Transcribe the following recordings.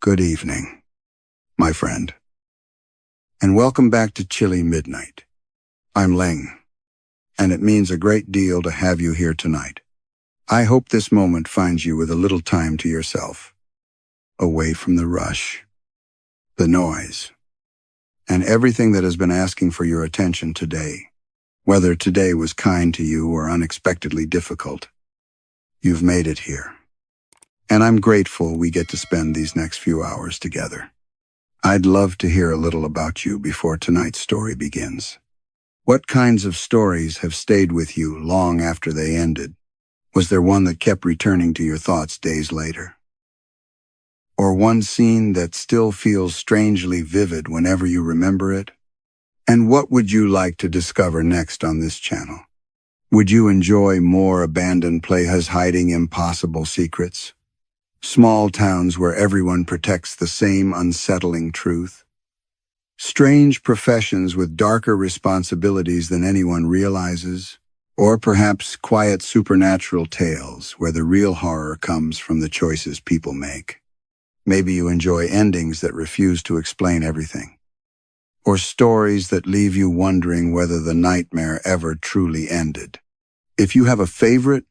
Good evening, my friend, and welcome back to Chilly Midnight. I'm Leanh, and it means a great deal to have you here tonight. I hope this moment finds you with a little time to yourself, away from the rush, the noise, and everything that has been asking for your attention today. Whether today was kind to you or unexpectedly difficult, you've made it here. And I'm grateful we get to spend these next few hours together. I'd love to hear a little about you before tonight's story begins. What kinds of stories have stayed with you long after they ended? Was there one that kept returning to your thoughts days later? Or one scene that still feels strangely vivid whenever you remember it? And what would you like to discover next on this channel? Would you enjoy more abandoned playhouses hiding impossible secrets? Small towns where everyone protects the same unsettling truth? Strange professions with darker responsibilities than anyone realizes? Or perhaps quiet supernatural tales where the real horror comes from the choices people make? Maybe you enjoy endings that refuse to explain everything, or stories that leave you wondering whether the nightmare ever truly ended. If you have a favorite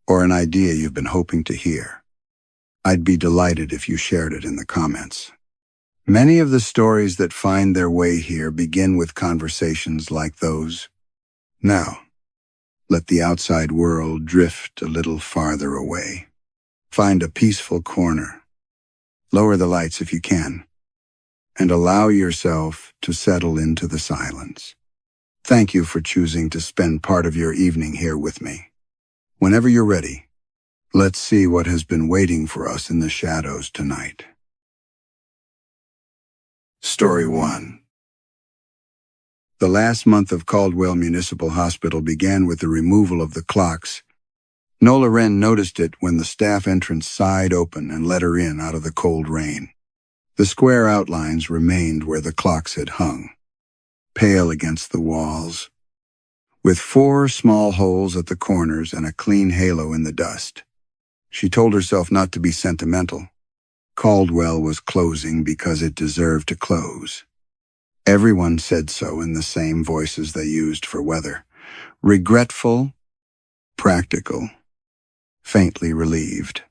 or an idea you've been hoping to hear, I'd be delighted if you shared it in the comments. Many of the stories that find their way here begin with conversations like those. Now, let the outside world drift a little farther away. Find a peaceful corner. Lower the lights if you can, and allow yourself to settle into the silence. Thank you for choosing to spend part of your evening here with me. Whenever you're ready, let's see what has been waiting for us in the shadows tonight. Story 1. The last month of Caldwell Municipal Hospital began with the removal of the clocks. Nola Wren noticed it when the staff entrance sighed open and let her in out of the cold rain. The square outlines remained where the clocks had hung, pale against the walls, with 4 small holes at the corners and a clean halo in the dust. She told herself not to be sentimental. Caldwell was closing because it deserved to close. Everyone said so in the same voices they used for weather. Regretful, practical, faintly relieved.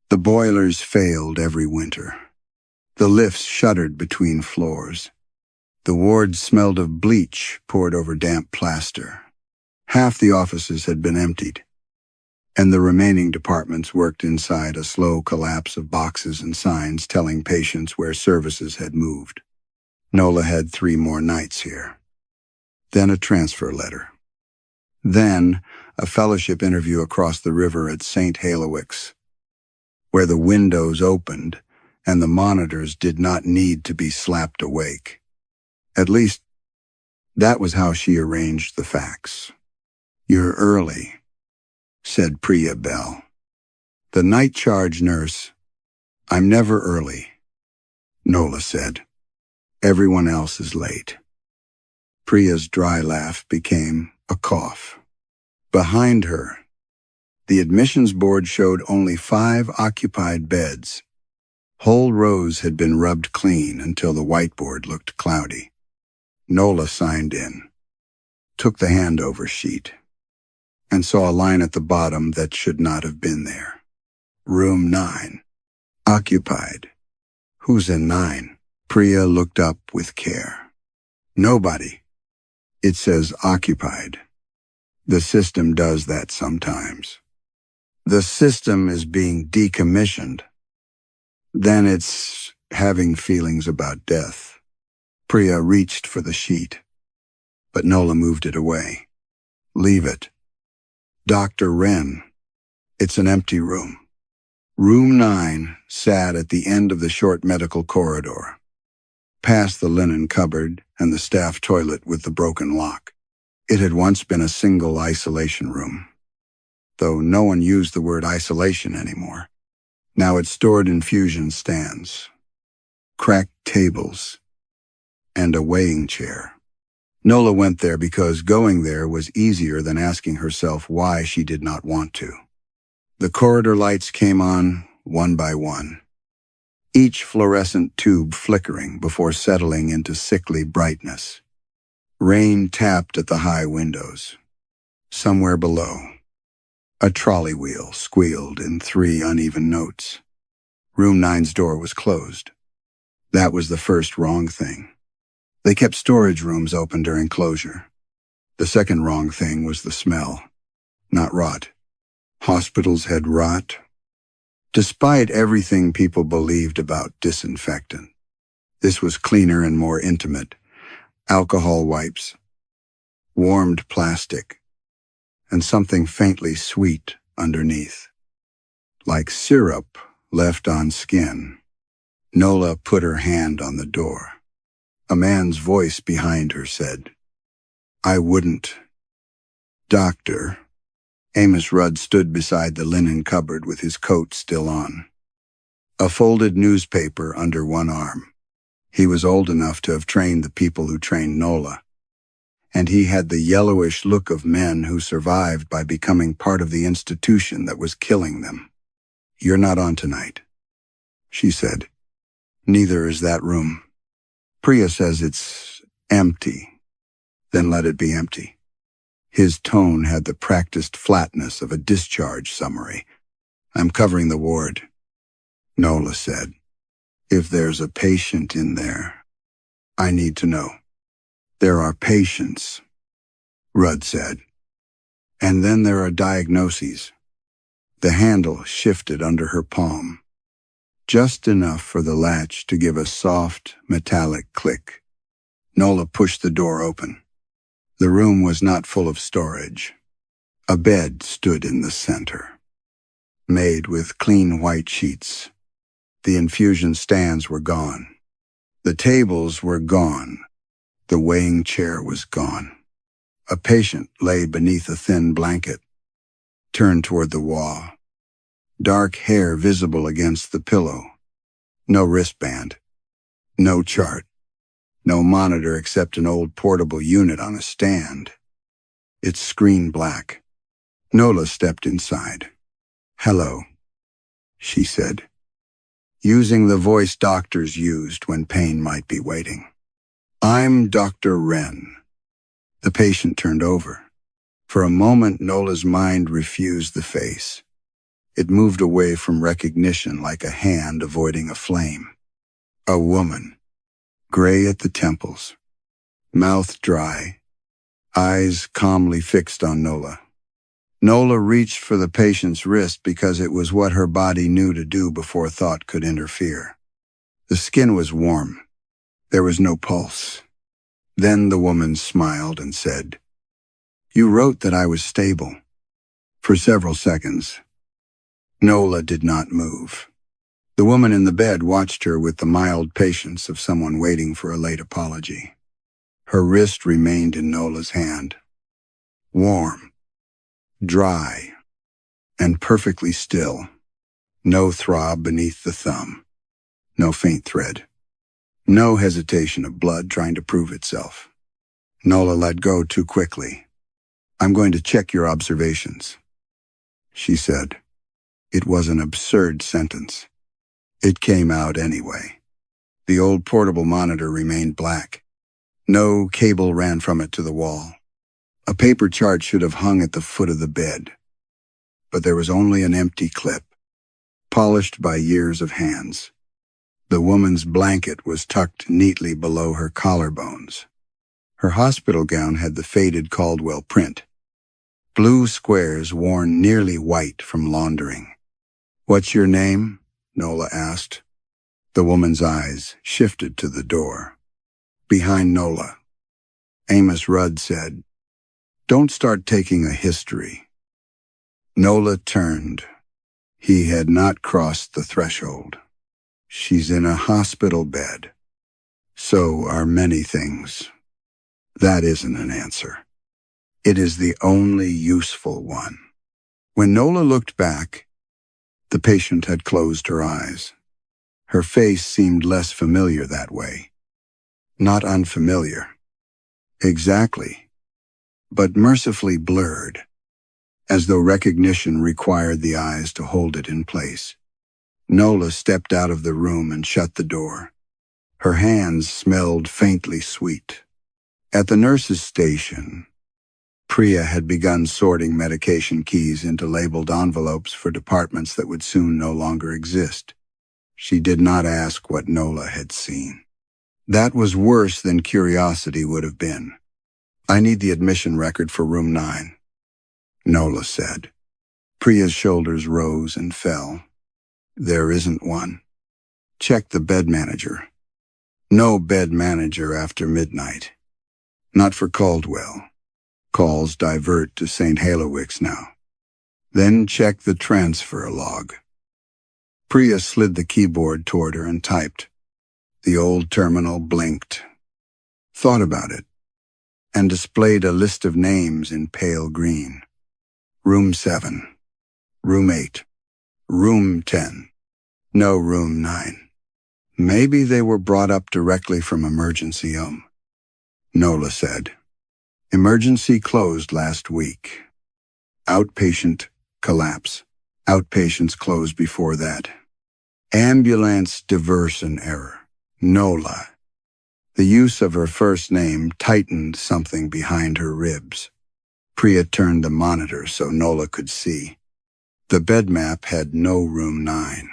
The boilers failed every winter. The lifts shuddered between floors. The wards smelled of bleach poured over damp plaster. Half the offices had been emptied, and the remaining departments worked inside a slow collapse of boxes and signs telling patients where services had moved. Nola had 3 more nights here. Then a transfer letter. Then a fellowship interview across the river at St. Halowick's, where the windows opened and the monitors did not need to be slapped awake. At least, that was how she arranged the facts. "You're early," said Priya Bell, the night charge nurse. "I'm never early," Nola said. "Everyone else is late." Priya's dry laugh became a cough. Behind her, the admissions board showed only 5 occupied beds. Whole rows had been rubbed clean until the whiteboard looked cloudy. Nola signed in, took the handover sheet, and saw a line at the bottom that should not have been there. Room 9. Occupied. Who's in 9? Priya looked up with care. Nobody. It says occupied. The system does that sometimes. The system is being decommissioned. Then it's having feelings about death. Priya reached for the sheet, but Nola moved it away. "Leave it. Dr. Wren. It's an empty room." Room 9 sat at the end of the short medical corridor, past the linen cupboard and the staff toilet with the broken lock. It had once been a single isolation room, though no one used the word isolation anymore. Now it stored infusion stands, cracked tables, and a weighing chair. Nola went there because going there was easier than asking herself why she did not want to. The corridor lights came on one by one. each fluorescent tube flickering before settling into sickly brightness. Rain tapped at the high windows. Somewhere below, a trolley wheel squealed in 3 uneven notes. Room 9's door was closed. That was the first wrong thing. They kept storage rooms open during closure. The second wrong thing was the smell. Not rot. Hospitals had rot. Despite everything people believed about disinfectant, this was cleaner and more intimate. Alcohol wipes, warmed plastic, and something faintly sweet underneath. Like syrup left on skin. Nola put her hand on the door. A man's voice behind her said, "I wouldn't." "Doctor." Amos Rudd stood beside the linen cupboard with his coat still on. A folded newspaper under one arm. He was old enough to have trained the people who trained Nola, and he had the yellowish look of men who survived by becoming part of the institution that was killing them. "You're not on tonight," she said. "Neither is that room. Priya says it's empty. Then let it be empty." His tone had the practiced flatness of a discharge summary. "I'm covering the ward," Nola said. "If there's a patient in there, I need to know." "There are patients," Rudd said. "And then there are diagnoses." The handle shifted under her palm, just enough for the latch to give a soft, metallic click. Nola pushed the door open. The room was not full of storage. A bed stood in the center, made with clean white sheets. The infusion stands were gone. The tables were gone. The weighing chair was gone. A patient lay beneath a thin blanket, turned toward the wall. Dark hair visible against the pillow. No wristband. No chart. No monitor except an old portable unit on a stand. Its screen black. Nola stepped inside. "Hello," she said, using the voice doctors used when pain might be waiting. "I'm Dr. Wren." The patient turned over. For a moment, Nola's mind refused the face. It moved away from recognition like a hand avoiding a flame. A woman, gray at the temples, mouth dry, eyes calmly fixed on Nola. Nola reached for the patient's wrist because it was what her body knew to do before thought could interfere. The skin was warm. There was no pulse. Then the woman smiled and said, "You wrote that I was stable." For several seconds, Nola did not move. The woman in the bed watched her with the mild patience of someone waiting for a late apology. Her wrist remained in Nola's hand. Warm, dry, and perfectly still. No throb beneath the thumb. No faint thread. No hesitation of blood trying to prove itself. Nola let go too quickly. "I'm going to check your observations," she said. It was an absurd sentence. It came out anyway. The old portable monitor remained black. No cable ran from it to the wall. A paper chart should have hung at the foot of the bed. But there was only an empty clip, polished by years of hands. The woman's blanket was tucked neatly below her collarbones. Her hospital gown had the faded Caldwell print. Blue squares worn nearly white from laundering. "What's your name?" Nola asked. The woman's eyes shifted to the door. Behind Nola, Amos Rudd said, "Don't start taking a history." Nola turned. He had not crossed the threshold. "She's in a hospital bed. So are many things." That isn't an answer. It is the only useful one. When Nola looked back, the patient had closed her eyes. Her face seemed less familiar that way. Not unfamiliar. Exactly. But mercifully blurred, as though recognition required the eyes to hold it in place. Nola stepped out of the room and shut the door. Her hands smelled faintly sweet. At the nurse's station, Priya had begun sorting medication keys into labeled envelopes for departments that would soon no longer exist. She did not ask what Nola had seen. That was worse than curiosity would have been. "I need the admission record for room 9, Nola said. Priya's shoulders rose and fell. "There isn't one." "Check the bed manager." "No bed manager after midnight. Not for Caldwell. Calls divert to St. Halowicks now." "Then check the transfer log." Priya slid the keyboard toward her and typed. The old terminal blinked, thought about it, and displayed a list of names in pale green. Room 7, Room 8, Room 10, no Room 9. Maybe they were brought up directly from emergency room, Nola said. Emergency closed last week. Outpatient collapse. Outpatients closed before that. Ambulance diversion error. Nola. The use of her first name tightened something behind her ribs. Priya turned the monitor so Nola could see. The bed map had no room 9.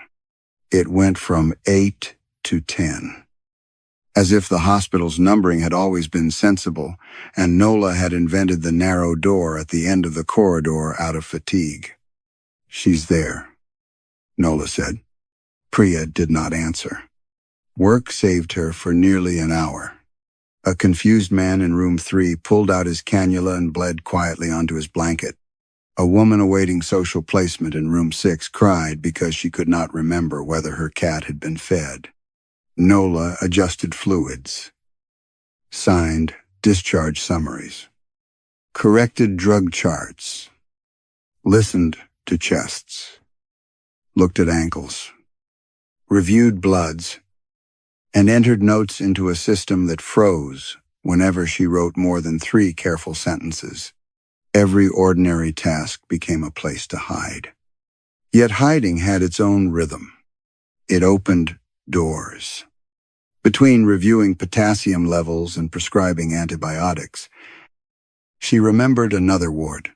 It went from 8 to 10. As if the hospital's numbering had always been sensible, and Nola had invented the narrow door at the end of the corridor out of fatigue. "She's there," Nola said. Priya did not answer. Work saved her for nearly an hour. A confused man in room 3 pulled out his cannula and bled quietly onto his blanket. A woman awaiting social placement in room 6 cried because she could not remember whether her cat had been fed. Nola adjusted fluids. Signed discharge summaries. Corrected drug charts. Listened to chests. Looked at ankles. Reviewed bloods. And entered notes into a system that froze whenever she wrote more than 3 careful sentences. Every ordinary task became a place to hide. Yet hiding had its own rhythm. It opened doors. Between reviewing potassium levels and prescribing antibiotics, she remembered another ward,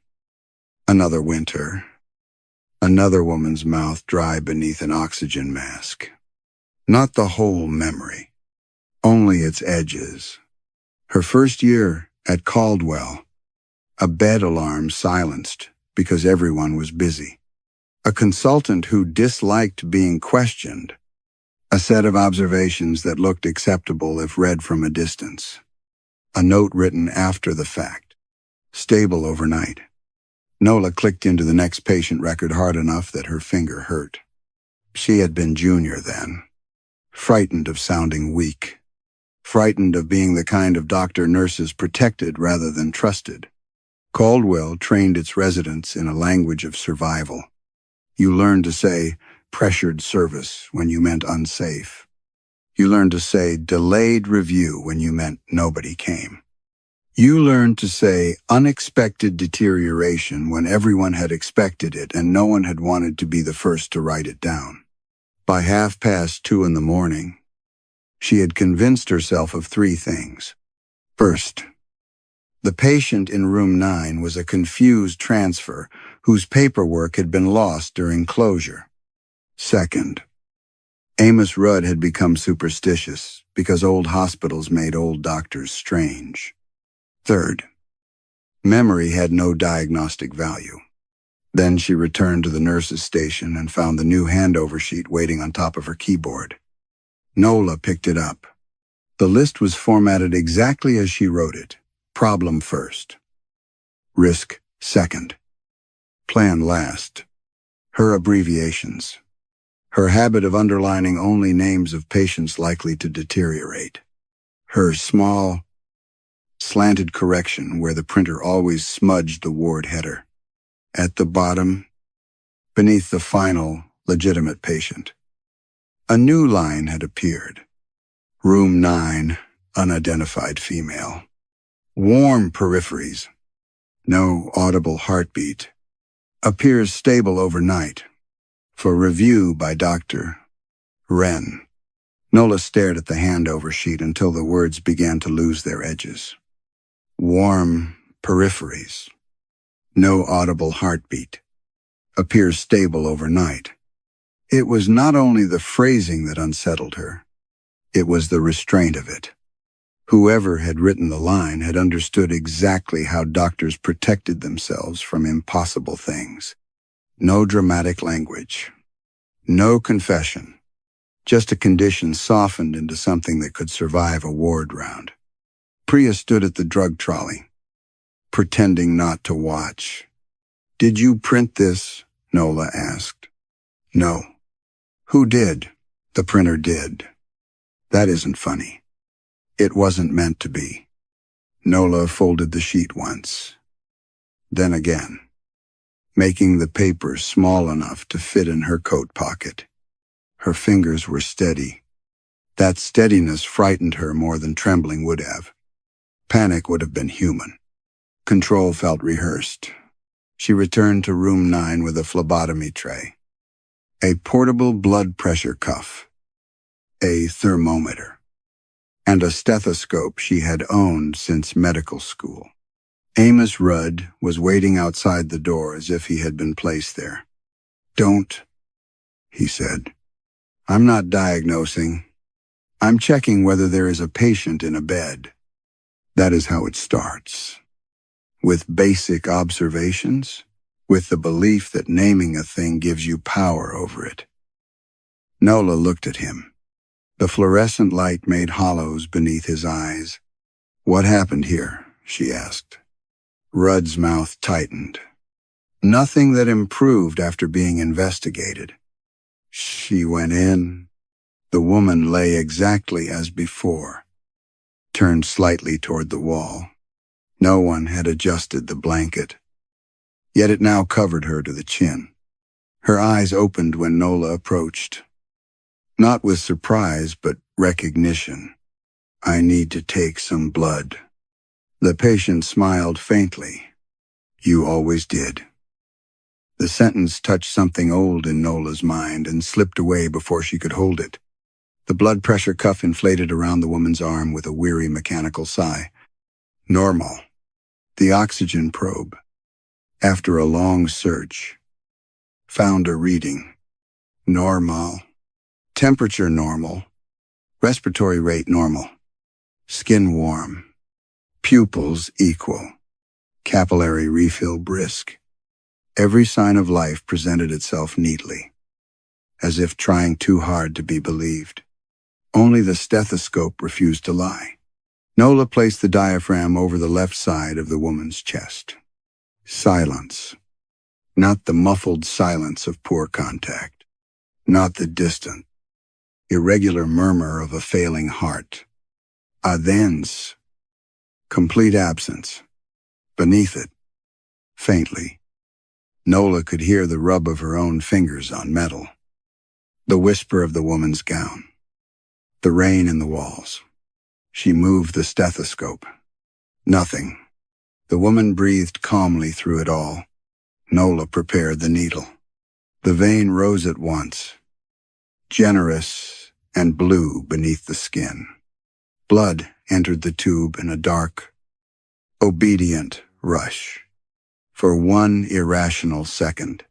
another winter, another woman's mouth dry beneath an oxygen mask. Not the whole memory, only its edges. Her first year at Caldwell, a bed alarm silenced because everyone was busy. A consultant who disliked being questioned. A set of observations that looked acceptable if read from a distance. A note written after the fact. Stable overnight. Nola clicked into the next patient record hard enough that her finger hurt. She had been junior then. Frightened of sounding weak. Frightened of being the kind of doctor nurses protected rather than trusted. Caldwell trained its residents in a language of survival. You learned to say pressured service when you meant unsafe. You learned to say delayed review when you meant nobody came. You learned to say unexpected deterioration when everyone had expected it and no one had wanted to be the first to write it down. By 2:30 in the morning, she had convinced herself of 3 things. First, the patient in room 9 was a confused transfer whose paperwork had been lost during closure. Second, Amos Rudd had become superstitious because old hospitals made old doctors strange. Third, memory had no diagnostic value. Then she returned to the nurse's station and found the new handover sheet waiting on top of her keyboard. Nola picked it up. The list was formatted exactly as she wrote it. Problem first. Risk second. Plan last. Her abbreviations. Her habit of underlining only names of patients likely to deteriorate. Her small, slanted correction where the printer always smudged the ward header. At the bottom, beneath the final, legitimate patient, a new line had appeared. Room 9, unidentified female. Warm peripheries. No audible heartbeat. Appears stable overnight. For review by Dr. Wren. Nola stared at the handover sheet until the words began to lose their edges. Warm peripheries. No audible heartbeat. Appears stable overnight. It was not only the phrasing that unsettled her. It was the restraint of it. Whoever had written the line had understood exactly how doctors protected themselves from impossible things. No dramatic language. No confession. Just a condition softened into something that could survive a ward round. Priya stood at the drug trolley, pretending not to watch. "Did you print this?" Nola asked. "No." "Who did?" "The printer did." "That isn't funny." "It wasn't meant to be." Nola folded the sheet once, then again, making the paper small enough to fit in her coat pocket. Her fingers were steady. That steadiness frightened her more than trembling would have. Panic would have been human. Control felt rehearsed. She returned to room 9 with a phlebotomy tray, a portable blood pressure cuff, a thermometer, and a stethoscope she had owned since medical school. Amos Rudd was waiting outside the door as if he had been placed there. "Don't," he said. "I'm not diagnosing. I'm checking whether there is a patient in a bed." That is how it starts. With basic observations, with the belief that naming a thing gives you power over it. Nola looked at him. The fluorescent light made hollows beneath his eyes. "What happened here?" she asked. Rudd's mouth tightened. "Nothing that improved after being investigated." She went in. The woman lay exactly as before, turned slightly toward the wall. No one had adjusted the blanket, yet it now covered her to the chin. Her eyes opened when Nola approached, not with surprise but recognition. "I need to take some blood." The patient smiled faintly. "You always did." The sentence touched something old in Nola's mind and slipped away before she could hold it. The blood pressure cuff inflated around the woman's arm with a weary mechanical sigh. "Normal." The oxygen probe, after a long search, found a reading. Normal. Temperature normal. Respiratory rate normal. Skin warm. Pupils equal. Capillary refill brisk. Every sign of life presented itself neatly, as if trying too hard to be believed. Only the stethoscope refused to lie. Nola placed the diaphragm over the left side of the woman's chest. Silence. Not the muffled silence of poor contact. Not the distant, irregular murmur of a failing heart. Adens. Complete absence. Beneath it, faintly, Nola could hear the rub of her own fingers on metal. The whisper of the woman's gown. The rain in the walls. She moved the stethoscope. Nothing. The woman breathed calmly through it all. Nola prepared the needle. The vein rose at once, generous and blue beneath the skin. Blood entered the tube in a dark, obedient rush. For one irrational second,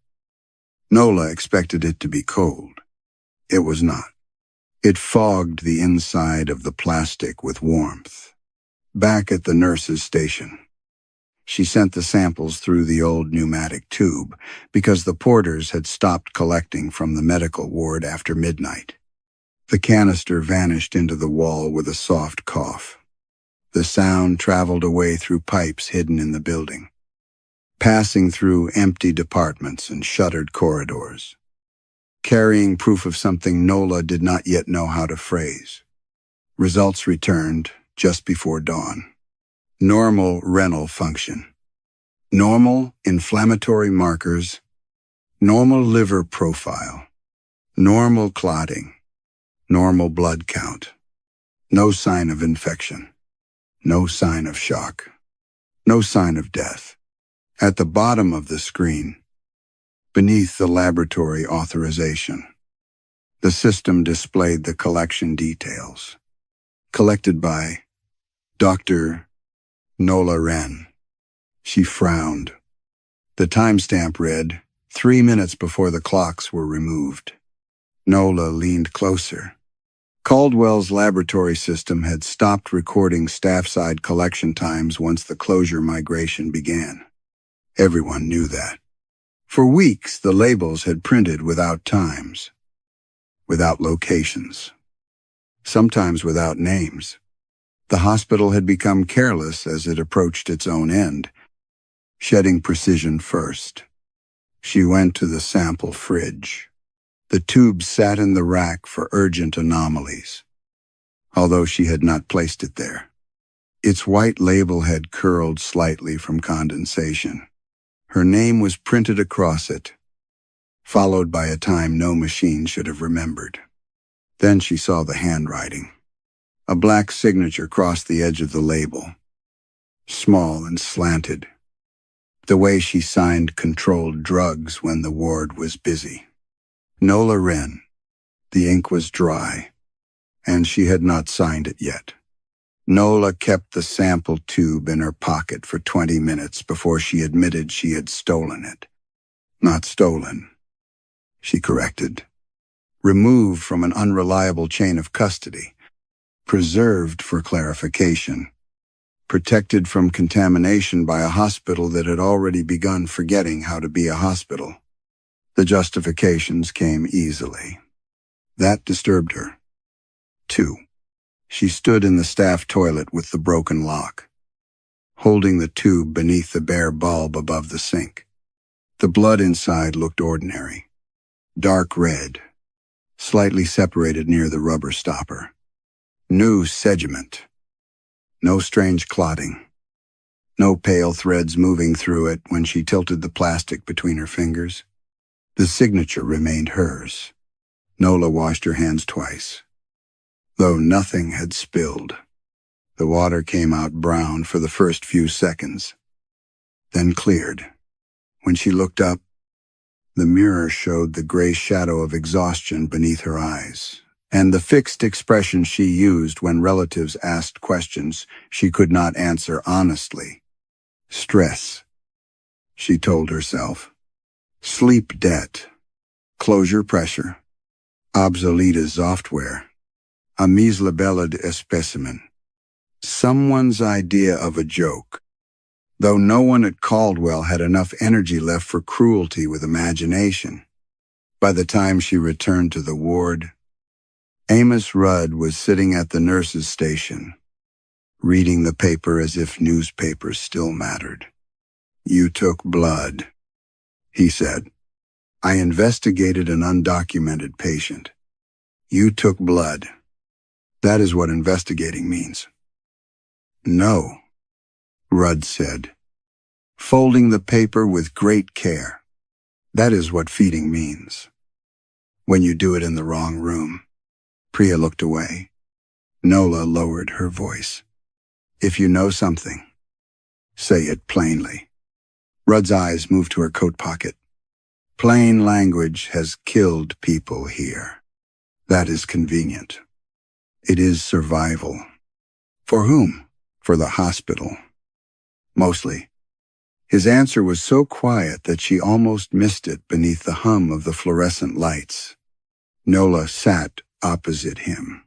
Nola expected it to be cold. It was not. It fogged the inside of the plastic with warmth. Back at the nurse's station, she sent the samples through the old pneumatic tube because the porters had stopped collecting from the medical ward after midnight. The canister vanished into the wall with a soft cough. The sound traveled away through pipes hidden in the building, passing through empty departments and shuttered corridors, carrying proof of something Nola did not yet know how to phrase. Results returned just before dawn. Normal renal function. Normal inflammatory markers. Normal liver profile. Normal clotting. Normal blood count. No sign of infection. No sign of shock. No sign of death. At the bottom of the screen, Beneath the laboratory authorization, the system displayed the collection details. Collected by Dr. Nola Wren. She frowned. The timestamp read, 3 minutes before the clocks were removed. Nola leaned closer. Caldwell's laboratory system had stopped recording staff-side collection times once the closure migration began. Everyone knew that. For weeks, the labels had printed without times, without locations, sometimes without names. The hospital had become careless as it approached its own end, shedding precision first. She went to the sample fridge. The tube sat in the rack for urgent anomalies, although she had not placed it there. Its white label had curled slightly from condensation. Her name was printed across it, followed by a time no machine should have remembered. Then she saw the handwriting. A black signature crossed the edge of the label, small and slanted, the way she signed controlled drugs when the ward was busy. Nola Wren. The ink was dry, and she had not signed it yet. Nola kept the sample tube in her pocket for 20 minutes before she admitted she had stolen it. Not stolen, she corrected. Removed from an unreliable chain of custody. Preserved for clarification. Protected from contamination by a hospital that had already begun forgetting how to be a hospital. The justifications came easily. That disturbed her. 2. She stood in the staff toilet with the broken lock, holding the tube beneath the bare bulb above the sink. The blood inside looked ordinary. Dark red, slightly separated near the rubber stopper. New sediment. No strange clotting. No pale threads moving through it when she tilted the plastic between her fingers. The signature remained hers. Nola washed her hands twice. Though nothing had spilled. The water came out brown for the first few seconds, then cleared. When she looked up, the mirror showed the gray shadow of exhaustion beneath her eyes, and the fixed expression she used when relatives asked questions she could not answer honestly. Stress, she told herself. Sleep debt. Closure pressure. Obsolete software. A mislabeled specimen. Someone's idea of a joke. Though no one at Caldwell had enough energy left for cruelty with imagination. By the time she returned to the ward, Amos Rudd was sitting at the nurse's station, reading the paper as if newspapers still mattered. "You took blood," he said. "I investigated an undocumented patient. You took blood. That is what investigating means." "No," Rudd said, folding the paper with great care. "That is what feeding means. When you do it in the wrong room." Priya looked away. Nola lowered her voice. "If you know something, say it plainly." Rudd's eyes moved to her coat pocket. "Plain language has killed people here. That is convenient. It is survival. For whom? For the hospital. Mostly." His answer was so quiet that she almost missed it beneath the hum of the fluorescent lights. Nola sat opposite him.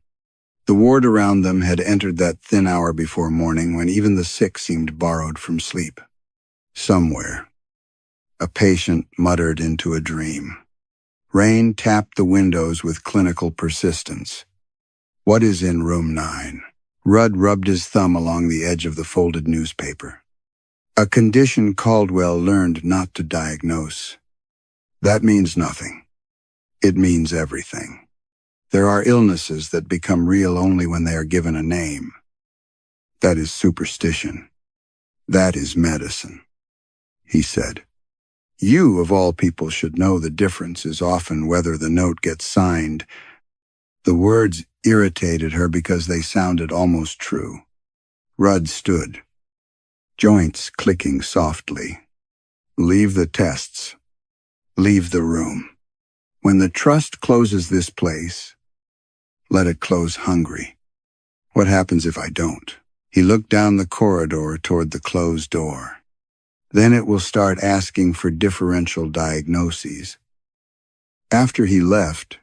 The ward around them had entered that thin hour before morning when even the sick seemed borrowed from sleep. Somewhere, a patient muttered into a dream. Rain tapped the windows with clinical persistence. "What is in room 9? Rudd rubbed his thumb along the edge of the folded newspaper. "A condition Caldwell learned not to diagnose. That means nothing. It means everything. There are illnesses that become real only when they are given a name. That is superstition. That is medicine," he said. "You, of all people, should know the difference is often whether the note gets signed." The words irritated her because they sounded almost true. Rudd stood, joints clicking softly. "Leave the tests. Leave the room. When the trust closes this place, let it close hungry. What happens if I don't? He looked down the corridor toward the closed door. Then it will start asking for differential diagnoses. After he left,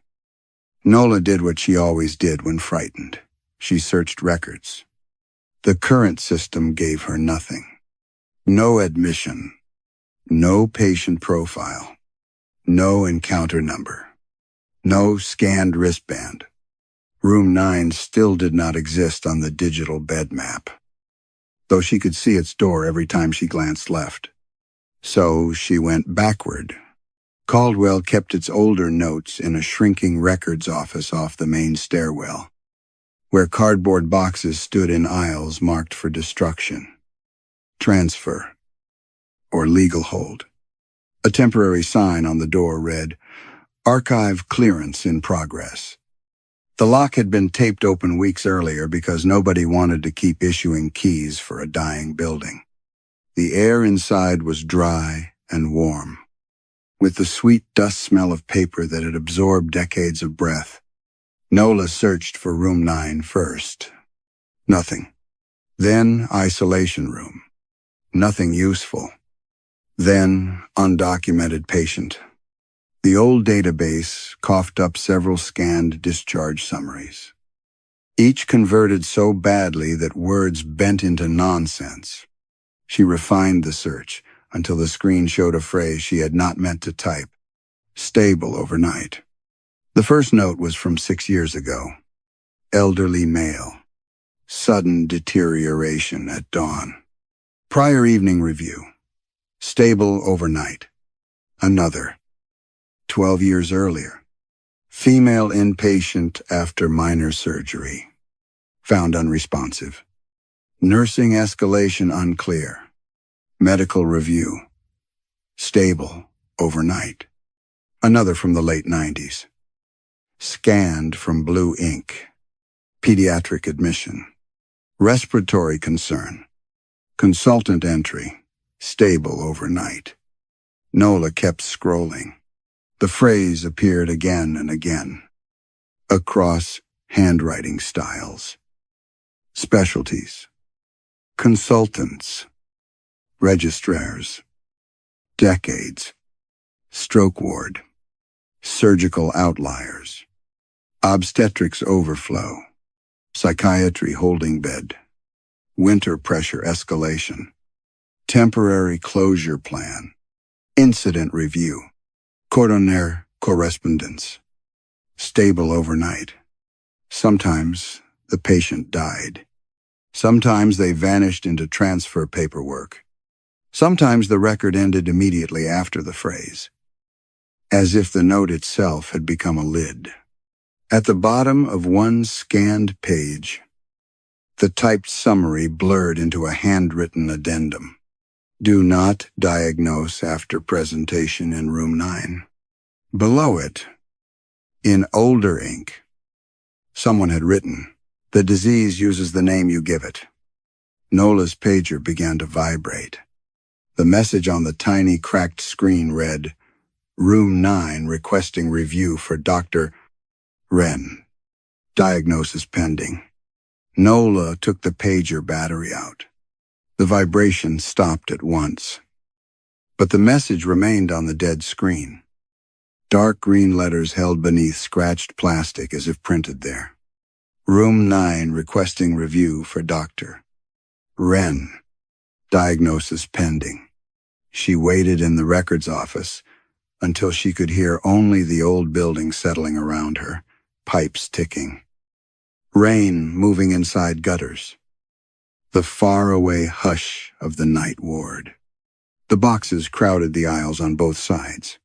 Nola did what she always did when frightened. She searched records. The current system gave her nothing. No admission. No patient profile. No encounter number. No scanned wristband. Room 9 still did not exist on the digital bed map, though she could see its door every time she glanced left. So she went backward. Caldwell kept its older notes in a shrinking records office off the main stairwell, where cardboard boxes stood in aisles marked for destruction, transfer, or legal hold. A temporary sign on the door read, "Archive clearance in progress." The lock had been taped open weeks earlier because nobody wanted to keep issuing keys for a dying building. The air inside was dry and warm, with the sweet dust smell of paper that had absorbed decades of breath. Nola searched for room 9 first. Nothing. Then isolation room. Nothing useful. Then undocumented patient. The old database coughed up several scanned discharge summaries, each converted so badly that words bent into nonsense. She refined the search until the screen showed a phrase she had not meant to type: stable overnight. The first note was from 6 years ago. Elderly male. Sudden deterioration at dawn. Prior evening review. Stable overnight. Another. 12 years earlier. Female inpatient after minor surgery. Found unresponsive. Nursing escalation unclear. Medical review. Stable overnight. Another from the late 90s. Scanned from blue ink. Pediatric admission. Respiratory concern. Consultant entry. Stable overnight. Nola kept scrolling. The phrase appeared again and again, across handwriting styles. Specialties. Consultants. Registrars. Decades. Stroke ward. Surgical outliers. Obstetrics overflow. Psychiatry holding bed. Winter pressure escalation. Temporary closure plan. Incident review. Coroner correspondence. Stable overnight. Sometimes the patient died. Sometimes they vanished into transfer paperwork. Sometimes the record ended immediately after the phrase, as if the note itself had become a lid. At the bottom of one scanned page, the typed summary blurred into a handwritten addendum. Do not diagnose after presentation in room 9. Below it, in older ink, someone had written, "The disease uses the name you give it." Nola's pager began to vibrate. The message on the tiny cracked screen read, "Room 9 requesting review for Dr. Wren. Diagnosis pending." Nola took the pager battery out. The vibration stopped at once, but the message remained on the dead screen. Dark green letters held beneath scratched plastic as if printed there. Room 9 requesting review for Dr. Wren. Diagnosis pending. She waited in the records office until she could hear only the old building settling around her, pipes ticking. Rain moving inside gutters. The faraway hush of the night ward. The boxes crowded the aisles on both sides,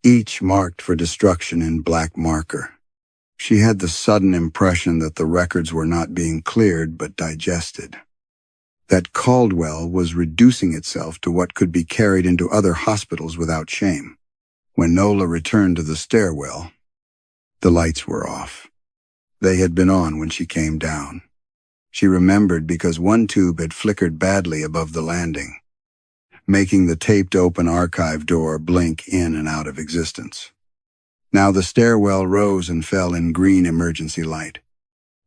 each marked for destruction in black marker. She had the sudden impression that the records were not being cleared but digested. That Caldwell was reducing itself to what could be carried into other hospitals without shame. When Nola returned to the stairwell, the lights were off. They had been on when she came down. She remembered because one tube had flickered badly above the landing. making the taped-open archive door blink in and out of existence. Now the stairwell rose and fell in green emergency light.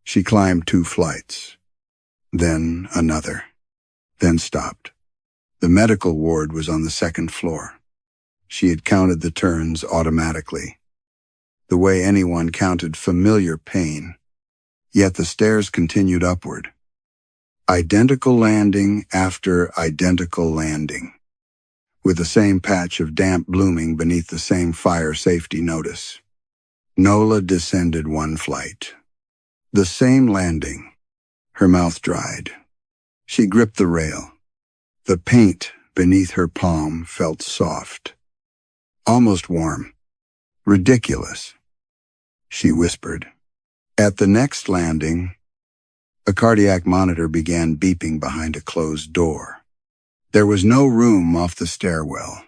She climbed 2 flights, then another, then stopped. The medical ward was on the 2nd floor. She had counted the turns automatically, the way anyone counted familiar pain, yet the stairs continued upward. Identical landing after identical landing, with the same patch of damp blooming beneath the same fire safety notice. Nola descended 1 flight. The same landing. Her mouth dried. She gripped the rail. The paint beneath her palm felt soft, almost warm. Ridiculous, she whispered. At the next landing, a cardiac monitor began beeping behind a closed door. There was no room off the stairwell.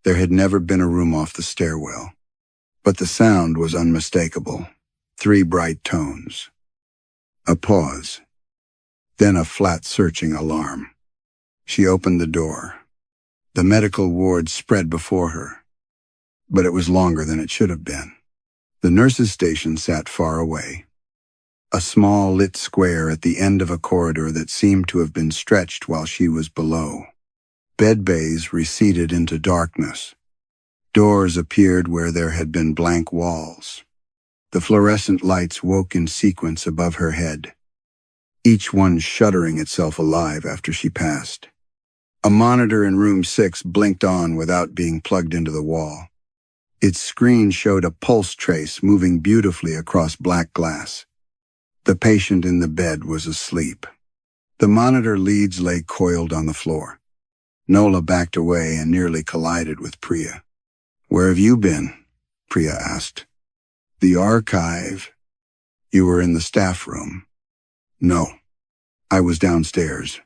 There had never been a room off the stairwell. But the sound was unmistakable. 3 bright tones. A pause. Then a flat searching alarm. She opened the door. The medical ward spread before her. But it was longer than it should have been. The nurse's station sat far away. A small lit square at the end of a corridor that seemed to have been stretched while she was below. Bed bays receded into darkness. Doors appeared where there had been blank walls. The fluorescent lights woke in sequence above her head, each one shuddering itself alive after she passed. A monitor in room 6 blinked on without being plugged into the wall. Its screen showed a pulse trace moving beautifully across black glass. The patient in the bed was asleep. The monitor leads lay coiled on the floor. Nola backed away and nearly collided with Priya. "Where have you been?" Priya asked. "The archive." "You were in the staff room." "No, I was downstairs."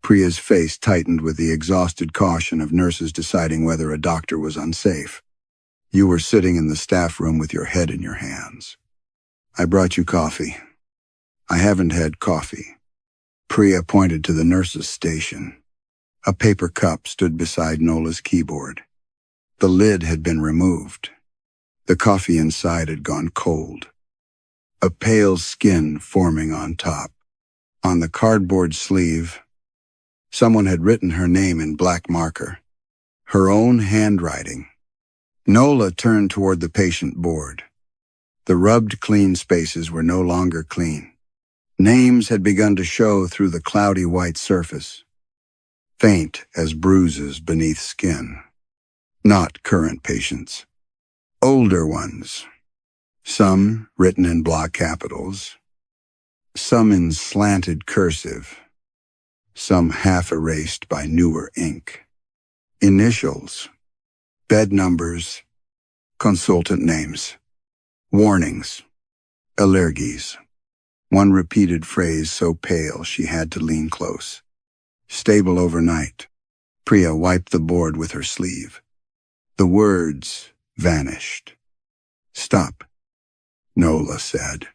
Priya's face tightened with the exhausted caution of nurses deciding whether a doctor was unsafe. "You were sitting in the staff room with your head in your hands. I brought you coffee." "I haven't had coffee." Priya pointed to the nurse's station. A paper cup stood beside Nola's keyboard. The lid had been removed. The coffee inside had gone cold. A pale skin forming on top. On the cardboard sleeve, someone had written her name in black marker. Her own handwriting. Nola turned toward the patient board. The rubbed clean spaces were no longer clean. Names had begun to show through the cloudy white surface, faint as bruises beneath skin. Not current patients. Older ones. Some written in block capitals. Some in slanted cursive. Some half erased by newer ink. Initials. Bed numbers. Consultant names. Warnings. Allergies. One repeated phrase so pale she had to lean close. Stable overnight. Priya wiped the board with her sleeve. The words vanished. "Stop," Nola said.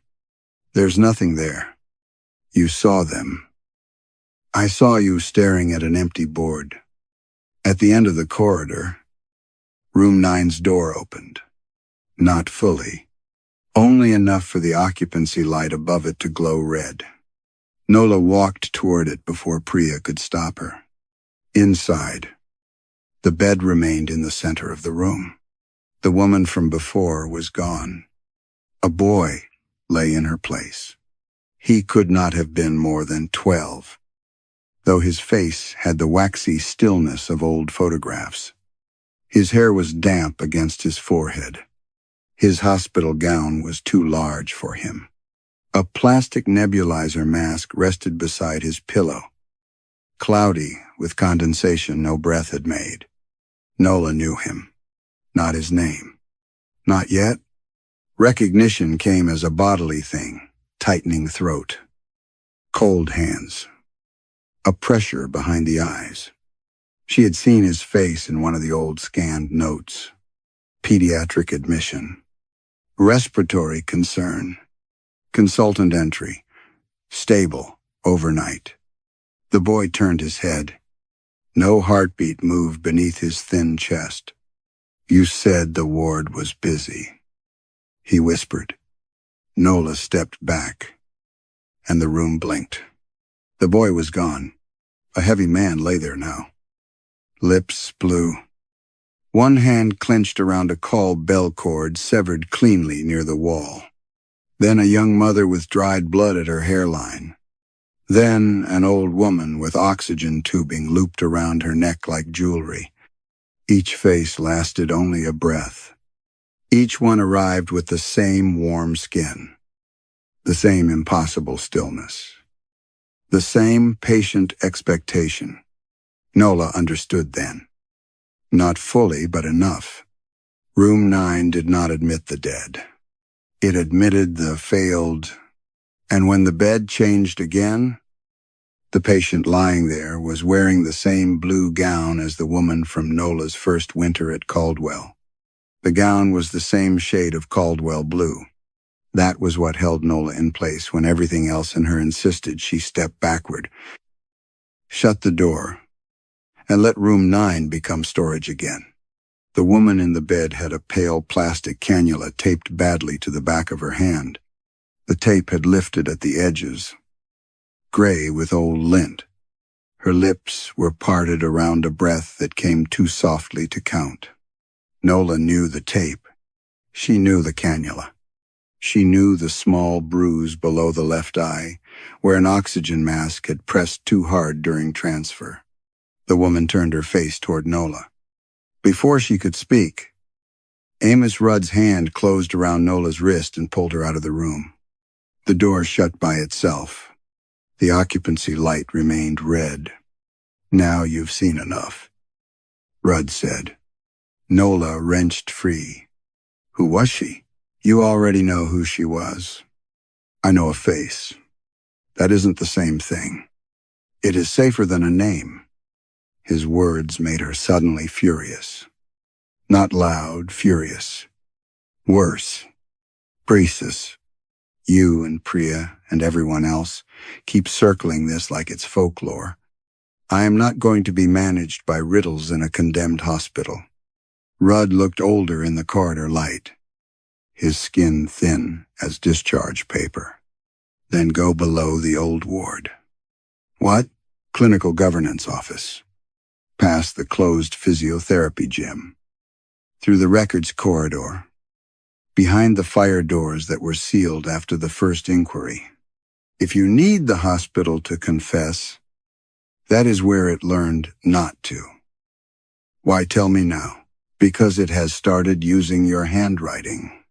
"There's nothing there. You saw them. I saw you staring at an empty board. At the end of the corridor, room 9's door opened. Not fully. Only enough for the occupancy light above it to glow red. Nola walked toward it before Priya could stop her. Inside, the bed remained in the center of the room. The woman from before was gone. A boy lay in her place. He could not have been more than 12, though his face had the waxy stillness of old photographs. His hair was damp against his forehead. His hospital gown was too large for him. A plastic nebulizer mask rested beside his pillow, cloudy with condensation no breath had made. Nola knew him. Not his name. Not yet. Recognition came as a bodily thing, tightening throat. Cold hands. A pressure behind the eyes. She had seen his face in one of the old scanned notes. Pediatric admission. Respiratory concern. Consultant entry. Stable, overnight. The boy turned his head. No heartbeat moved beneath his thin chest. "You said the ward was busy," he whispered. Nola stepped back, and the room blinked. The boy was gone. A heavy man lay there now. Lips blue. One hand clenched around a call bell cord severed cleanly near the wall. Then a young mother with dried blood at her hairline. Then an old woman with oxygen tubing looped around her neck like jewelry. Each face lasted only a breath. Each one arrived with the same warm skin, the same impossible stillness, the same patient expectation. Nola understood then. Not fully, but enough. Room 9 did not admit the dead. It admitted the failed, and when the bed changed again, the patient lying there was wearing the same blue gown as the woman from Nola's first winter at Caldwell. The gown was the same shade of Caldwell blue. That was what held Nola in place when everything else in her insisted she step backward. Shut the door, and let room 9 become storage again. The woman in the bed had a pale plastic cannula taped badly to the back of her hand. The tape had lifted at the edges, gray with old lint. Her lips were parted around a breath that came too softly to count. Nola knew the tape. She knew the cannula. She knew the small bruise below the left eye, where an oxygen mask had pressed too hard during transfer. The woman turned her face toward Nola. Before she could speak, Amos Rudd's hand closed around Nola's wrist and pulled her out of the room. The door shut by itself. The occupancy light remained red. "Now you've seen enough," Rudd said. Nola wrenched free. "Who was she?" "You already know who she was. I know a face. That isn't the same thing. It is safer than a name." His words made her suddenly furious. Not loud, furious. Worse. "Priestess, you and Priya and everyone else keep circling this like it's folklore. I am not going to be managed by riddles in a condemned hospital." Rudd looked older in the corridor light, his skin thin as discharge paper. "Then go below the old ward." "What?" "Clinical governance office. Past the closed physiotherapy gym. Through the records corridor. Behind the fire doors that were sealed after the first inquiry. If you need the hospital to confess, that is where it learned not to." "Why tell me now?" "Because it has started using your handwriting."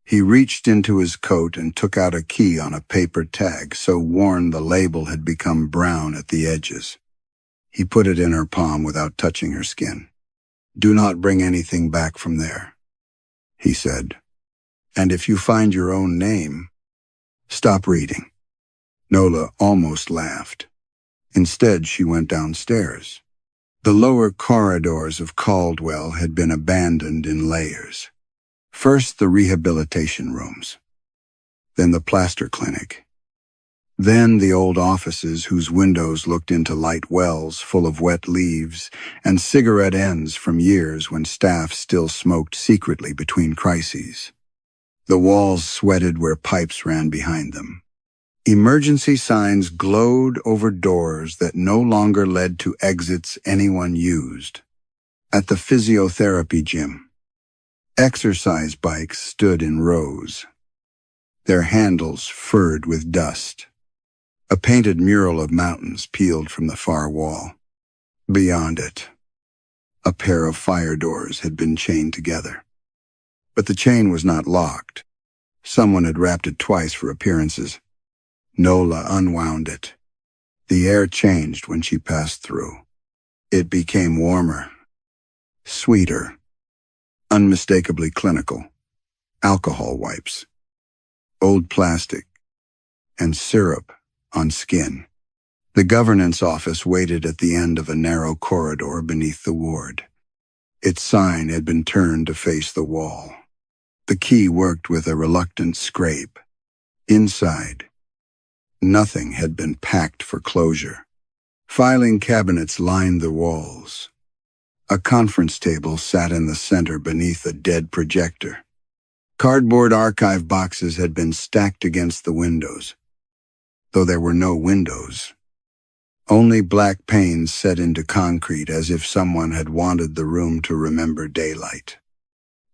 He reached into his coat and took out a key on a paper tag so worn the label had become brown at the edges. He put it in her palm without touching her skin. "Do not bring anything back from there," he said. "And if you find your own name, stop reading." Nola almost laughed. Instead, she went downstairs. The lower corridors of Caldwell had been abandoned in layers. First the rehabilitation rooms, then the plaster clinic, then the old offices whose windows looked into light wells full of wet leaves and cigarette ends from years when staff still smoked secretly between crises. The walls sweated where pipes ran behind them. Emergency signs glowed over doors that no longer led to exits anyone used. At the physiotherapy gym, exercise bikes stood in rows, their handles furred with dust. A painted mural of mountains peeled from the far wall. Beyond it, a pair of fire doors had been chained together. But the chain was not locked. Someone had wrapped it twice for appearances. Nola unwound it. The air changed when she passed through. It became warmer, sweeter, unmistakably clinical. Alcohol wipes, old plastic, and syrup on skin. The governance office waited at the end of a narrow corridor beneath the ward. Its sign had been turned to face the wall. The key worked with a reluctant scrape. Inside, nothing had been packed for closure. Filing cabinets lined the walls. A conference table sat in the center beneath a dead projector. Cardboard archive boxes had been stacked against the windows, though there were no windows. Only black panes set into concrete as if someone had wanted the room to remember daylight.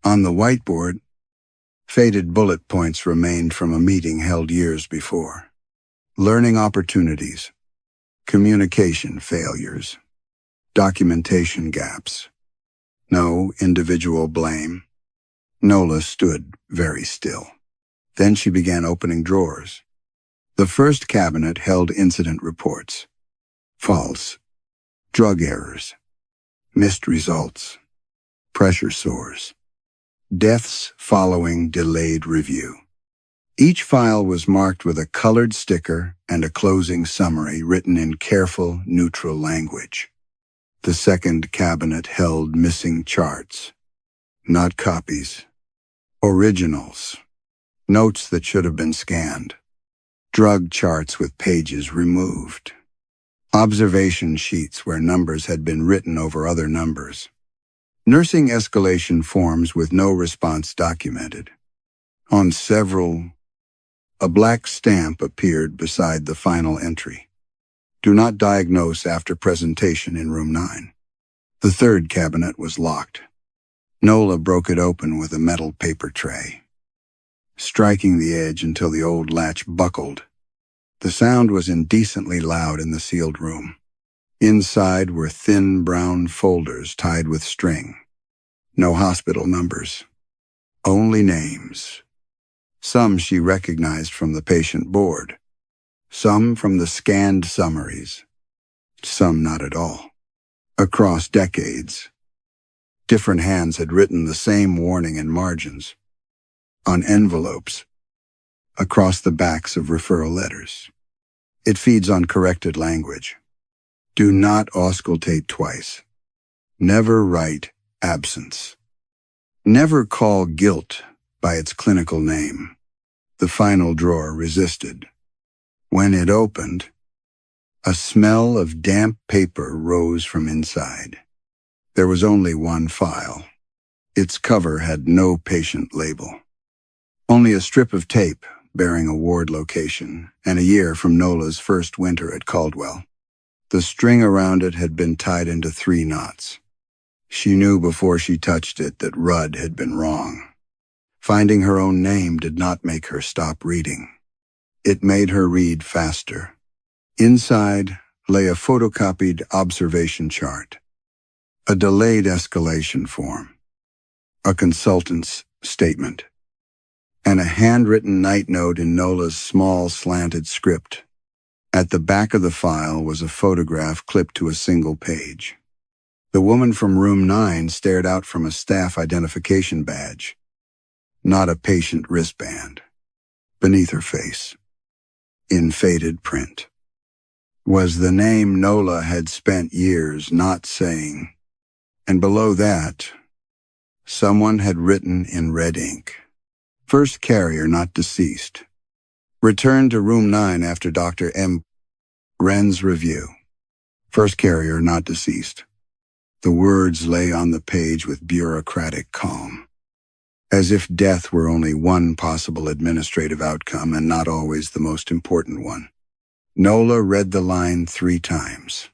On the whiteboard, faded bullet points remained from a meeting held years before. Learning opportunities, communication failures, documentation gaps. No individual blame. Nola stood very still. Then she began opening drawers. The first cabinet held incident reports. False. Drug errors. Missed results. Pressure sores. Deaths following delayed review. Each file was marked with a colored sticker and a closing summary written in careful, neutral language. The second cabinet held missing charts. Not copies. Originals. Notes that should have been scanned. Drug charts with pages removed. Observation sheets where numbers had been written over other numbers. Nursing escalation forms with no response documented. On several, a black stamp appeared beside the final entry. Do not diagnose after presentation in room 9. The third cabinet was locked. Nola broke it open with a metal paper tray, striking the edge until the old latch buckled. The sound was indecently loud in the sealed room. Inside were thin brown folders tied with string. No hospital numbers. Only names. Some she recognized from the patient board. Some from the scanned summaries. Some not at all. Across decades, different hands had written the same warning in margins, on envelopes, across the backs of referral letters. It feeds on corrected language. Do not auscultate twice. Never write absence. Never call guilt by its clinical name. The final drawer resisted. When it opened, a smell of damp paper rose from inside. There was only one file. Its cover had no patient label. Only a strip of tape bearing a ward location and a year from Nola's first winter at Caldwell. The string around it had been tied into 3 knots. She knew before she touched it that Rudd had been wrong. Finding her own name did not make her stop reading. It made her read faster. Inside lay a photocopied observation chart, a delayed escalation form, a consultant's statement, and a handwritten night note in Nola's small slanted script. At the back of the file was a photograph clipped to a single page. The woman from room 9 stared out from a staff identification badge, not a patient wristband. Beneath her face, in faded print, was the name Nola had spent years not saying, and below that, someone had written in red ink, first carrier not deceased. Returned to room 9 after Dr. M. Wren's review. First carrier not deceased. The words lay on the page with bureaucratic calm, as if death were only one possible administrative outcome and not always the most important one. Nola read the line 3 times.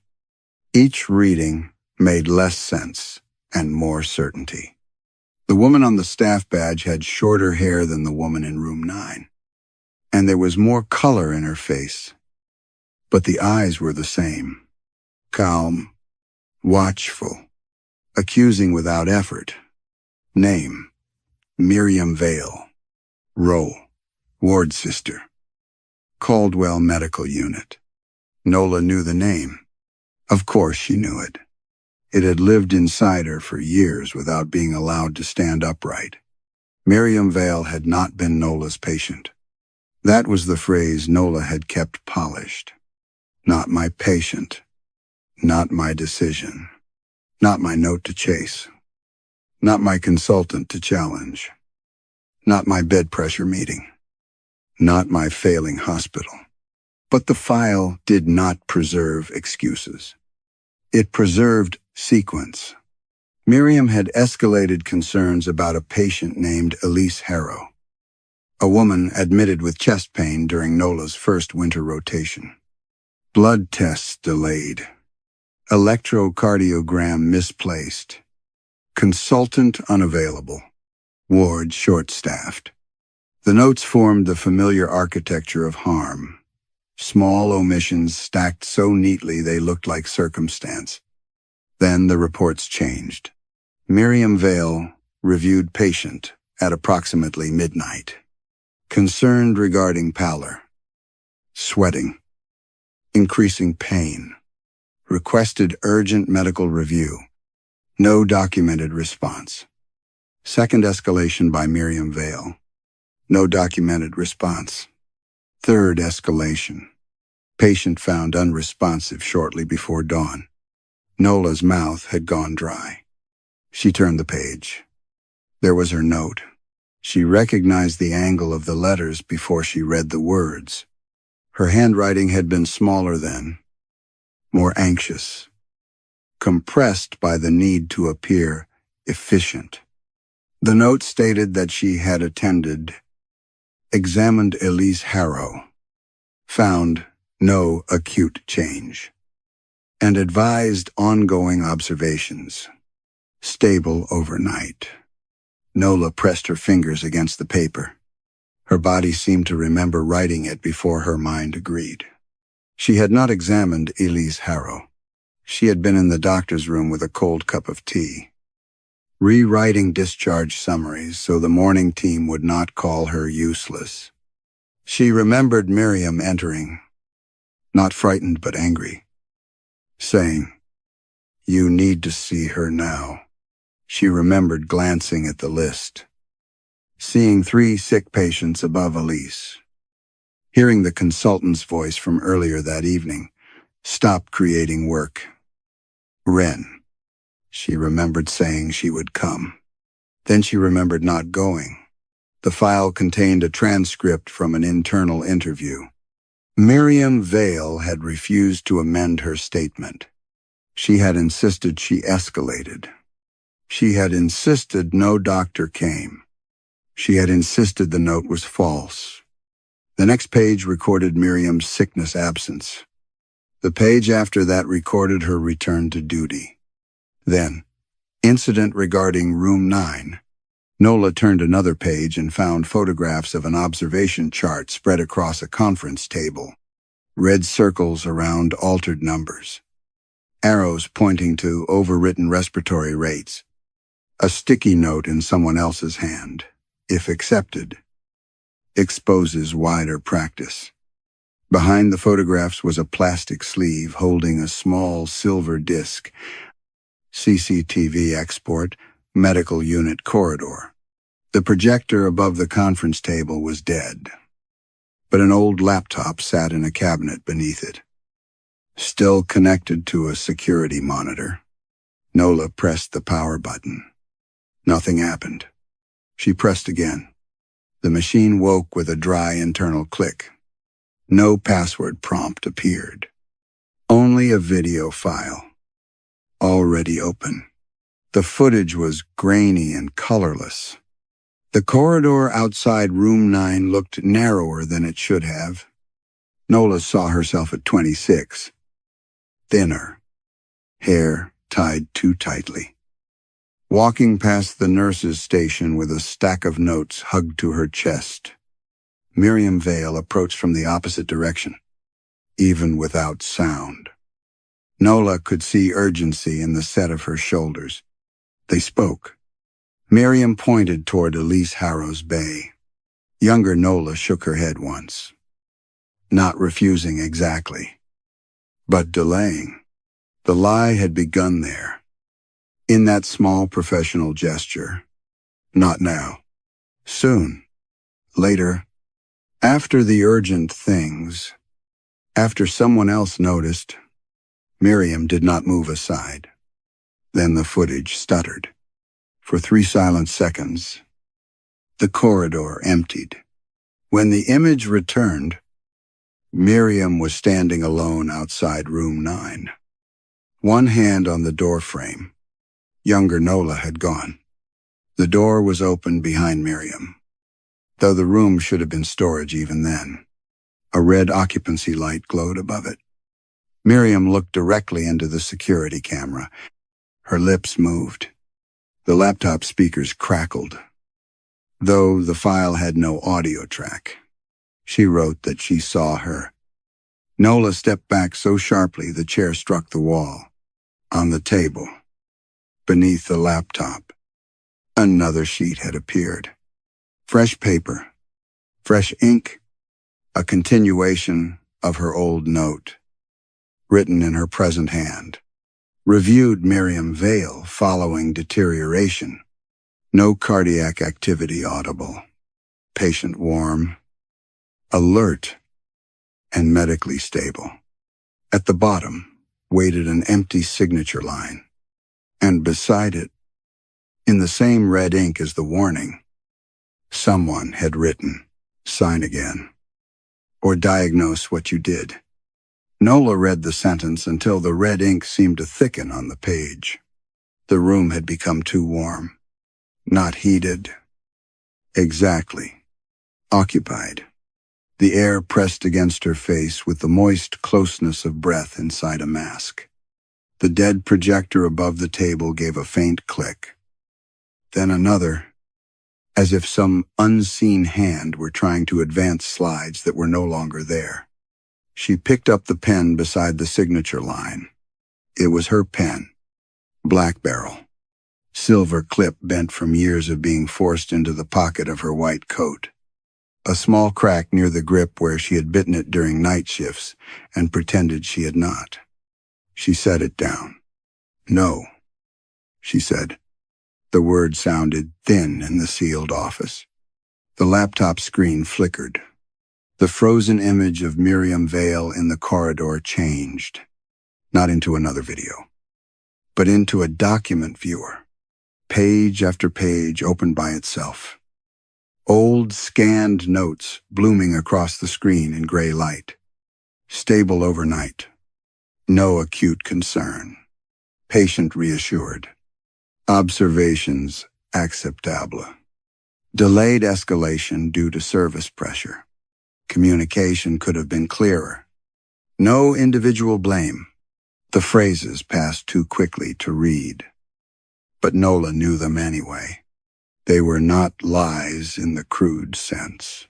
Each reading made less sense and more certainty. The woman on the staff badge had shorter hair than the woman in room 9, and there was more color in her face. But the eyes were the same. Calm, watchful, accusing without effort. Name: Miriam Vale. Role: ward sister. Caldwell Medical Unit. Nola knew the name. Of course she knew it. It had lived inside her for years without being allowed to stand upright. Miriam Vale had not been Nola's patient. That was the phrase Nola had kept polished. Not my patient. Not my decision. Not my note to chase. Not my consultant to challenge. Not my bed pressure meeting. Not my failing hospital. But the file did not preserve excuses. It preserved sequence. Miriam had escalated concerns about a patient named Elise Harrow, a woman admitted with chest pain during Nola's first winter rotation. Blood tests delayed. Electrocardiogram misplaced. Consultant unavailable. Ward short-staffed. The notes formed the familiar architecture of harm. Small omissions stacked so neatly they looked like circumstance. Then the reports changed. Miriam Vale reviewed patient at approximately midnight. Concerned regarding pallor. Sweating. Increasing pain. Requested urgent medical review. No documented response. Second escalation by Miriam Vale. No documented response. Third escalation. Patient found unresponsive shortly before dawn. Nola's mouth had gone dry. She turned the page. There was her note. She recognized the angle of the letters before she read the words. Her handwriting had been smaller then, more anxious, compressed by the need to appear efficient. The note stated that she had examined Elise Harrow, found no acute change, and advised ongoing observations. Stable overnight. Nola pressed her fingers against the paper. Her body seemed to remember writing it before her mind agreed. She had not examined Elise Harrow. She had been in the doctor's room with a cold cup of tea, rewriting discharge summaries so the morning team would not call her useless. She remembered Miriam entering, not frightened but angry, saying, "You need to see her now." She remembered glancing at the list, seeing 3 sick patients above Elise. Hearing the consultant's voice from earlier that evening, "Stop creating work. Ren." She remembered saying she would come. Then she remembered not going. The file contained a transcript from an internal interview. Miriam Vale had refused to amend her statement. She had insisted she escalated. She had insisted no doctor came. She had insisted the note was false. The next page recorded Miriam's sickness absence. The page after that recorded her return to duty. Then, incident regarding room 9. Nola turned another page and found photographs of an observation chart spread across a conference table. Red circles around altered numbers. Arrows pointing to overwritten respiratory rates. A sticky note in someone else's hand, if accepted, exposes wider practice. Behind the photographs was a plastic sleeve holding a small silver disc. CCTV export, medical unit corridor. The projector above the conference table was dead, but an old laptop sat in a cabinet beneath it, still connected to a security monitor. Nola pressed the power button. Nothing happened. She pressed again. The machine woke with a dry internal click. No password prompt appeared. Only a video file, already open. The footage was grainy and colorless. The corridor outside room 9 looked narrower than it should have. Nola saw herself at 26. Thinner. Hair tied too tightly. Walking past the nurse's station with a stack of notes hugged to her chest. Miriam Vale approached from the opposite direction, even without sound. Nola could see urgency in the set of her shoulders. They spoke. Miriam pointed toward Elise Harrow's bay. Younger Nola shook her head once. Not refusing exactly, but delaying. The lie had begun there. In that small professional gesture. Not now. Soon. Later. After the urgent things. After someone else noticed. Miriam did not move aside. Then the footage stuttered. For 3 silent seconds. The corridor emptied. When the image returned, Miriam was standing alone outside room 9. One hand on the door frame. Younger Nola had gone. The door was open behind Miriam, though the room should have been storage even then. A red occupancy light glowed above it. Miriam looked directly into the security camera. Her lips moved. The laptop speakers crackled. Though the file had no audio track, she wrote that she saw her. Nola stepped back so sharply the chair struck the wall. On the table, beneath the laptop, another sheet had appeared. Fresh paper, fresh ink, a continuation of her old note, written in her present hand. Reviewed Miriam Vale following deterioration. No cardiac activity audible. Patient warm, alert, and medically stable. At the bottom waited an empty signature line, and beside it, in the same red ink as the warning, someone had written, "Sign again," or "Diagnose what you did." Nola read the sentence until the red ink seemed to thicken on the page. The room had become too warm. Not heated. Exactly. Occupied. The air pressed against her face with the moist closeness of breath inside a mask. The dead projector above the table gave a faint click. Then another, as if some unseen hand were trying to advance slides that were no longer there. She picked up the pen beside the signature line. It was her pen. Black barrel. Silver clip bent from years of being forced into the pocket of her white coat. A small crack near the grip where she had bitten it during night shifts and pretended she had not. She set it down. "No," she said. The word sounded thin in the sealed office. The laptop screen flickered. The frozen image of Miriam Vale in the corridor changed, not into another video, but into a document viewer. Page after page opened by itself. Old scanned notes blooming across the screen in gray light. Stable overnight. No acute concern. Patient reassured. Observations acceptable. Delayed escalation due to service pressure. Communication could have been clearer. No individual blame. The phrases passed too quickly to read. But Nola knew them anyway. They were not lies in the crude sense.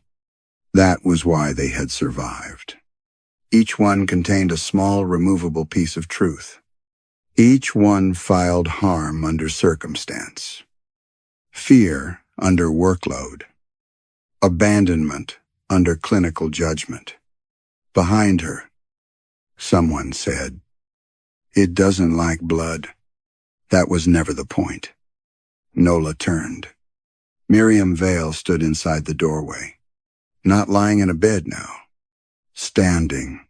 That was why they had survived. Each one contained a small removable piece of truth. Each one filed harm under circumstance. Fear under workload. Abandonment under clinical judgment. Behind her, someone said, "It doesn't like blood." That was never the point. Nola turned. Miriam Vale stood inside the doorway. Not lying in a bed now. Standing,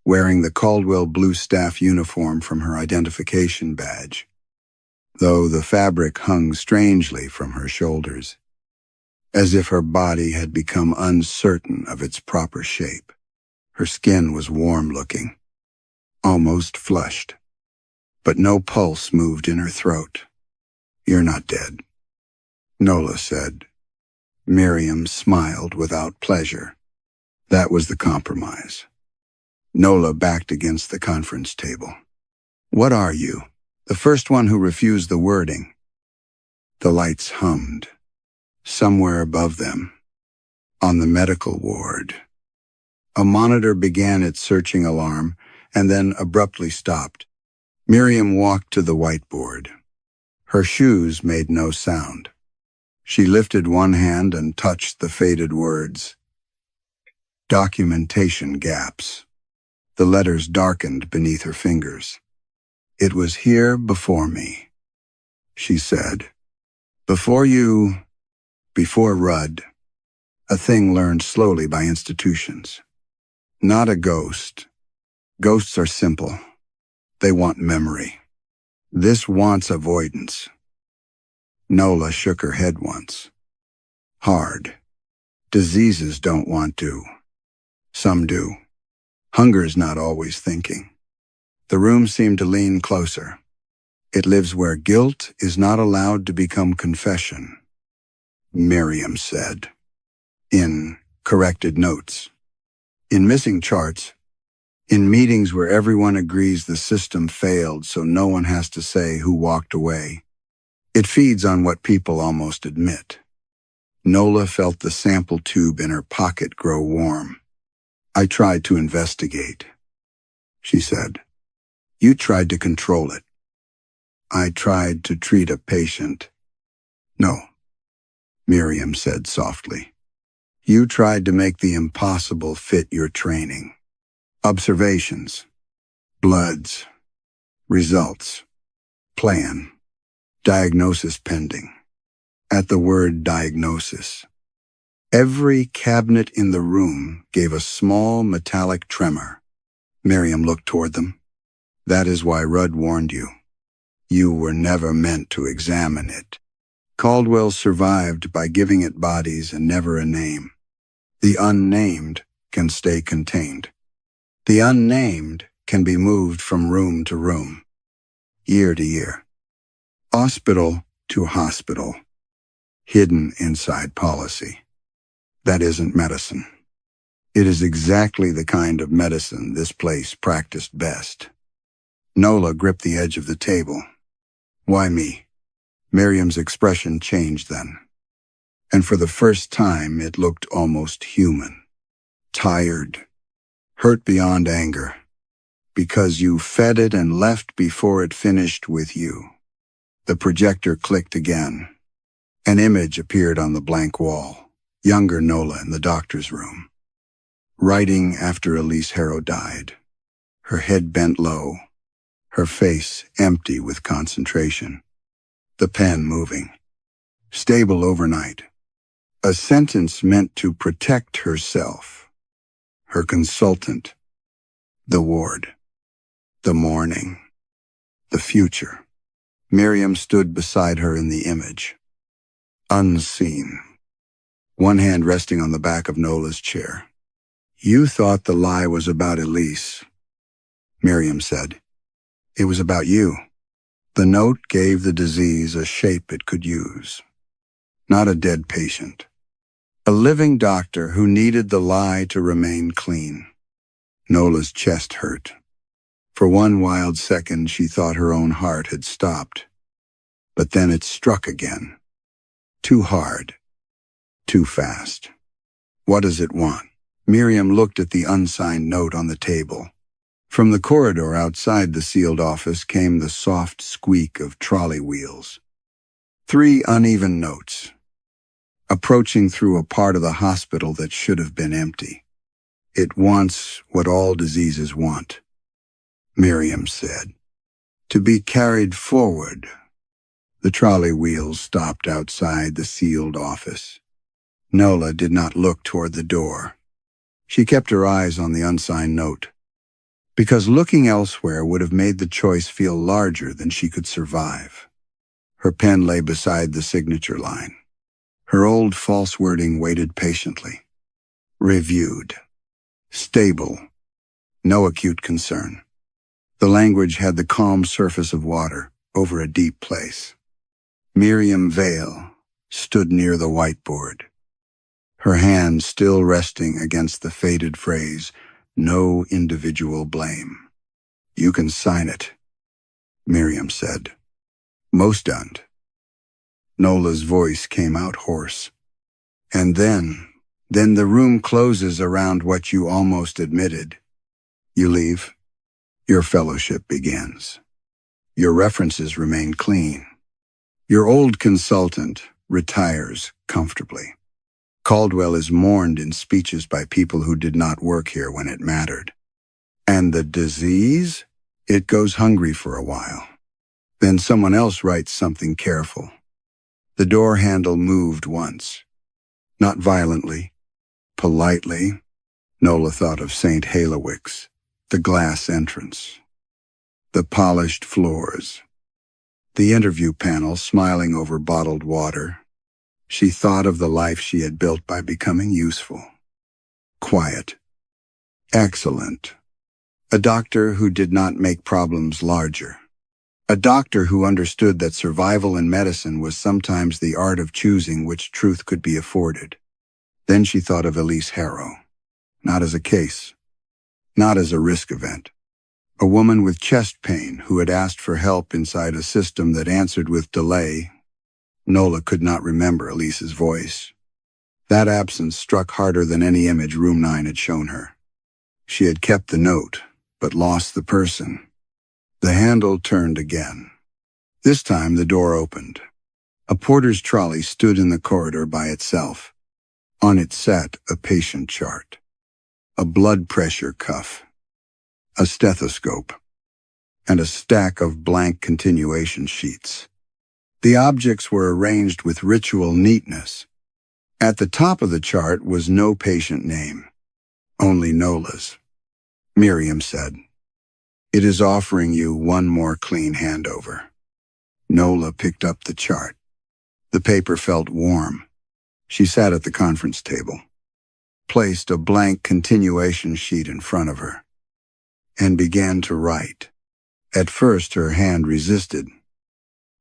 wearing the Caldwell blue staff uniform from her identification badge, though the fabric hung strangely from her shoulders, as if her body had become uncertain of its proper shape. Her skin was warm-looking, almost flushed, but no pulse moved in her throat. "You're not dead," Nola said. Miriam smiled without pleasure. That was the compromise. Nola backed against the conference table. "What are you?" The first one who refused the wording. The lights hummed. Somewhere above them, on the medical ward. A monitor began its searching alarm and then abruptly stopped. Miriam walked to the whiteboard. Her shoes made no sound. She lifted one hand and touched the faded words. Documentation gaps. The letters darkened beneath her fingers. "It was here before me," she said. "Before you, before Rudd. A thing learned slowly by institutions. Not a ghost. Ghosts are simple. They want memory. This wants avoidance." Nola shook her head once. "Hard. Diseases don't want to. Some do. Hunger is not always thinking. The room seemed to lean closer. It lives where guilt is not allowed to become confession, Miriam said, in corrected notes, in missing charts, in meetings where everyone agrees the system failed so no one has to say who walked away. It feeds on what people almost admit. Nola felt the sample tube in her pocket grow warm. I tried to investigate, she said. You tried to control it. I tried to treat a patient. No, Miriam said softly. You tried to make the impossible fit your training. Observations, bloods, results, plan, diagnosis pending. At the word diagnosis, every cabinet in the room gave a small metallic tremor. Miriam looked toward them. That is why Rudd warned you. You were never meant to examine it. Caldwell survived by giving it bodies and never a name. The unnamed can stay contained. The unnamed can be moved from room to room, year to year, hospital to hospital, hidden inside policy. That isn't medicine. It is exactly the kind of medicine this place practiced best. Nola gripped the edge of the table. Why me? Miriam's expression changed then. And for the first time, it looked almost human. Tired. Hurt beyond anger. Because you fed it and left before it finished with you. The projector clicked again. An image appeared on the blank wall. Younger Nola in the doctor's room. Writing after Elise Harrow died. Her head bent low. Her face empty with concentration. The pen moving. Stable overnight. A sentence meant to protect herself. Her consultant. The ward. The morning. The future. Miriam stood beside her in the image. Unseen. One hand resting on the back of Nola's chair. You thought the lie was about Elise, Miriam said. It was about you. The note gave the disease a shape it could use. Not a dead patient. A living doctor who needed the lie to remain clean. Nola's chest hurt. For one wild second, she thought her own heart had stopped. But then it struck again. Too hard. Too fast. What does it want? Miriam looked at the unsigned note on the table. From the corridor outside the sealed office came the soft squeak of trolley wheels. 3 uneven notes. Approaching through a part of the hospital that should have been empty. It wants what all diseases want, Miriam said. To be carried forward. The trolley wheels stopped outside the sealed office. Nola did not look toward the door. She kept her eyes on the unsigned note. Because looking elsewhere would have made the choice feel larger than she could survive. Her pen lay beside the signature line. Her old false wording waited patiently. Reviewed. Stable. No acute concern. The language had the calm surface of water over a deep place. Miriam Vale stood near the whiteboard. Her hand still resting against the faded phrase, no individual blame. You can sign it, Miriam said. Most stunned. Nola's voice came out hoarse. And then the room closes around what you almost admitted. You leave. Your fellowship begins. Your references remain clean. Your old consultant retires comfortably. Caldwell is mourned in speeches by people who did not work here when it mattered. And the disease? It goes hungry for a while. Then someone else writes something careful. The door handle moved once. Not violently, politely. Nola thought of St. Halowic's, the glass entrance, the polished floors, the interview panel smiling over bottled water. She thought of the life she had built by becoming useful. Quiet. Excellent. A doctor who did not make problems larger. A doctor who understood that survival in medicine was sometimes the art of choosing which truth could be afforded. Then she thought of Elise Harrow. Not as a case. Not as a risk event. A woman with chest pain who had asked for help inside a system that answered with delay. Nola could not remember Elise's voice. That absence struck harder than any image Room 9 had shown her. She had kept the note, but lost the person. The handle turned again. This time the door opened. A porter's trolley stood in the corridor by itself. On it sat a patient chart, a blood pressure cuff, a stethoscope, and a stack of blank continuation sheets. The objects were arranged with ritual neatness. At the top of the chart was no patient name, only Nola's. Miriam said, "It is offering you one more clean handover." Nola picked up the chart. The paper felt warm. She sat at the conference table, placed a blank continuation sheet in front of her, and began to write. At first her hand resisted,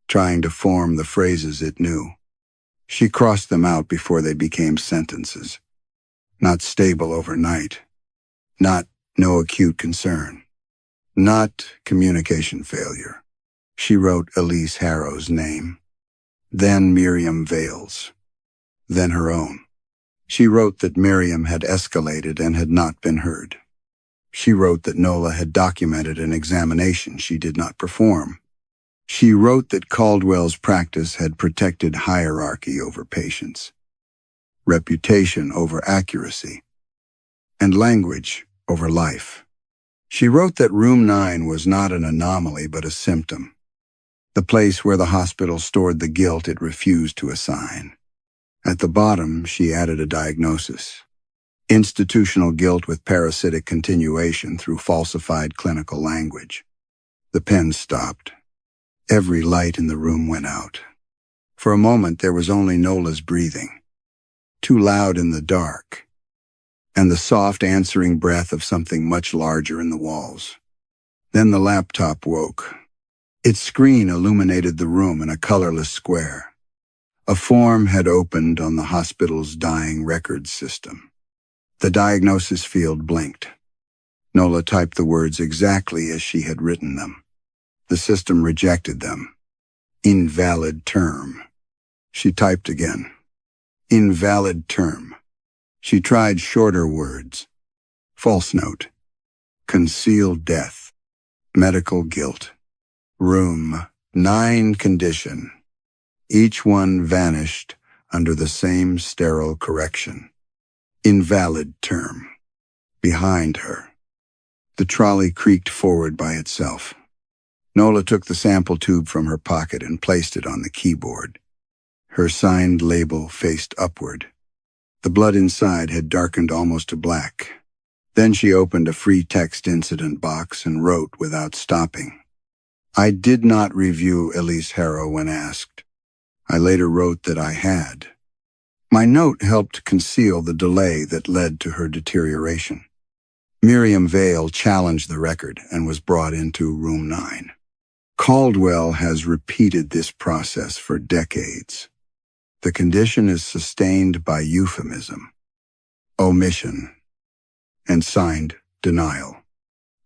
trying to form the phrases it knew. She crossed them out before they became sentences. Not stable overnight. Not no acute concern. Not communication failure. She wrote Elise Harrow's name. Then Miriam Vale's. Then her own. She wrote that Miriam had escalated and had not been heard. She wrote that Nola had documented an examination she did not perform. She wrote that Caldwell's practice had protected hierarchy over patience, reputation over accuracy, and language over life. She wrote that Room 9 was not an anomaly but a symptom, the place where the hospital stored the guilt it refused to assign. At the bottom, she added a diagnosis: institutional guilt with parasitic continuation through falsified clinical language. The pen stopped. Every light in the room went out. For a moment, there was only Nola's breathing, too loud in the dark, and the soft answering breath of something much larger in the walls. Then the laptop woke. Its screen illuminated the room in a colorless square. A form had opened on the hospital's dying records system. The diagnosis field blinked. Nola typed the words exactly as she had written them. The system rejected them. Invalid term. She typed again. Invalid term. She tried shorter words. False note. Concealed death. Medical guilt. Room 9 condition. Each one vanished under the same sterile correction. Invalid term. Behind her. The trolley creaked forward by itself. Nola took the sample tube from her pocket and placed it on the keyboard. Her signed label faced upward. The blood inside had darkened almost to black. Then she opened a free text incident box and wrote without stopping. I did not review Elise Harrow when asked. I later wrote that I had. My note helped conceal the delay that led to her deterioration. Miriam Vale challenged the record and was brought into Room 9. Caldwell has repeated this process for decades. The condition is sustained by euphemism, omission, and signed denial.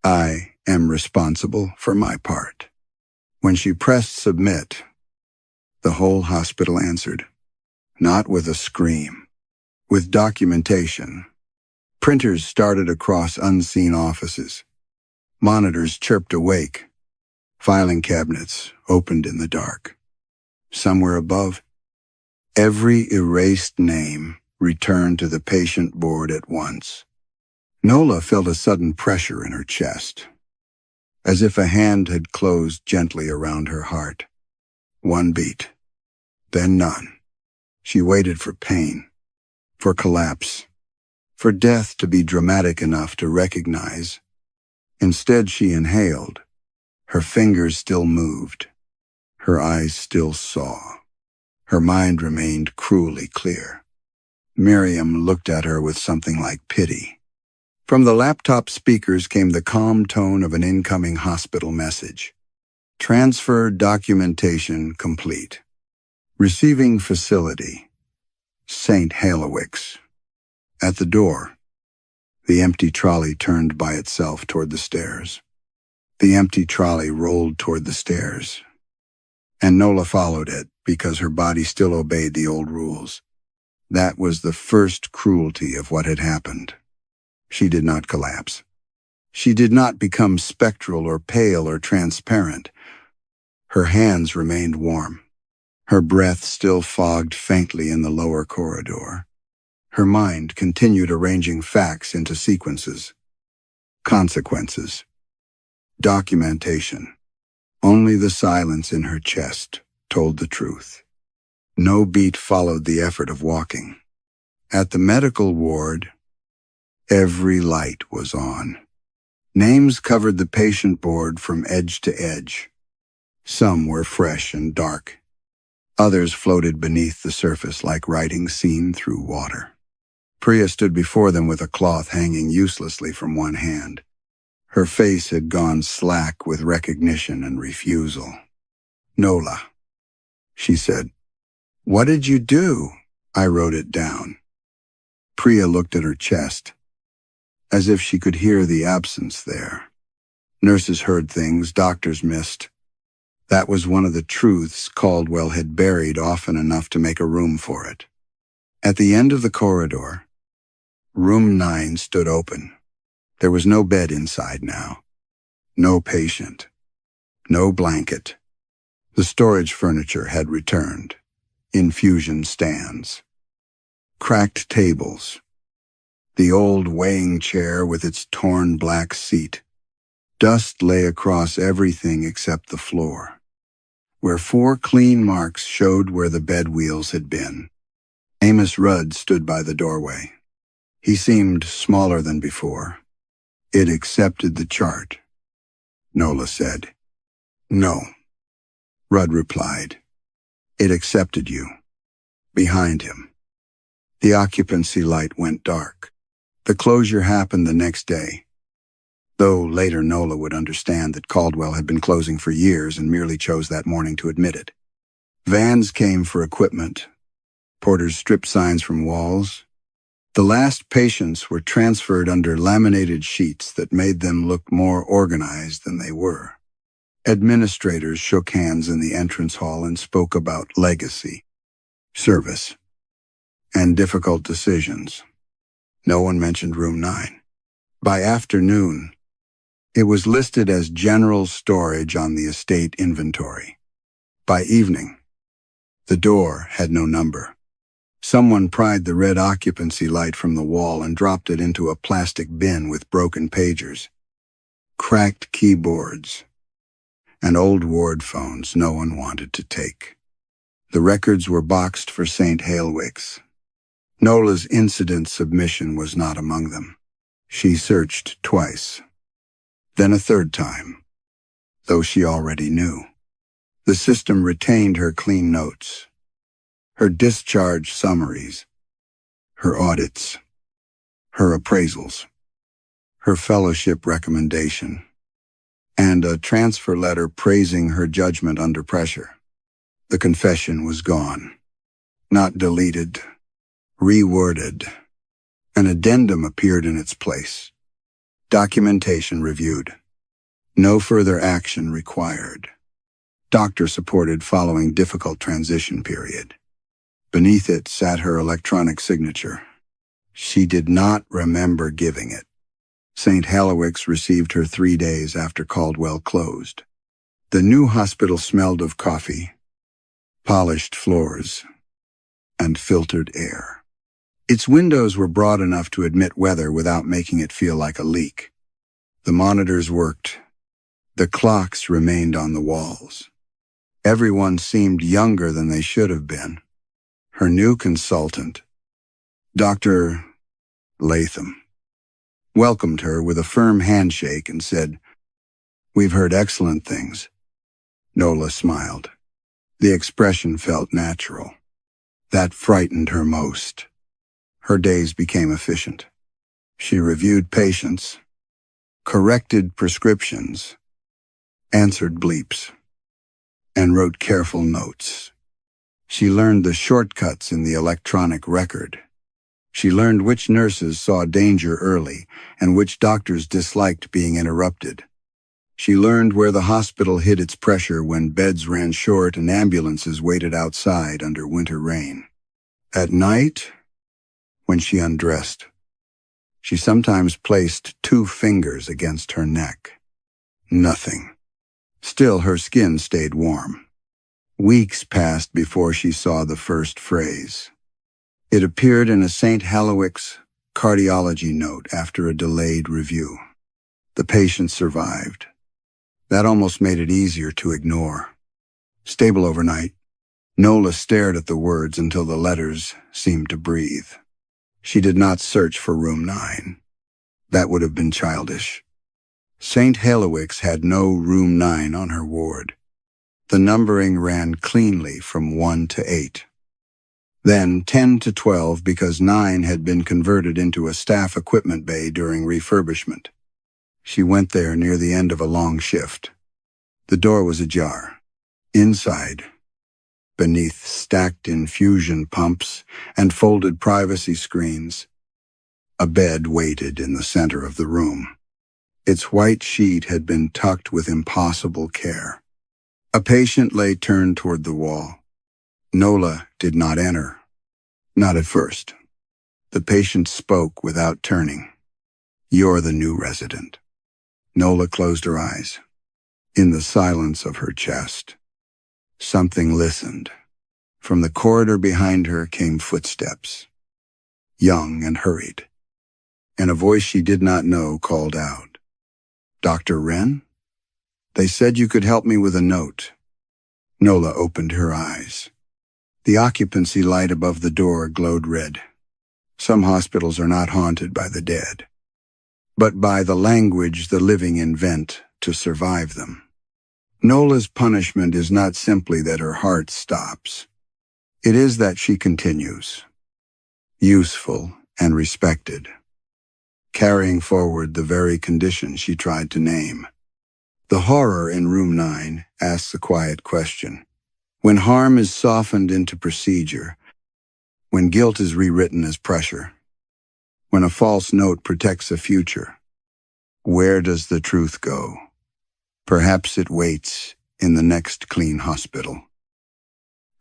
I am responsible for my part. When she pressed submit, the whole hospital answered, not with a scream, with documentation. Printers started across unseen offices. Monitors chirped awake. Filing cabinets opened in the dark. Somewhere above, every erased name returned to the patient board at once. Nola felt a sudden pressure in her chest, as if a hand had closed gently around her heart. One beat, then none. She waited for pain, for collapse, for death to be dramatic enough to recognize. Instead, she inhaled. Her fingers still moved. Her eyes still saw. Her mind remained cruelly clear. Miriam looked at her with something like pity. From the laptop speakers came the calm tone of an incoming hospital message. Transfer documentation complete. Receiving facility. St. Halowix. At the door, the empty trolley turned by itself toward the stairs. The empty trolley rolled toward the stairs, and Nola followed it because her body still obeyed the old rules. That was the first cruelty of what had happened. She did not collapse. She did not become spectral or pale or transparent. Her hands remained warm. Her breath still fogged faintly in the lower corridor. Her mind continued arranging facts into sequences. Consequences. Documentation. Only the silence in her chest told the truth. No beat followed the effort of walking. At the medical ward, every light was on. Names covered the patient board from edge to edge. Some were fresh and dark. Others floated beneath the surface like writing seen through water. Priya stood before them with a cloth hanging uselessly from one hand. Her face had gone slack with recognition and refusal. "Nola," she said. "What did you do?" I wrote it down. Priya looked at her chest, as if she could hear the absence there. Nurses heard things doctors missed. That was one of the truths Caldwell had buried often enough to make a room for it. At the end of the corridor, room 9 stood open. There was no bed inside now. No patient. No blanket. The storage furniture had returned. Infusion stands. Cracked tables. The old weighing chair with its torn black seat. Dust lay across everything except the floor, where 4 clean marks showed where the bed wheels had been. Amos Rudd stood by the doorway. He seemed smaller than before. "It accepted the chart," Nola said. "No," Rudd replied. "It accepted you." Behind him, the occupancy light went dark. The closure happened the next day, though later Nola would understand that Caldwell had been closing for years and merely chose that morning to admit it. Vans came for equipment. Porters stripped signs from walls. The last patients were transferred under laminated sheets that made them look more organized than they were. Administrators shook hands in the entrance hall and spoke about legacy, service, and difficult decisions. No one mentioned room 9. By afternoon, it was listed as general storage on the estate inventory. By evening, the door had no number. Someone pried the red occupancy light from the wall and dropped it into a plastic bin with broken pagers, cracked keyboards, and old ward phones no one wanted to take. The records were boxed for St. Halowix. Nola's incident submission was not among them. She searched twice, then a third time, though she already knew. The system retained her clean notes, her discharge summaries, her audits, her appraisals, her fellowship recommendation, and a transfer letter praising her judgment under pressure. The confession was gone, not deleted, reworded. An addendum appeared in its place. Documentation reviewed. No further action required. Doctor supported following difficult transition period. Beneath it sat her electronic signature. She did not remember giving it. St. Halowix received her 3 days after Caldwell closed. The new hospital smelled of coffee, polished floors, and filtered air. Its windows were broad enough to admit weather without making it feel like a leak. The monitors worked. The clocks remained on the walls. Everyone seemed younger than they should have been. Her new consultant, Dr. Leanh, welcomed her with a firm handshake and said, "We've heard excellent things." Nola smiled. The expression felt natural. That frightened her most. Her days became efficient. She reviewed patients, corrected prescriptions, answered bleeps, and wrote careful notes. She learned the shortcuts in the electronic record. She learned which nurses saw danger early and which doctors disliked being interrupted. She learned where the hospital hid its pressure when beds ran short and ambulances waited outside under winter rain. At night, when she undressed, she sometimes placed 2 fingers against her neck. Nothing. Still, her skin stayed warm. Weeks passed before she saw the first phrase. It appeared in a St. Hallowix cardiology note after a delayed review. The patient survived. That almost made it easier to ignore. Stable overnight, Nola stared at the words until the letters seemed to breathe. She did not search for room 9. That would have been childish. St. Hallowix had no room 9 on her ward. The numbering ran cleanly from 1 to 8. Then 10 to 12 because 9 had been converted into a staff equipment bay during refurbishment. She went there near the end of a long shift. The door was ajar. Inside, beneath stacked infusion pumps and folded privacy screens, a bed waited in the center of the room. Its white sheet had been tucked with impossible care. A patient lay turned toward the wall. Nola did not enter. Not at first. The patient spoke without turning. "You're the new resident." Nola closed her eyes. In the silence of her chest, something listened. From the corridor behind her came footsteps, young and hurried, and a voice she did not know called out, "Dr. Wren? They said you could help me with a note." Nola opened her eyes. The occupancy light above the door glowed red. Some hospitals are not haunted by the dead, but by the language the living invent to survive them. Nola's punishment is not simply that her heart stops. It is that she continues, useful and respected, carrying forward the very condition she tried to name. The horror in room 9 asks a quiet question. When harm is softened into procedure, when guilt is rewritten as pressure, when a false note protects a future, where does the truth go? Perhaps it waits in the next clean hospital,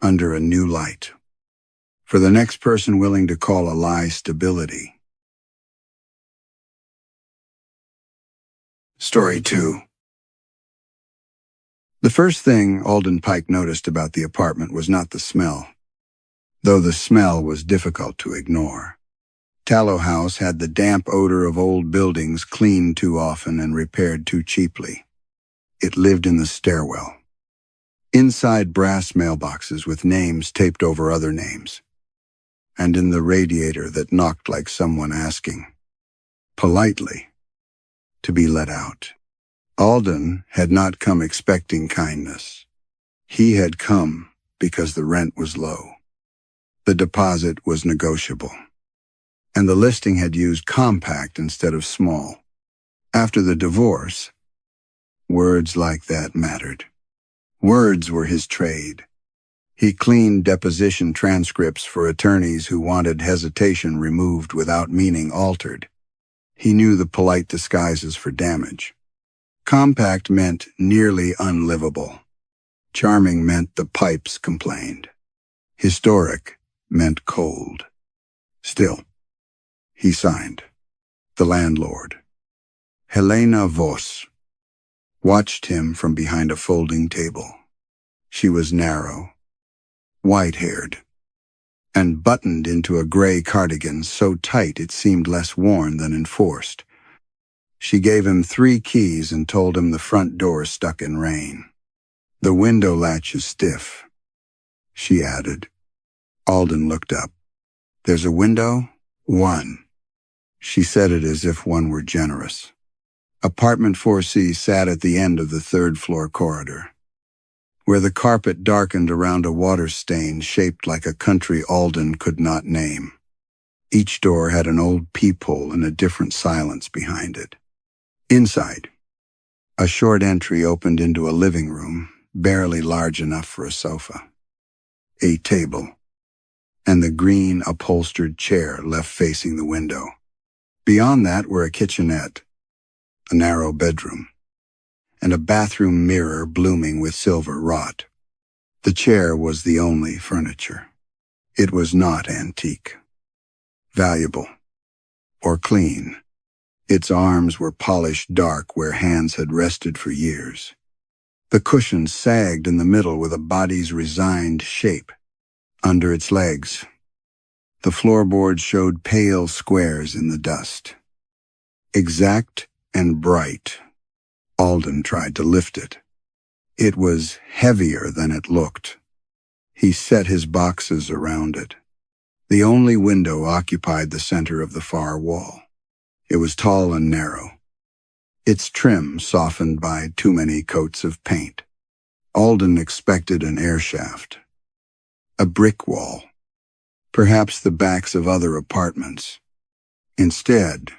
under a new light, for the next person willing to call a lie stability. Story 2. The first thing Alden Pike noticed about the apartment was not the smell, though the smell was difficult to ignore. Tallow House had the damp odor of old buildings cleaned too often and repaired too cheaply. It lived in the stairwell, inside brass mailboxes with names taped over other names, and in the radiator that knocked like someone asking, politely, to be let out. Alden had not come expecting kindness. He had come because the rent was low. The deposit was negotiable, and the listing had used compact instead of small. After the divorce, words like that mattered. Words were his trade. He cleaned deposition transcripts for attorneys who wanted hesitation removed without meaning altered. He knew the polite disguises for damage. Compact meant nearly unlivable. Charming meant the pipes complained. Historic meant cold. Still, he signed. The landlord, Helena Voss, watched him from behind a folding table. She was narrow, white-haired, and buttoned into a gray cardigan so tight it seemed less worn than enforced. She gave him 3 keys and told him the front door stuck in rain. "The window latch is stiff," she added. Alden looked up. "There's a window?" "One." She said it as if one were generous. Apartment 4C sat at the end of the 3rd-floor corridor, where the carpet darkened around a water stain shaped like a country Alden could not name. Each door had an old peephole and a different silence behind it. Inside, a short entry opened into a living room, barely large enough for a sofa. A table, and the green upholstered chair left facing the window. Beyond that were a kitchenette, a narrow bedroom, and a bathroom mirror blooming with silver wrought. The chair was the only furniture. It was not antique, valuable, or clean. Its arms were polished dark where hands had rested for years. The cushion sagged in the middle with a body's resigned shape. Under its legs, the floorboard showed pale squares in the dust. Exact and bright. Alden tried to lift it. It was heavier than it looked. He set his boxes around it. The only window occupied the center of the far wall. It was tall and narrow, its trim softened by too many coats of paint. Alden expected an air shaft, a brick wall, perhaps the backs of other apartments. Instead,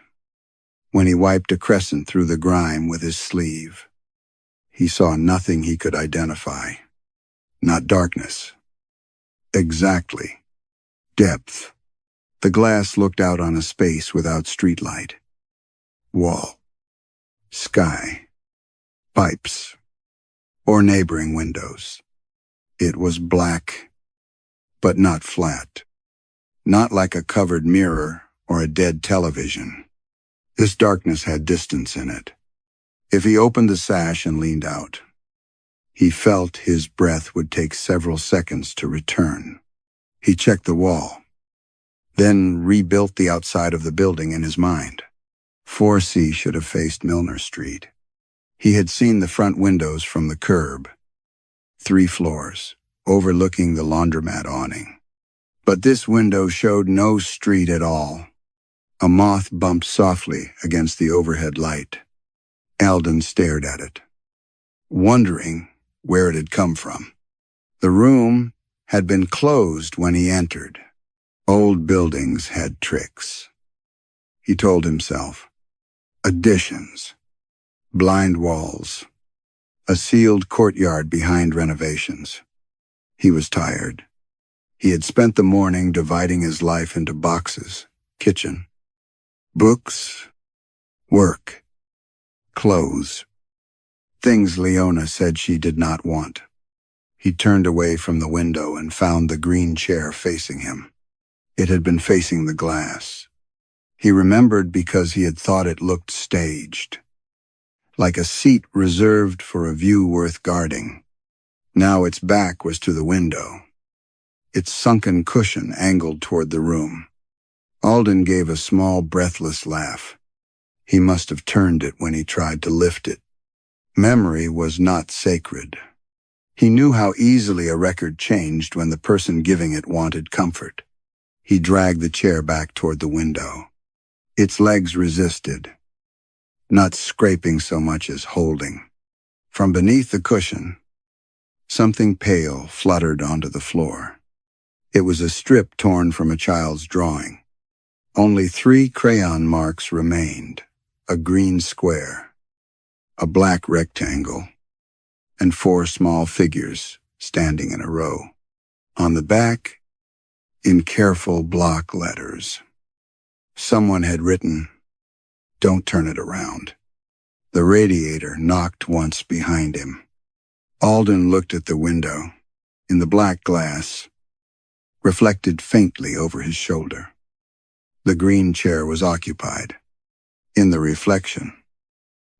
when he wiped a crescent through the grime with his sleeve, he saw nothing he could identify. Not darkness. Exactly. Depth. The glass looked out on a space without streetlight. Wall. Sky. Pipes. Or neighboring windows. It was black, but not flat. Not like a covered mirror or a dead television. This darkness had distance in it. If he opened the sash and leaned out, he felt his breath would take several seconds to return. He checked the wall, then rebuilt the outside of the building in his mind. 4C should have faced Milner Street. He had seen the front windows from the curb, 3 floors, overlooking the laundromat awning. But this window showed no street at all. A moth bumped softly against the overhead light. Alden stared at it, wondering where it had come from. The room had been closed when he entered. Old buildings had tricks, he told himself. Additions, blind walls, a sealed courtyard behind renovations. He was tired. He had spent the morning dividing his life into boxes: kitchen, books, work, clothes, things Leona said she did not want. He turned away from the window and found the green chair facing him. It had been facing the glass. He remembered because he had thought it looked staged, like a seat reserved for a view worth guarding. Now its back was to the window, its sunken cushion angled toward the room. Alden gave a small, breathless laugh. He must have turned it when he tried to lift it. Memory was not sacred. He knew how easily a record changed when the person giving it wanted comfort. He dragged the chair back toward the window. Its legs resisted, not scraping so much as holding. From beneath the cushion, something pale fluttered onto the floor. It was a strip torn from a child's drawing. Only 3 crayon marks remained: a green square, a black rectangle, and 4 small figures standing in a row. On the back, in careful block letters, someone had written, "Don't turn it around." The radiator knocked once behind him. Alden looked at the window. In the black glass, reflected faintly over his shoulder, the green chair was occupied. In the reflection,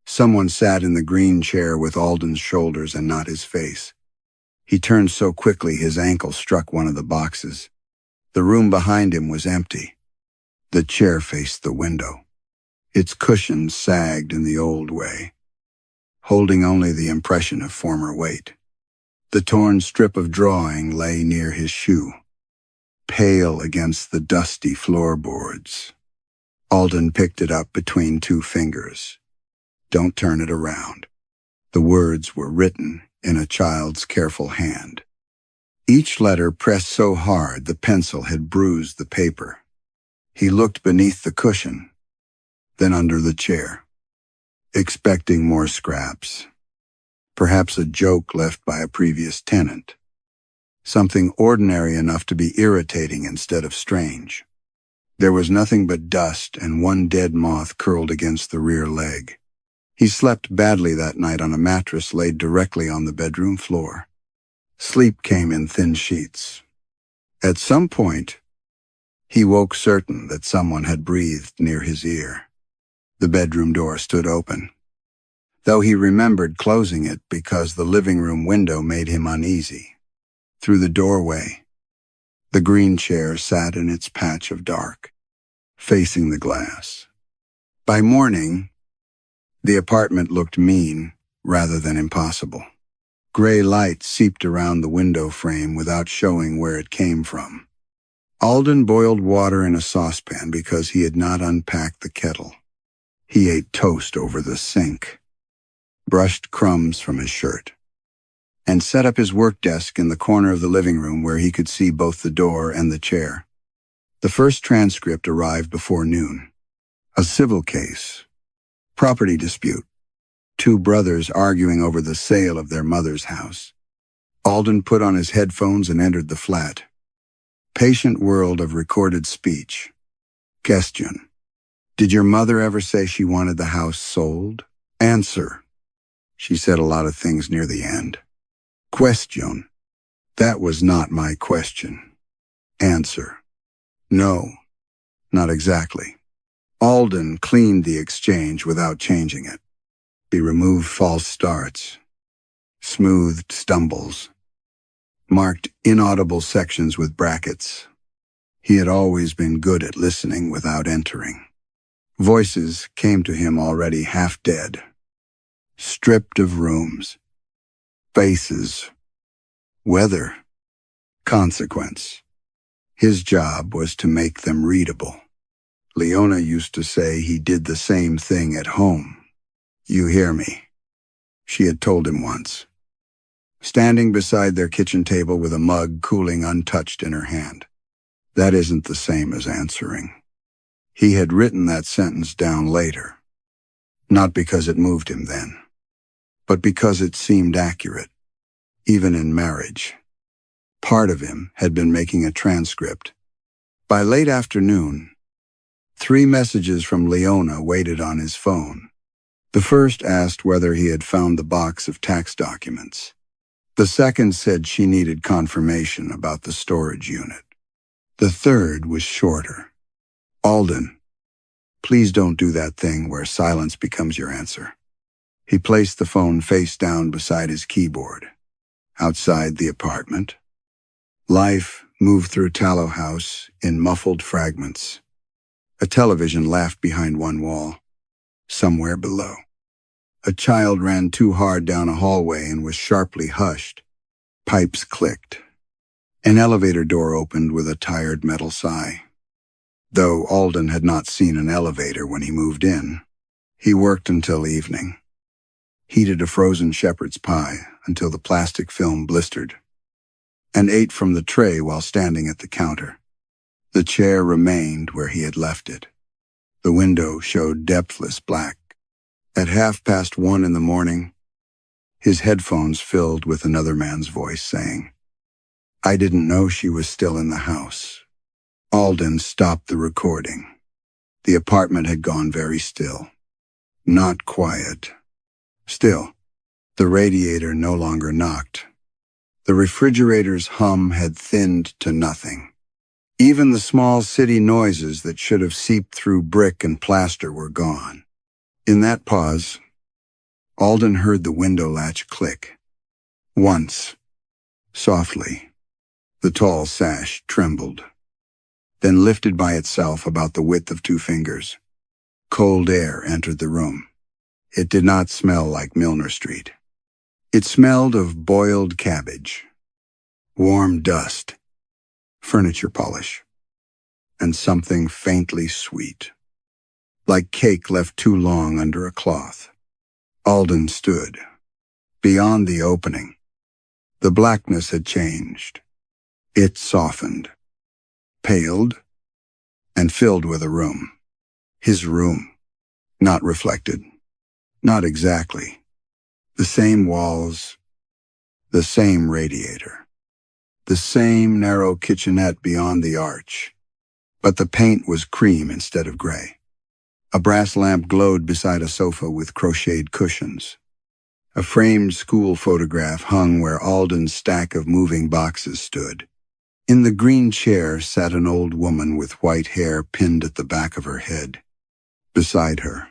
someone sat in the green chair with Alden's shoulders and not his face. He turned so quickly his ankle struck one of the boxes. The room behind him was empty. The chair faced the window. Its cushions sagged in the old way, holding only the impression of former weight. The torn strip of drawing lay near his shoe, pale against the dusty floorboards. Alden picked it up between 2 fingers. "Don't turn it around." The words were written in a child's careful hand. Each letter pressed so hard the pencil had bruised the paper. He looked beneath the cushion, then under the chair, expecting more scraps. Perhaps a joke left by a previous tenant. Something ordinary enough to be irritating instead of strange. There was nothing but dust and one dead moth curled against the rear leg. He slept badly that night on a mattress laid directly on the bedroom floor. Sleep came in thin sheets. At some point, he woke certain that someone had breathed near his ear. The bedroom door stood open, though he remembered closing it because the living room window made him uneasy. Through the doorway, the green chair sat in its patch of dark, facing the glass. By morning, the apartment looked mean rather than impossible. Gray light seeped around the window frame without showing where it came from. Alden boiled water in a saucepan because he had not unpacked the kettle. He ate toast over the sink, brushed crumbs from his shirt, and set up his work desk in the corner of the living room where he could see both the door and the chair. The first transcript arrived before noon. A civil case. Property dispute. 2 brothers arguing over the sale of their mother's house. Alden put on his headphones and entered the flat. Patient world of recorded speech. Question. Did your mother ever say she wanted the house sold? Answer. She said a lot of things near the end. Question. That was not my question. Answer. No, not exactly. Alden cleaned the exchange without changing it. He removed false starts, smoothed stumbles, marked inaudible sections with brackets. He had always been good at listening without entering. Voices came to him already half dead, stripped of rooms, faces, weather, consequence. His job was to make them readable. Leona used to say he did the same thing at home. You hear me, she had told him once, standing beside their kitchen table with a mug cooling untouched in her hand. That isn't the same as answering. He had written that sentence down later, not because it moved him then, but because it seemed accurate, even in marriage. Part of him had been making a transcript. By late afternoon, 3 messages from Leona waited on his phone. The first asked whether he had found the box of tax documents. The second said she needed confirmation about the storage unit. The third was shorter. Alden, please don't do that thing where silence becomes your answer. He placed the phone face down beside his keyboard. Outside the apartment, life moved through Tallow House in muffled fragments. A television laughed behind one wall. Somewhere below, a child ran too hard down a hallway and was sharply hushed. Pipes clicked. An elevator door opened with a tired metal sigh. Though Alden had not seen an elevator when he moved in, he worked until evening. Heated a frozen shepherd's pie until the plastic film blistered, and ate from the tray while standing at the counter. The chair remained where he had left it. The window showed depthless black. At 1:30 in the morning, his headphones filled with another man's voice saying, I didn't know she was still in the house. Alden stopped the recording. The apartment had gone very still. Not quiet. Still, the radiator no longer knocked. The refrigerator's hum had thinned to nothing. Even the small city noises that should have seeped through brick and plaster were gone. In that pause, Alden heard the window latch click. Once, softly, the tall sash trembled, then lifted by itself about the width of 2 fingers. Cold air entered the room. It did not smell like Milner Street. It smelled of boiled cabbage, warm dust, furniture polish, and something faintly sweet, like cake left too long under a cloth. Alden stood. Beyond the opening, the blackness had changed. It softened, paled, and filled with a room. His room. Not reflected. Not exactly. The same walls, the same radiator, the same narrow kitchenette beyond the arch. But the paint was cream instead of gray. A brass lamp glowed beside a sofa with crocheted cushions. A framed school photograph hung where Alden's stack of moving boxes stood. In the green chair sat an old woman with white hair pinned at the back of her head. Beside her,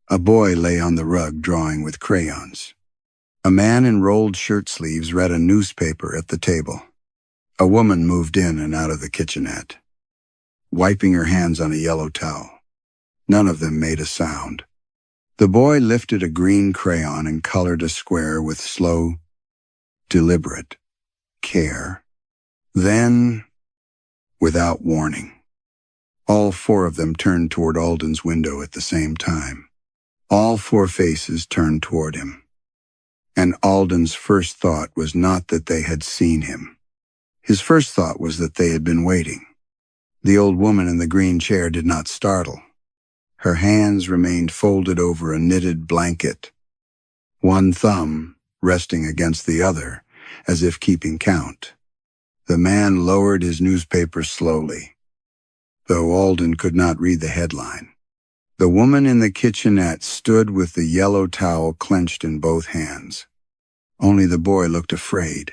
a boy lay on the rug drawing with crayons. A man in rolled shirt sleeves read a newspaper at the table. A woman moved in and out of the kitchenette, wiping her hands on a yellow towel. None of them made a sound. The boy lifted a green crayon and colored a square with slow, deliberate care. Then, without warning, all four of them turned toward Alden's window at the same time. All four faces turned toward him. And Alden's first thought was not that they had seen him. His first thought was that they had been waiting. The old woman in the green chair did not startle. Her hands remained folded over a knitted blanket, one thumb resting against the other, as if keeping count. The man lowered his newspaper slowly, though Alden could not read the headline. The woman in the kitchenette stood with the yellow towel clenched in both hands. Only the boy looked afraid.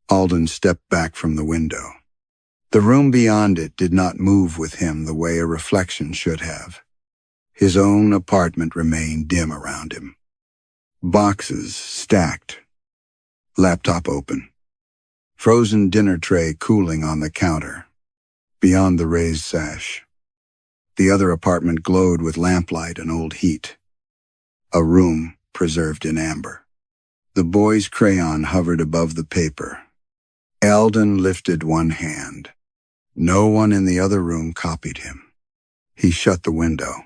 Alden stepped back from the window. The room beyond it did not move with him the way a reflection should have. His own apartment remained dim around him. Boxes stacked, laptop open, frozen dinner tray cooling on the counter, beyond the raised sash. The other apartment glowed with lamplight and old heat. A room preserved in amber. The boy's crayon hovered above the paper. Alden lifted one hand. No one in the other room copied him. He shut the window.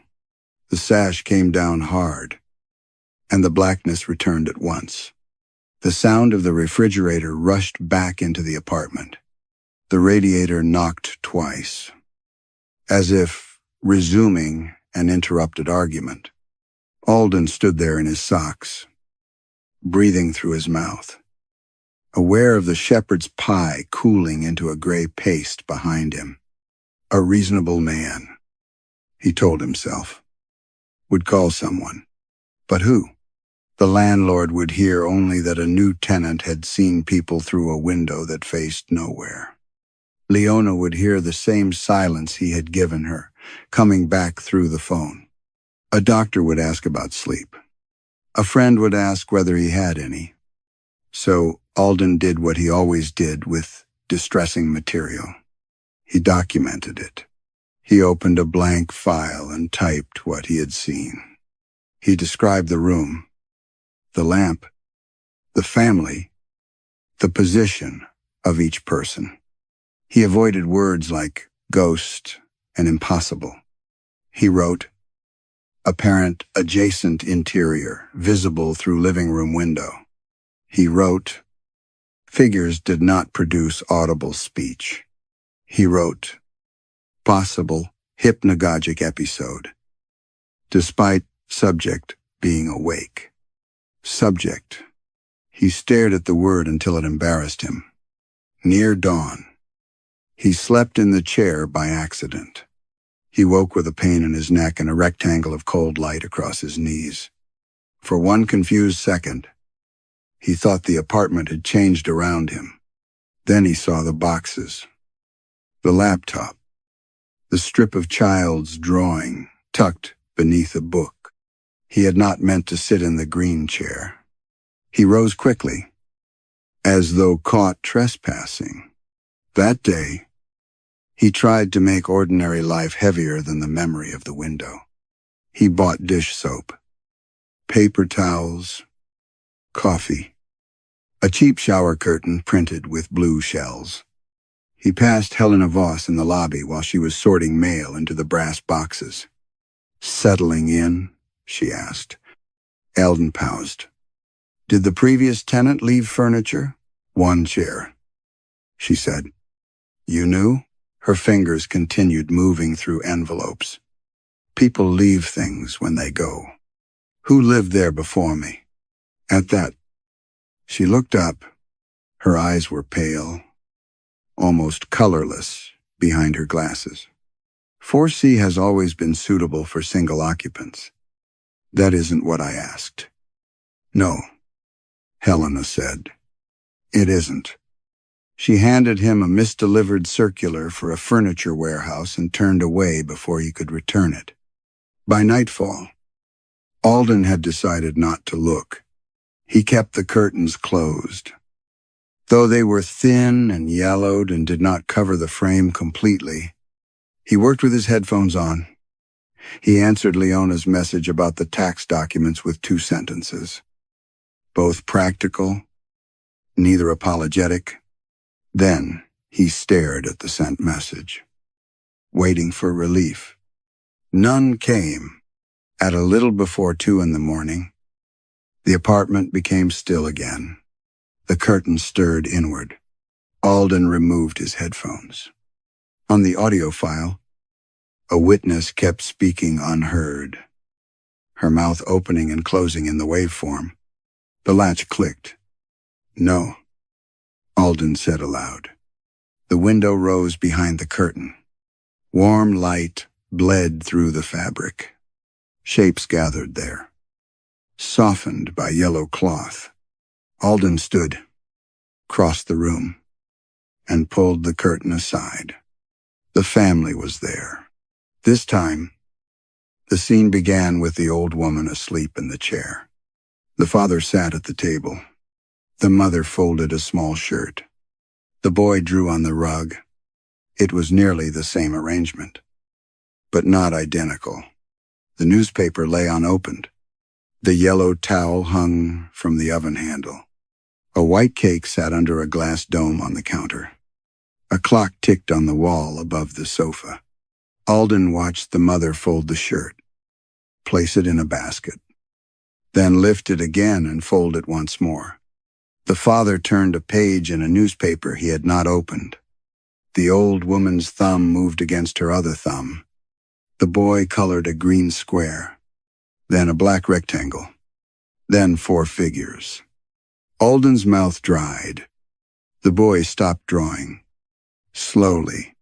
The sash came down hard, and the blackness returned at once. The sound of the refrigerator rushed back into the apartment. The radiator knocked twice, as if resuming an interrupted argument. Alden stood there in his socks, breathing through his mouth, aware of the shepherd's pie cooling into a gray paste behind him. A reasonable man, he told himself, would call someone. But who? The landlord would hear only that a new tenant had seen people through a window that faced nowhere. Leona would hear the same silence he had given her, coming back through the phone. A doctor would ask about sleep. A friend would ask whether he had any. So Alden did what he always did with distressing material. He documented it. He opened a blank file and typed what he had seen. He described the room, the lamp, the family, the position of each person. He avoided words like ghost and impossible. He wrote, apparent adjacent interior, visible through living room window. He wrote, figures did not produce audible speech. He wrote, possible hypnagogic episode, despite subject being awake. Subject. He stared at the word until it embarrassed him. Near dawn. He slept in the chair by accident. He woke with a pain in his neck and a rectangle of cold light across his knees. For one confused second, he thought the apartment had changed around him. Then he saw the boxes, the laptop, the strip of child's drawing tucked beneath a book. He had not meant to sit in the green chair. He rose quickly, as though caught trespassing. That day, he tried to make ordinary life heavier than the memory of the window. He bought dish soap, paper towels, coffee, a cheap shower curtain printed with blue shells. He passed Helena Voss in the lobby while she was sorting mail into the brass boxes. Settling in? She asked. Alden paused. Did the previous tenant leave furniture? One chair, she said. You knew? Her fingers continued moving through envelopes. People leave things when they go. Who lived there before me? At that, she looked up. Her eyes were pale, almost colorless behind her glasses. 4C has always been suitable for single occupants. That isn't what I asked. No, Helena said. It isn't. She handed him a misdelivered circular for a furniture warehouse and turned away before he could return it. By nightfall, Alden had decided not to look. He kept the curtains closed. Though they were thin and yellowed and did not cover the frame completely, he worked with his headphones on. He answered Leona's message about the tax documents with 2 sentences. Both practical, neither apologetic. Then he stared at the sent message, waiting for relief. None came. At a little before 2 in the morning, the apartment became still again. The curtain stirred inward. Alden removed his headphones. On the audio file, a witness kept speaking unheard, her mouth opening and closing in the waveform. The latch clicked. No, Alden said aloud. The window rose behind the curtain. Warm light bled through the fabric. Shapes gathered there, softened by yellow cloth. Alden stood, crossed the room, and pulled the curtain aside. The family was there. This time, the scene began with the old woman asleep in the chair. The father sat at the table. The mother folded a small shirt. The boy drew on the rug. It was nearly the same arrangement, but not identical. The newspaper lay unopened. The yellow towel hung from the oven handle. A white cake sat under a glass dome on the counter. A clock ticked on the wall above the sofa. Alden watched the mother fold the shirt, place it in a basket, then lift it again and fold it once more. The father turned a page in a newspaper he had not opened. The old woman's thumb moved against her other thumb. The boy colored a green square, then a black rectangle, then 4 figures. Alden's mouth dried. The boy stopped drawing. Slowly.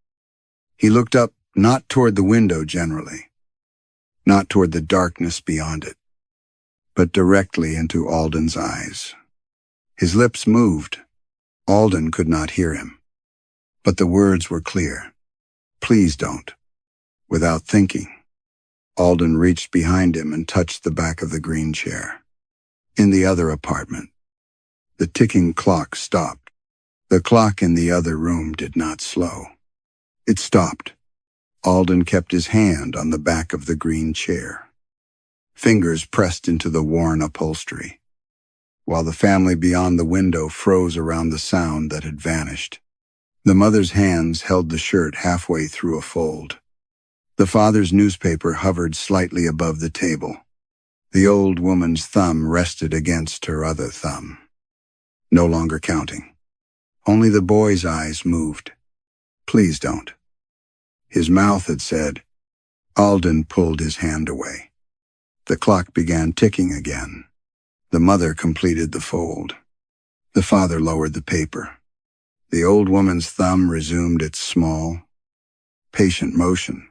He looked up, not toward the window generally, not toward the darkness beyond it, but directly into Alden's eyes. His lips moved. Alden could not hear him, but the words were clear. Please don't. Without thinking, Alden reached behind him and touched the back of the green chair. In the other apartment, the ticking clock stopped. The clock in the other room did not slow. It stopped. Alden kept his hand on the back of the green chair. Fingers pressed into the worn upholstery, while the family beyond the window froze around the sound that had vanished. The mother's hands held the shirt halfway through a fold. The father's newspaper hovered slightly above the table. The old woman's thumb rested against her other thumb. No longer counting. Only the boy's eyes moved. Please don't. His mouth had said. Alden pulled his hand away. The clock began ticking again. The mother completed the fold. The father lowered the paper. The old woman's thumb resumed its small, patient motion.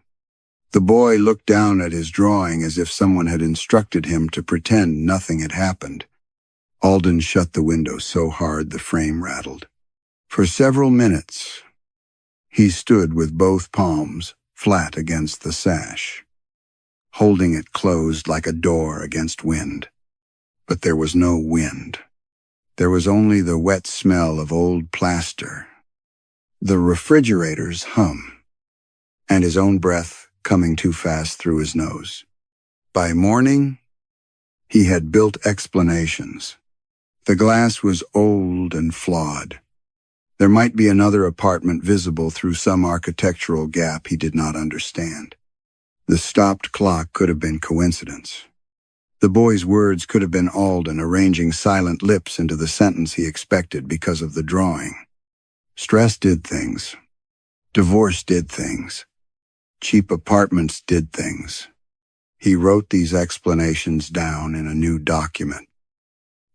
The boy looked down at his drawing as if someone had instructed him to pretend nothing had happened. Alden shut the window so hard the frame rattled. For several minutes, he stood with both palms flat against the sash, holding it closed like a door against wind. But there was no wind. There was only the wet smell of old plaster, the refrigerator's hum, and his own breath coming too fast through his nose. By morning, he had built explanations. The glass was old and flawed. There might be another apartment visible through some architectural gap he did not understand. The stopped clock could have been coincidence. The boy's words could have been Alden arranging silent lips into the sentence he expected because of the drawing. Stress did things. Divorce did things. Cheap apartments did things. He wrote these explanations down in a new document,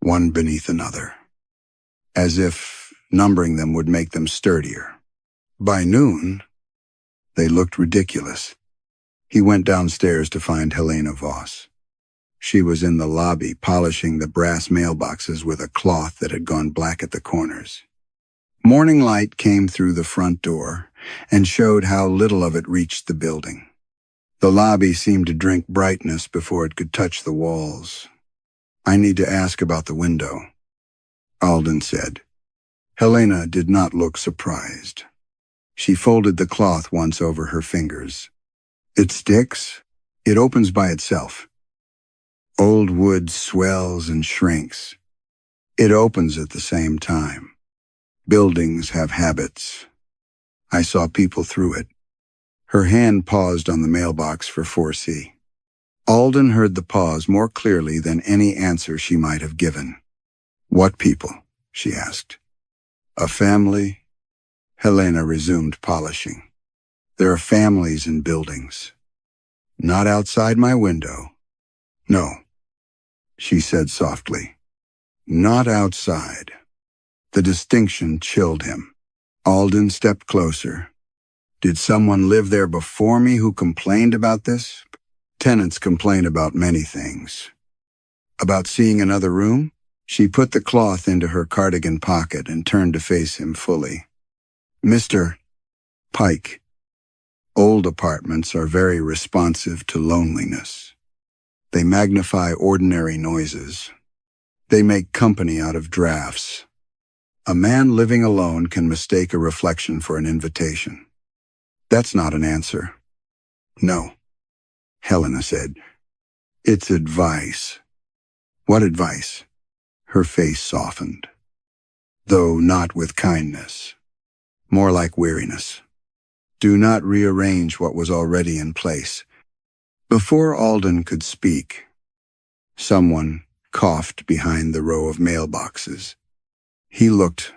one beneath another, as if numbering them would make them sturdier. By noon, they looked ridiculous. He went downstairs to find Helena Voss. She was in the lobby polishing the brass mailboxes with a cloth that had gone black at the corners. Morning light came through the front door and showed how little of it reached the building. The lobby seemed to drink brightness before it could touch the walls. "I need to ask about the window," Alden said. Helena did not look surprised. She folded the cloth once over her fingers. "It sticks. It opens by itself. Old wood swells and shrinks. It opens at the same time. Buildings have habits. I saw people through it." Her hand paused on the mailbox for 4C. Alden heard the pause more clearly than any answer she might have given. "What people?" she asked. "A family?" Helena resumed polishing. "There are families in buildings. Not outside my window. No," she said softly. "Not outside." The distinction chilled him. Alden stepped closer. "Did someone live there before me who complained about this?" "Tenants complain about many things." "About seeing another room?" She put the cloth into her cardigan pocket and turned to face him fully. "Mr. Pike, old apartments are very responsive to loneliness. They magnify ordinary noises. They make company out of drafts. A man living alone can mistake a reflection for an invitation." "That's not an answer." "No," Helena said. "It's advice." "What advice?" Her face softened, though not with kindness, more like weariness. "Do not rearrange what was already in place." Before Alden could speak, someone coughed behind the row of mailboxes. He looked.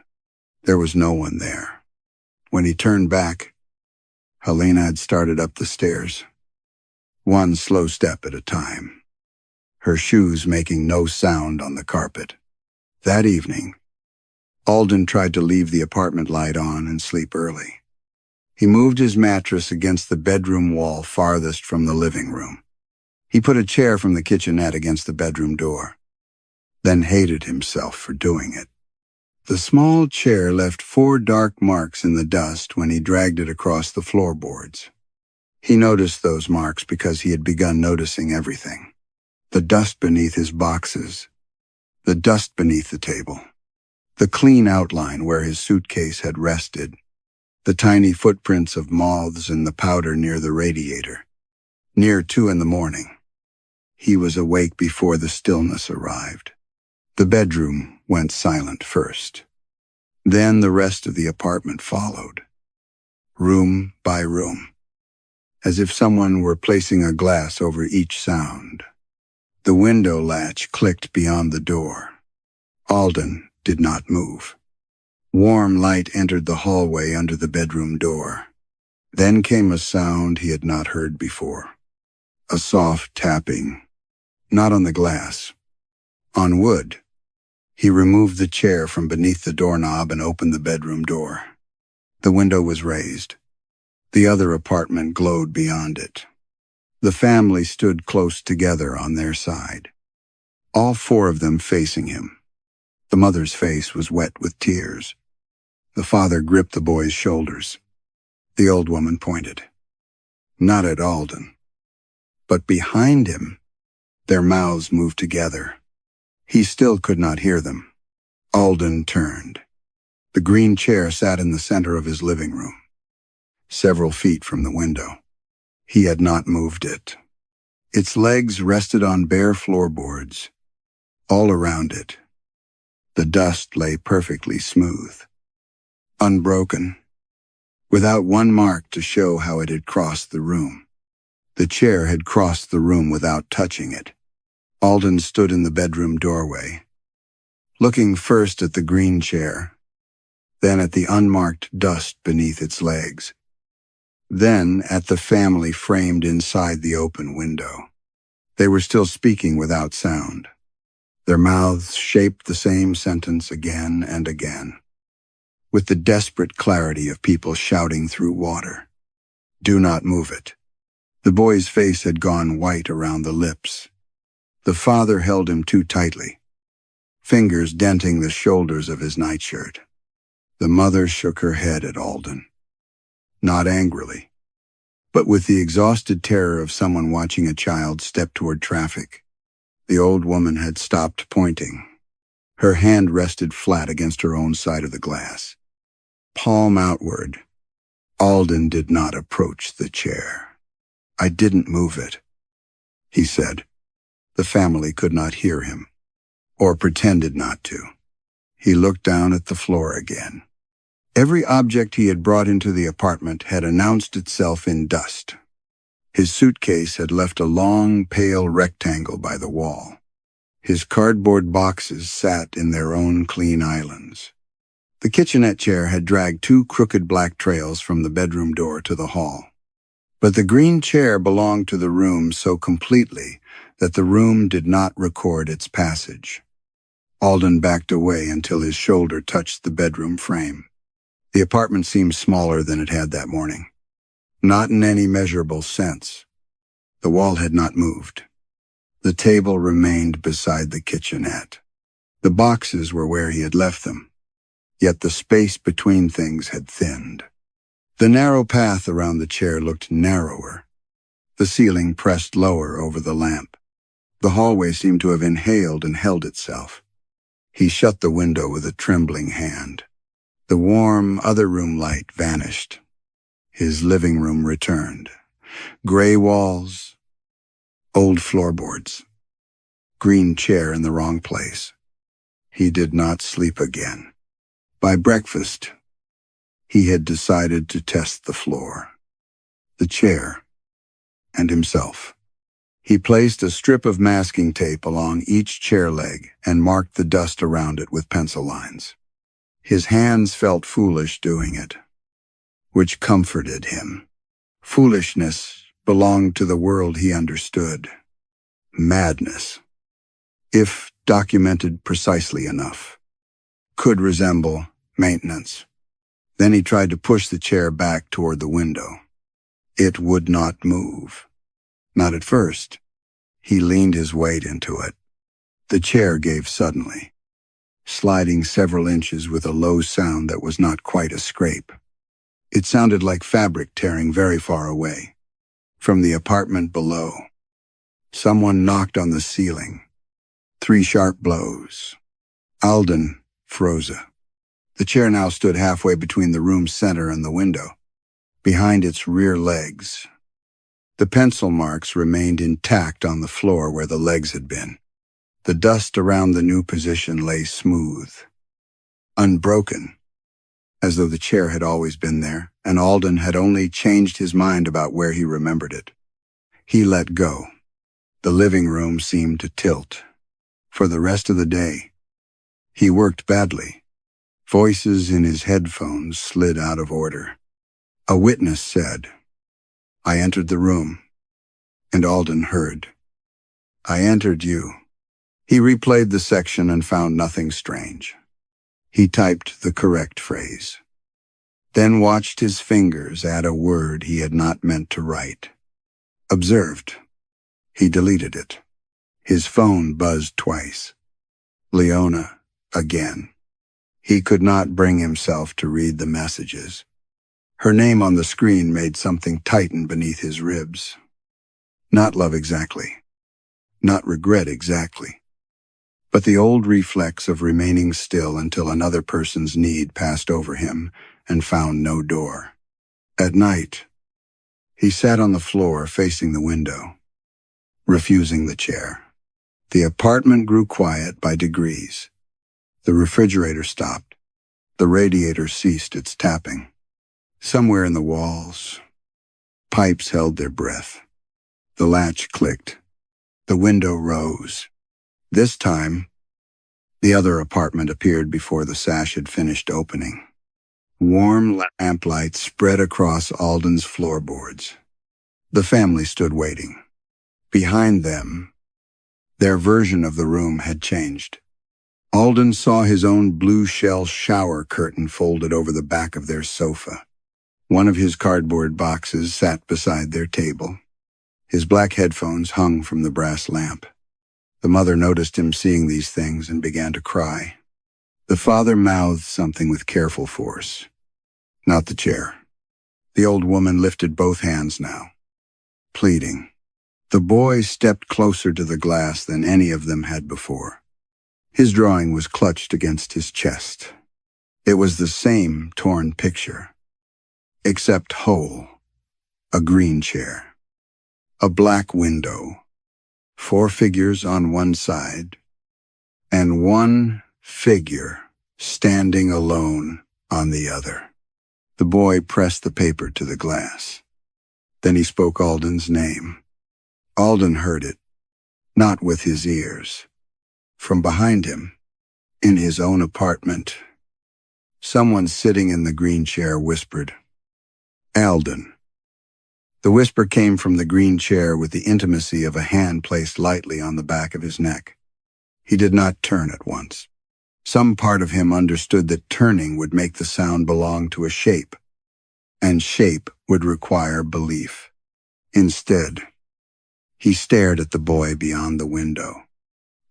There was no one there. When he turned back, Helena had started up the stairs, one slow step at a time, her shoes making no sound on the carpet. That evening, Alden tried to leave the apartment light on and sleep early. He moved his mattress against the bedroom wall farthest from the living room. He put a chair from the kitchenette against the bedroom door, then hated himself for doing it. The small chair left 4 dark marks in the dust when he dragged it across the floorboards. He noticed those marks because he had begun noticing everything. The dust beneath his boxes, the dust beneath the table, the clean outline where his suitcase had rested, the tiny footprints of moths in the powder near the radiator. Near 2 in the morning, he was awake before the stillness arrived. The bedroom went silent first. Then the rest of the apartment followed, room by room, as if someone were placing a glass over each sound. The window latch clicked beyond the door. Alden did not move. Warm light entered the hallway under the bedroom door. Then came a sound he had not heard before. A soft tapping, not on the glass, on wood. He removed the chair from beneath the doorknob and opened the bedroom door. The window was raised. The other apartment glowed beyond it. The family stood close together on their side, all 4 of them facing him. The mother's face was wet with tears. The father gripped the boy's shoulders. The old woman pointed, not at Alden, but behind him. Their mouths moved together. He still could not hear them. Alden turned. The green chair sat in the center of his living room, several feet from the window. He had not moved it. Its legs rested on bare floorboards. All around it, the dust lay perfectly smooth, unbroken, without one mark to show how it had crossed the room. The chair had crossed the room without touching it. Alden stood in the bedroom doorway, looking first at the green chair, then at the unmarked dust beneath its legs. Then at the family framed inside the open window. They were still speaking without sound. Their mouths shaped the same sentence again and again, with the desperate clarity of people shouting through water. "Do not move it." The boy's face had gone white around the lips. The father held him too tightly, fingers denting the shoulders of his nightshirt. The mother shook her head at Alden, not angrily, but with the exhausted terror of someone watching a child step toward traffic. The old woman had stopped pointing. Her hand rested flat against her own side of the glass, palm outward. Alden did not approach the chair. "I didn't move it," he said. The family could not hear him, or pretended not to. He looked down at the floor again. Every object he had brought into the apartment had announced itself in dust. His suitcase had left a long, pale rectangle by the wall. His cardboard boxes sat in their own clean islands. The kitchenette chair had dragged 2 crooked black trails from the bedroom door to the hall. But the green chair belonged to the room so completely that the room did not record its passage. Alden backed away until his shoulder touched the bedroom frame. The apartment seemed smaller than it had that morning. Not in any measurable sense. The wall had not moved. The table remained beside the kitchenette. The boxes were where he had left them, yet the space between things had thinned. The narrow path around the chair looked narrower. The ceiling pressed lower over the lamp. The hallway seemed to have inhaled and held itself. He shut the window with a trembling hand. The warm, other-room light vanished. His living room returned. Gray walls, old floorboards, green chair in the wrong place. He did not sleep again. By breakfast, he had decided to test the floor, the chair, and himself. He placed a strip of masking tape along each chair leg and marked the dust around it with pencil lines. His hands felt foolish doing it, which comforted him. Foolishness belonged to the world he understood. Madness, if documented precisely enough, could resemble maintenance. Then he tried to push the chair back toward the window. It would not move. Not at first. He leaned his weight into it. The chair gave suddenly, sliding several inches with a low sound that was not quite a scrape. It sounded like fabric tearing very far away, from the apartment below. Someone knocked on the ceiling. 3 sharp blows. Alden froze. The chair now stood halfway between the room's center and the window, behind its rear legs. The pencil marks remained intact on the floor where the legs had been. The dust around the new position lay smooth, unbroken, as though the chair had always been there, and Alden had only changed his mind about where he remembered it. He let go. The living room seemed to tilt. For the rest of the day, he worked badly. Voices in his headphones slid out of order. A witness said, "I entered the room," and Alden heard, "I entered you." He replayed the section and found nothing strange. He typed the correct phrase, then watched his fingers add a word he had not meant to write. Observed. He deleted it. His phone buzzed twice. Leona, again. He could not bring himself to read the messages. Her name on the screen made something tighten beneath his ribs. Not love exactly. Not regret exactly. But the old reflex of remaining still until another person's need passed over him and found no door. At night, he sat on the floor facing the window, refusing the chair. The apartment grew quiet by degrees. The refrigerator stopped. The radiator ceased its tapping. Somewhere in the walls, pipes held their breath. The latch clicked. The window rose. This time, the other apartment appeared before the sash had finished opening. Warm lamplight spread across Alden's floorboards. The family stood waiting. Behind them, their version of the room had changed. Alden saw his own blue shell shower curtain folded over the back of their sofa. One of his cardboard boxes sat beside their table. His black headphones hung from the brass lamp. The mother noticed him seeing these things and began to cry. The father mouthed something with careful force. Not the chair. The old woman lifted both hands now, pleading. The boy stepped closer to the glass than any of them had before. His drawing was clutched against his chest. It was the same torn picture, except whole. A green chair. A black window. 4 figures on one side, and one figure standing alone on the other. The boy pressed the paper to the glass. Then he spoke Alden's name. Alden heard it, not with his ears. From behind him, in his own apartment, someone sitting in the green chair whispered, Alden. The whisper came from the green chair with the intimacy of a hand placed lightly on the back of his neck. He did not turn at once. Some part of him understood that turning would make the sound belong to a shape, and shape would require belief. Instead, he stared at the boy beyond the window.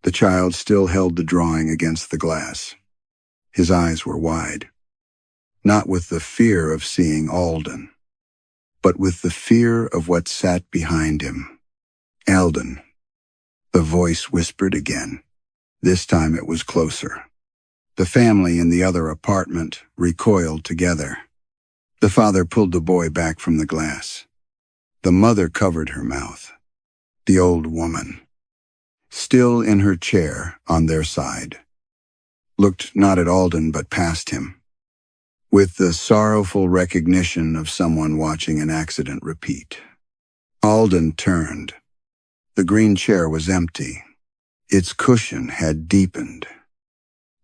The child still held the drawing against the glass. His eyes were wide, not with the fear of seeing Alden, but with the fear of what sat behind him. Alden. The voice whispered again. This time it was closer. The family in the other apartment recoiled together. The father pulled the boy back from the glass. The mother covered her mouth. The old woman, still in her chair on their side, looked not at Alden but past him, with the sorrowful recognition of someone watching an accident repeat. Alden turned. The green chair was empty. Its cushion had deepened,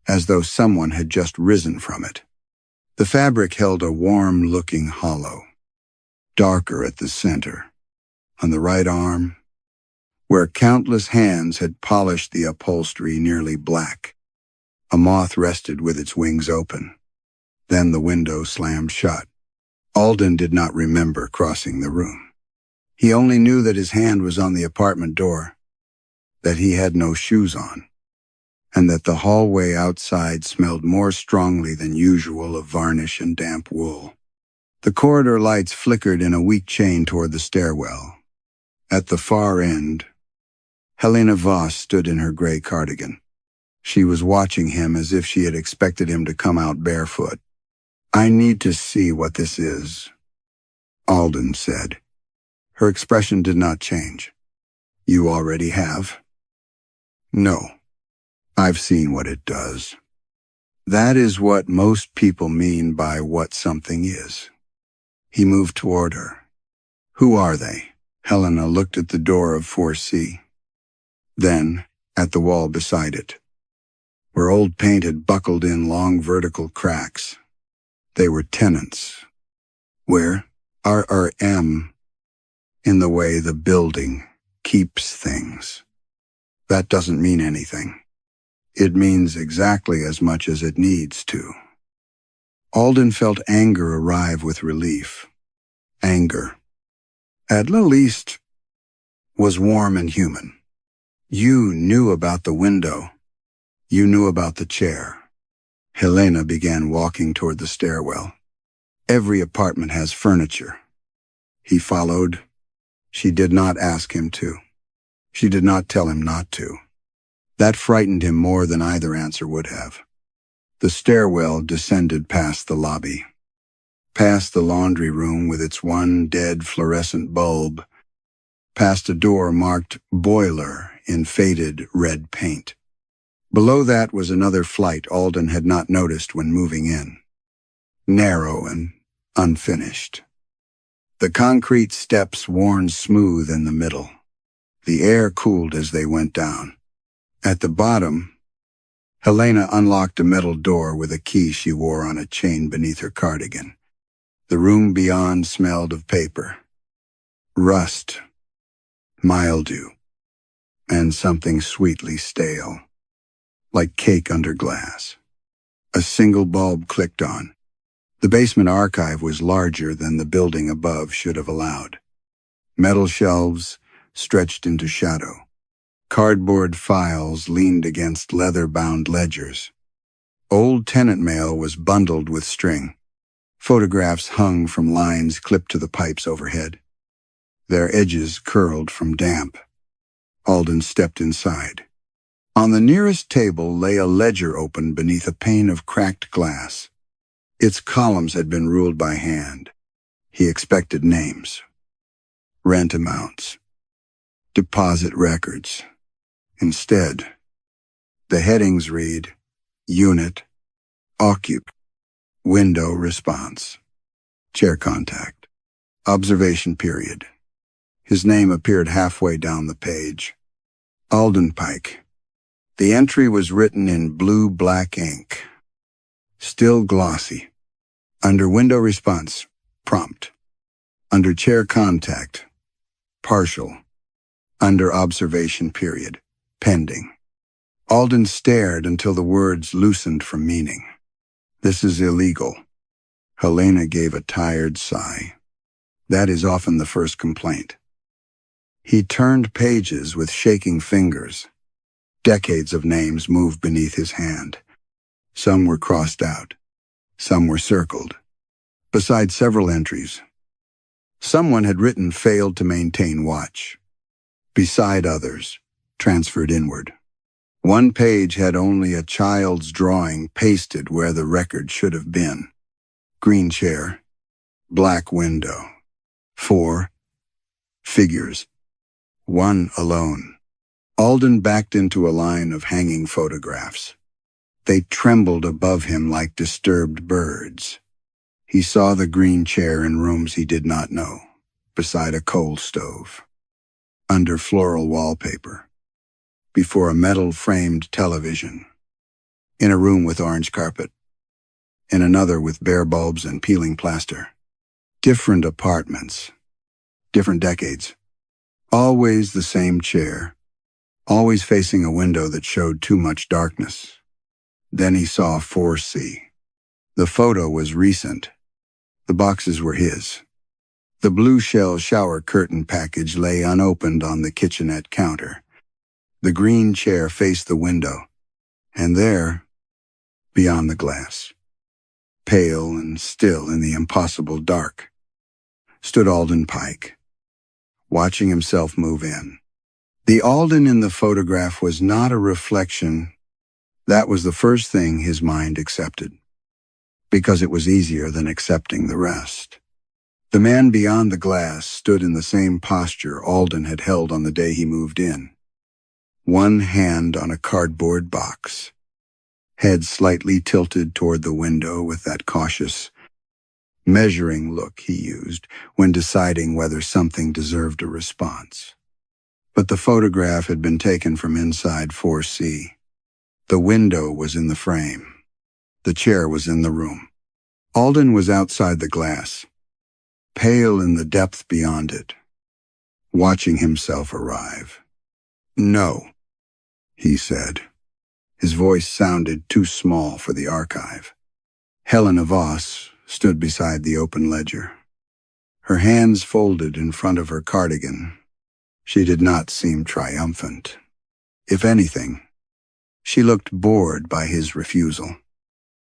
as though someone had just risen from it. The fabric held a warm-looking hollow, darker at the center. On the right arm, where countless hands had polished the upholstery nearly black, a moth rested with its wings open. Then the window slammed shut. Alden did not remember crossing the room. He only knew that his hand was on the apartment door, that he had no shoes on, and that the hallway outside smelled more strongly than usual of varnish and damp wool. The corridor lights flickered in a weak chain toward the stairwell. At the far end, Helena Voss stood in her gray cardigan. She was watching him as if she had expected him to come out barefoot. I need to see what this is, Alden said. Her expression did not change. You already have? No. I've seen what it does. That is what most people mean by what something is. He moved toward her. Who are they? Helena looked at the door of 4C. Then, at the wall beside it, where old paint had buckled in long vertical cracks. They were tenants. Where? RRM, in the way the building keeps things. That doesn't mean anything. It means exactly as much as it needs to. Alden felt anger arrive with relief. Anger, at least, was warm and human. You knew about the window. You knew about the chair. Helena began walking toward the stairwell. Every apartment has furniture. He followed. She did not ask him to. She did not tell him not to. That frightened him more than either answer would have. The stairwell descended past the lobby, past the laundry room with its one dead fluorescent bulb, past a door marked boiler in faded red paint. Below that was another flight Alden had not noticed when moving in, narrow and unfinished. The concrete steps worn smooth in the middle. The air cooled as they went down. At the bottom, Helena unlocked a metal door with a key she wore on a chain beneath her cardigan. The room beyond smelled of paper, rust, mildew, and something sweetly stale, like cake under glass. A single bulb clicked on. The basement archive was larger than the building above should have allowed. Metal shelves stretched into shadow. Cardboard files leaned against leather-bound ledgers. Old tenant mail was bundled with string. Photographs hung from lines clipped to the pipes overhead. Their edges curled from damp. Alden stepped inside. On the nearest table lay a ledger open beneath a pane of cracked glass. Its columns had been ruled by hand. He expected names, rent amounts, deposit records. Instead, the headings read, Unit, Occup, Window Response, Chair Contact, Observation Period. His name appeared halfway down the page. Alden Pike. The entry was written in blue-black ink. Still glossy. Under Window Response, Prompt. Under Chair Contact, Partial. Under Observation Period, Pending. Alden stared until the words loosened from meaning. This is illegal. Helena gave a tired sigh. That is often the first complaint. He turned pages with shaking fingers. Decades of names moved beneath his hand. Some were crossed out. Some were circled. Beside several entries, someone had written failed to maintain watch. Beside others, transferred inward. One page had only a child's drawing pasted where the record should have been. Green chair, black window. 4 figures. 1 alone. Alden backed into a line of hanging photographs. They trembled above him like disturbed birds. He saw the green chair in rooms he did not know, beside a coal stove, under floral wallpaper, before a metal-framed television, in a room with orange carpet, in another with bare bulbs and peeling plaster. Different apartments, different decades. Always the same chair, always facing a window that showed too much darkness. Then he saw 4C. The photo was recent. The boxes were his. The blue shell shower curtain package lay unopened on the kitchenette counter. The green chair faced the window, and there, beyond the glass, pale and still in the impossible dark, stood Alden Pike, watching himself move in. The Alden in the photograph was not a reflection. That was the first thing his mind accepted, because it was easier than accepting the rest. The man beyond the glass stood in the same posture Alden had held on the day he moved in. One hand on a cardboard box, head slightly tilted toward the window with that cautious, measuring look he used when deciding whether something deserved a response. But the photograph had been taken from inside 4C. The window was in the frame. The chair was in the room. Alden was outside the glass, pale in the depth beyond it, watching himself arrive. No, he said. His voice sounded too small for the archive. Helena Voss stood beside the open ledger. Her hands folded in front of her cardigan. She did not seem triumphant. If anything, she looked bored by his refusal.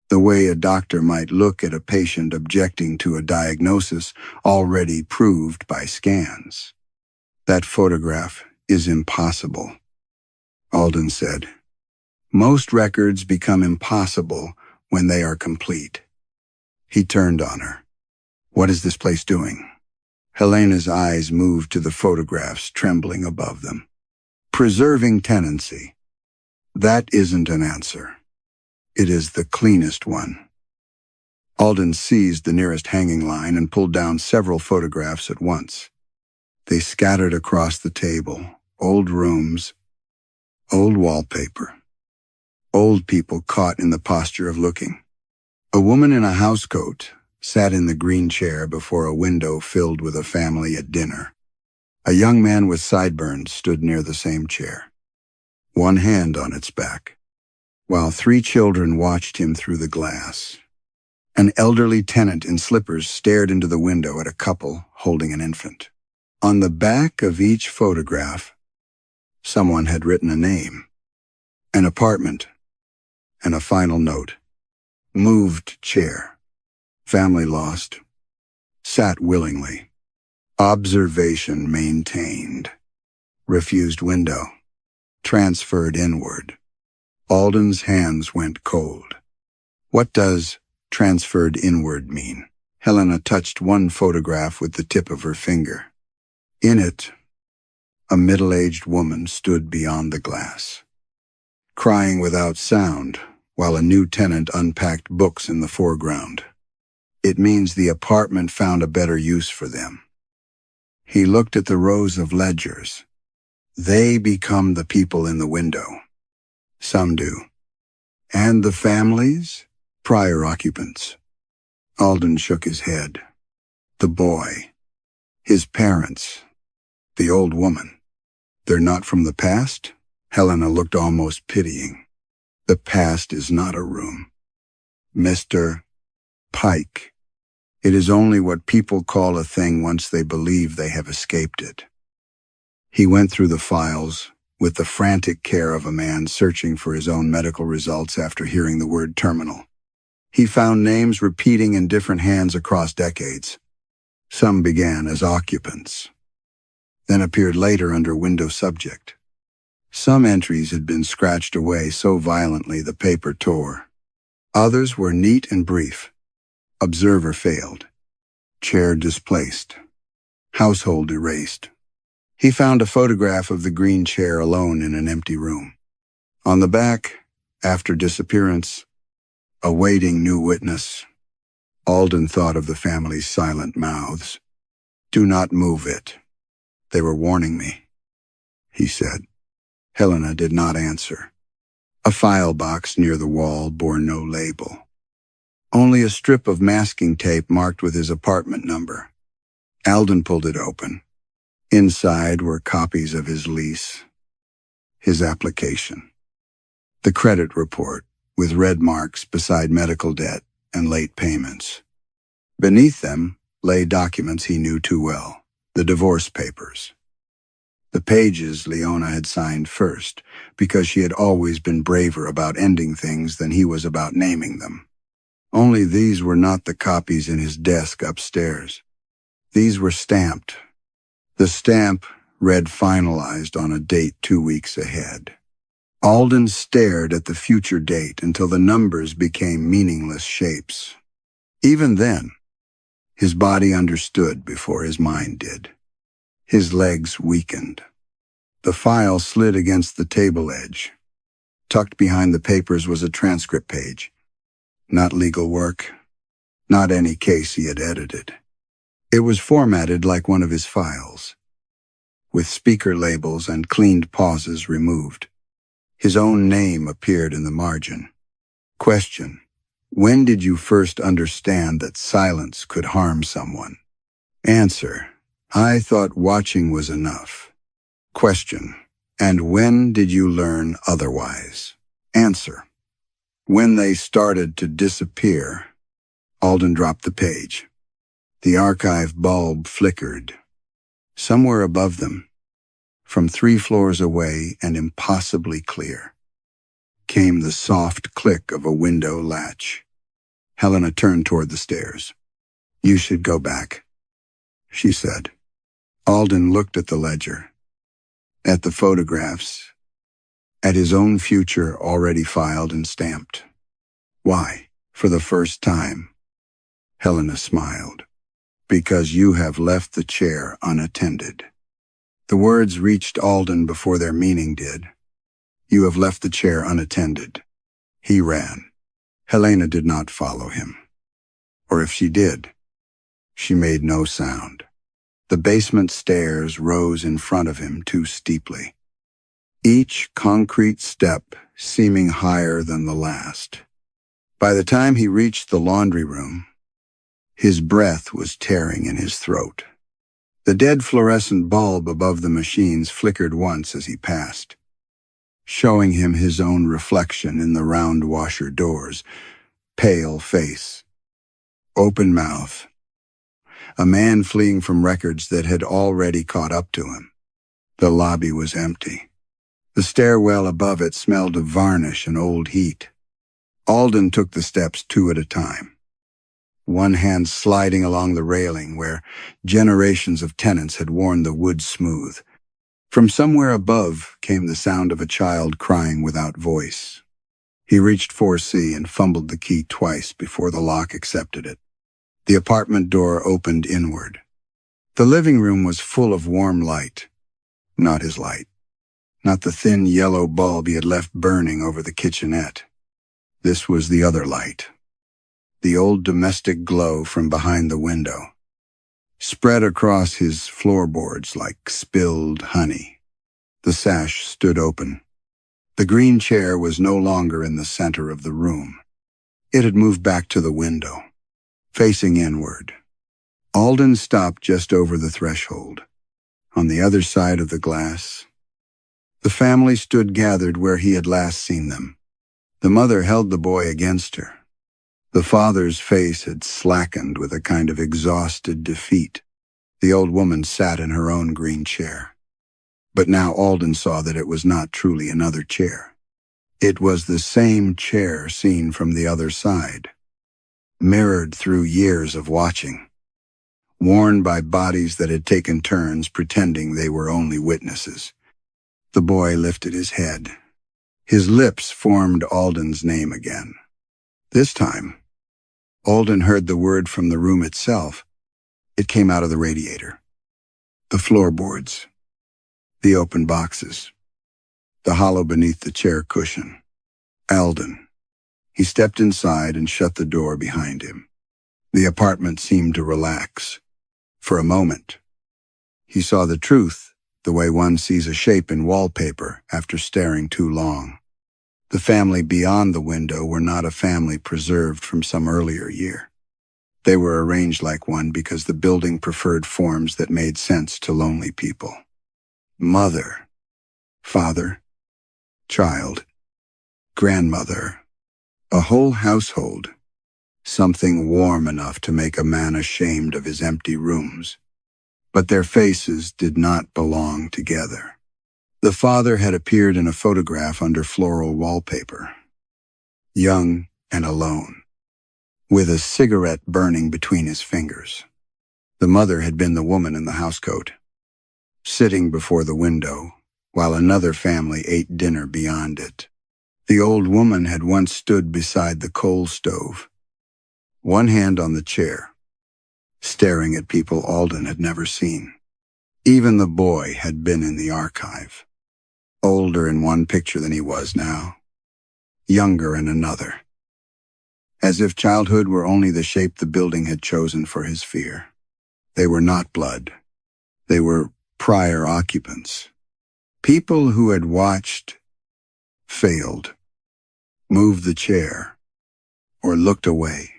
The way a doctor might look at a patient objecting to a diagnosis already proved by scans. That photograph is impossible, Alden said. Most records become impossible when they are complete. He turned on her. What is this place doing? Helena's eyes moved to the photographs trembling above them. Preserving tenancy. That isn't an answer. It is the cleanest one. Alden seized the nearest hanging line and pulled down several photographs at once. They scattered across the table, old rooms, old wallpaper, old people caught in the posture of looking. A woman in a housecoat sat in the green chair before a window filled with a family at dinner. A young man with sideburns stood near the same chair, one hand on its back, while 3 children watched him through the glass. An elderly tenant in slippers stared into the window at a couple holding an infant. On the back of each photograph, someone had written a name, an apartment, and a final note. Moved chair. Family lost. Sat willingly. Observation maintained. Refused window. Transferred inward. Alden's hands went cold. What does transferred inward mean? Helena touched one photograph with the tip of her finger. In it, a middle-aged woman stood beyond the glass, crying without sound while a new tenant unpacked books in the foreground. It means the apartment found a better use for them. He looked at the rows of ledgers. They become the people in the window. Some do. And the families? Prior occupants. Alden shook his head. The boy. His parents. The old woman. They're not from the past? Helena looked almost pitying. The past is not a room. Mr. Pike. It is only what people call a thing once they believe they have escaped it. He went through the files with the frantic care of a man searching for his own medical results after hearing the word terminal. He found names repeating in different hands across decades. Some began as occupants, then appeared later under window subject. Some entries had been scratched away so violently the paper tore. Others were neat and brief. Observer failed. Chair displaced. Household erased. He found a photograph of the green chair alone in an empty room. On the back, after disappearance, awaiting new witness. Alden thought of the family's silent mouths. Do not move it. They were warning me, he said. Helena did not answer. A file box near the wall bore no label. Only a strip of masking tape marked with his apartment number. Alden pulled it open. Inside were copies of his lease, his application, the credit report with red marks beside medical debt and late payments. Beneath them lay documents he knew too well, the divorce papers. The pages Leona had signed first, because she had always been braver about ending things than he was about naming them. Only these were not the copies in his desk upstairs. These were stamped. The stamp read finalized on a date 2 weeks ahead. Alden stared at the future date until the numbers became meaningless shapes. Even then, his body understood before his mind did. His legs weakened. The file slid against the table edge. Tucked behind the papers was a transcript page. Not legal work, not any case he had edited. It was formatted like one of his files, with speaker labels and cleaned pauses removed. His own name appeared in the margin. Question: when did you first understand that silence could harm someone? Answer: I thought watching was enough. Question: and when did you learn otherwise? Answer: when they started to disappear. Alden dropped the page. The archive bulb flickered. Somewhere above them, from 3 floors away and impossibly clear, came the soft click of a window latch. Helena turned toward the stairs. You should go back, she said. Alden looked at the ledger, at the photographs, at his own future already filed and stamped. Why? For the first time, Helena smiled. Because you have left the chair unattended. The words reached Alden before their meaning did. You have left the chair unattended. He ran. Helena did not follow him. Or if she did, she made no sound. The basement stairs rose in front of him too steeply. Each concrete step seeming higher than the last. By the time he reached the laundry room, his breath was tearing in his throat. The dead fluorescent bulb above the machines flickered once as he passed, showing him his own reflection in the round washer doors, pale face, open mouth, a man fleeing from records that had already caught up to him. The lobby was empty. The stairwell above it smelled of varnish and old heat. Alden took the steps 2 at a time, one hand sliding along the railing where generations of tenants had worn the wood smooth. From somewhere above came the sound of a child crying without voice. He reached 4C and fumbled the key twice before the lock accepted it. The apartment door opened inward. The living room was full of warm light. Not his light. Not the thin yellow bulb he had left burning over the kitchenette. This was the other light. The old domestic glow from behind the window, spread across his floorboards like spilled honey. The sash stood open. The green chair was no longer in the center of the room. It had moved back to the window, facing inward. Alden stopped just over the threshold. On the other side of the glass, the family stood gathered where he had last seen them. The mother held the boy against her. The father's face had slackened with a kind of exhausted defeat. The old woman sat in her own green chair. But now Alden saw that it was not truly another chair. It was the same chair seen from the other side, mirrored through years of watching, worn by bodies that had taken turns pretending they were only witnesses. The boy lifted his head. His lips formed Alden's name again. This time, Alden heard the word from the room itself. It came out of the radiator. The floorboards, the open boxes, the hollow beneath the chair cushion. Alden. He stepped inside and shut the door behind him. The apartment seemed to relax. For a moment, he saw the truth, the way one sees a shape in wallpaper after staring too long. The family beyond the window were not a family preserved from some earlier year. They were arranged like one because the building preferred forms that made sense to lonely people. Mother, father, child, grandmother, a whole household, something warm enough to make a man ashamed of his empty rooms. But their faces did not belong together. The father had appeared in a photograph under floral wallpaper, young and alone, with a cigarette burning between his fingers. The mother had been the woman in the housecoat, sitting before the window, while another family ate dinner beyond it. The old woman had once stood beside the coal stove, one hand on the chair, staring at people Alden had never seen. Even the boy had been in the archive, older in one picture than he was now, younger in another, as if childhood were only the shape the building had chosen for his fear. They were not blood. They were prior occupants, people who had watched, failed, moved the chair, or looked away.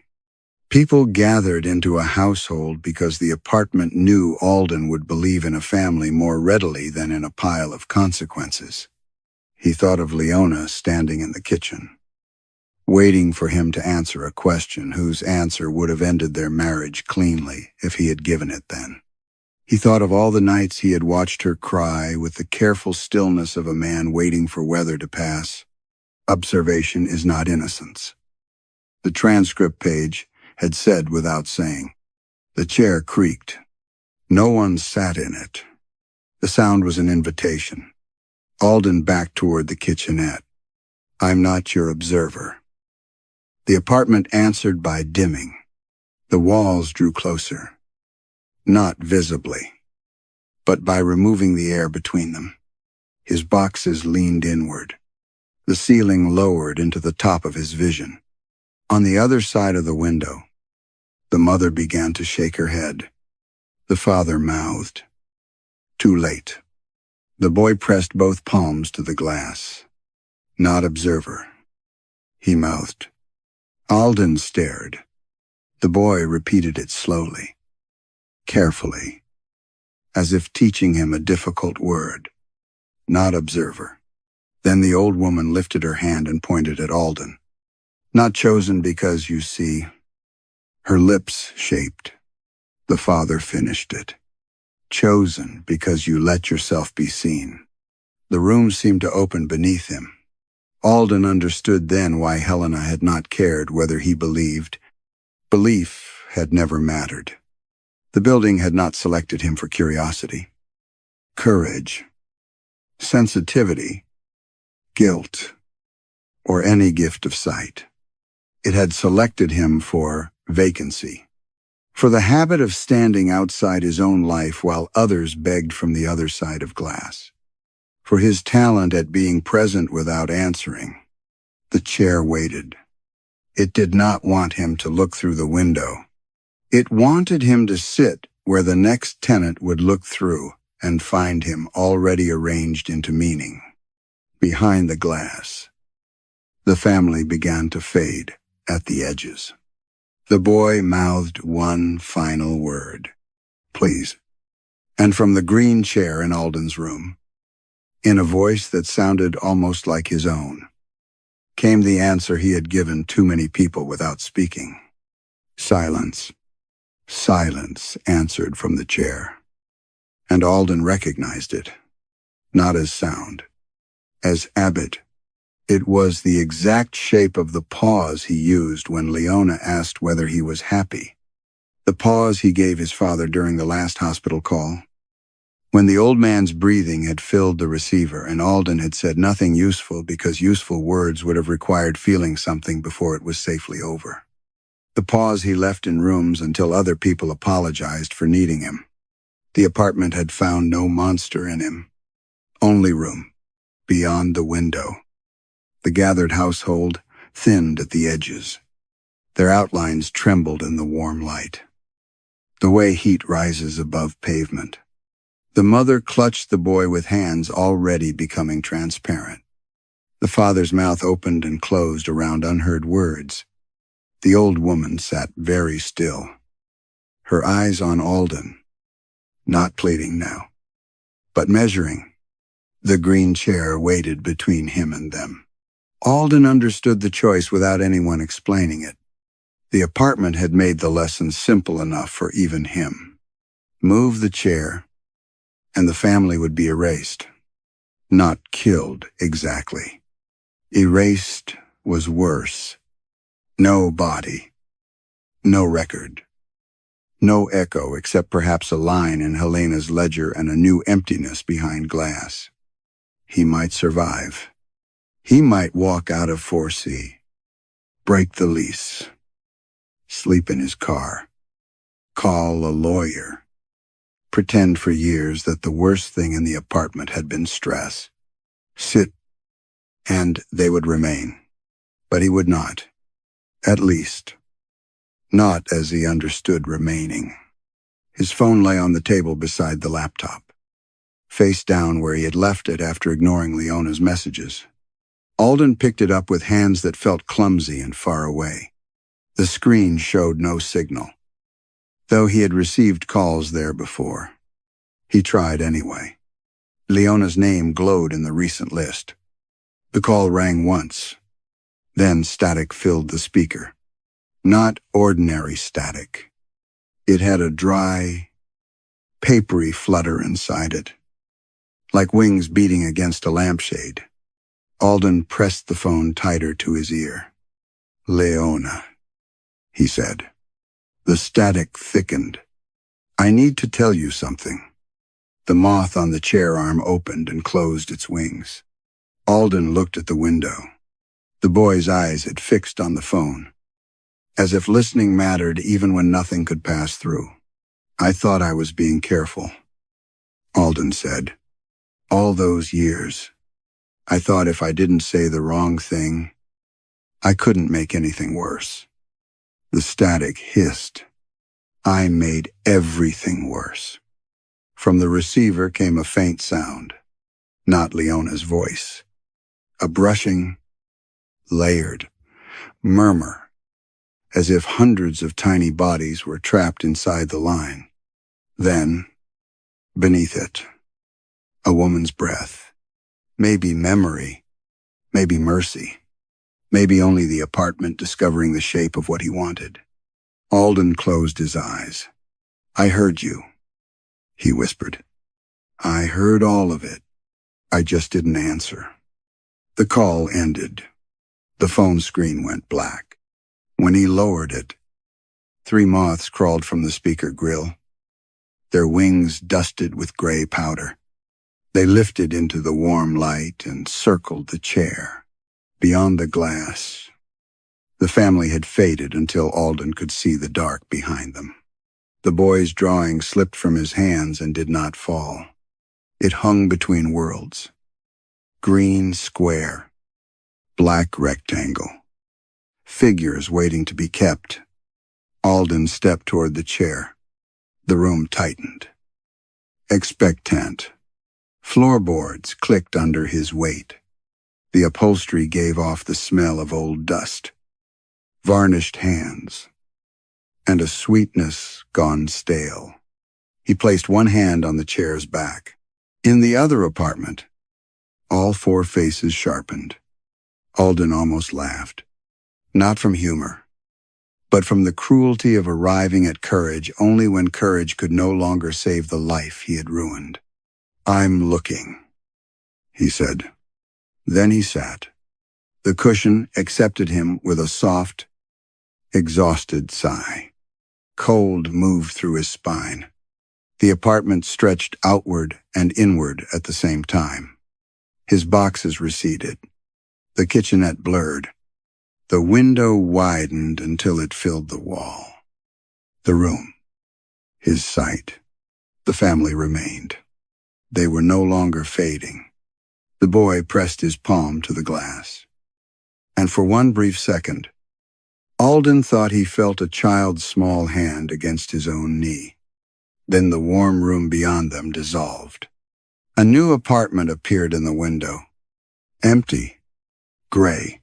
People gathered into a household because the apartment knew Alden would believe in a family more readily than in a pile of consequences. He thought of Leona standing in the kitchen, waiting for him to answer a question whose answer would have ended their marriage cleanly if he had given it then. He thought of all the nights he had watched her cry with the careful stillness of a man waiting for weather to pass. Observation is not innocence. The transcript page had said without saying. The chair creaked. No one sat in it. The sound was an invitation. Alden backed toward the kitchenette. I'm not your observer. The apartment answered by dimming. The walls drew closer. Not visibly, but by removing the air between them. His boxes leaned inward. The ceiling lowered into the top of his vision. On the other side of the window, the mother began to shake her head. The father mouthed. Too late. The boy pressed both palms to the glass. not observer, he mouthed. Alden stared. The boy repeated it slowly, carefully, as if teaching him a difficult word. Not observer. Then the old woman lifted her hand and pointed at Alden. Not chosen because, you see. Her lips shaped. The father finished it. Chosen because you let yourself be seen. The room seemed to open beneath him. Alden understood then why Helena had not cared whether he believed. Belief had never mattered. The building had not selected him for curiosity, courage, sensitivity, guilt, or any gift of sight. It had selected him for vacancy, for the habit of standing outside his own life while others begged from the other side of glass, for his talent at being present without answering. The chair waited. It did not want him to look through the window. It wanted him to sit where the next tenant would look through and find him already arranged into meaning. Behind the glass, the family began to fade at the edges. The boy mouthed one final word. Please. And from the green chair in Alden's room, in a voice that sounded almost like his own, came the answer he had given too many people without speaking. Silence. Silence answered from the chair. And Alden recognized it, not as sound, as habit. It was the exact shape of the pause he used when Leona asked whether he was happy. The pause he gave his father during the last hospital call. When the old man's breathing had filled the receiver and Alden had said nothing useful because useful words would have required feeling something before it was safely over. The pause he left in rooms until other people apologized for needing him. The apartment had found no monster in him. Only room, beyond the window. The gathered household thinned at the edges. Their outlines trembled in the warm light. The way heat rises above pavement. The mother clutched the boy with hands already becoming transparent. The father's mouth opened and closed around unheard words. The old woman sat very still, her eyes on Alden, not pleading now, but measuring. The green chair waited between him and them. Alden understood the choice without anyone explaining it. The apartment had made the lesson simple enough for even him. Move the chair, and the family would be erased. Not killed, exactly. Erased was worse. No body. No record. No echo except perhaps a line in Helena's ledger and a new emptiness behind glass. He might survive. He might walk out of 4C, break the lease, sleep in his car, call a lawyer, pretend for years that the worst thing in the apartment had been stress. Sit, and they would remain. But he would not. At least, not as he understood remaining. His phone lay on the table beside the laptop, face down where he had left it after ignoring Leona's messages. Alden picked it up with hands that felt clumsy and far away. The screen showed no signal, though he had received calls there before. He tried anyway. Leona's name glowed in the recent list. The call rang once. Then static filled the speaker. Not ordinary static. It had a dry, papery flutter inside it, like wings beating against a lampshade. Alden pressed the phone tighter to his ear. Leona, he said. The static thickened. I need to tell you something. The moth on the chair arm opened and closed its wings. Alden looked at the window. The boy's eyes had fixed on the phone, as if listening mattered even when nothing could pass through. I thought I was being careful, Alden said. All those years, I thought if I didn't say the wrong thing, I couldn't make anything worse. The static hissed. I made everything worse. From the receiver came a faint sound, not Leona's voice. A brushing, layered murmur, as if hundreds of tiny bodies were trapped inside the line. Then, beneath it, a woman's breath. Maybe memory, maybe mercy, maybe only the apartment discovering the shape of what he wanted. Alden closed his eyes. "I heard you," he whispered. "I heard all of it. I just didn't answer." The call ended. The phone screen went black. When he lowered it, 3 moths crawled from the speaker grill, their wings dusted with gray powder. They lifted into the warm light and circled the chair. Beyond the glass, the family had faded until Alden could see the dark behind them. The boy's drawing slipped from his hands and did not fall. It hung between worlds. Green square, black rectangle. Figures waiting to be kept. Alden stepped toward the chair. The room tightened. Expectant. Floorboards clicked under his weight. The upholstery gave off the smell of old dust, varnished hands, and a sweetness gone stale. He placed one hand on the chair's back. In the other apartment, all 4 faces sharpened. Alden almost laughed. Not from humor, but from the cruelty of arriving at courage only when courage could no longer save the life he had ruined. "I'm looking," he said. Then he sat. The cushion accepted him with a soft, exhausted sigh. Cold moved through his spine. The apartment stretched outward and inward at the same time. His boxes receded. The kitchenette blurred. The window widened until it filled the wall. The room. His sight. The family remained. They were no longer fading. The boy pressed his palm to the glass. And for one brief second, Alden thought he felt a child's small hand against his own knee. Then the warm room beyond them dissolved. A new apartment appeared in the window. Empty, gray,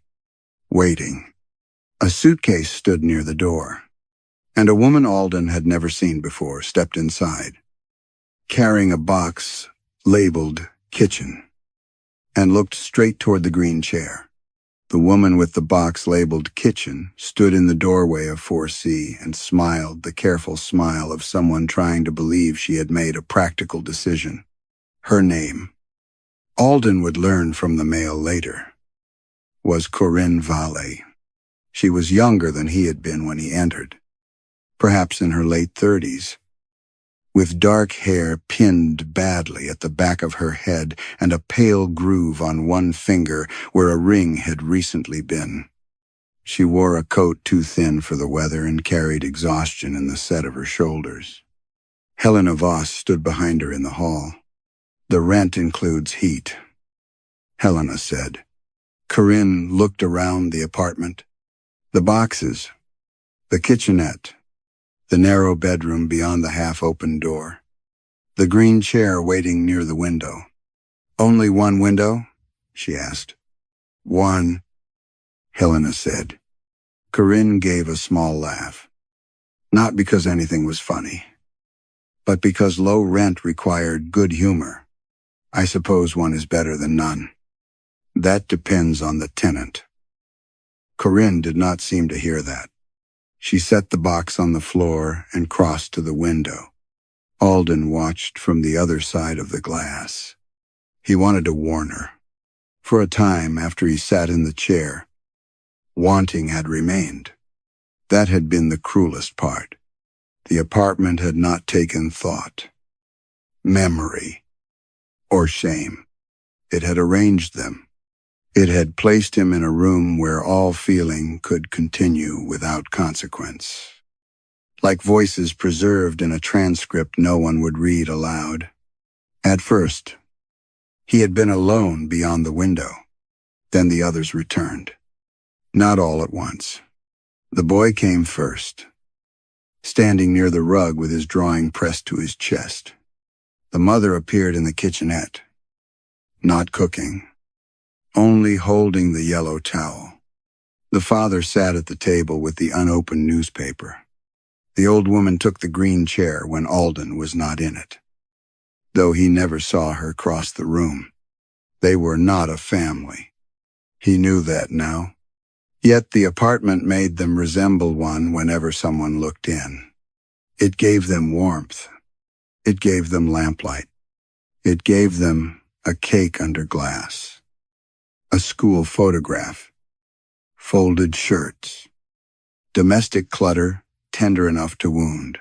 waiting. A suitcase stood near the door, and a woman Alden had never seen before stepped inside, carrying a box labeled kitchen, and looked straight toward the green chair. The woman with the box labeled kitchen stood in the doorway of 4C and smiled the careful smile of someone trying to believe she had made a practical decision. Her name, Alden would learn from the mail later, was Corinne Vallée. She was younger than he had been when he entered, perhaps in her late 30s, with dark hair pinned badly at the back of her head and a pale groove on one finger where a ring had recently been. She wore a coat too thin for the weather and carried exhaustion in the set of her shoulders. Helena Voss stood behind her in the hall. "The rent includes heat," Helena said. Corinne looked around the apartment. The boxes, the kitchenette, the narrow bedroom beyond the half-open door, the green chair waiting near the window. "Only one window?" she asked. "One," Helena said. Corinne gave a small laugh. Not because anything was funny, but because low rent required good humor. "I suppose one is better than none." "That depends on the tenant." Corinne did not seem to hear that. She set the box on the floor and crossed to the window. Alden watched from the other side of the glass. He wanted to warn her. For a time after he sat in the chair, wanting had remained. That had been the cruelest part. The apartment had not taken thought, memory, or shame. It had arranged them. It had placed him in a room where all feeling could continue without consequence. Like voices preserved in a transcript no one would read aloud. At first, he had been alone beyond the window. Then the others returned. Not all at once. The boy came first, standing near the rug with his drawing pressed to his chest. The mother appeared in the kitchenette, not cooking, only holding the yellow towel. The father sat at the table with the unopened newspaper. The old woman took the green chair when Alden was not in it, though he never saw her cross the room. They were not a family. He knew that now. Yet the apartment made them resemble one whenever someone looked in. It gave them warmth. It gave them lamplight. It gave them a cake under glass, a school photograph, folded shirts, domestic clutter tender enough to wound.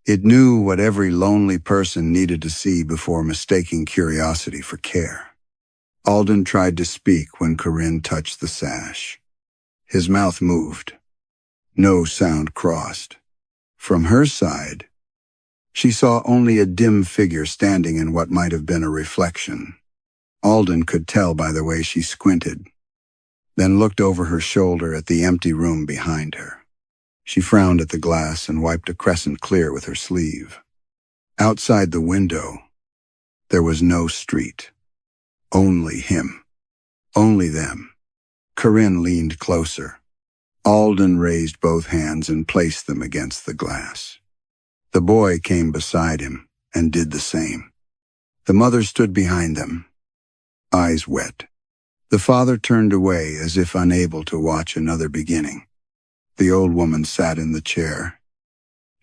It knew what every lonely person needed to see before mistaking curiosity for care. Alden tried to speak when Corinne touched the sash. His mouth moved. No sound crossed. From her side, she saw only a dim figure standing in what might have been a reflection. Alden could tell by the way she squinted, then looked over her shoulder at the empty room behind her. She frowned at the glass and wiped a crescent clear with her sleeve. Outside the window, there was no street. Only him. Only them. Corinne leaned closer. Alden raised both hands and placed them against the glass. The boy came beside him and did the same. The mother stood behind them, eyes wet. The father turned away as if unable to watch another beginning. The old woman sat in the chair,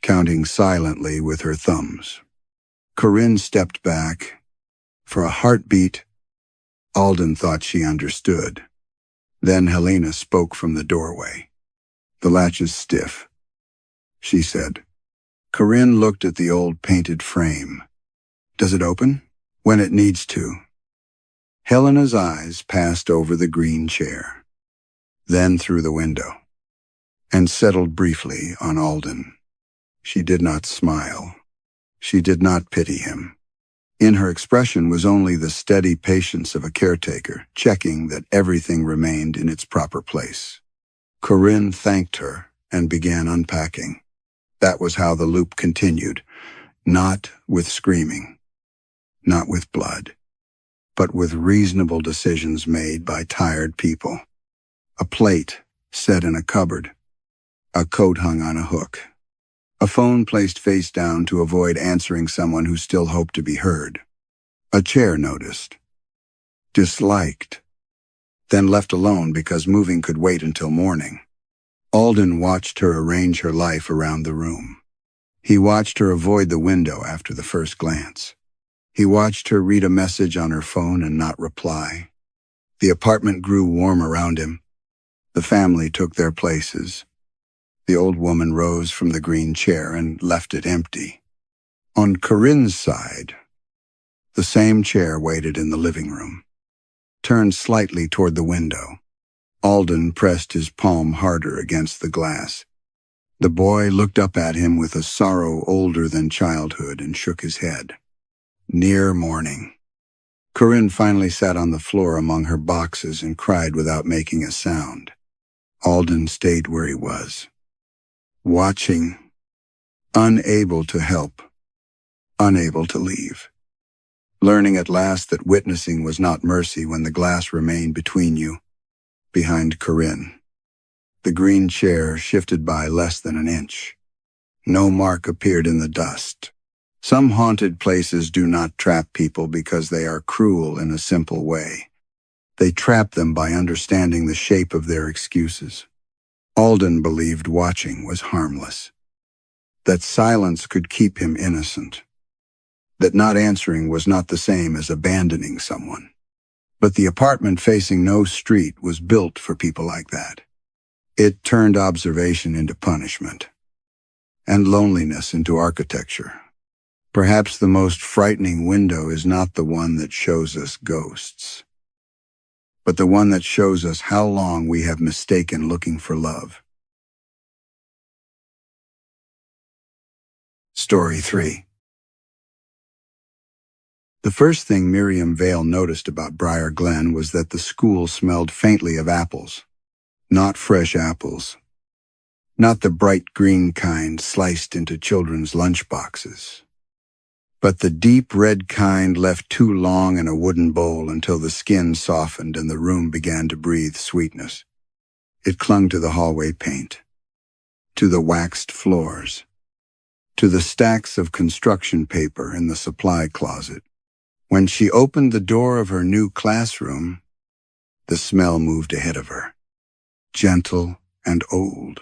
counting silently with her thumbs. Corinne stepped back. For a heartbeat, Alden thought she understood. Then Helena spoke from the doorway. "The latch is stiff," she said. Corinne looked at the old painted frame. "Does it open?" "When it needs to." Helena's eyes passed over the green chair, then through the window, and settled briefly on Alden. She did not smile. She did not pity him. In her expression was only the steady patience of a caretaker, checking that everything remained in its proper place. Corinne thanked her and began unpacking. That was how the loop continued, not with screaming, not with blood, but with reasonable decisions made by tired people. A plate set in a cupboard, a coat hung on a hook, a phone placed face down to avoid answering someone who still hoped to be heard, a chair noticed, disliked, then left alone because moving could wait until morning. Alden watched her arrange her life around the room. He watched her avoid the window after the first glance. He watched her read a message on her phone and not reply. The apartment grew warm around him. The family took their places. The old woman rose from the green chair and left it empty. On Corinne's side, the same chair waited in the living room, turned slightly toward the window. Alden pressed his palm harder against the glass. The boy looked up at him with a sorrow older than childhood and shook his head. Near morning. Corinne finally sat on the floor among her boxes and cried without making a sound. Alden stayed where he was, watching, unable to help, unable to leave. Learning at last that witnessing was not mercy when the glass remained between you. Behind Corinne, the green chair shifted by less than an inch. No mark appeared in the dust. Some haunted places do not trap people because they are cruel in a simple way. They trap them by understanding the shape of their excuses. Alden believed watching was harmless, that silence could keep him innocent, that not answering was not the same as abandoning someone. But the apartment facing no street was built for people like that. It turned observation into punishment, and loneliness into architecture. Perhaps the most frightening window is not the one that shows us ghosts, but the one that shows us how long we have mistaken looking for love. Story 3. The first thing Miriam Vale noticed about Briar Glen was that the school smelled faintly of apples. Not fresh apples. Not the bright green kind sliced into children's lunchboxes. but the deep red kind left too long in a wooden bowl until the skin softened and the room began to breathe sweetness. It clung to the hallway paint, to the waxed floors, to the stacks of construction paper in the supply closet. When she opened the door of her new classroom, the smell moved ahead of her, gentle and old,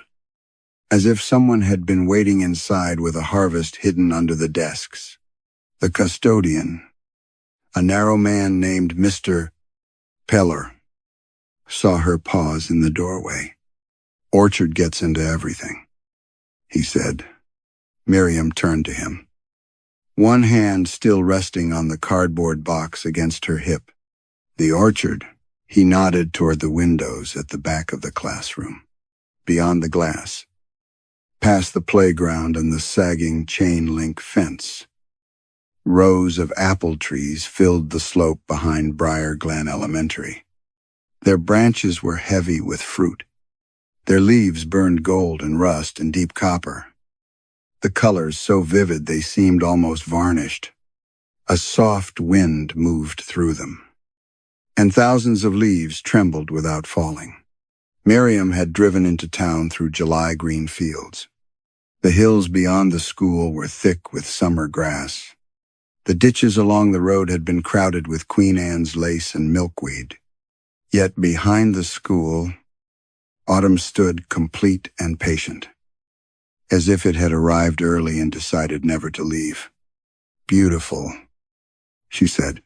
as if someone had been waiting inside with a harvest hidden under the desks. The custodian, a narrow man named Mr. Peller, saw her pause in the doorway. "Orchard gets into everything," he said. Miriam turned to him, one hand still resting on the cardboard box against her hip. "The orchard," he nodded toward the windows at the back of the classroom, beyond the glass, past the playground and the sagging chain-link fence. Rows of apple trees filled the slope behind Briar Glen Elementary. Their branches were heavy with fruit. Their leaves burned gold and rust and deep copper, the colors so vivid they seemed almost varnished. A soft wind moved through them, and thousands of leaves trembled without falling. Miriam had driven into town through July green fields. The hills beyond the school were thick with summer grass. The ditches along the road had been crowded with Queen Anne's lace and milkweed. Yet behind the school, autumn stood complete and patient, as if it had arrived early and decided never to leave. "Beautiful," she said,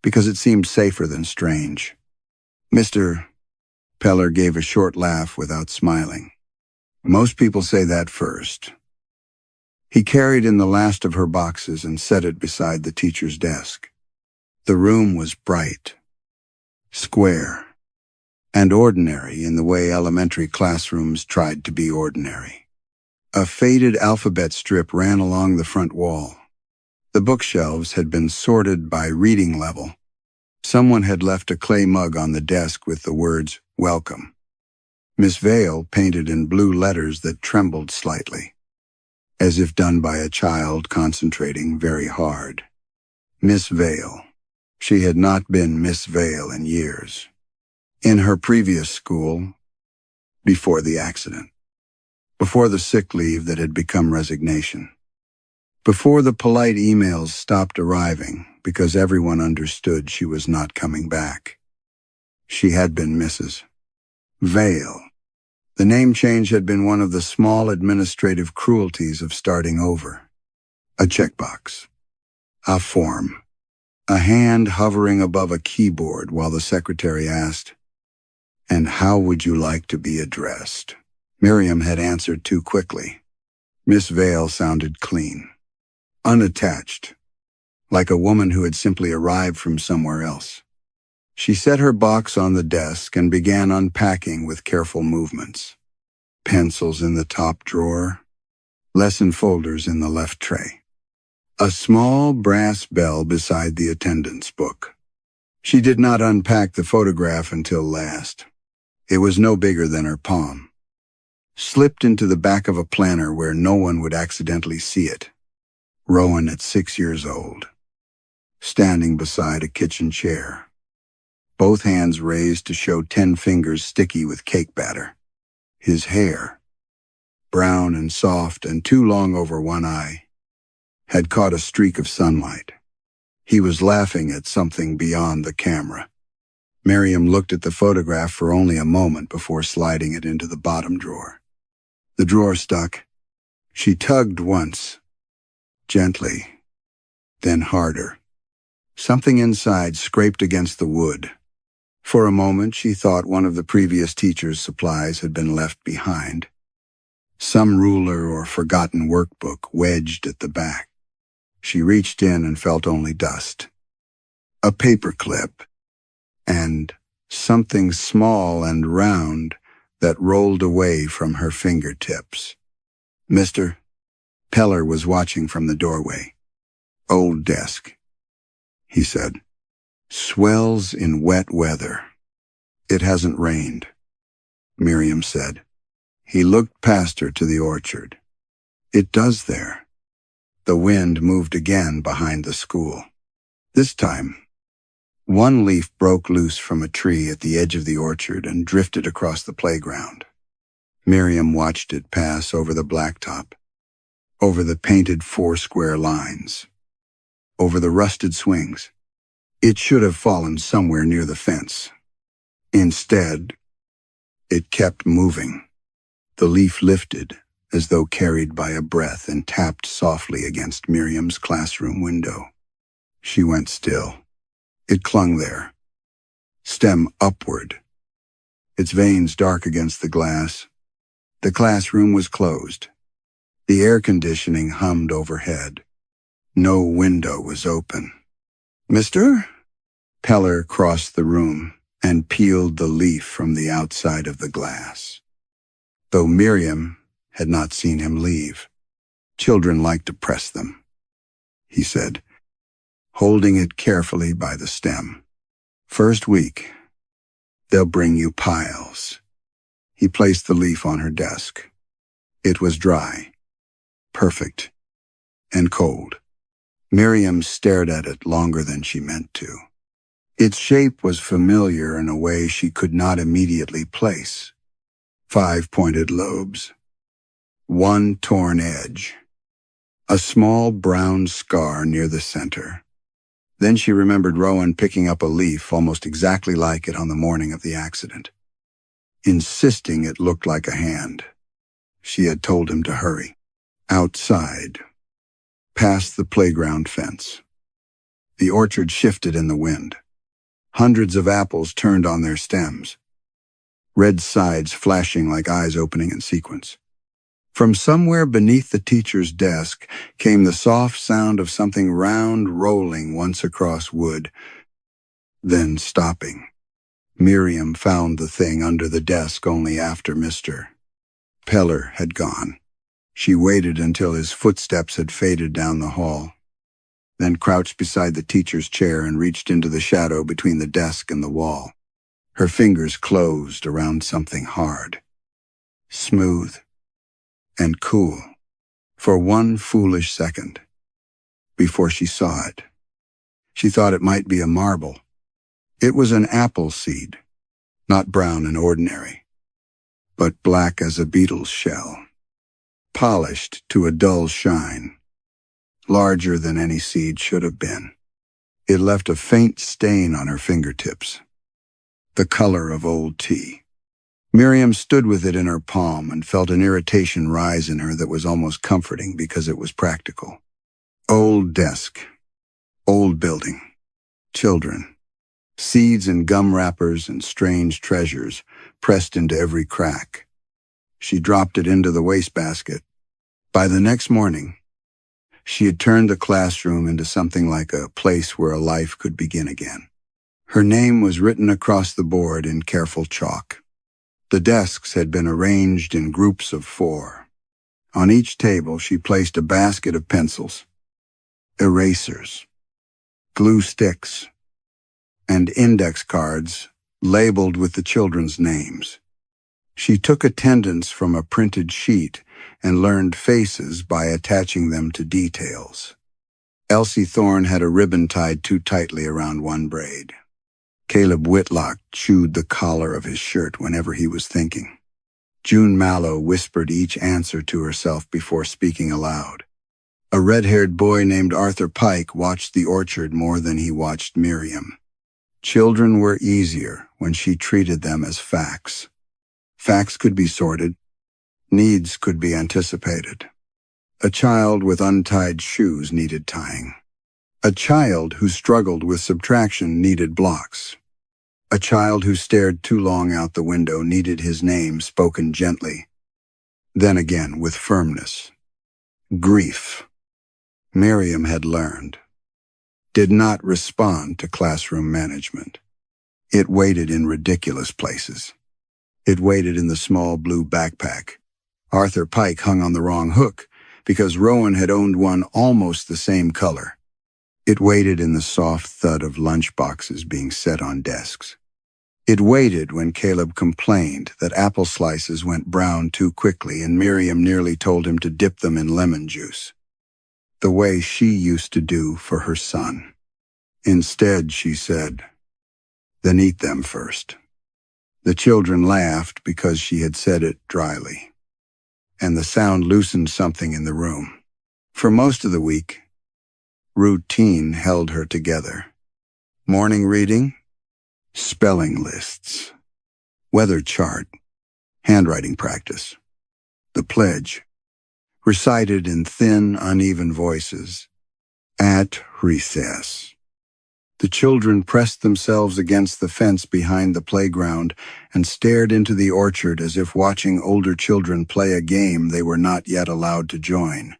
because it seemed safer than strange. Mr. Peller gave a short laugh without smiling. "Most people say that first." He carried in the last of her boxes and set it beside the teacher's desk. The room was bright, square, and ordinary in the way elementary classrooms tried to be ordinary. A faded alphabet strip ran along the front wall. The bookshelves had been sorted by reading level. Someone had left a clay mug on the desk with the words, "Welcome." Miss Vale painted in blue letters that trembled slightly, as if done by a child concentrating very hard. Miss Vale. She had not been Miss Vale in years. In her previous school, before the accident, before the sick leave that had become resignation, before the polite emails stopped arriving because everyone understood she was not coming back. She had been Mrs. Vale. The name change had been one of the small administrative cruelties of starting over. A checkbox, a form, a hand hovering above a keyboard while the secretary asked, "And how would you like to be addressed?" Miriam had answered too quickly. Miss Vale sounded clean, unattached, like a woman who had simply arrived from somewhere else. She set her box on the desk and began unpacking with careful movements. Pencils in the top drawer, lesson folders in the left tray. A small brass bell beside the attendance book. She did not unpack the photograph until last. It was no bigger than her palm, slipped into the back of a planner where no one would accidentally see it. Rowan at 6 years old, standing beside a kitchen chair, both hands raised to show 10 fingers sticky with cake batter. His hair, brown and soft and too long over one eye, had caught a streak of sunlight. He was laughing at something beyond the camera. Miriam looked at the photograph for only a moment before sliding it into the bottom drawer. The drawer stuck. She tugged once, gently, then harder. Something inside scraped against the wood. For a moment, she thought one of the previous teacher's supplies had been left behind. Some ruler or forgotten workbook wedged at the back. She reached in and felt only dust. A paperclip, and something small and round that rolled away from her fingertips. Mr. Peller was watching from the doorway. "Old desk," he said. "Swells in wet weather." "It hasn't rained," Miriam said. He looked past her to the orchard. "It does there. The wind moved again behind the school. This time, one leaf broke loose from a tree at the edge of the orchard and drifted across the playground. Miriam watched it pass over the blacktop, over the painted 4 square lines, over the rusted swings. It should have fallen somewhere near the fence. Instead, it kept moving. The leaf lifted, as though carried by a breath, and tapped softly against Miriam's classroom window. She went still. It clung there, stem upward, its veins dark against the glass. The classroom was closed. The air conditioning hummed overhead. No window was open. "Mister?" Peller crossed the room and peeled the leaf from the outside of the glass. Though Miriam had not seen him leave, children like to press them, he said, holding it carefully by the stem. "First week, they'll bring you piles." He placed the leaf on her desk. It was dry, perfect, and cold. Miriam stared at it longer than she meant to. Its shape was familiar in a way she could not immediately place. 5 pointed lobes, 1 torn edge, a small brown scar near the center. Then she remembered Rowan picking up a leaf almost exactly like it on the morning of the accident, insisting it looked like a hand. She had told him to hurry. Outside, past the playground fence, the orchard shifted in the wind. Hundreds of apples turned on their stems, red sides flashing like eyes opening in sequence. From somewhere beneath the teacher's desk came the soft sound of something round rolling once across wood, then stopping. Miriam found the thing under the desk only after Mr. Peller had gone. She waited until his footsteps had faded down the hall, then crouched beside the teacher's chair and reached into the shadow between the desk and the wall. Her fingers closed around something hard, smooth, and cool, for one foolish second. Before she saw it, she thought it might be a marble. It was an apple seed, not brown and ordinary, but black as a beetle's shell, polished to a dull shine, larger than any seed should have been. It left a faint stain on her fingertips, the color of old tea. Miriam stood with it in her palm and felt an irritation rise in her that was almost comforting because it was practical. Old desk, old building, children, seeds and gum wrappers and strange treasures pressed into every crack. She dropped it into the wastebasket. By the next morning, she had turned the classroom into something like a place where a life could begin again. Her name was written across the board in careful chalk. The desks had been arranged in groups of 4. On each table she placed a basket of pencils, erasers, glue sticks, and index cards labeled with the children's names. She took attendance from a printed sheet and learned faces by attaching them to details. Elsie Thorne had a ribbon tied too tightly around one braid. Caleb Whitlock chewed the collar of his shirt whenever he was thinking. June Mallow whispered each answer to herself before speaking aloud. A red-haired boy named Arthur Pike watched the orchard more than he watched Miriam. Children were easier when she treated them as facts. Facts could be sorted. Needs could be anticipated. A child with untied shoes needed tying. A child who struggled with subtraction needed blocks. A child who stared too long out the window needed his name spoken gently, then again with firmness. Grief, Miriam had learned, did not respond to classroom management. It waited in ridiculous places. It waited in the small blue backpack. Arthur Pike hung on the wrong hook because Rowan had owned one almost the same color. It waited in the soft thud of lunch boxes being set on desks. It waited when Caleb complained that apple slices went brown too quickly and Miriam nearly told him to dip them in lemon juice. the way she used to do for her son. Instead, she said, "Then eat them first." The children laughed because she had said it dryly, and the sound loosened something in the room. For most of the week, routine held her together. Morning reading, spelling lists, weather chart, handwriting practice. The pledge, recited in thin, uneven voices, at recess. The children pressed themselves against the fence behind the playground and stared into the orchard as if watching older children play a game they were not yet allowed to join.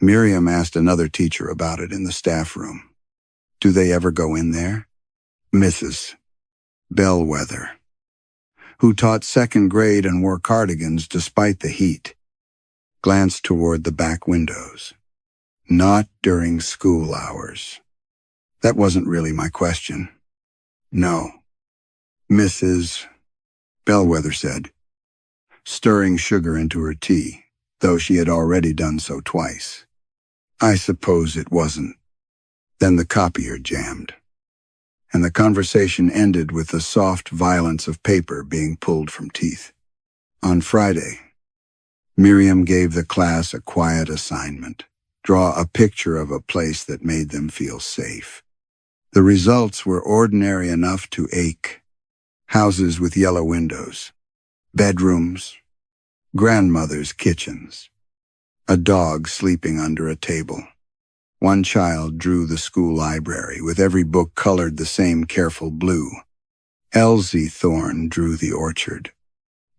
Miriam asked another teacher about it in the staff room. "Do they ever go in there?" Mrs. Bellwether, who taught second grade and wore cardigans despite the heat, glanced toward the back windows. "Not during school hours." That wasn't really my question. "No," Mrs. Bellwether said, stirring sugar into her tea, though she had already done so twice. "I suppose it wasn't." Then the copier jammed, and the conversation ended with the soft violence of paper being pulled from teeth. On Friday, Miriam gave the class a quiet assignment: draw a picture of a place that made them feel safe. The results were ordinary enough to ache. Houses with yellow windows, bedrooms, grandmothers' kitchens, a dog sleeping under a table. One child drew the school library, with every book colored the same careful blue. Elsie Thorne drew the orchard.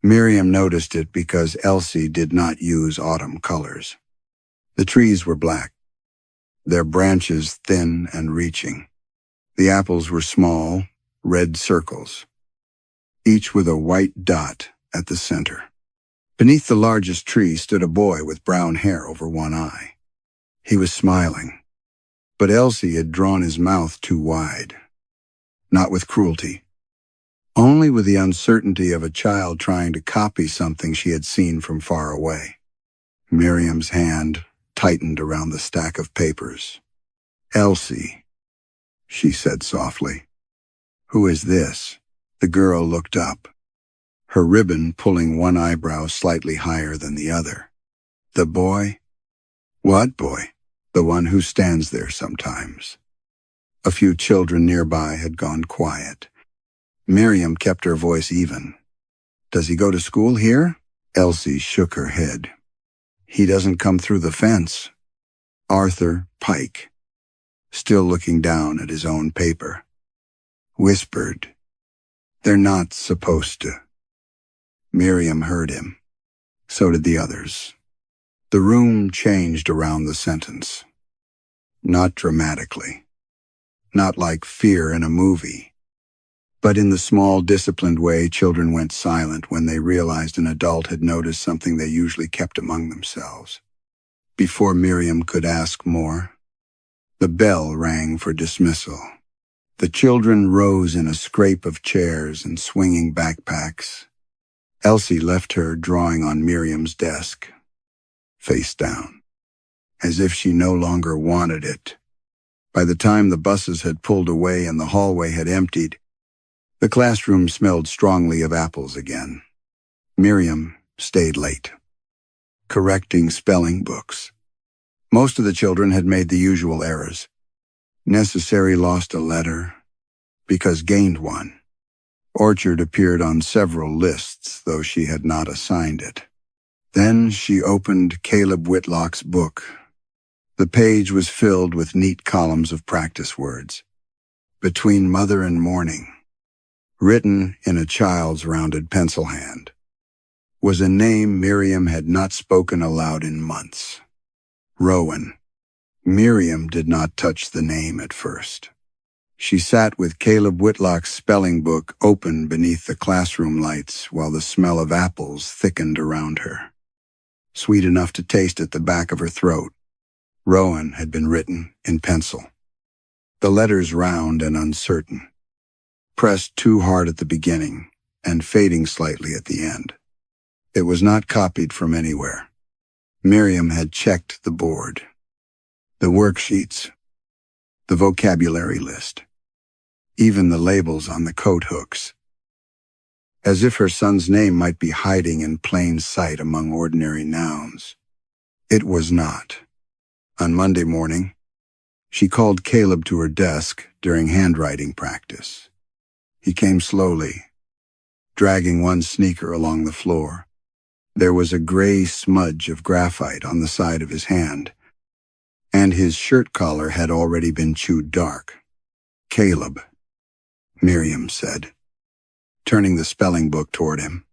Miriam noticed it because Elsie did not use autumn colors. The trees were black, their branches thin and reaching. The apples were small, red circles, each with a white dot at the center. Beneath the largest tree stood a boy with brown hair over one eye. He was smiling, but Elsie had drawn his mouth too wide. Not with cruelty, only with the uncertainty of a child trying to copy something she had seen from far away. Miriam's hand tightened around the stack of papers. "Elsie," she said softly. "Who is this?" The girl looked up, her ribbon pulling one eyebrow slightly higher than the other. "The boy?" "What boy?" "The one who stands there sometimes." A few children nearby had gone quiet. Miriam kept her voice even. "Does he go to school here?" Elsie shook her head. "He doesn't come through the fence." Arthur Pike, still looking down at his own paper, whispered, "They're not supposed to." Miriam heard him. So did the others. The room changed around the sentence. Not dramatically. Not like fear in a movie. But in the small, disciplined way children went silent when they realized an adult had noticed something they usually kept among themselves. Before Miriam could ask more, the bell rang for dismissal. The children rose in a scrape of chairs and swinging backpacks. Elsie left her drawing on Miriam's desk, face down, as if she no longer wanted it. By the time the buses had pulled away and the hallway had emptied, the classroom smelled strongly of apples again. Miriam stayed late, correcting spelling books. Most of the children had made the usual errors. Necessary lost a letter because gained one. Orchard appeared on several lists, though she had not assigned it. Then she opened Caleb Whitlock's book. The page was filled with neat columns of practice words. Between mother and morning, written in a child's rounded pencil hand, was a name Miriam had not spoken aloud in months. Rowan. Miriam did not touch the name at first. She sat with Caleb Whitlock's spelling book open beneath the classroom lights while the smell of apples thickened around her. Sweet enough to taste at the back of her throat, Rowan had been written in pencil. The letters round and uncertain, pressed too hard at the beginning and fading slightly at the end. It was not copied from anywhere. Miriam had checked the board. The worksheets, the vocabulary list, even the labels on the coat hooks. As if her son's name might be hiding in plain sight among ordinary nouns. It was not. On Monday morning, she called Caleb to her desk during handwriting practice. He came slowly, dragging one sneaker along the floor. There was a gray smudge of graphite on the side of his hand, and his shirt collar had already been chewed dark. "Caleb," Miriam said, turning the spelling book toward him.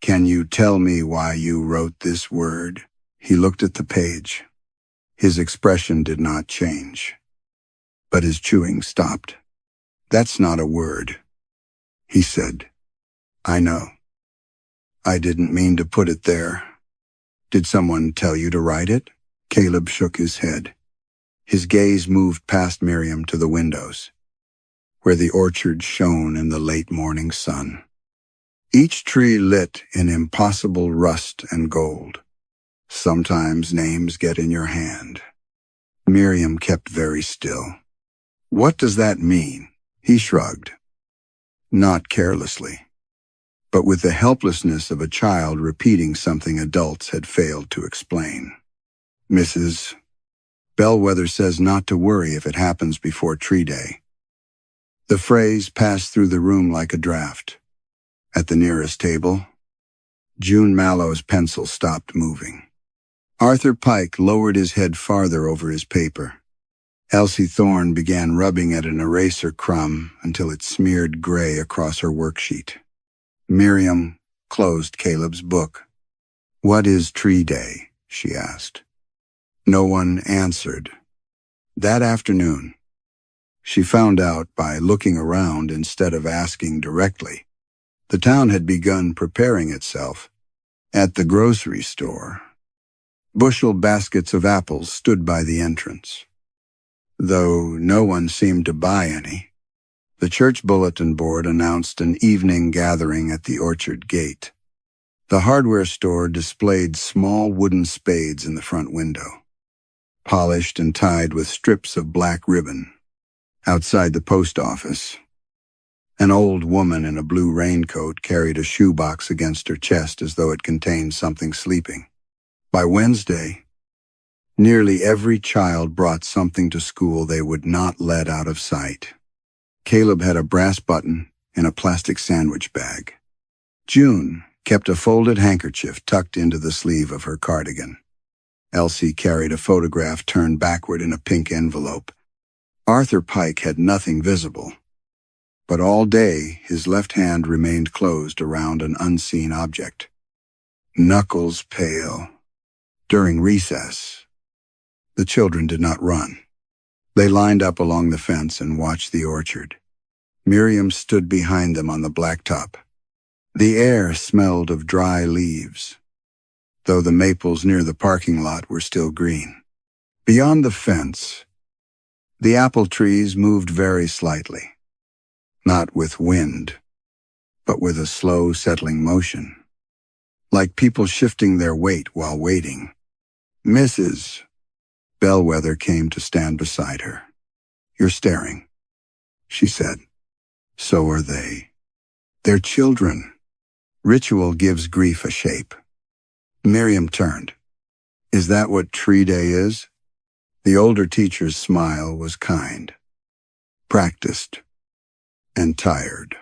"Can you tell me why you wrote this word?" He looked at the page. His expression did not change, but his chewing stopped. "That's not a word," he said. "I know. I didn't mean to put it there. Did someone tell you to write it?" Caleb shook his head. His gaze moved past Miriam to the windows, where the orchard shone in the late morning sun. Each tree lit in impossible rust and gold. Sometimes names get in your hand. Miriam kept very still. "What does that mean?" He shrugged. Not carelessly, but with the helplessness of a child repeating something adults had failed to explain. "Mrs. Bellwether says not to worry if it happens before Tree Day." The phrase passed through the room like a draft. At the nearest table, June Mallow's pencil stopped moving. Arthur Pike lowered his head farther over his paper. Elsie Thorne began rubbing at an eraser crumb until it smeared gray across her worksheet. Miriam closed Caleb's book. "What is Tree Day?" she asked. No one answered. That afternoon, she found out by looking around instead of asking directly. The town had begun preparing itself. At the grocery store, bushel baskets of apples stood by the entrance. Though no one seemed to buy any, the church bulletin board announced an evening gathering at the orchard gate. The hardware store displayed small wooden spades in the front window, polished and tied with strips of black ribbon. Outside the post office, an old woman in a blue raincoat carried a shoebox against her chest as though it contained something sleeping. By Wednesday, nearly every child brought something to school they would not let out of sight. Caleb had a brass button in a plastic sandwich bag. June kept a folded handkerchief tucked into the sleeve of her cardigan. Elsie carried a photograph turned backward in a pink envelope. Arthur Pike had nothing visible, but all day his left hand remained closed around an unseen object. Knuckles pale. During recess, the children did not run. They lined up along the fence and watched the orchard. Miriam stood behind them on the blacktop. The air smelled of dry leaves, though the maples near the parking lot were still green. Beyond the fence, the apple trees moved very slightly, not with wind, but with a slow settling motion, like people shifting their weight while waiting. Mrs. Bellwether came to stand beside her. "You're staring," she said. "So are they. They're children. Ritual gives grief a shape." Miriam turned. "Is that what Tree Day is?" The older teacher's smile was kind, practiced, and tired.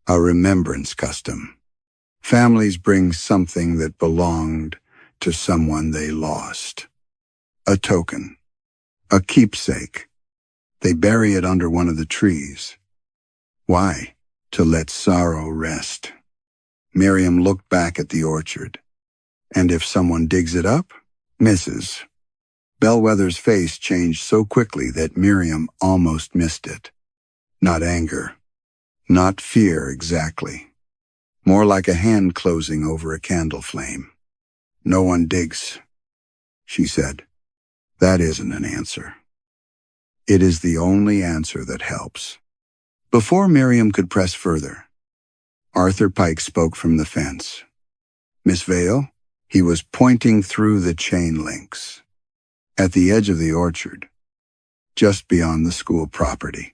A remembrance custom. Families bring something that belonged to someone they lost. A token, a keepsake. They bury it under one of the trees. Why? To let sorrow rest. Miriam looked back at the orchard. "And if someone digs it up?" Mrs. Bellwether's face changed so quickly that Miriam almost missed it. Not anger, not fear exactly. More like a hand closing over a candle flame. "No one digs," she said. "That isn't an answer. It is the only answer that helps." Before Miriam could press further, Arthur Pike spoke from the fence. "Miss Vale?" He was pointing through the chain links. at the edge of the orchard, just beyond the school property.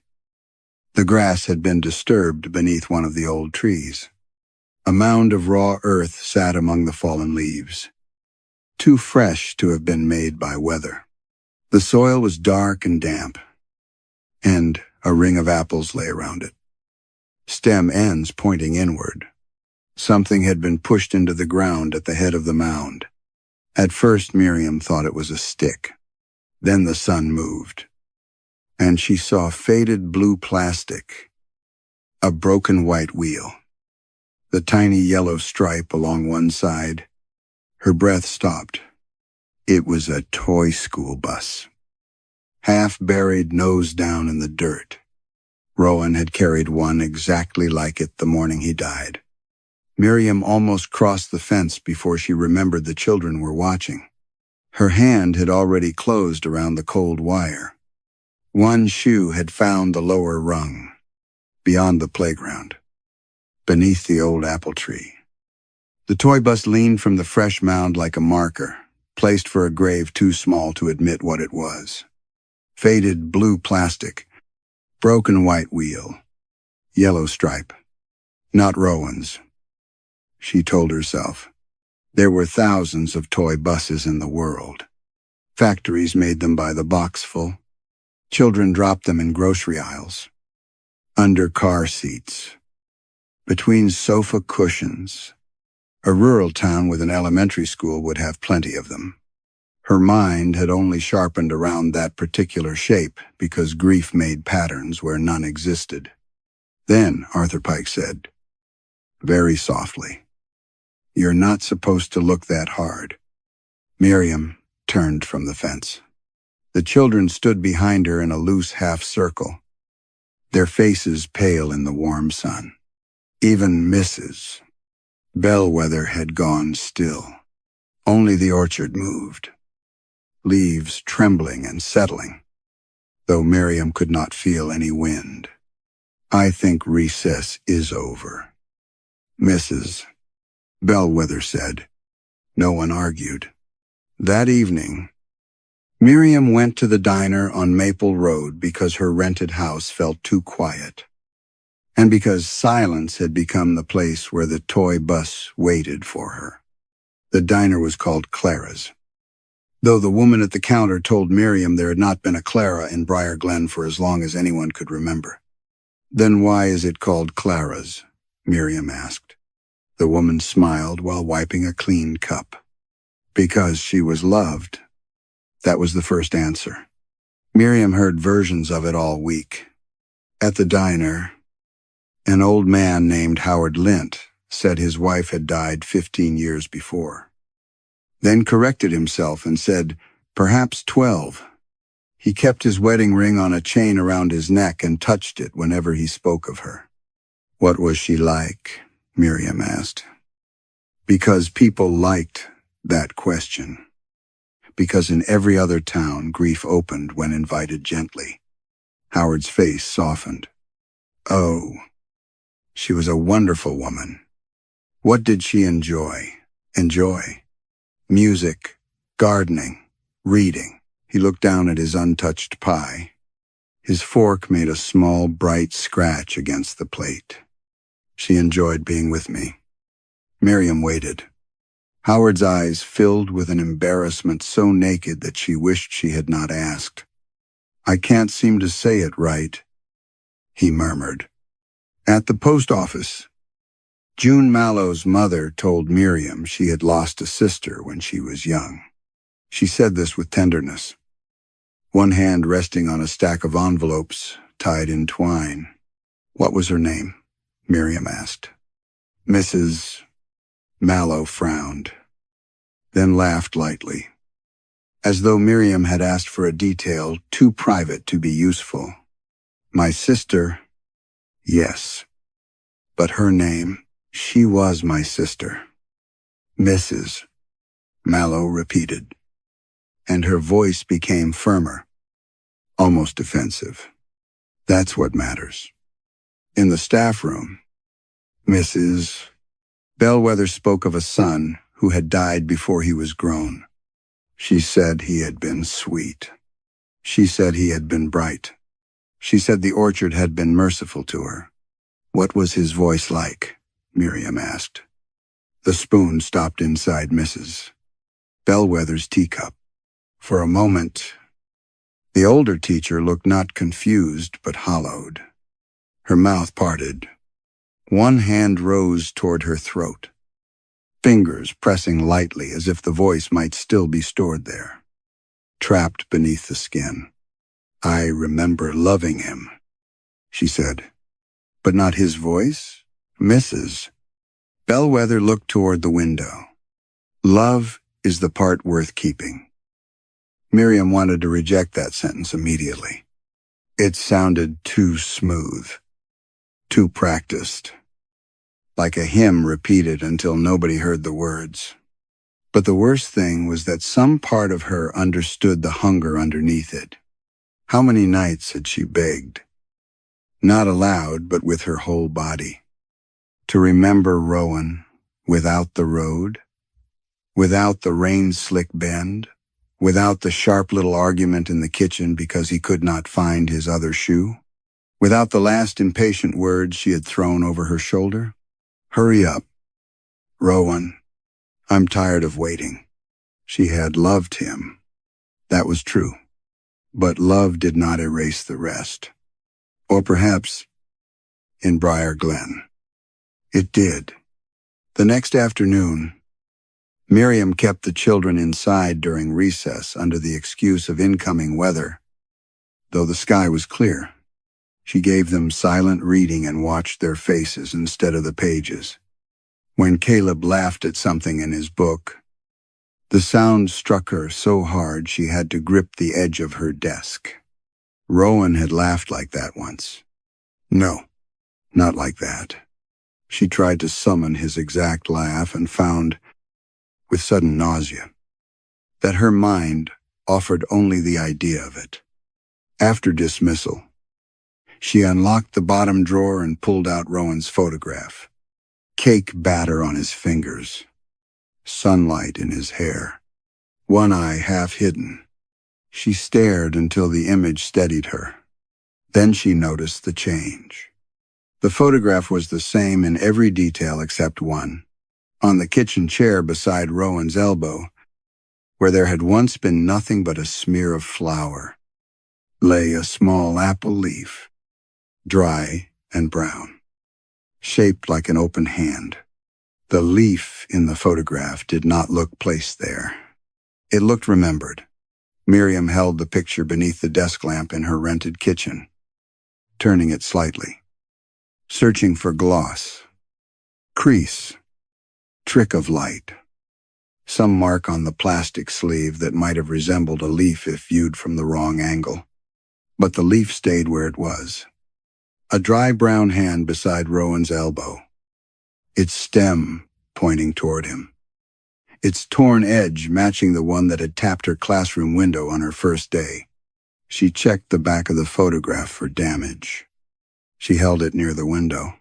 The grass had been disturbed beneath one of the old trees. A mound of raw earth sat among the fallen leaves, too fresh to have been made by weather. The soil was dark and damp, and a ring of apples lay around it, stem ends pointing inward. Something had been pushed into the ground at the head of the mound. At first, Miriam thought it was a stick. Then the sun moved, and she saw faded blue plastic, a broken white wheel, the tiny yellow stripe along one side. Her breath stopped. It was a toy school bus, half buried nose down in the dirt. Rowan had carried one exactly like it the morning he died. Miriam almost crossed the fence before she remembered the children were watching. Her hand had already closed around the cold wire. One shoe had found the lower rung, beyond the playground, beneath the old apple tree. The toy bus leaned from the fresh mound like a marker, placed for a grave too small to admit what it was. Faded blue plastic, broken white wheel, yellow stripe. Not Rowan's, she told herself. There were thousands of toy buses in the world. Factories made them by the boxful. Children dropped them in grocery aisles, under car seats, between sofa cushions. A rural town with an elementary school would have plenty of them. Her mind had only sharpened around that particular shape because grief made patterns where none existed. Then Arthur Pike said, very softly, "You're not supposed to look that hard." Miriam turned from the fence. The children stood behind her in a loose half-circle, their faces pale in the warm sun. Even Mrs. Bellwether had gone still. Only the orchard moved, leaves trembling and settling, though Miriam could not feel any wind. "I think recess is over," Mrs. Bellwether said. No one argued. That evening, Miriam went to the diner on Maple Road because her rented house felt too quiet, and because silence had become the place where the toy bus waited for her. The diner was called Clara's, though the woman at the counter told Miriam there had not been a Clara in Briar Glen for as long as anyone could remember. "Then why is it called Clara's?" Miriam asked. The woman smiled while wiping a clean cup. "Because she was loved." That was the first answer. Miriam heard versions of it all week. At the diner, an old man named Howard Lint said his wife had died 15 years before, then corrected himself and said, perhaps 12. He kept his wedding ring on a chain around his neck and touched it whenever he spoke of her. "What was she like?" Miriam asked. Because people liked that question. Because in every other town, grief opened when invited gently. Howard's face softened. "Oh, she was a wonderful woman. What did she enjoy?" Music, gardening, reading." He looked down at his untouched pie. His fork made a small, bright scratch against the plate. "She enjoyed being with me." Miriam waited. Howard's eyes filled with an embarrassment so naked that she wished she had not asked. "I can't seem to say it right," he murmured. At the post office, June Mallow's mother told Miriam she had lost a sister when she was young. She said this with tenderness, one hand resting on a stack of envelopes tied in twine. "What was her name?" Miriam asked. Mrs. Mallow frowned, then laughed lightly, as though Miriam had asked for a detail too private to be useful. "My sister, yes. But her name, she was my sister." "Mrs." Mallow repeated, and her voice became firmer, almost offensive. "That's what matters." In the staff room, Mrs. Bellwether spoke of a son who had died before he was grown. She said he had been sweet. She said he had been bright. She said the orchard had been merciful to her. What was his voice like? Miriam asked. The spoon stopped inside Mrs. Bellwether's teacup. For a moment, the older teacher looked not confused but hollowed. Her mouth parted. One hand rose toward her throat, fingers pressing lightly as if the voice might still be stored there, trapped beneath the skin. I remember loving him, she said. But not his voice? Mrs. Bellwether looked toward the window. Love is the part worth keeping. Miriam wanted to reject that sentence immediately. It sounded too smooth, too practiced, like a hymn repeated until nobody heard the words. But the worst thing was that some part of her understood the hunger underneath it. How many nights had she begged? Not aloud, but with her whole body. To remember Rowan without the road, without the rain-slick bend, without the sharp little argument in the kitchen because he could not find his other shoe, without the last impatient words she had thrown over her shoulder. Hurry up, Rowan. I'm tired of waiting. She had loved him. That was true. But love did not erase the rest. Or perhaps, in Briar Glen, it did. The next afternoon, Miriam kept the children inside during recess under the excuse of incoming weather. Though the sky was clear, she gave them silent reading and watched their faces instead of the pages. When Caleb laughed at something in his book, the sound struck her so hard she had to grip the edge of her desk. Rowan had laughed like that once. No, not like that. She tried to summon his exact laugh and found, with sudden nausea, that her mind offered only the idea of it. After dismissal, she unlocked the bottom drawer and pulled out Rowan's photograph. Cake batter on his fingers, sunlight in his hair, one eye half hidden. She stared until the image steadied her. Then she noticed the change. The photograph was the same in every detail except one. On the kitchen chair beside Rowan's elbow, where there had once been nothing but a smear of flour, lay a small apple leaf, dry and brown, shaped like an open hand. The leaf in the photograph did not look placed there. It looked remembered. Miriam held the picture beneath the desk lamp in her rented kitchen, turning it slightly, searching for gloss, crease, trick of light, some mark on the plastic sleeve that might have resembled a leaf if viewed from the wrong angle. But the leaf stayed where it was, a dry brown hand beside Rowan's elbow, its stem pointing toward him, its torn edge matching the one that had tapped her classroom window on her first day. She checked the back of the photograph for damage. She held it near the window,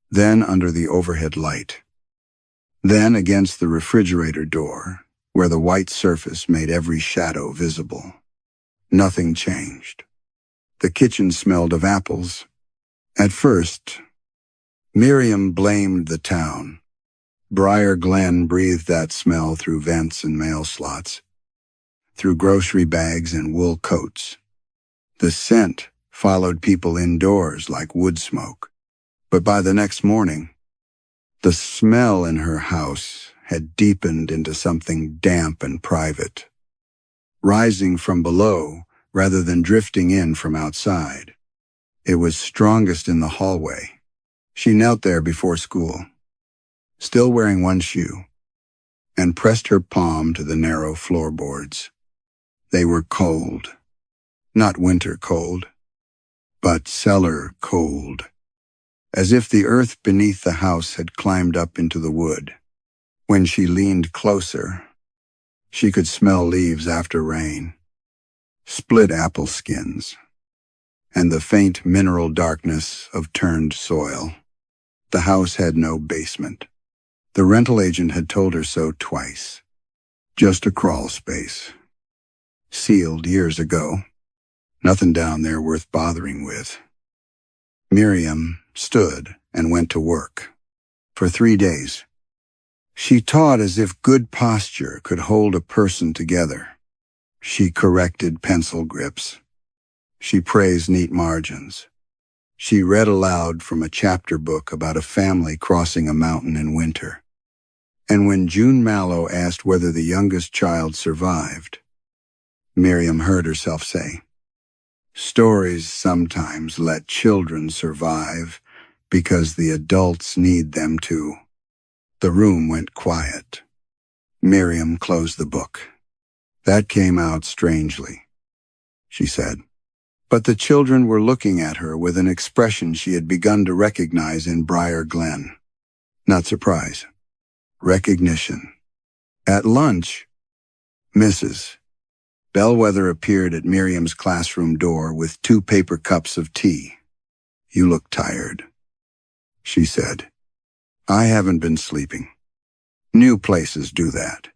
then under the overhead light, then against the refrigerator door, where the white surface made every shadow visible. Nothing changed. The kitchen smelled of apples. At first, Miriam blamed the town. Briar Glen breathed that smell through vents and mail slots, through grocery bags and wool coats. The scent followed people indoors like wood smoke. But by the next morning, the smell in her house had deepened into something damp and private, rising from below rather than drifting in from outside. It was strongest in the hallway. She knelt there before school, still wearing one shoe, and pressed her palm to the narrow floorboards. They were cold, not winter cold, but cellar cold, as if the earth beneath the house had climbed up into the wood. When she leaned closer, she could smell leaves after rain, split apple skins, and the faint mineral darkness of turned soil. The house had no basement. The rental agent had told her so twice. Just a crawl space. Sealed years ago. Nothing down there worth bothering with. Miriam stood and went to work. For 3 days. She taught as if good posture could hold a person together. She corrected pencil grips. She praised neat margins. She read aloud from a chapter book about a family crossing a mountain in winter. And when June Mallow asked whether the youngest child survived, Miriam heard herself say, "Stories sometimes let children survive because the adults need them to." The room went quiet. Miriam closed the book. "That came out strangely," she said. But the children were looking at her with an expression she had begun to recognize in Briar Glen. Not surprise. Recognition. At lunch, Mrs. Bellwether appeared at Miriam's classroom door with 2 paper cups of tea. "You look tired," she said. "I haven't been sleeping. New places do that.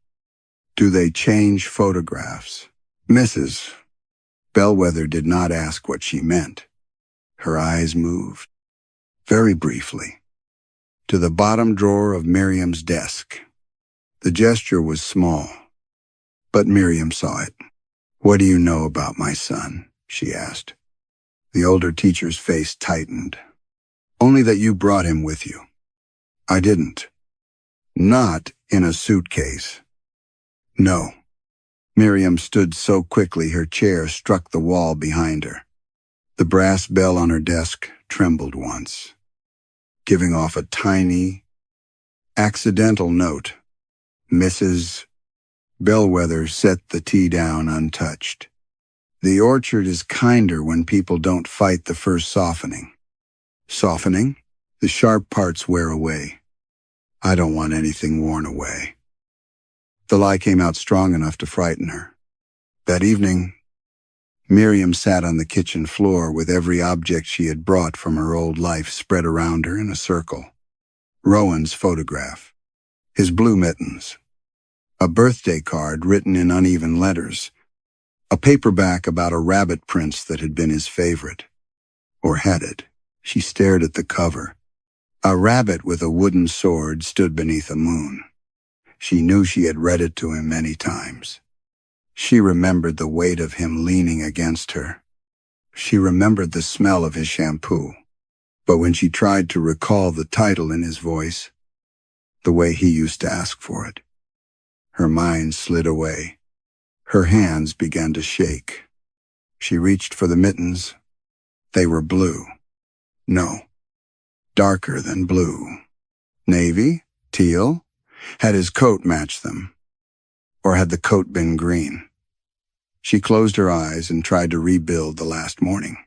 Do they change photographs?" Mrs. Bellwether did not ask what she meant. Her eyes moved, very briefly, to the bottom drawer of Miriam's desk. The gesture was small, but Miriam saw it. "What do you know about my son?" she asked. The older teacher's face tightened. "Only that you brought him with you." "I didn't." "Not in a suitcase." "No." Miriam stood so quickly her chair struck the wall behind her. The brass bell on her desk trembled once, giving off a tiny, accidental note. Mrs. Bellwether set the tea down untouched. "The orchard is kinder when people don't fight the first softening." "Softening?" "The sharp parts wear away." "I don't want anything worn away." The lie came out strong enough to frighten her. That evening, Miriam sat on the kitchen floor with every object she had brought from her old life spread around her in a circle. Rowan's photograph, his blue mittens, a birthday card written in uneven letters, a paperback about a rabbit prince that had been his favorite. Or had it? She stared at the cover. A rabbit with a wooden sword stood beneath a moon. She knew she had read it to him many times. She remembered the weight of him leaning against her. She remembered the smell of his shampoo. But when she tried to recall the title in his voice, the way he used to ask for it, her mind slid away. Her hands began to shake. She reached for the mittens. They were blue. No, darker than blue. Navy? Teal? Had his coat matched them? Or had the coat been green? She closed her eyes and tried to rebuild the last morning.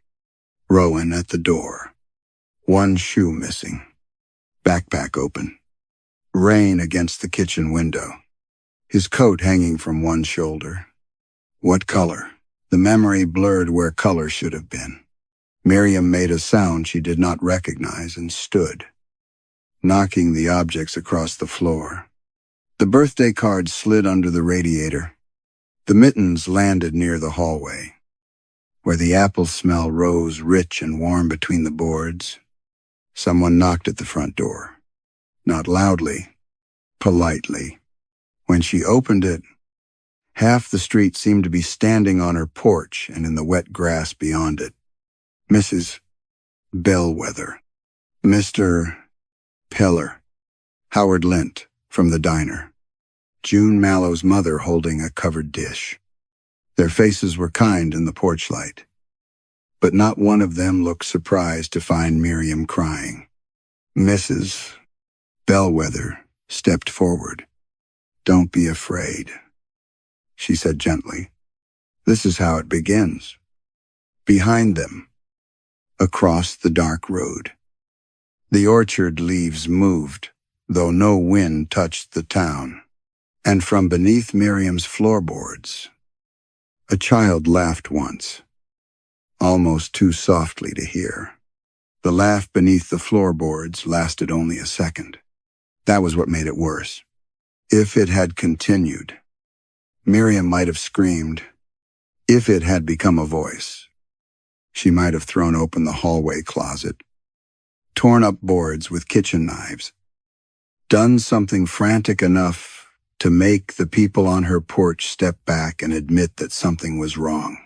Rowan at the door. One shoe missing. Backpack open. Rain against the kitchen window. His coat hanging from one shoulder. What color? The memory blurred where color should have been. Miriam made a sound she did not recognize and stood, knocking the objects across the floor. The birthday card slid under the radiator. The mittens landed near the hallway, where the apple smell rose rich and warm between the boards. Someone knocked at the front door. Not loudly, politely. When she opened it, half the street seemed to be standing on her porch and in the wet grass beyond it. Mrs. Bellwether. Mr. Peller. Howard Lint, from the diner. June Mallow's mother holding a covered dish. Their faces were kind in the porch light, but not one of them looked surprised to find Miriam crying. Mrs. Bellwether stepped forward. "Don't be afraid," she said gently. "This is how it begins." Behind them, across the dark road, the orchard leaves moved, though no wind touched the town. And from beneath Miriam's floorboards, a child laughed once, almost too softly to hear. The laugh beneath the floorboards lasted only a second. That was what made it worse. If it had continued, Miriam might have screamed, if it had become a voice. She might have thrown open the hallway closet, torn up boards with kitchen knives, done something frantic enough to make the people on her porch step back and admit that something was wrong.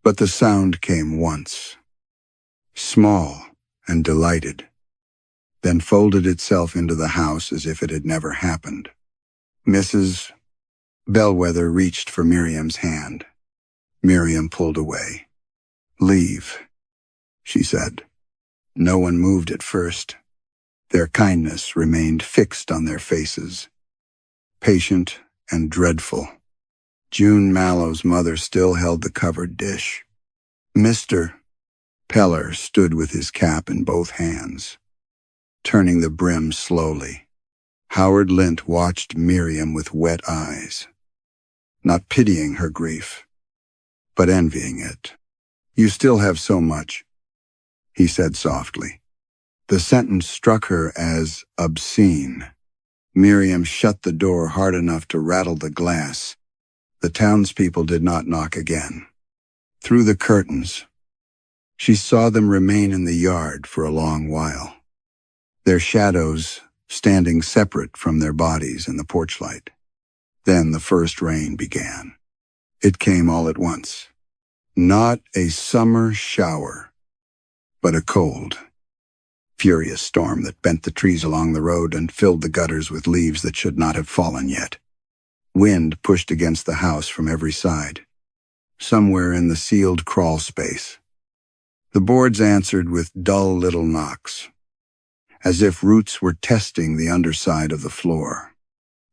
But the sound came once, small and delighted, then folded itself into the house as if it had never happened. Mrs. Bellwether reached for Miriam's hand. Miriam pulled away. "Leave," she said. No one moved at first. Their kindness remained fixed on their faces, patient and dreadful. June Mallow's mother still held the covered dish. Mr. Peller stood with his cap in both hands, turning the brim slowly. Howard Lint watched Miriam with wet eyes, not pitying her grief, but envying it. "You still have so much," he said softly. The sentence struck her as obscene. Miriam shut the door hard enough to rattle the glass. The townspeople did not knock again. Through the curtains, she saw them remain in the yard for a long while, their shadows standing separate from their bodies in the porchlight. Then the first rain began. It came all at once. Not a summer shower, but a cold, furious storm that bent the trees along the road and filled the gutters with leaves that should not have fallen yet. Wind pushed against the house from every side. Somewhere in the sealed crawl space, the boards answered with dull little knocks, as if roots were testing the underside of the floor.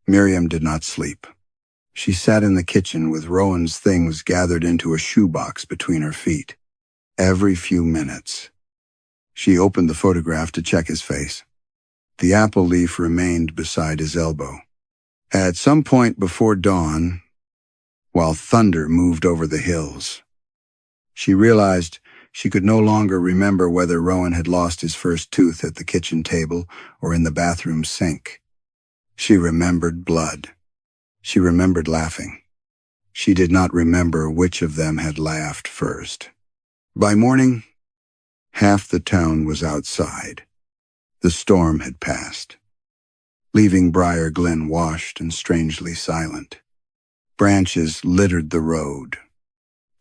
Miriam did not sleep. She sat in the kitchen with Rowan's things gathered into a shoebox between her feet. Every few minutes, she opened the photograph to check his face. The apple leaf remained beside his elbow. At some point before dawn, while thunder moved over the hills, she realized she could no longer remember whether Rowan had lost his first tooth at the kitchen table or in the bathroom sink. She remembered blood. She remembered laughing. She did not remember which of them had laughed first. By morning, half the town was outside. The storm had passed, leaving Briar Glen washed and strangely silent. Branches littered the road.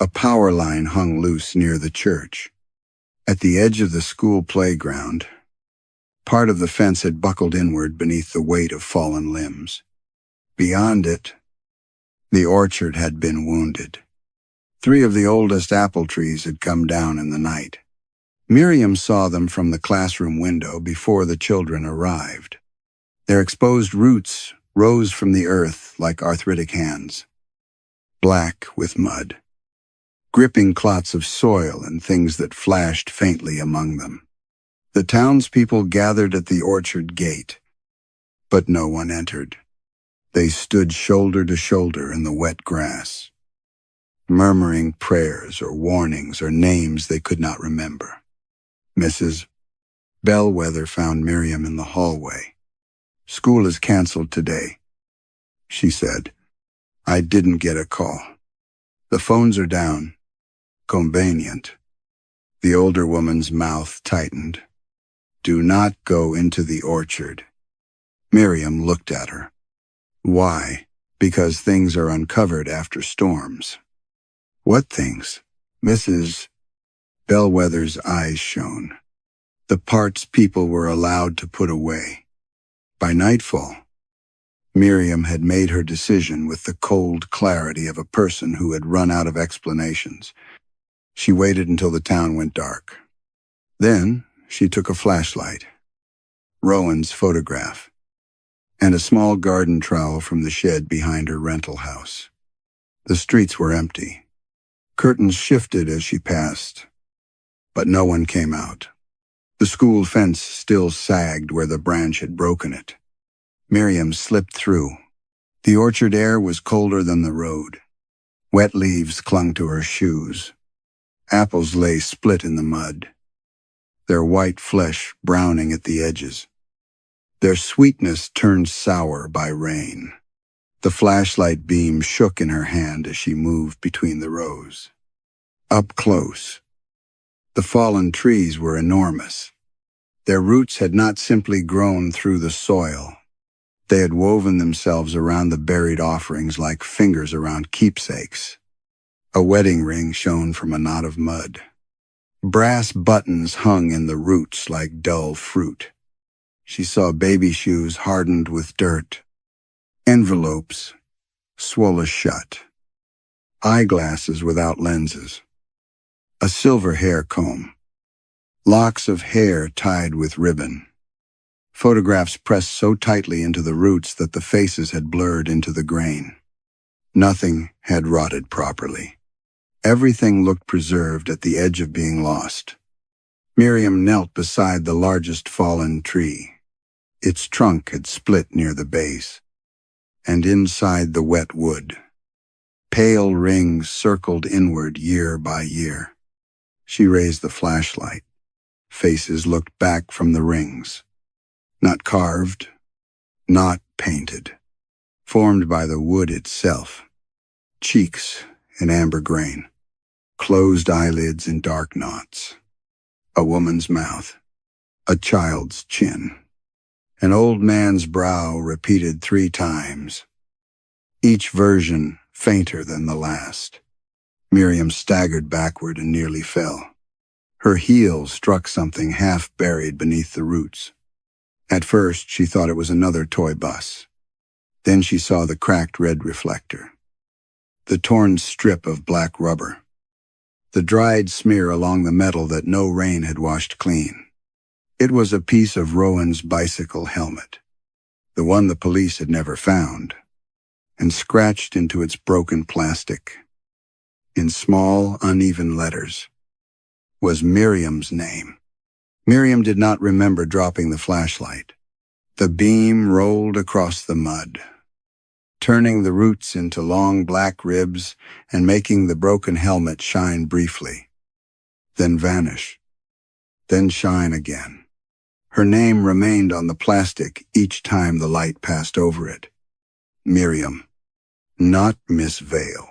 A power line hung loose near the church. At the edge of the school playground, part of the fence had buckled inward beneath the weight of fallen limbs. Beyond it, the orchard had been wounded. 3 of the oldest apple trees had come down in the night. Miriam saw them from the classroom window before the children arrived. Their exposed roots rose from the earth like arthritic hands, black with mud, gripping clots of soil and things that flashed faintly among them. The townspeople gathered at the orchard gate, but no one entered. They stood shoulder to shoulder in the wet grass, murmuring prayers or warnings or names they could not remember. Mrs. Bellwether found Miriam in the hallway. "School is canceled today," she said. "I didn't get a call. The phones are down. Convenient." The older woman's mouth tightened. "Do not go into the orchard." Miriam looked at her. "Why?" "Because things are uncovered after storms." "What things?" Mrs. Bellwether's eyes shone. "The parts people were allowed to put away." By nightfall, Miriam had made her decision with the cold clarity of a person who had run out of explanations. She waited until the town went dark. Then she took a flashlight, Rowan's photograph, and a small garden trowel from the shed behind her rental house. The streets were empty. Curtains shifted as she passed, but no one came out. The school fence still sagged where the branch had broken it. Miriam slipped through. The orchard air was colder than the road. Wet leaves clung to her shoes. Apples lay split in the mud, their white flesh browning at the edges. Their sweetness turned sour by rain. The flashlight beam shook in her hand as she moved between the rows. Up close, the fallen trees were enormous. Their roots had not simply grown through the soil. They had woven themselves around the buried offerings like fingers around keepsakes. A wedding ring shone from a knot of mud. Brass buttons hung in the roots like dull fruit. She saw baby shoes hardened with dirt, envelopes swollen shut, eyeglasses without lenses, a silver hair comb, locks of hair tied with ribbon. Photographs pressed so tightly into the roots that the faces had blurred into the grain. Nothing had rotted properly. Everything looked preserved at the edge of being lost. Miriam knelt beside the largest fallen tree. Its trunk had split near the base, and inside the wet wood, pale rings circled inward year by year. She raised the flashlight. Faces looked back from the rings. Not carved, not painted, formed by the wood itself. Cheeks in amber grain, closed eyelids in dark knots, a woman's mouth, a child's chin, an old man's brow repeated 3 times, each version fainter than the last. Miriam staggered backward and nearly fell. Her heel struck something half buried beneath the roots. At first, she thought it was another toy bus. Then she saw the cracked red reflector, the torn strip of black rubber, the dried smear along the metal that no rain had washed clean. It was a piece of Rowan's bicycle helmet, the one the police had never found, and scratched into its broken plastic, in small, uneven letters, was Miriam's name. Miriam did not remember dropping the flashlight. The beam rolled across the mud, turning the roots into long black ribs and making the broken helmet shine briefly, then vanish, then shine again. Her name remained on the plastic each time the light passed over it. Miriam. Not Miss Vale.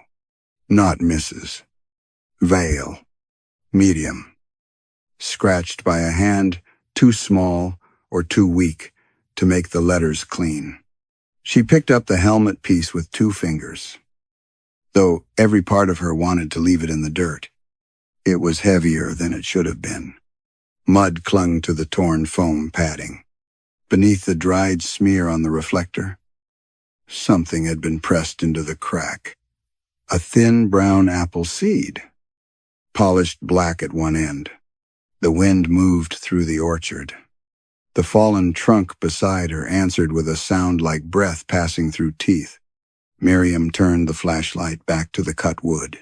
Not Mrs. Vale. Medium. Scratched by a hand too small or too weak to make the letters clean. She picked up the helmet piece with 2 fingers, though every part of her wanted to leave it in the dirt. It was heavier than it should have been. Mud clung to the torn foam padding. Beneath the dried smear on the reflector, something had been pressed into the crack. A thin brown apple seed, polished black at one end. The wind moved through the orchard. The fallen trunk beside her answered with a sound like breath passing through teeth. Miriam turned the flashlight back to the cut wood.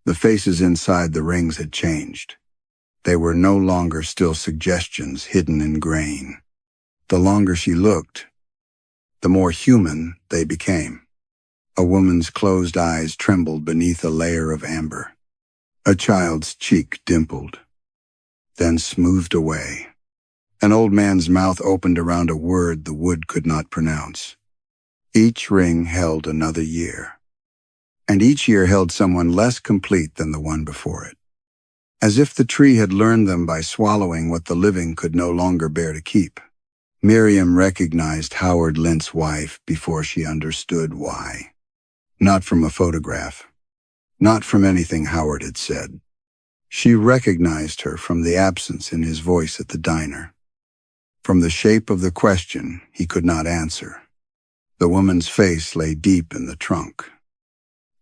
The faces inside the rings had changed. They were no longer still suggestions hidden in grain. The longer she looked, the more human they became. A woman's closed eyes trembled beneath a layer of amber. A child's cheek dimpled, then smoothed away. An old man's mouth opened around a word the wood could not pronounce. Each ring held another year, and each year held someone less complete than the one before it. As if the tree had learned them by swallowing what the living could no longer bear to keep. Miriam recognized Howard Lint's wife before she understood why. Not from a photograph, not from anything Howard had said. She recognized her from the absence in his voice at the diner, from the shape of the question he could not answer. The woman's face lay deep in the trunk,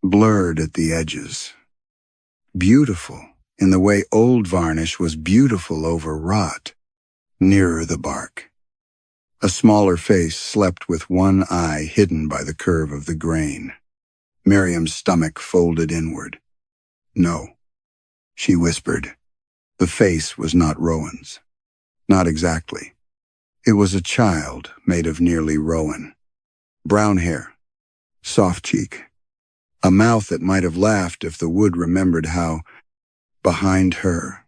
blurred at the edges. Beautiful in the way old varnish was beautiful over rot, nearer the bark. A smaller face slept with one eye hidden by the curve of the grain. Miriam's stomach folded inward. No, she whispered. The face was not Rowan's. Not exactly. It was a child made of nearly Rowan. Brown hair, soft cheek, a mouth that might have laughed if the wood remembered how, behind her,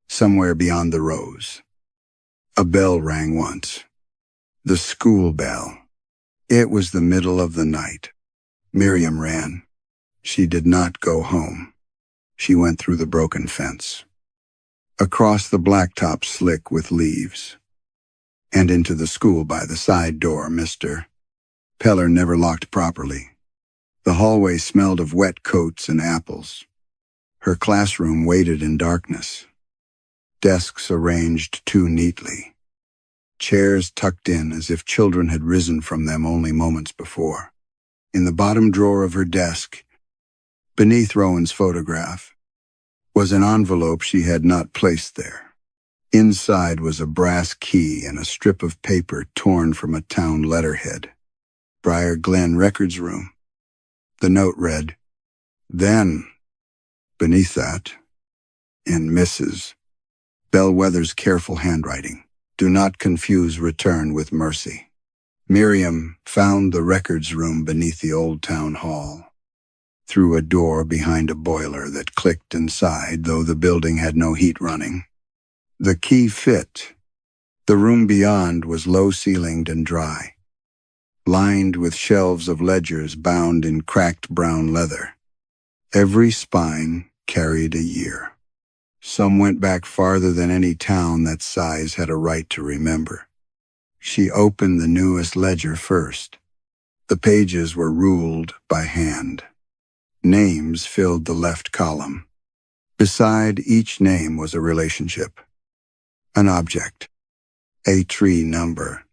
somewhere beyond the rows, a bell rang once. The school bell. It was the middle of the night. Miriam ran. She did not go home. She went through the broken fence, across the blacktop slick with leaves, and into the school by the side door Mr. Peller never locked properly. The hallway smelled of wet coats and apples. Her classroom waited in darkness. Desks arranged too neatly. Chairs tucked in as if children had risen from them only moments before. In the bottom drawer of her desk, beneath Rowan's photograph, was an envelope she had not placed there. Inside was a brass key and a strip of paper torn from a town letterhead. Briar Glen Records Room. The note read, "Then," beneath that, in Mrs. Bellwether's careful handwriting, "Do not confuse return with mercy." Miriam found the records room beneath the old town hall, through a door behind a boiler that clicked inside, though the building had no heat running. The key fit. The room beyond was low-ceilinged and dry, lined with shelves of ledgers bound in cracked brown leather. Every spine carried a year. Some went back farther than any town that size had a right to remember. She opened the newest ledger first. The pages were ruled by hand. Names filled the left column. Beside each name was a relationship, an object, a tree number,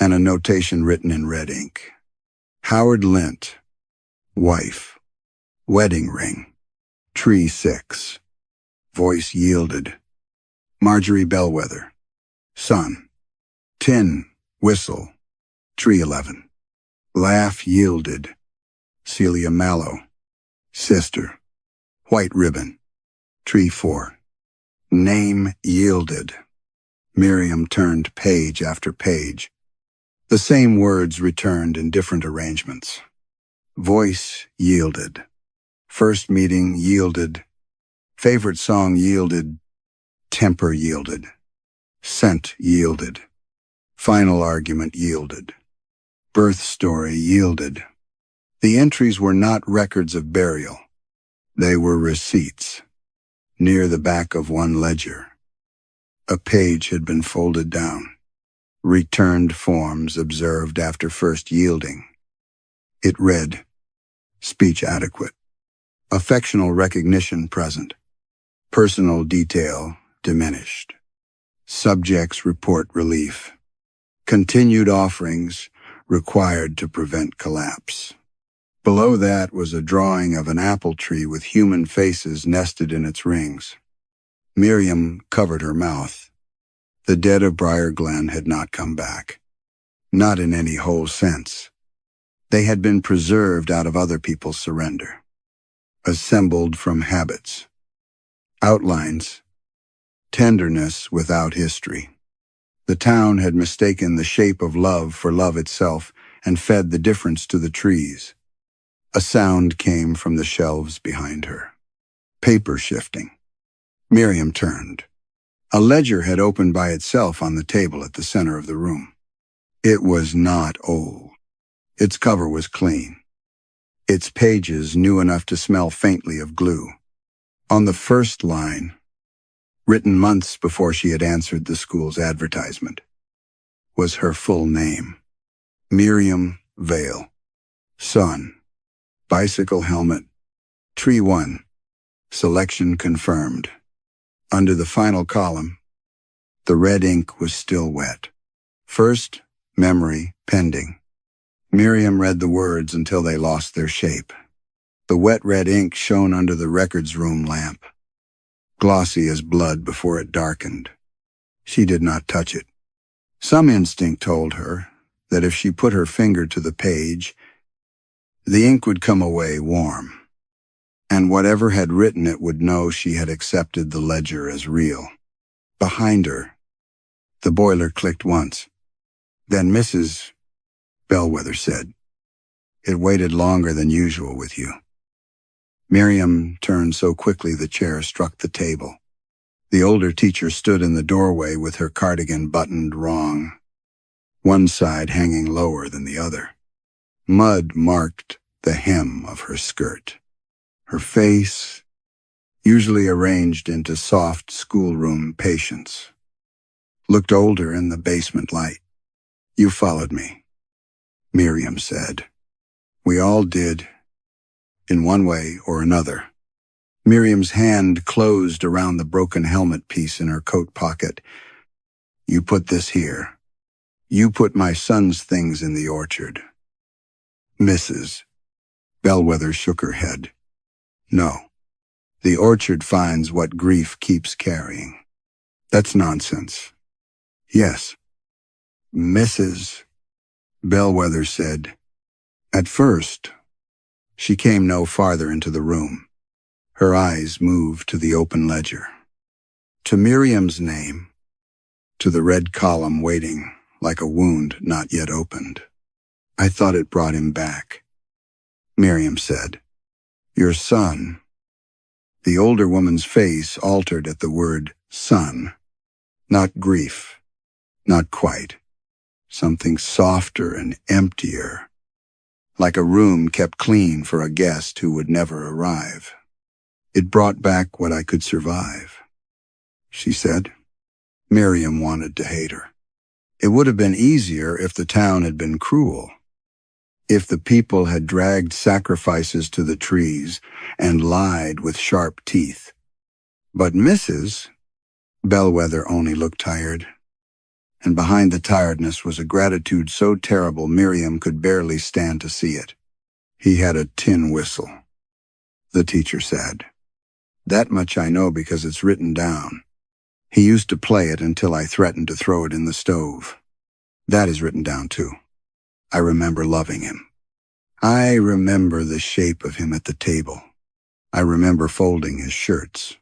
and a notation written in red ink. Howard Lint, wife, wedding ring, tree 6. Voice yielded. Marjorie Bellwether, son, tin, whistle, tree 11. Laugh yielded. Celia Mallow, sister, white ribbon, tree 4. Name yielded. Miriam turned page after page. The same words returned in different arrangements. Voice yielded. First meeting yielded. Favorite song yielded. Temper yielded. Scent yielded. Final argument yielded. Birth story yielded. The entries were not records of burial. They were receipts. Near the back of one ledger, a page had been folded down. Returned forms observed after first yielding. It read, speech adequate. Affectional recognition present. Personal detail diminished. Subjects report relief. Continued offerings required to prevent collapse. Below that was a drawing of an apple tree with human faces nested in its rings. Miriam covered her mouth. The dead of Briar Glen had not come back. Not in any whole sense. They had been preserved out of other people's surrender. Assembled from habits. Outlines. Tenderness without history. The town had mistaken the shape of love for love itself and fed the difference to the trees. A sound came from the shelves behind her. Paper shifting. Miriam turned. A ledger had opened by itself on the table at the center of the room. It was not old. Its cover was clean. Its pages new enough to smell faintly of glue. On the first line, written months before she had answered the school's advertisement, was her full name. Miriam Vale. Son. Bicycle helmet. Tree 1. Selection confirmed. Under the final column, the red ink was still wet. First, memory pending. Miriam read the words until they lost their shape. The wet red ink shone under the records room lamp, glossy as blood before it darkened. She did not touch it. Some instinct told her that if she put her finger to the page, the ink would come away warm, and whatever had written it would know she had accepted the ledger as real. Behind her, the boiler clicked once. Then Mrs. Bellwether said, "It waited longer than usual with you." Miriam turned so quickly the chair struck the table. The older teacher stood in the doorway with her cardigan buttoned wrong. one side hanging lower than the other. Mud marked the hem of her skirt. Her face, usually arranged into soft schoolroom patience, looked older in the basement light. "You followed me," Miriam said. "We all did, in one way or another." Miriam's hand closed around the broken helmet piece in her coat pocket. "You put this here. You put my son's things in the orchard." "Mrs." Bellwether shook her head. "No. The orchard finds what grief keeps carrying." "That's nonsense." "Yes." "Mrs." Bellwether said. At first, she came no farther into the room. Her eyes moved to the open ledger, to Miriam's name, to the red column waiting like a wound not yet opened. "I thought it brought him back," Miriam said. "Your son." The older woman's face altered at the word son. Not grief, not quite. Something softer and emptier, like a room kept clean for a guest who would never arrive. "It brought back what I could survive," she said. Miriam wanted to hate her. It would have been easier if the town had been cruel, if the people had dragged sacrifices to the trees and lied with sharp teeth. But Mrs. Bellwether only looked tired, and behind the tiredness was a gratitude so terrible Miriam could barely stand to see it. "He had a tin whistle," the teacher said. "That much I know because it's written down. He used to play it until I threatened to throw it in the stove. That is written down too. I remember loving him. I remember the shape of him at the table. I remember folding his shirts.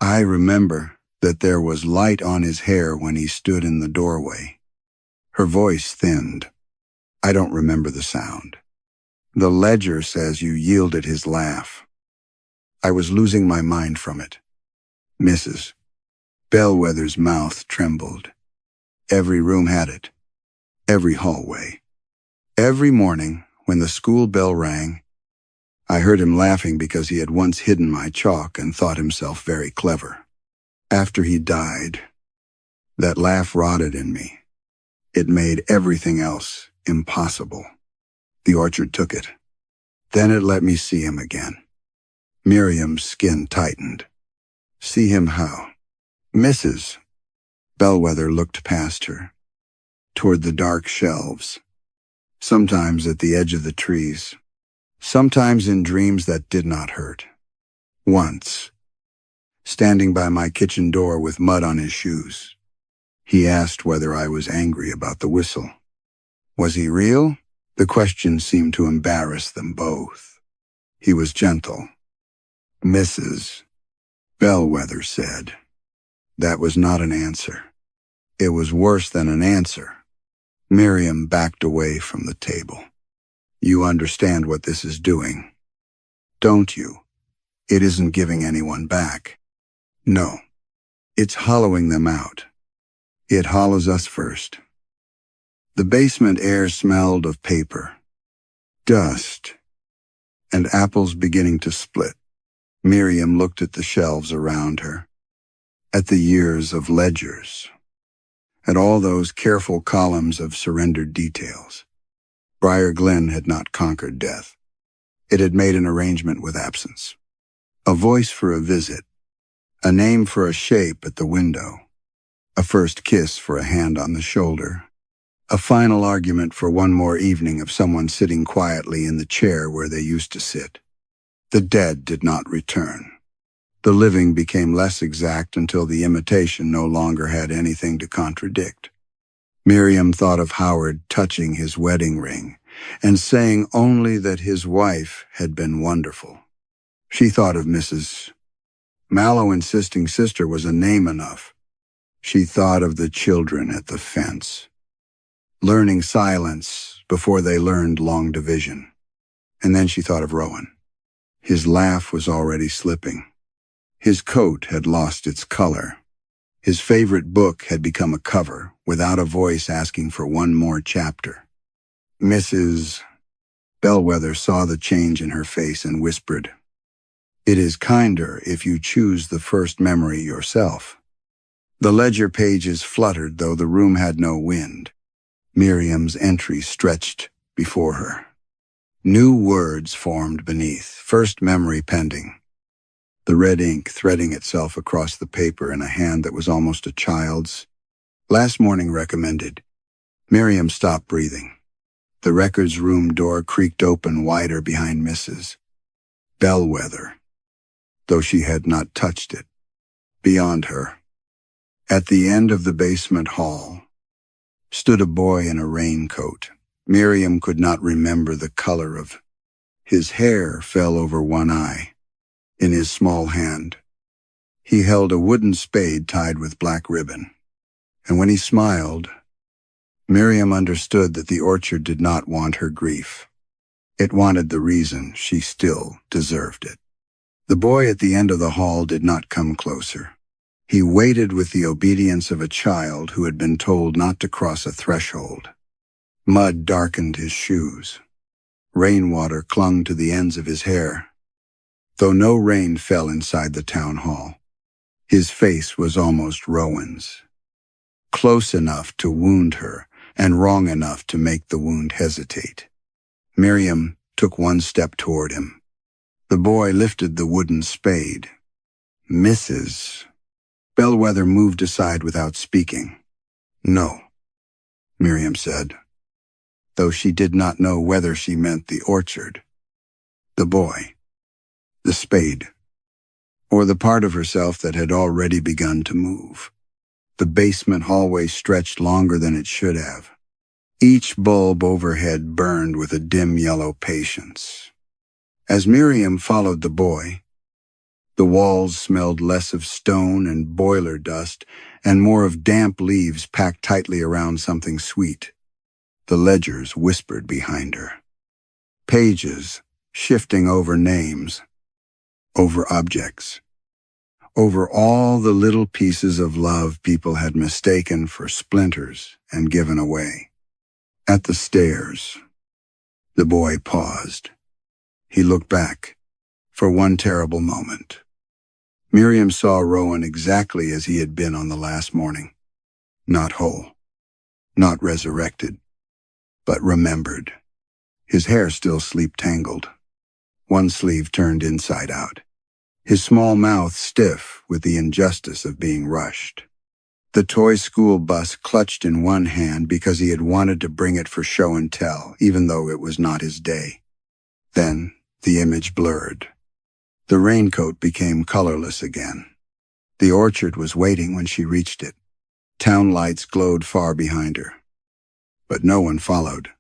I remember that there was light on his hair when he stood in the doorway." Her voice thinned. "I don't remember the sound. The ledger says you yielded his laugh. I was losing my mind from it." Mrs. Bellwether's mouth trembled. Every room had it. Every hallway. Every morning, when the school bell rang, I heard him laughing because he had once hidden my chalk and thought himself very clever. After he died, that laugh rotted in me. It made everything else impossible. The orchard took it. Then it let me see him again. Miriam's skin tightened. "See him how?" Mrs. Bellwether looked past her, toward the dark shelves, sometimes at the edge of the trees, sometimes in dreams that did not hurt. Once, standing by my kitchen door with mud on his shoes, he asked whether I was angry about the whistle. Was he real? The question seemed to embarrass them both. He was gentle. Mrs. Bellwether said. That was not an answer. It was worse than an answer. Miriam backed away from the table. "You understand what this is doing, don't you? It isn't giving anyone back. No, it's hollowing them out. It hollows us first." The basement air smelled of paper, dust, and apples beginning to split. Miriam looked at the shelves around her, at the years of ledgers, at all those careful columns of surrendered details. Briar Glen had not conquered death. It had made an arrangement with absence. A voice for a visit, a name for a shape at the window, a first kiss for a hand on the shoulder, a final argument for one more evening of someone sitting quietly in the chair where they used to sit. The dead did not return. The living became less exact until the imitation no longer had anything to contradict. Miriam thought of Howard touching his wedding ring and saying only that his wife had been wonderful. She thought of Mrs. Mallow-insisting sister was a name enough. She thought of the children at the fence, learning silence before they learned long division. And then she thought of Rowan. His laugh was already slipping. His coat had lost its color. His favorite book had become a cover, without a voice asking for one more chapter. Mrs. Bellwether saw the change in her face and whispered, "It is kinder if you choose the first memory yourself." The ledger pages fluttered, though the room had no wind. Miriam's entry stretched before her. New words formed beneath, first memory pending. The red ink threading itself across the paper in a hand that was almost a child's. Last morning recommended. Miriam stopped breathing. The records room door creaked open wider behind Mrs. Bellwether, though she had not touched it. Beyond her, at the end of the basement hall, stood a boy in a raincoat. Miriam could not remember the color of. His hair fell over one eye. In his small hand, he held a wooden spade tied with black ribbon. And when he smiled, Miriam understood that the orchard did not want her grief. It wanted the reason she still deserved it. The boy at the end of the hall did not come closer. He waited with the obedience of a child who had been told not to cross a threshold. Mud darkened his shoes. Rainwater clung to the ends of his hair. Though no rain fell inside the town hall, his face was almost Rowan's. Close enough to wound her, and wrong enough to make the wound hesitate. Miriam took one step toward him. The boy lifted the wooden spade. Mrs. Bellwether moved aside without speaking. "No," Miriam said, though she did not know whether she meant the orchard, the boy, the spade, or the part of herself that had already begun to move. The basement hallway stretched longer than it should have. Each bulb overhead burned with a dim yellow patience. As Miriam followed the boy, the walls smelled less of stone and boiler dust and more of damp leaves packed tightly around something sweet. The ledgers whispered behind her. Pages shifting over names, over objects, over all the little pieces of love people had mistaken for splinters and given away. At the stairs, the boy paused. He looked back for one terrible moment. Miriam saw Rowan exactly as he had been on the last morning. Not whole, not resurrected, but remembered. His hair still sleep-tangled, one sleeve turned inside out. His small mouth stiff with the injustice of being rushed. The toy school bus clutched in one hand because he had wanted to bring it for show and tell, even though it was not his day. Then the image blurred. The raincoat became colorless again. The orchard was waiting when she reached it. Town lights glowed far behind her. But no one followed.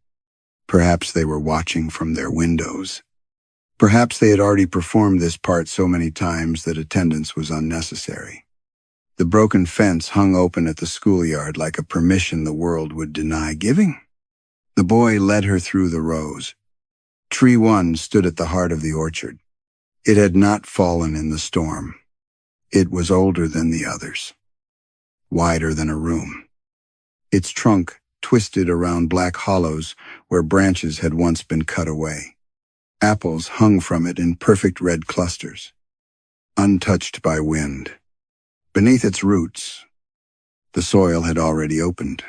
Perhaps they were watching from their windows. Perhaps they had already performed this part so many times that attendance was unnecessary. The broken fence hung open at the schoolyard like a permission the world would deny giving. The boy led her through the rows. Tree 1 stood at the heart of the orchard. It had not fallen in the storm. It was older than the others, wider than a room. Its trunk twisted around black hollows where branches had once been cut away. Apples hung from it in perfect red clusters, untouched by wind. Beneath its roots, the soil had already opened.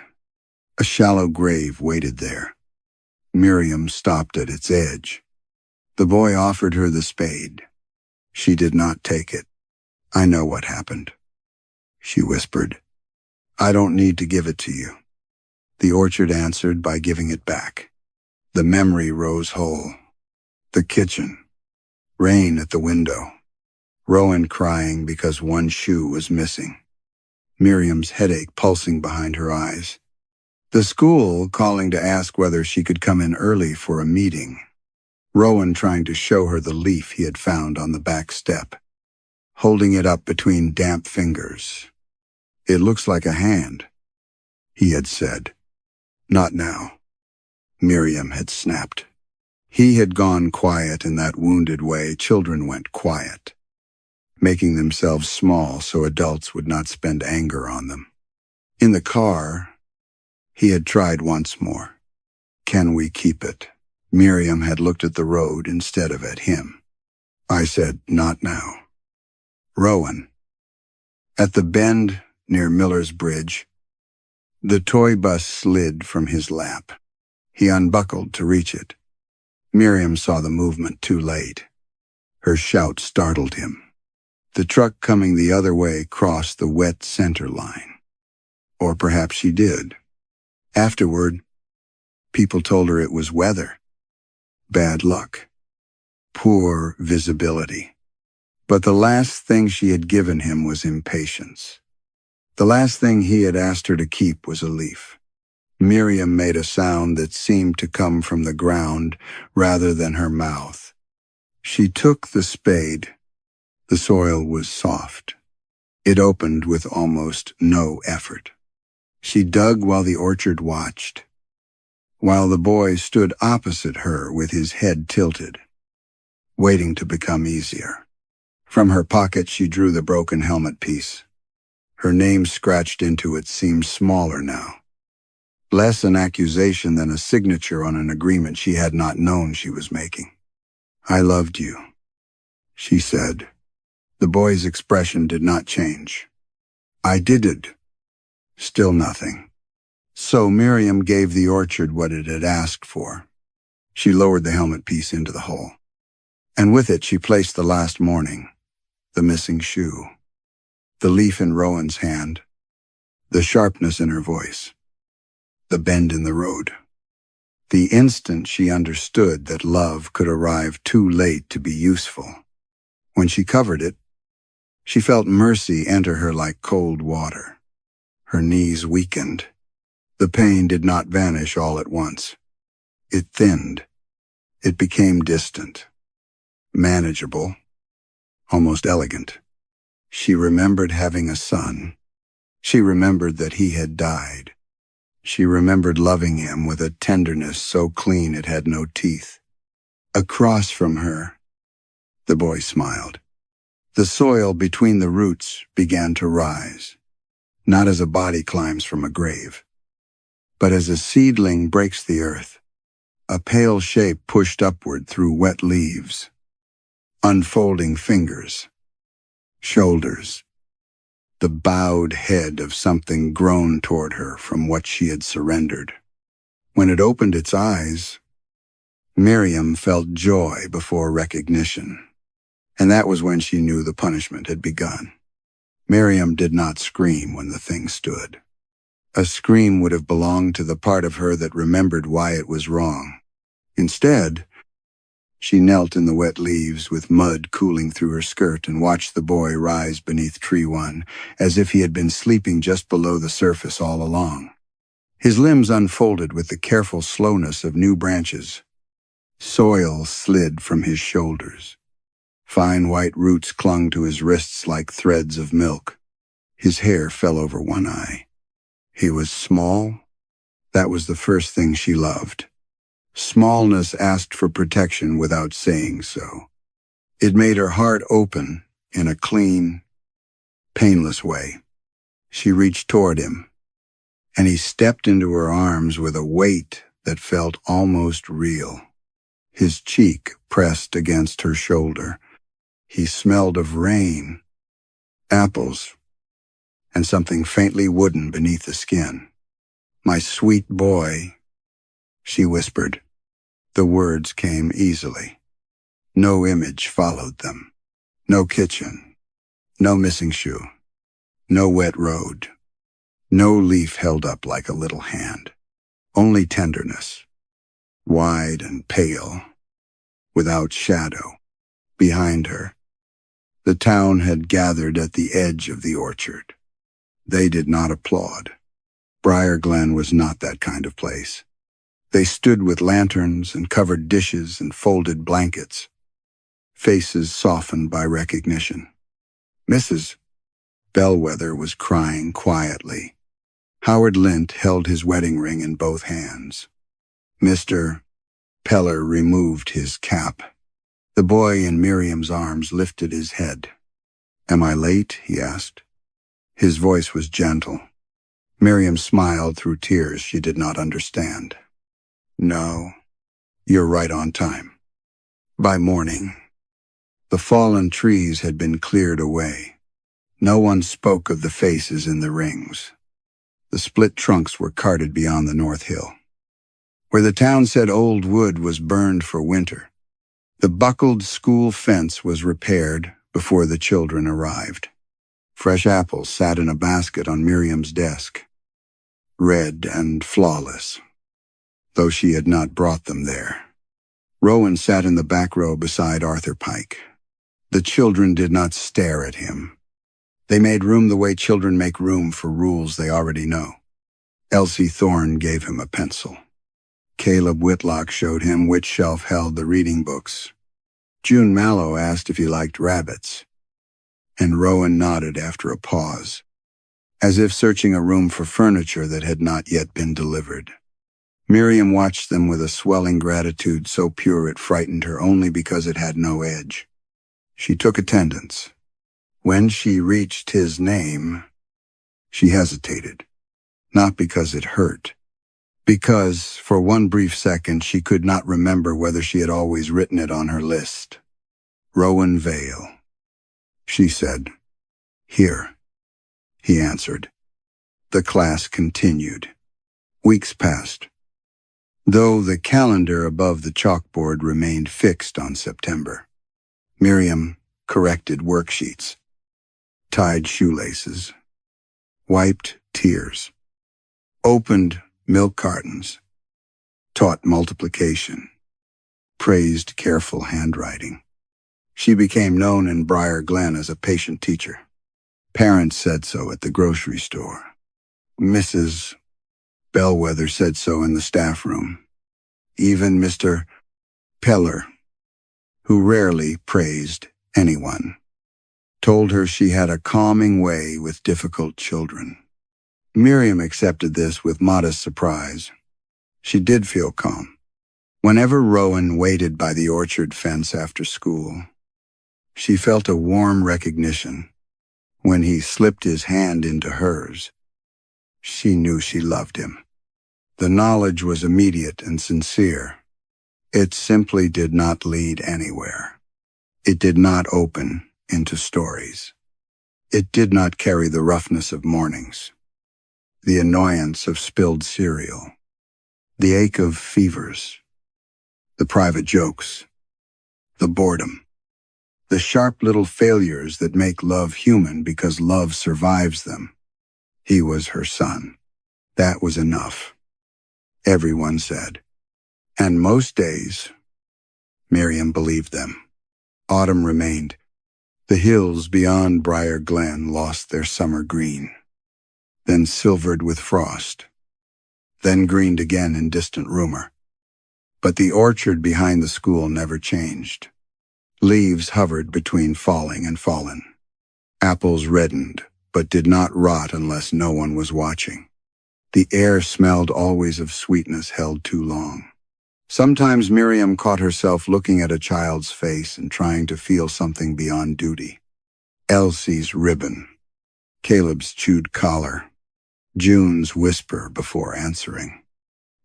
A shallow grave waited there. Miriam stopped at its edge. The boy offered her the spade. She did not take it. "I know what happened," she whispered. "I don't need to give it to you." The orchard answered by giving it back. The memory rose whole. The kitchen, rain at the window, Rowan crying because one shoe was missing, Miriam's headache pulsing behind her eyes, the school calling to ask whether she could come in early for a meeting, Rowan trying to show her the leaf he had found on the back step, holding it up between damp fingers. "It looks like a hand," he had said. "Not now," Miriam had snapped. He had gone quiet in that wounded way children went quiet. making themselves small so adults would not spend anger on them. In the car, he had tried once more. "Can we keep it?" Miriam had looked at the road instead of at him. I said, "Not now." Rowan. At the bend near Miller's Bridge, the toy bus slid from his lap. He unbuckled to reach it. Miriam saw the movement too late. Her shout startled him. The truck coming the other way crossed the wet center line. Or perhaps she did. Afterward, people told her it was weather. Bad luck. Poor visibility. But the last thing she had given him was impatience. The last thing he had asked her to keep was a leaf. Miriam made a sound that seemed to come from the ground rather than her mouth. She took the spade. The soil was soft. It opened with almost no effort. She dug while the orchard watched, while the boy stood opposite her with his head tilted, waiting to become easier. From her pocket she drew the broken helmet piece. Her name scratched into it seemed smaller now. Less an accusation than a signature on an agreement she had not known she was making. "I loved you," she said. The boy's expression did not change. "I did." Still nothing. So Miriam gave the orchard what it had asked for. She lowered the helmet piece into the hole. And with it she placed the last morning, the missing shoe, the leaf in Rowan's hand, the sharpness in her voice, the bend in the road. The instant she understood that love could arrive too late to be useful. When she covered it, she felt mercy enter her like cold water. Her knees weakened. The pain did not vanish all at once. It thinned. It became distant, manageable, almost elegant. She remembered having a son. She remembered that he had died. She remembered loving him with a tenderness so clean it had no teeth. Across from her, the boy smiled. The soil between the roots began to rise, not as a body climbs from a grave, but as a seedling breaks the earth. A pale shape pushed upward through wet leaves, unfolding fingers, shoulders, the bowed head of something grown toward her from what she had surrendered. When it opened its eyes, Miriam felt joy before recognition, and that was when she knew the punishment had begun. Miriam did not scream when the thing stood. A scream would have belonged to the part of her that remembered why it was wrong. Instead, she knelt in the wet leaves with mud cooling through her skirt and watched the boy rise beneath tree one, as if he had been sleeping just below the surface all along. His limbs unfolded with the careful slowness of new branches. Soil slid from his shoulders. Fine white roots clung to his wrists like threads of milk. His hair fell over one eye. He was small. That was the first thing she loved. Smallness asked for protection without saying so. It made her heart open in a clean, painless way. She reached toward him, and he stepped into her arms with a weight that felt almost real. His cheek pressed against her shoulder. He smelled of rain, apples, and something faintly wooden beneath the skin. "My sweet boy," she whispered. The words came easily. No image followed them. No kitchen. No missing shoe. No wet road. No leaf held up like a little hand. Only tenderness. Wide and pale, without shadow. Behind her, the town had gathered at the edge of the orchard. They did not applaud. Briar Glen was not that kind of place. They stood with lanterns and covered dishes and folded blankets, faces softened by recognition. Mrs. Bellwether was crying quietly. Howard Lint held his wedding ring in both hands. Mr. Peller removed his cap. The boy in Miriam's arms lifted his head. "Am I late?" he asked. His voice was gentle. Miriam smiled through tears she did not understand. "No, you're right on time." By morning, the fallen trees had been cleared away. No one spoke of the faces in the rings. The split trunks were carted beyond the North Hill. Where the town said old wood was burned for winter, the buckled school fence was repaired before the children arrived. Fresh apples sat in a basket on Miriam's desk, red and flawless, though she had not brought them there. Rowan sat in the back row beside Arthur Pike. The children did not stare at him. They made room the way children make room for rules they already know. Elsie Thorne gave him a pencil. Caleb Whitlock showed him which shelf held the reading books. June Mallow asked if he liked rabbits, and Rowan nodded after a pause, as if searching a room for furniture that had not yet been delivered. Miriam watched them with a swelling gratitude so pure it frightened her only because it had no edge. She took attendance. When she reached his name, she hesitated, not because it hurt, because for one brief second she could not remember whether she had always written it on her list. "Rowan Vale," she said. "Here," he answered. The class continued. Weeks passed, though the calendar above the chalkboard remained fixed on September. Miriam corrected worksheets, tied shoelaces, wiped tears, opened milk cartons, taught multiplication, praised careful handwriting. She became known in Briar Glen as a patient teacher. Parents said so at the grocery store. Mrs. Bellwether said so in the staff room. Even Mr. Peller, who rarely praised anyone, told her she had a calming way with difficult children. Miriam accepted this with modest surprise. She did feel calm. Whenever Rowan waited by the orchard fence after school, she felt a warm recognition. When he slipped his hand into hers, she knew she loved him. The knowledge was immediate and sincere. It simply did not lead anywhere. It did not open into stories. It did not carry the roughness of mornings, the annoyance of spilled cereal, the ache of fevers, the private jokes, the boredom, the sharp little failures that make love human because love survives them. He was her son. That was enough, everyone said. And most days, Miriam believed them. Autumn remained. The hills beyond Briar Glen lost their summer green, then silvered with frost, then greened again in distant rumor. But the orchard behind the school never changed. Leaves hovered between falling and fallen. Apples reddened, but did not rot unless no one was watching. The air smelled always of sweetness held too long. Sometimes Miriam caught herself looking at a child's face and trying to feel something beyond duty. Elsie's ribbon, Caleb's chewed collar, June's whisper before answering,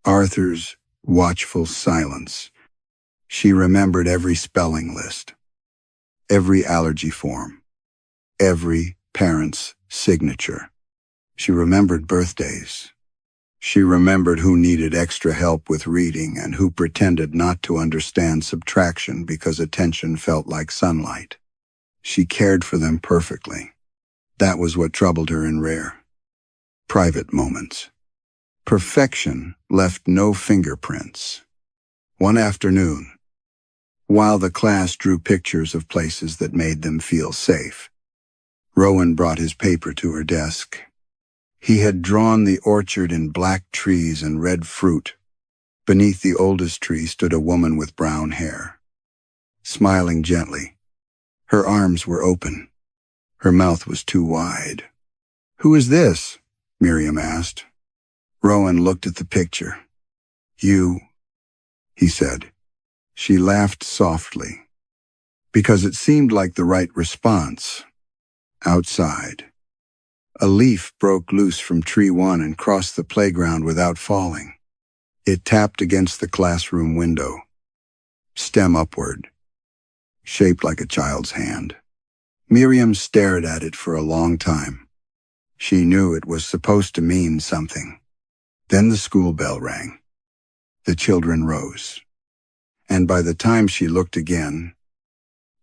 Arthur's watchful silence. She remembered every spelling list, every allergy form, every parent's signature. She remembered birthdays. She remembered who needed extra help with reading and who pretended not to understand subtraction because attention felt like sunlight. She cared for them perfectly. That was what troubled her in rare, private moments. Perfection left no fingerprints. One afternoon, while the class drew pictures of places that made them feel safe, Rowan brought his paper to her desk. He had drawn the orchard in black trees and red fruit. Beneath the oldest tree stood a woman with brown hair, smiling gently. Her arms were open. Her mouth was too wide. "Who is this?" Miriam asked. Rowan looked at the picture. "You," he said. She laughed softly, because it seemed like the right response. Outside, a leaf broke loose from tree one and crossed the playground without falling. It tapped against the classroom window, stem upward, shaped like a child's hand. Miriam stared at it for a long time. She knew it was supposed to mean something. Then the school bell rang. The children rose. And by the time she looked again,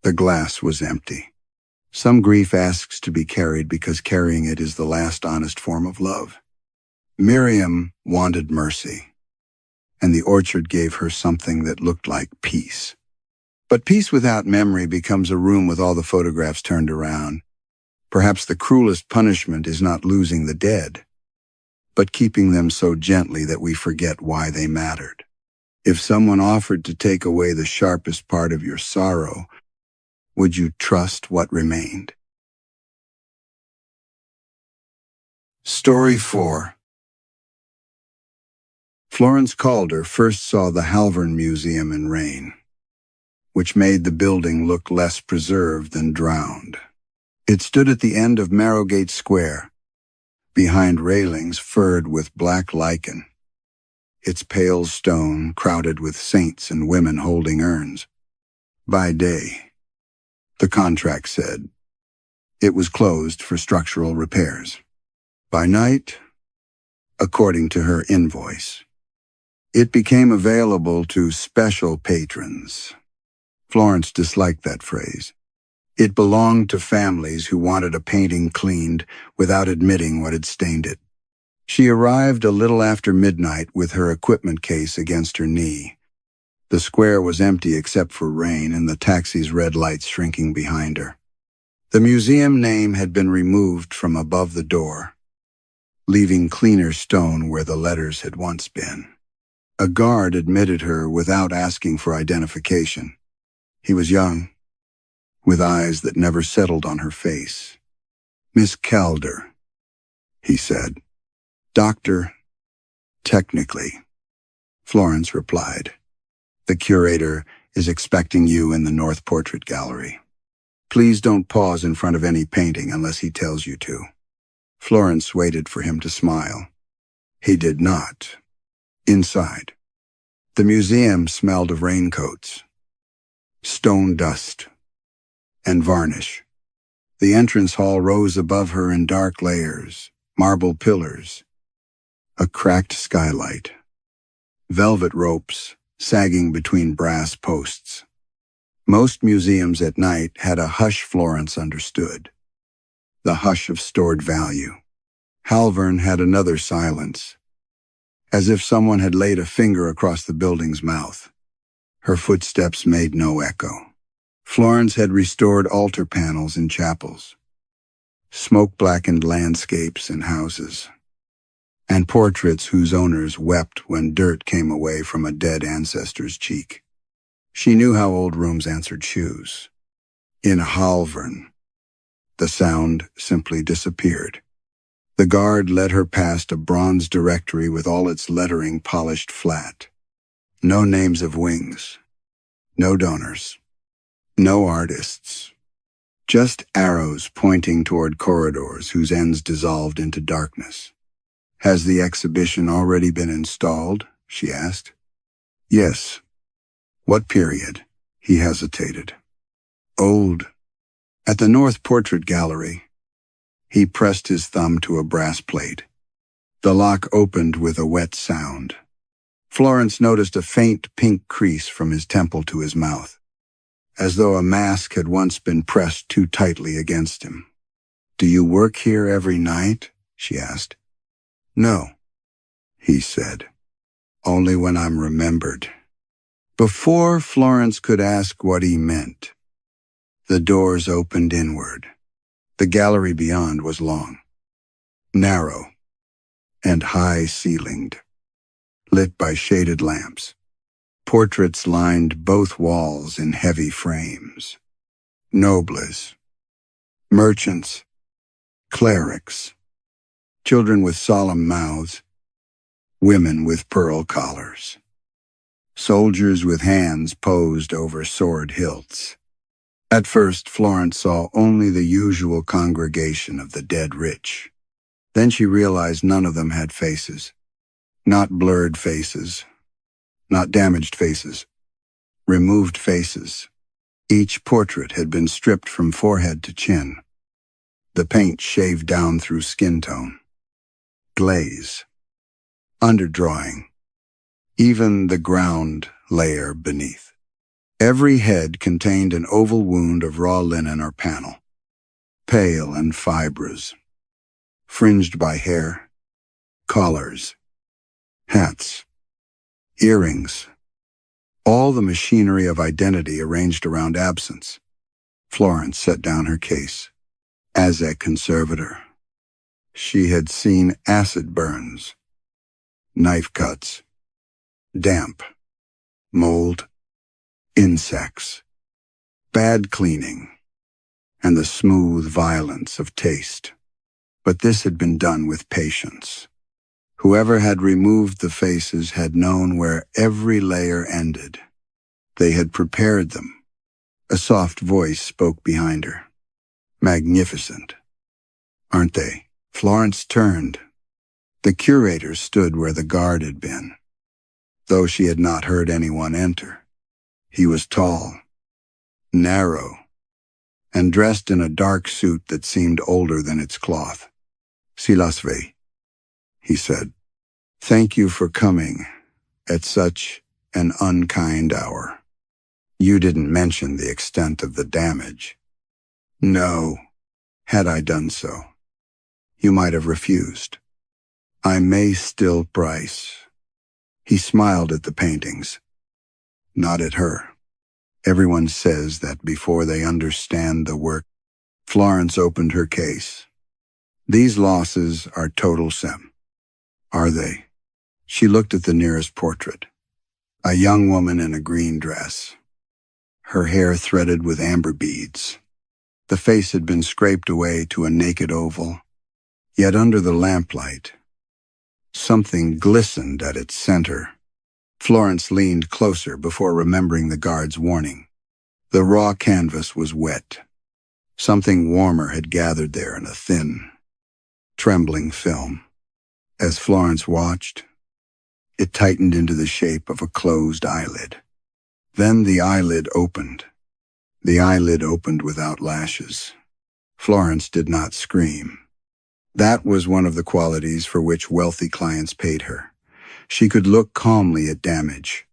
the glass was empty. Some grief asks to be carried because carrying it is the last honest form of love. Miriam wanted mercy, and the orchard gave her something that looked like peace. But peace without memory becomes a room with all the photographs turned around. Perhaps the cruelest punishment is not losing the dead, but keeping them so gently that we forget why they mattered. If someone offered to take away the sharpest part of your sorrow, would you trust what remained? Story 4. Florence Calder first saw the Halvern Museum in rain, which made the building look less preserved than drowned. It stood at the end of Marrowgate Square, behind railings furred with black lichen, its pale stone crowded with saints and women holding urns. By day, the contract said, it was closed for structural repairs. By night, according to her invoice, it became available to special patrons. Florence disliked that phrase. It belonged to families who wanted a painting cleaned without admitting what had stained it. She arrived a little after midnight with her equipment case against her knee. The square was empty except for rain and the taxi's red lights shrinking behind her. The museum name had been removed from above the door, leaving cleaner stone where the letters had once been. A guard admitted her without asking for identification. He was young, with eyes that never settled on her face. Miss Calder, he said. Doctor, technically. Florence replied. The curator is expecting you in the North Portrait Gallery. Please don't pause in front of any painting unless he tells you to. Florence waited for him to smile. He did not. Inside, the museum smelled of raincoats, stone dust, and varnish. The entrance hall rose above her in dark layers, marble pillars, a cracked skylight, velvet ropes sagging between brass posts. Most museums at night had a hush Florence understood, the hush of stored value. Halvern had another silence, as if someone had laid a finger across the building's mouth. Her footsteps made no echo. Florence had restored altar panels in chapels, smoke-blackened landscapes in houses, and portraits whose owners wept when dirt came away from a dead ancestor's cheek. She knew how old rooms answered shoes. In Halvern, the sound simply disappeared. The guard led her past a bronze directory with all its lettering polished flat. No names of wings, no donors, no artists. Just arrows pointing toward corridors whose ends dissolved into darkness. Has the exhibition already been installed? She asked. Yes. What period? He hesitated. Old. At the North Portrait Gallery. He pressed his thumb to a brass plate. The lock opened with a wet sound. Florence noticed a faint pink crease from his temple to his mouth, as though a mask had once been pressed too tightly against him. Do you work here every night? She asked. No, he said. Only when I'm remembered. Before Florence could ask what he meant, the doors opened inward. The gallery beyond was long, narrow, and high-ceilinged, lit by shaded lamps. Portraits lined both walls in heavy frames. Nobles, merchants, clerics, children with solemn mouths, women with pearl collars, soldiers with hands posed over sword hilts. At first, Florence saw only the usual congregation of the dead rich. Then she realized none of them had faces. Not blurred faces, not damaged faces, removed faces. Each portrait had been stripped from forehead to chin, the paint shaved down through skin tone, glaze, underdrawing, even the ground layer beneath. Every head contained an oval wound of raw linen or panel, pale and fibrous, fringed by hair, collars, hats, earrings, all the machinery of identity arranged around absence. Florence set down her case. As a conservator, she had seen acid burns, knife cuts, damp, mold, insects, bad cleaning, and the smooth violence of taste. But this had been done with patience. Whoever had removed the faces had known where every layer ended. They had prepared them. A soft voice spoke behind her. Magnificent, aren't they? Florence turned. The curator stood where the guard had been, though she had not heard anyone enter. He was tall, narrow, and dressed in a dark suit that seemed older than its cloth. "Silasve," he said. "Thank you for coming at such an unkind hour. You didn't mention the extent of the damage." "No. Had I done so, you might have refused. I may still price." He smiled at the paintings, not at her. Everyone says that before they understand the work. Florence opened her case. "These losses are total sem." "Are they?" She looked at the nearest portrait. A young woman in a green dress, her hair threaded with amber beads. The face had been scraped away to a naked oval, yet under the lamplight, something glistened at its center. Florence leaned closer before remembering the guard's warning. The raw canvas was wet. Something warmer had gathered there in a thin, trembling film. As Florence watched, it tightened into the shape of a closed eyelid. Then the eyelid opened. The eyelid opened without lashes. Florence did not scream. That was one of the qualities for which wealthy clients paid her. She could look calmly at damage.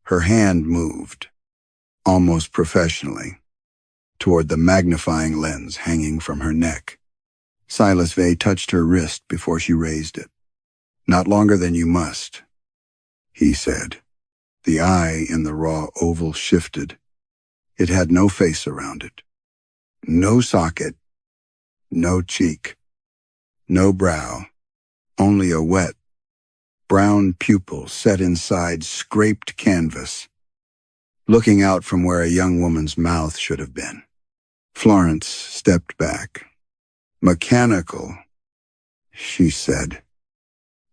Her hand moved, almost professionally, toward the magnifying lens hanging from her neck. Silas Vey touched her wrist before she raised it. "Not longer than you must," he said. The eye in the raw oval shifted. It had no face around it. No socket, no cheek, no brow, only a wet, brown pupil set inside scraped canvas, looking out from where a young woman's mouth should have been. Florence stepped back. "Mechanical," she said,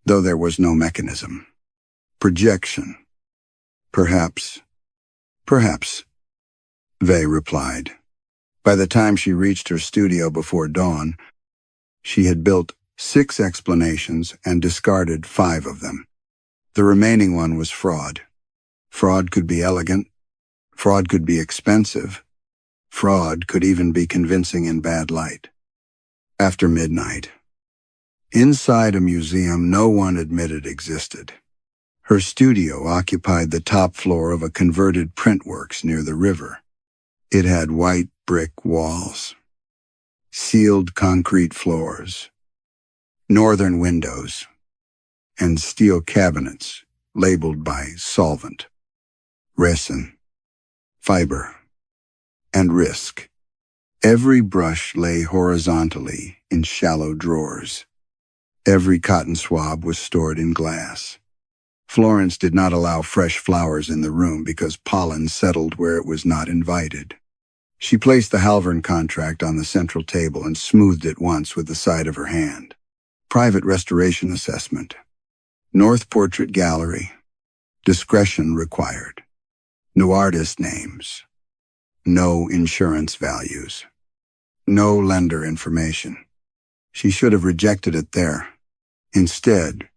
though there was no mechanism. "Projection. Perhaps. Perhaps," Vey replied. By the time she reached her studio before dawn, she had built 6 explanations and discarded 5 of them. The remaining one was fraud. Fraud could be elegant. Fraud could be expensive. Fraud could even be convincing in bad light. After midnight, inside a museum no one admitted existed. Her studio occupied the top floor of a converted printworks near the river. It had white brick walls, sealed concrete floors, northern windows, and steel cabinets labeled by solvent, resin, fiber, and risk. Every brush lay horizontally in shallow drawers. Every cotton swab was stored in glass. Florence did not allow fresh flowers in the room because pollen settled where it was not invited. She placed the Halvern contract on the central table and smoothed it once with the side of her hand. Private restoration assessment. North Portrait Gallery. Discretion required. No artist names. No insurance values. No lender information. She should have rejected it there. Instead,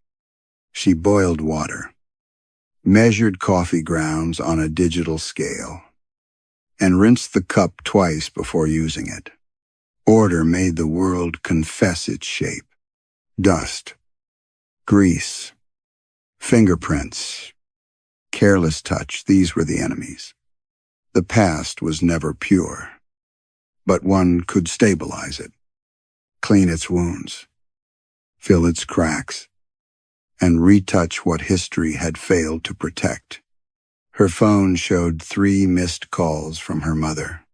she boiled water, measured coffee grounds on a digital scale, and rinsed the cup twice before using it. Order made the world confess its shape. Dust, grease, fingerprints, careless touch, these were the enemies. The past was never pure, but one could stabilize it, clean its wounds, fill its cracks, and retouch what history had failed to protect. Her phone showed 3 missed calls from her mother.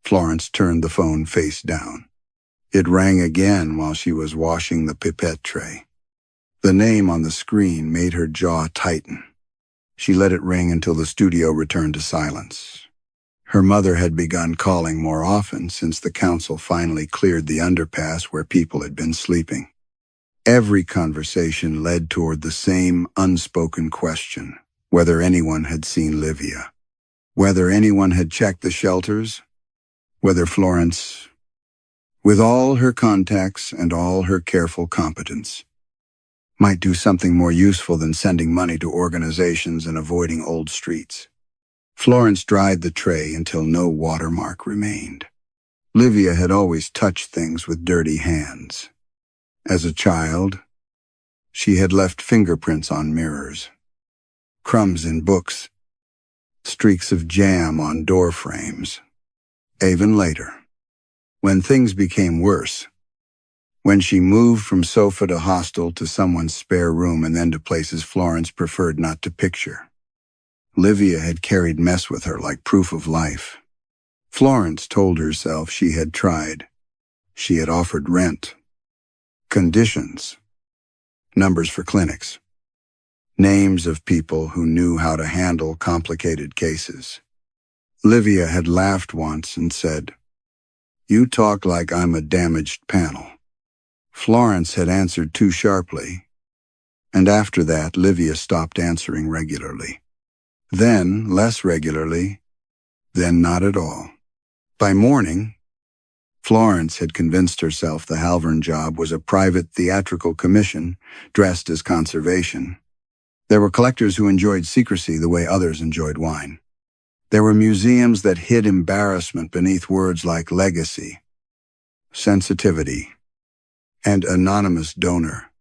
Florence turned the phone face down. It rang again while she was washing the pipette tray. The name on the screen made her jaw tighten. She let it ring until the studio returned to silence. Her mother had begun calling more often since the council finally cleared the underpass where people had been sleeping. Every conversation led toward the same unspoken question: whether anyone had seen Livia, whether anyone had checked the shelters, whether Florence, with all her contacts and all her careful competence, might do something more useful than sending money to organizations and avoiding old streets. Florence dried the tray until no watermark remained. Livia had always touched things with dirty hands. As a child, she had left fingerprints on mirrors, crumbs in books, streaks of jam on door frames. Even later, when things became worse, when she moved from sofa to hostel to someone's spare room and then to places Florence preferred not to picture, Livia had carried mess with her like proof of life. Florence told herself she had tried. She had offered rent, conditions, numbers for clinics, names of people who knew how to handle complicated cases. Livia had laughed once and said, "You talk like I'm a damaged panel." Florence had answered too sharply, and after that Livia stopped answering regularly. Then less regularly, then not at all. By morning, Florence had convinced herself the Halvern job was a private theatrical commission dressed as conservation. There were collectors who enjoyed secrecy the way others enjoyed wine. There were museums that hid embarrassment beneath words like legacy, sensitivity, and anonymous donor.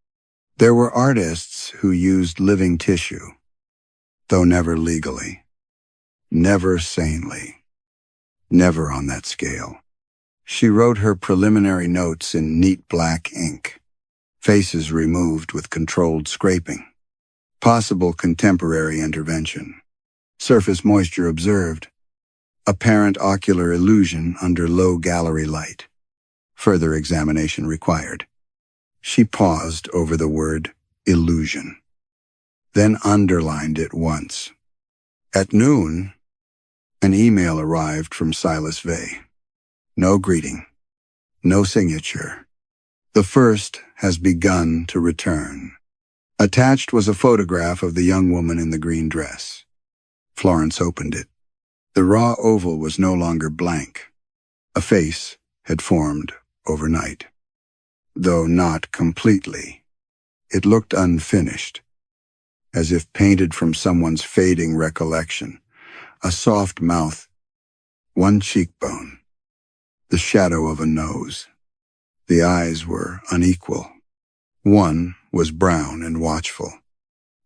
There were artists who used living tissue, though never legally, never sanely, never on that scale. She wrote her preliminary notes in neat black ink, faces removed with controlled scraping. Possible contemporary intervention. Surface moisture observed. Apparent ocular illusion under low gallery light. Further examination required. She paused over the word illusion, then underlined it once. At noon, an email arrived from Silas Vey. No greeting, no signature. The first has begun to return. Attached was a photograph of the young woman in the green dress. Florence opened it. The raw oval was no longer blank. A face had formed overnight. Though not completely, it looked unfinished, as if painted from someone's fading recollection. A soft mouth, one cheekbone, the shadow of a nose. The eyes were unequal. One was brown and watchful.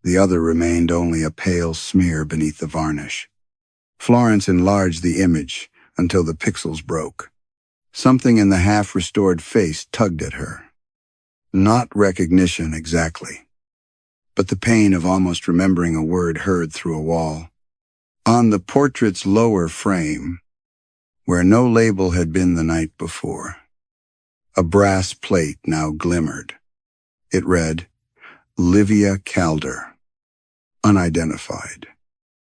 The other remained only a pale smear beneath the varnish. Florence enlarged the image until the pixels broke. Something in the half-restored face tugged at her. Not recognition exactly, but the pain of almost remembering a word heard through a wall. On the portrait's lower frame, where no label had been the night before, a brass plate now glimmered. It read, Livia Calder, unidentified.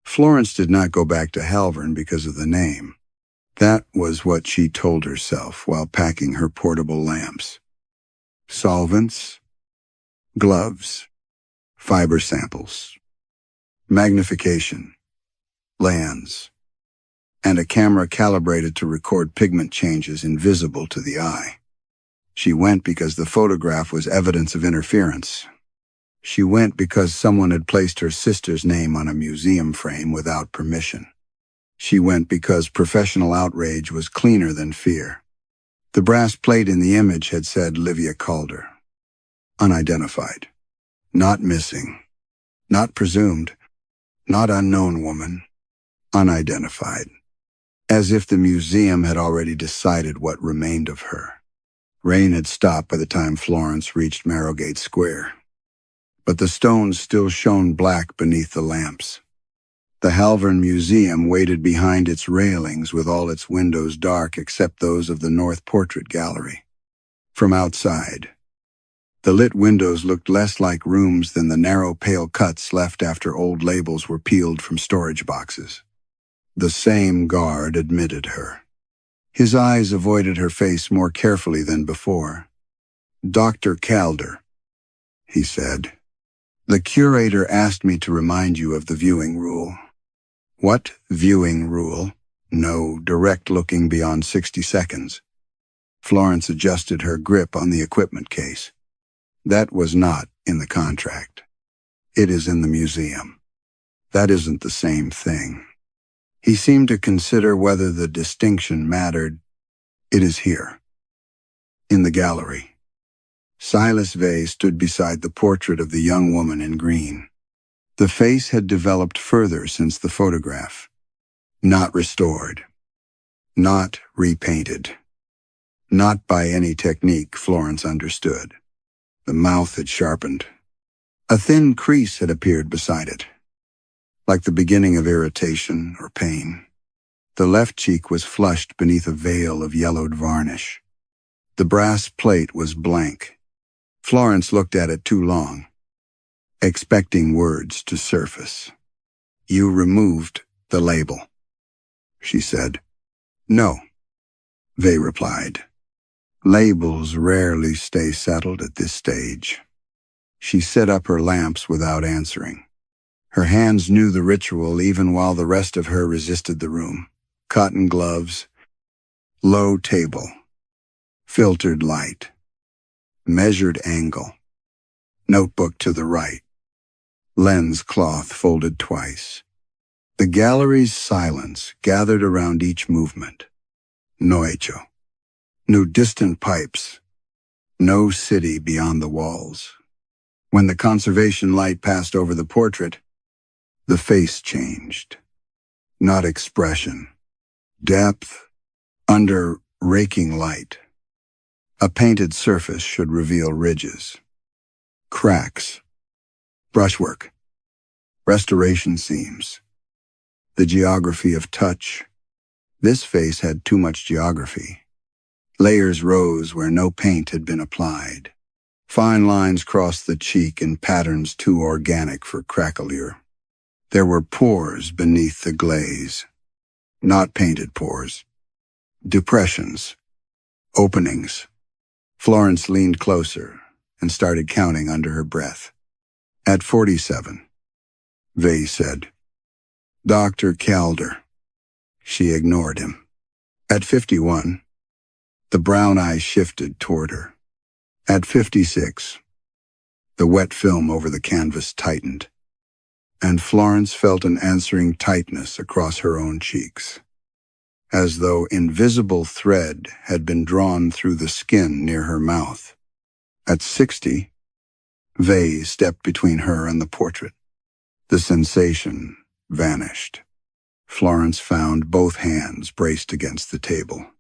Florence did not go back to Halvern because of the name. That was what she told herself while packing her portable lamps. Solvents, gloves, fiber samples, magnification, lands, and a camera calibrated to record pigment changes invisible to the eye. She went because the photograph was evidence of interference. She went because someone had placed her sister's name on a museum frame without permission. She went because professional outrage was cleaner than fear. The brass plate in the image had said Livia Calder. Unidentified. Not missing. Not presumed. Not unknown woman. Unidentified. As if the museum had already decided what remained of her. Rain had stopped by the time Florence reached Marrowgate Square. But the stones still shone black beneath the lamps. The Halvern Museum waited behind its railings with all its windows dark except those of the North Portrait Gallery. From outside, the lit windows looked less like rooms than the narrow pale cuts left after old labels were peeled from storage boxes. The same guard admitted her. His eyes avoided her face more carefully than before. "Dr. Calder," he said. "The curator asked me to remind you of the viewing rule." "What viewing rule?" "No direct looking beyond 60 seconds. Florence adjusted her grip on the equipment case. "That was not in the contract. It is in the museum. That isn't the same thing." He seemed to consider whether the distinction mattered. "It is here. In the gallery." Silas Vey stood beside the portrait of the young woman in green. The face had developed further since the photograph. Not restored. Not repainted. Not by any technique, Florence understood. The mouth had sharpened. A thin crease had appeared beside it, like the beginning of irritation or pain. The left cheek was flushed beneath a veil of yellowed varnish. The brass plate was blank. Florence looked at it too long, expecting words to surface. "You removed the label," she said. "No," Vey replied. "Labels rarely stay settled at this stage." She set up her lamps without answering. Her hands knew the ritual even while the rest of her resisted the room. Cotton gloves, low table, filtered light, measured angle, notebook to the right, lens cloth folded twice. The gallery's silence gathered around each movement. No echo. No distant pipes. No city beyond the walls. When the conservation light passed over the portrait, the face changed. Not expression. Depth under raking light. A painted surface should reveal ridges, cracks, brushwork, restoration seams, the geography of touch. This face had too much geography. Layers rose where no paint had been applied. Fine lines crossed the cheek in patterns too organic for craquelure. There were pores beneath the glaze. Not painted pores. Depressions. Openings. Florence leaned closer and started counting under her breath. At 47, Vey said. "Dr. Calder." She ignored him. At 51, the brown eyes shifted toward her. At 56, the wet film over the canvas tightened, and Florence felt an answering tightness across her own cheeks, as though invisible thread had been drawn through the skin near her mouth. At 60, Vey stepped between her and the portrait. The sensation vanished. Florence found both hands braced against the table,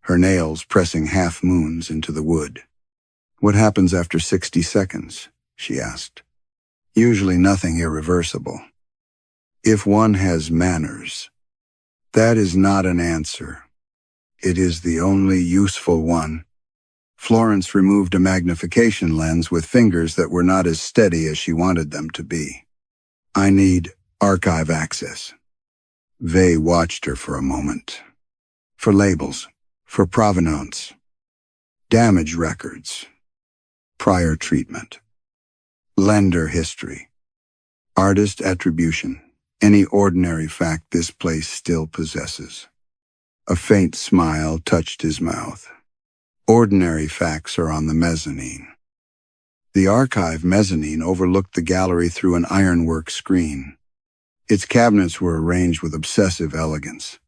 her nails pressing half-moons into the wood. "What happens after 60 seconds?" she asked. "Usually nothing irreversible. If one has manners." "That is not an answer. It is the only useful one." Florence removed a magnification lens with fingers that were not as steady as she wanted them to be. "I need archive access." Vey watched her for a moment. "For labels, for provenance, damage records, prior treatment, lender history, artist attribution, any ordinary fact this place still possesses. A faint smile touched his mouth. Ordinary facts are on the mezzanine. The archive mezzanine overlooked the gallery through an ironwork screen. Its cabinets were arranged with obsessive elegance.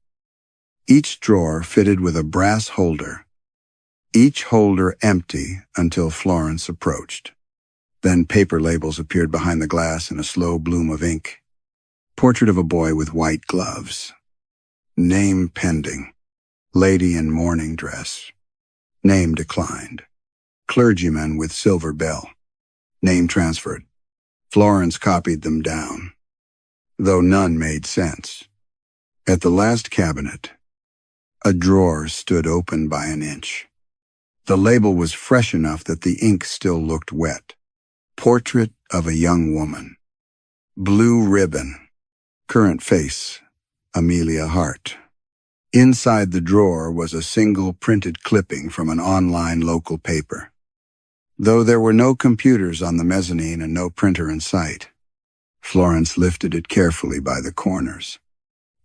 Each drawer fitted with a brass holder, each holder empty until Florence approached. Then paper labels appeared behind the glass in a slow bloom of ink. Portrait of a boy with white gloves. Name pending. Lady in mourning dress. Name declined. Clergyman with silver bell. Name transferred. Florence copied them down, though none made sense. At the last cabinet, a drawer stood open by an inch. The label was fresh enough that the ink still looked wet. Portrait of a young woman. Blue ribbon. Current face, Amelia Hart. Inside the drawer was a single printed clipping from an online local paper. Though there were no computers on the mezzanine and no printer in sight, Florence lifted it carefully by the corners.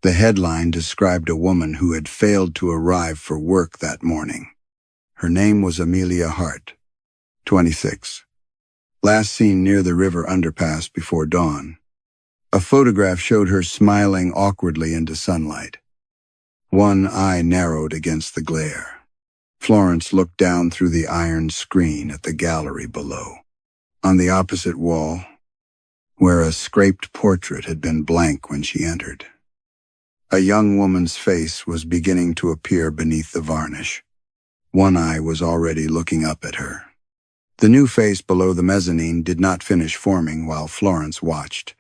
The headline described a woman who had failed to arrive for work that morning. Her name was Amelia Hart, 26. Last seen near the river underpass before dawn. A photograph showed her smiling awkwardly into sunlight. One eye narrowed against the glare. Florence looked down through the iron screen at the gallery below. On the opposite wall, where a scraped portrait had been blank when she entered, a young woman's face was beginning to appear beneath the varnish. One eye was already looking up at her. The new face below the mezzanine did not finish forming while Florence watched.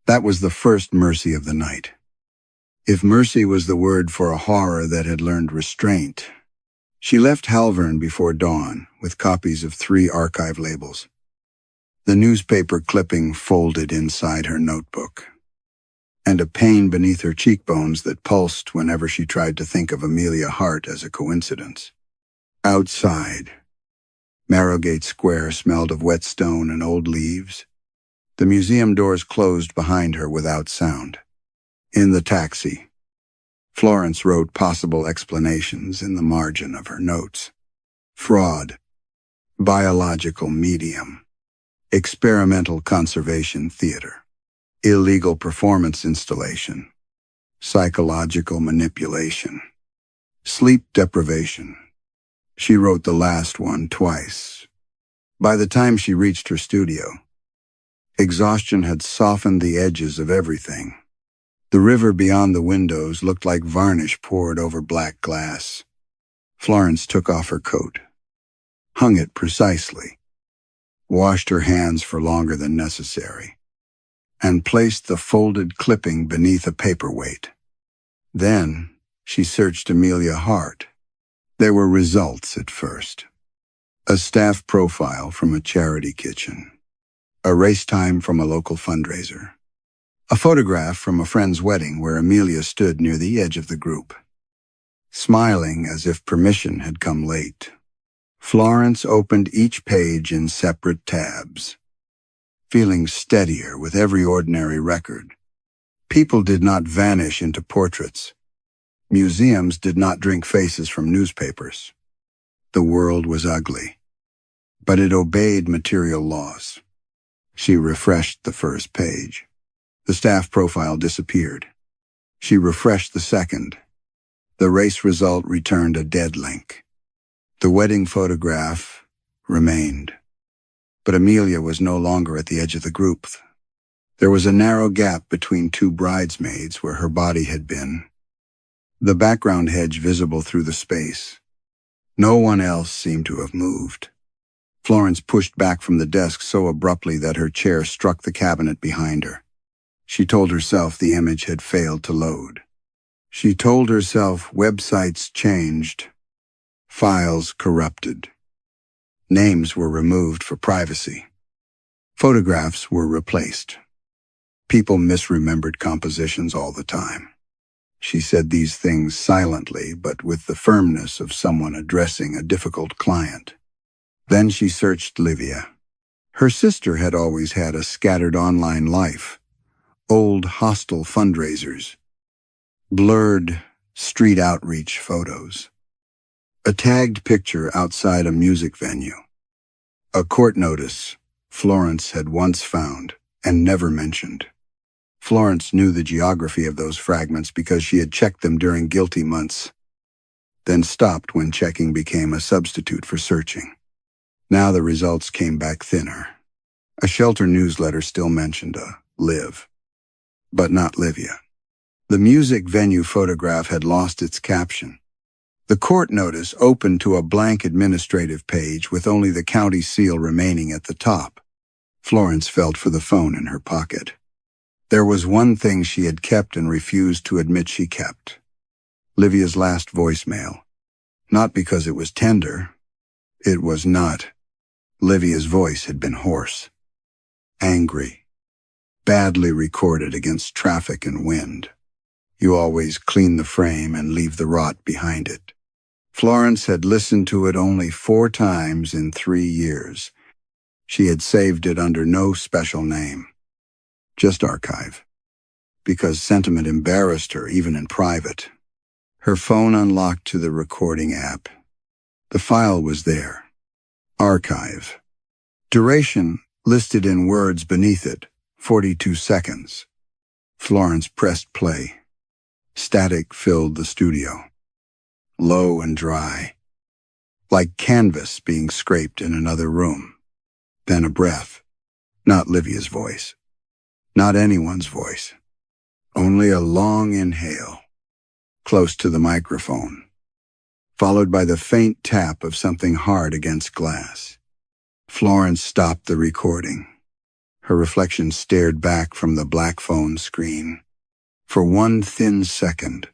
That was the first mercy of the night. If mercy was the word for a horror that had learned restraint, she left Halvern before dawn with copies of 3 archive labels. The newspaper clipping folded inside her notebook, and a pain beneath her cheekbones that pulsed whenever she tried to think of Amelia Hart as a coincidence. Outside, Marrowgate Square smelled of wet stone and old leaves. The museum doors closed behind her without sound. In the taxi, Florence wrote possible explanations in the margin of her notes. Fraud, biological medium, experimental conservation theater, illegal performance installation, psychological manipulation, sleep deprivation. She wrote the last one twice. By the time she reached her studio, exhaustion had softened the edges of everything. The river beyond the windows looked like varnish poured over black glass. Florence took off her coat, hung it precisely, washed her hands for longer than necessary, and placed the folded clipping beneath a paperweight. Then she searched Amelia Hart. There were results at first. A staff profile from a charity kitchen, a race time from a local fundraiser, a photograph from a friend's wedding where Amelia stood near the edge of the group, smiling as if permission had come late. Florence opened each page in separate tabs, feeling steadier with every ordinary record. People did not vanish into portraits. Museums did not drink faces from newspapers. The world was ugly, but it obeyed material laws. She refreshed the first page. The staff profile disappeared. She refreshed the second. The race result returned a dead link. The wedding photograph remained, but Amelia was no longer at the edge of the group. There was a narrow gap between 2 bridesmaids where her body had been, the background hedge visible through the space. No one else seemed to have moved. Florence pushed back from the desk so abruptly that her chair struck the cabinet behind her. She told herself the image had failed to load. She told herself websites changed, files corrupted. Names were removed for privacy. Photographs were replaced. People misremembered compositions all the time. She said these things silently, but with the firmness of someone addressing a difficult client. Then she searched Livia. Her sister had always had a scattered online life, old hostel fundraisers, blurred street outreach photos, a tagged picture outside a music venue, a court notice Florence had once found and never mentioned. Florence knew the geography of those fragments because she had checked them during guilty months, then stopped when checking became a substitute for searching. Now the results came back thinner. A shelter newsletter still mentioned a Liv, but not Livia. The music venue photograph had lost its caption. The court notice opened to a blank administrative page with only the county seal remaining at the top. Florence felt for the phone in her pocket. There was one thing she had kept and refused to admit she kept. Livia's last voicemail. Not because it was tender. It was not. Livia's voice had been hoarse, angry, badly recorded against traffic and wind. You always clean the frame and leave the rot behind it. Florence had listened to it only 4 times in 3 years. She had saved it under no special name, just archive, because sentiment embarrassed her even in private. Her phone unlocked to the recording app. The file was there. Archive. Duration listed in words beneath it, 42 seconds. Florence pressed play. Static filled the studio. Low and dry, like canvas being scraped in another room. Then a breath. Not Livia's voice. Not anyone's voice. Only a long inhale, close to the microphone, followed by the faint tap of something hard against glass. Florence stopped the recording. Her reflection stared back from the black phone screen. For one thin second,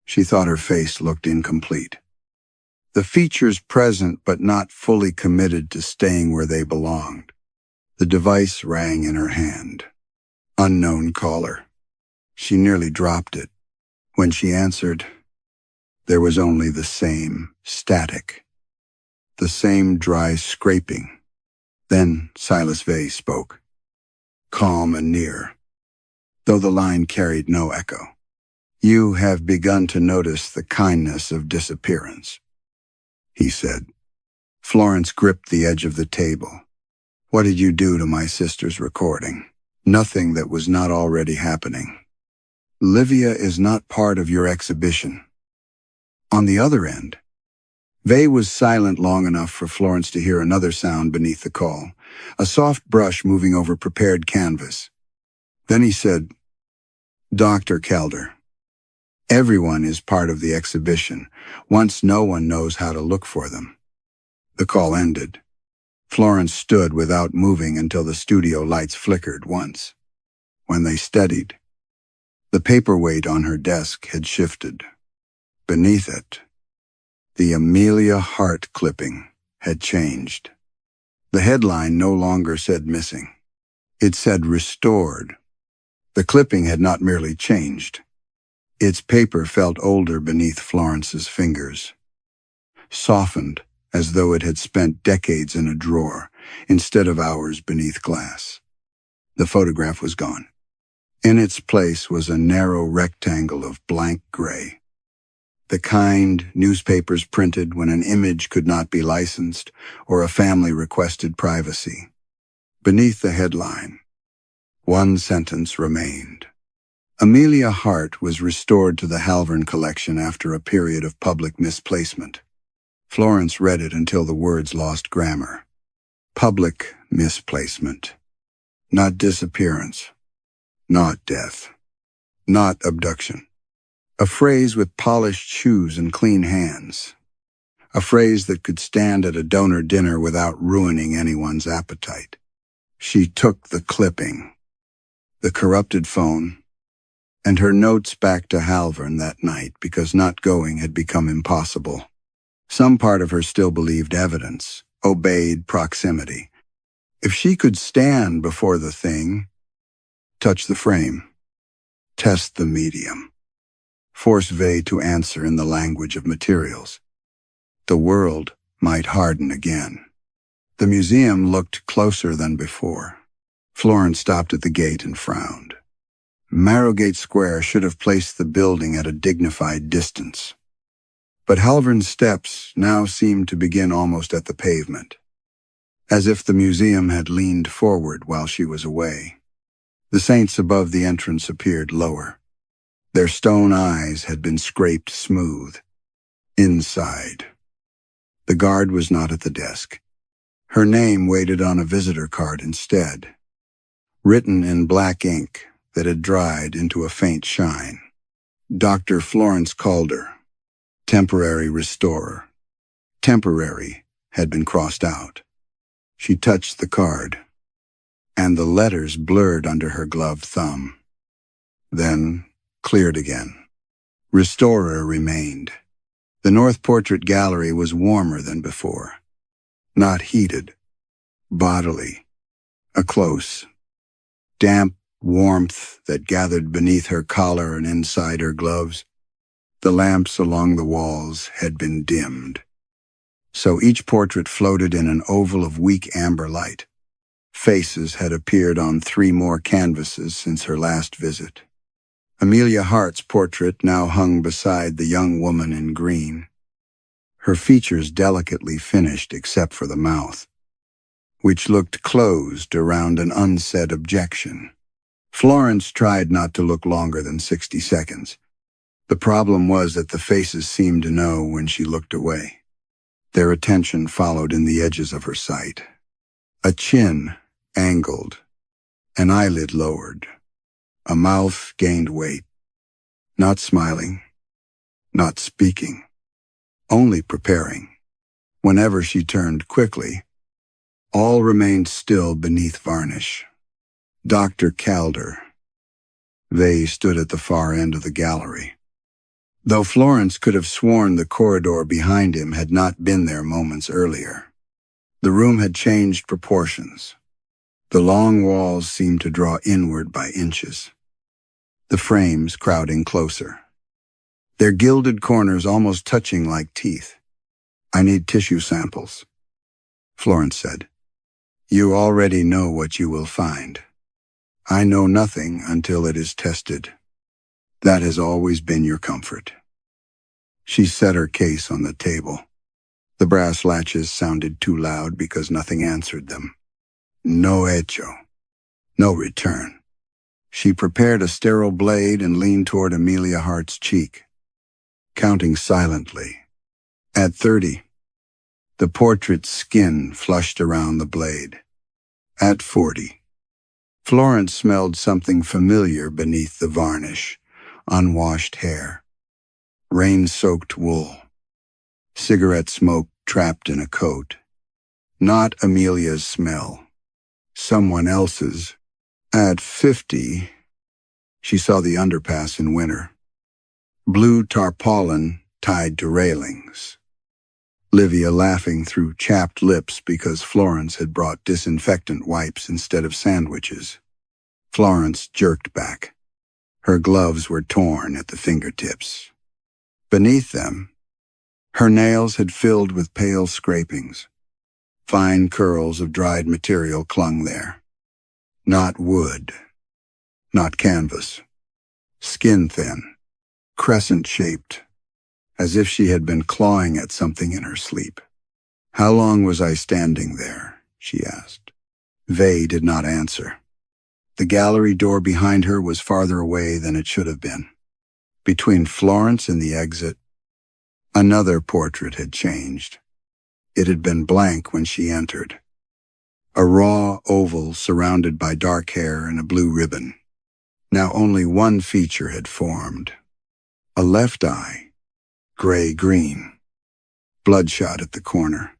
she thought her face looked incomplete. The features present but not fully committed to staying where they belonged. The device rang in her hand. Unknown caller. She nearly dropped it. When she answered, there was only the same static, the same dry scraping. Then Silas Vey spoke, calm and near, though the line carried no echo. You have begun to notice the kindness of disappearance, he said. Florence gripped the edge of the table. What did you do to my sister's recording? Nothing that was not already happening. Livia is not part of your exhibition. On the other end, Vey was silent long enough for Florence to hear another sound beneath the call, a soft brush moving over prepared canvas. Then he said, Dr. Calder, everyone is part of the exhibition, once no one knows how to look for them. The call ended. Florence stood without moving until the studio lights flickered once. When they steadied, the paperweight on her desk had shifted. Beneath it, the Amelia Hart clipping had changed. The headline no longer said missing. It said restored. The clipping had not merely changed. Its paper felt older beneath Florence's fingers, softened as though it had spent decades in a drawer instead of hours beneath glass. The photograph was gone. In its place was a narrow rectangle of blank gray, the kind newspapers printed when an image could not be licensed or a family requested privacy. Beneath the headline, one sentence remained. Amelia Hart was restored to the Halvern collection after a period of public misplacement. Florence read it until the words lost grammar. Public misplacement. Not disappearance. Not death. Not abduction. A phrase with polished shoes and clean hands. A phrase that could stand at a donor dinner without ruining anyone's appetite. She took the clipping, the corrupted phone, and her notes back to Halvern that night because not going had become impossible. Some part of her still believed evidence, obeyed proximity. If she could stand before the thing, touch the frame, test the medium, force Vey to answer in the language of materials, the world might harden again. The museum looked closer than before. Florence stopped at the gate and frowned. Marrowgate Square should have placed the building at a dignified distance. But Halvern's steps now seemed to begin almost at the pavement, as if the museum had leaned forward while she was away. The saints above the entrance appeared lower. Their stone eyes had been scraped smooth. Inside. The guard was not at the desk. Her name waited on a visitor card instead, written in black ink that had dried into a faint shine. Dr. Florence Calder, temporary restorer. Temporary had been crossed out. She touched the card, and the letters blurred under her gloved thumb. Then cleared again. Restorer remained. The North Portrait Gallery was warmer than before. Not heated, bodily, a close, damp warmth that gathered beneath her collar and inside her gloves. The lamps along the walls had been dimmed, so each portrait floated in an oval of weak amber light. Faces had appeared on 3 more canvases since her last visit. Amelia Hart's portrait now hung beside the young woman in green, her features delicately finished except for the mouth, which looked closed around an unsaid objection. Florence tried not to look longer than 60 seconds. The problem was that the faces seemed to know when she looked away. Their attention followed in the edges of her sight. A chin angled, an eyelid lowered, a mouth gained weight. Not smiling, not speaking, only preparing. Whenever she turned quickly, all remained still beneath varnish. Dr. Calder. They stood at the far end of the gallery, though Florence could have sworn the corridor behind him had not been there moments earlier. The room had changed proportions. The long walls seemed to draw inward by inches, the frames crowding closer, their gilded corners almost touching like teeth. "I need tissue samples," Florence said. "You already know what you will find. I know nothing until it is tested. That has always been your comfort." She set her case on the table. The brass latches sounded too loud because nothing answered them. No echo. No return. She prepared a sterile blade and leaned toward Amelia Hart's cheek, counting silently. At 30, the portrait's skin flushed around the blade. At 40, Florence smelled something familiar beneath the varnish: unwashed hair, rain-soaked wool, cigarette smoke trapped in a coat. Not Amelia's smell. Someone else's. At 50, she saw the underpass in winter. Blue tarpaulin tied to railings. Livia laughing through chapped lips because Florence had brought disinfectant wipes instead of sandwiches. Florence jerked back. Her gloves were torn at the fingertips. Beneath them, her nails had filled with pale scrapings. Fine curls of dried material clung there. Not wood, not canvas. Skin-thin, crescent-shaped, as if she had been clawing at something in her sleep. "How long was I standing there?" she asked. Vey did not answer. The gallery door behind her was farther away than it should have been. Between Florence and the exit, another portrait had changed. It had been blank when she entered. A raw oval surrounded by dark hair and a blue ribbon. Now only one feature had formed. A left eye, gray-green, bloodshot at the corner.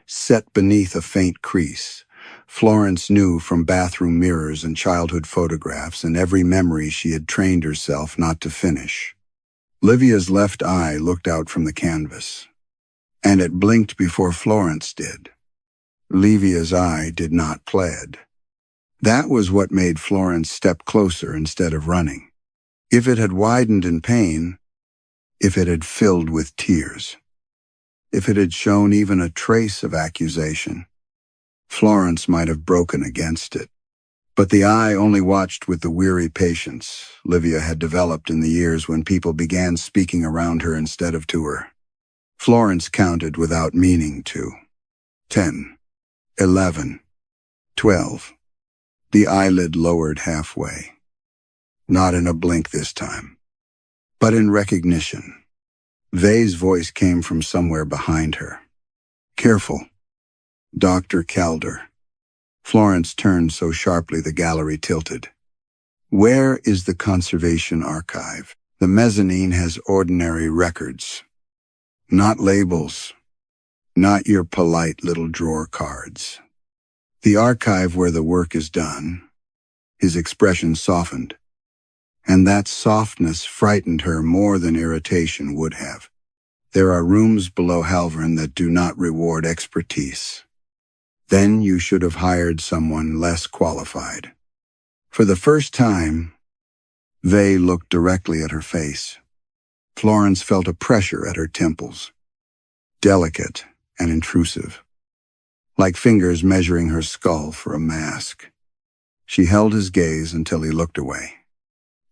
Set beneath a faint crease, Florence knew from bathroom mirrors and childhood photographs and every memory she had trained herself not to finish. Livia's left eye looked out from the canvas, and it blinked before Florence did. Livia's eye did not plead. That was what made Florence step closer instead of running. If it had widened in pain, if it had filled with tears, if it had shown even a trace of accusation, Florence might have broken against it. But the eye only watched with the weary patience Livia had developed in the years when people began speaking around her instead of to her. Florence counted without meaning to. 10, 11, 12. The eyelid lowered halfway. Not in a blink this time, but in recognition. Vay's voice came from somewhere behind her. Careful, Dr. Calder. Florence turned so sharply the gallery tilted. Where is the conservation archive? The mezzanine has ordinary records, not labels, not your polite little drawer cards. The archive where the work is done. His expression softened, and that softness frightened her more than irritation would have. There are rooms below Halvern that do not reward expertise. Then you should have hired someone less qualified. For the first time, Vay looked directly at her face. Florence felt a pressure at her temples, delicate and intrusive, like fingers measuring her skull for a mask. She held his gaze until he looked away.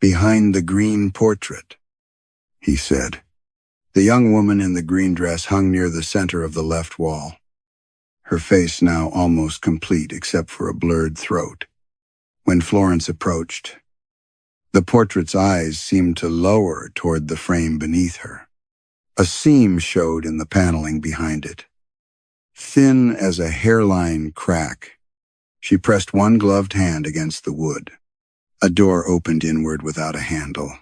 Behind the green portrait, he said. The young woman in the green dress hung near the center of the left wall, her face now almost complete except for a blurred throat. When Florence approached, the portrait's eyes seemed to lower toward the frame beneath her. A seam showed in the paneling behind it, thin as a hairline crack. She pressed one gloved hand against the wood. A door opened inward without a handle.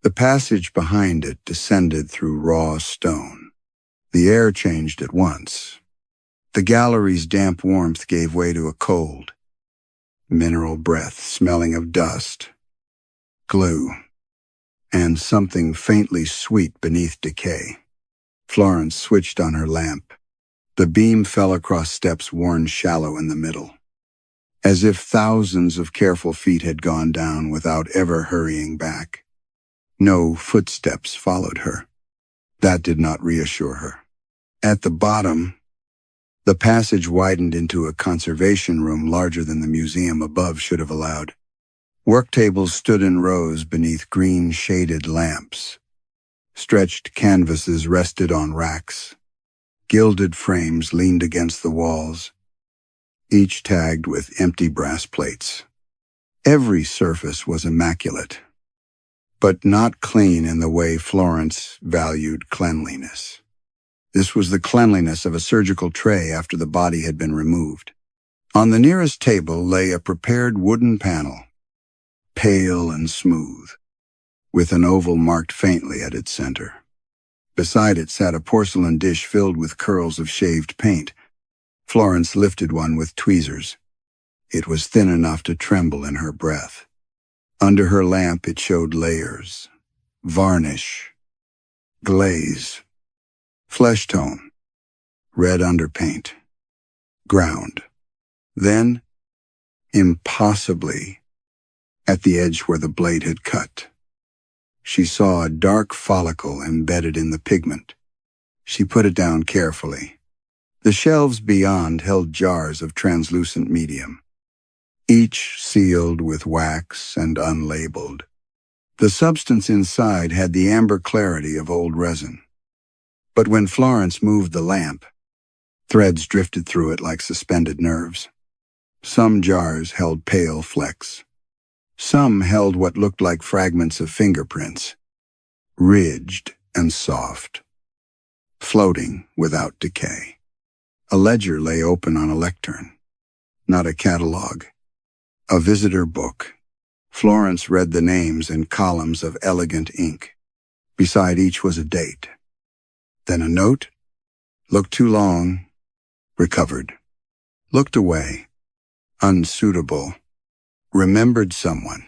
The passage behind it descended through raw stone. The air changed at once. The gallery's damp warmth gave way to a cold, mineral breath smelling of dust, glue, and something faintly sweet beneath decay. Florence switched on her lamp. The beam fell across steps worn shallow in the middle, as if thousands of careful feet had gone down without ever hurrying back. No footsteps followed her. That did not reassure her. At the bottom, the passage widened into a conservation room larger than the museum above should have allowed. Work tables stood in rows beneath green shaded lamps. Stretched canvases rested on racks. Gilded frames leaned against the walls, each tagged with empty brass plates. Every surface was immaculate, but not clean in the way Florence valued cleanliness. This was the cleanliness of a surgical tray after the body had been removed. On the nearest table lay a prepared wooden panel, pale and smooth, with an oval marked faintly at its center. Beside it sat a porcelain dish filled with curls of shaved paint. Florence lifted one with tweezers. It was thin enough to tremble in her breath. Under her lamp it showed layers, varnish, glaze, flesh tone, red underpaint, ground. Then, impossibly, at the edge where the blade had cut, she saw a dark follicle embedded in the pigment. She put it down carefully. The shelves beyond held jars of translucent medium, each sealed with wax and unlabeled. The substance inside had the amber clarity of old resin. But when Florence moved the lamp, threads drifted through it like suspended nerves. Some jars held pale flecks. Some held what looked like fragments of fingerprints, ridged and soft, floating without decay. A ledger lay open on a lectern, not a catalog. A visitor book. Florence read the names in columns of elegant ink. Beside each was a date. Then a note. Looked too long. Recovered. Looked away. Unsuitable. Remembered someone.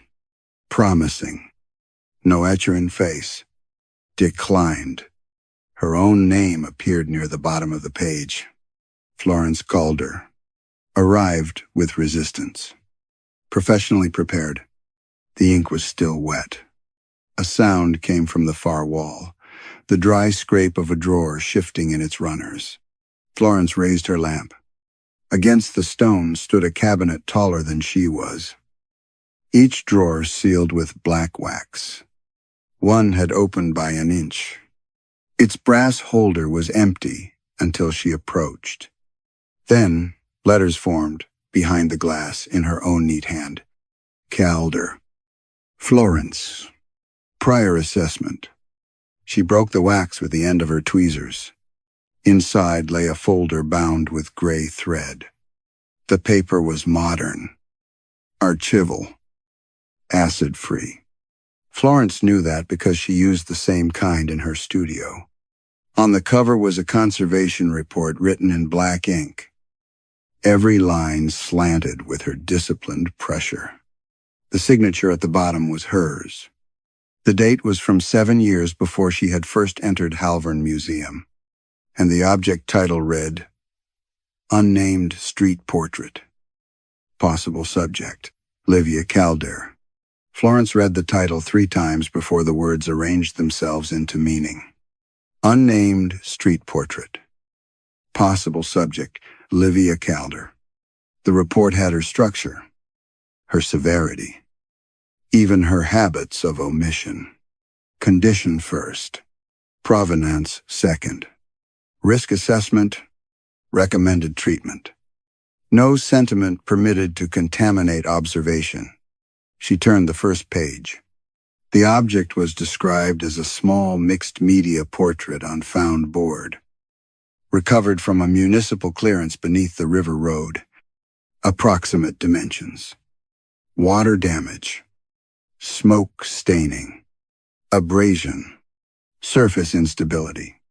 Promising. No etcher face. Declined. Her own name appeared near the bottom of the page. Florence Calder. Arrived with resistance. Professionally prepared. The ink was still wet. A sound came from the far wall, the dry scrape of a drawer shifting in its runners. Florence raised her lamp. Against the stone stood a cabinet taller than she was. each drawer sealed with black wax. One had opened by an inch. Its brass holder was empty until she approached. Then, letters formed behind the glass in her own neat hand. Calder. Florence. Prior assessment. She broke the wax with the end of her tweezers. Inside lay a folder bound with gray thread. The paper was modern, archival, acid-free. Florence knew that because she used the same kind in her studio. On the cover was a conservation report written in black ink. Every line slanted with her disciplined pressure. The signature at the bottom was hers. The date was from 7 years before she had first entered Halvern Museum, and the object title read, Unnamed Street Portrait. Possible subject, Livia Calder. Florence read the title 3 times before the words arranged themselves into meaning. Unnamed Street Portrait. Possible subject, Livia Calder. The report had her structure, her severity, even her habits of omission. Condition first, provenance second. Risk assessment, recommended treatment. No sentiment permitted to contaminate observation. She turned the first page. The object was described as a small mixed-media portrait on found board, recovered from a municipal clearance beneath the river road. Approximate dimensions. Water damage. Smoke staining. Abrasion. Surface instability.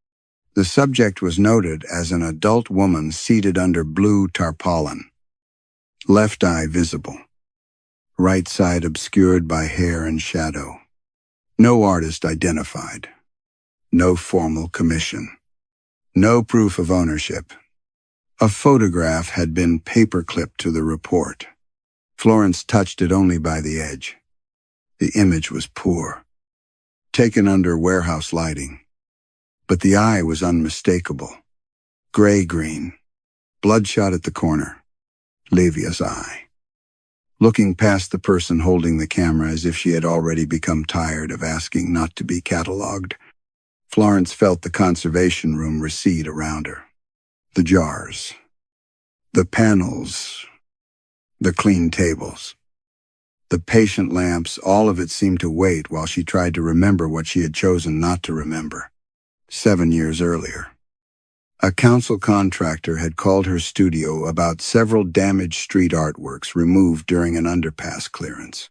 The subject was noted as an adult woman seated under blue tarpaulin. Left eye visible. Right side obscured by hair and shadow. No artist identified. No formal commission. No proof of ownership. A photograph had been paper-clipped to the report. Florence touched it only by the edge. The image was poor, taken under warehouse lighting. But the eye was unmistakable. Gray-green, bloodshot at the corner. Livia's eye. Looking past the person holding the camera as if she had already become tired of asking not to be catalogued, Florence felt the conservation room recede around her. The jars, the panels, the clean tables, the patient lamps, all of it seemed to wait while she tried to remember what she had chosen not to remember. 7 years earlier, a council contractor had called her studio about several damaged street artworks removed during an underpass clearance.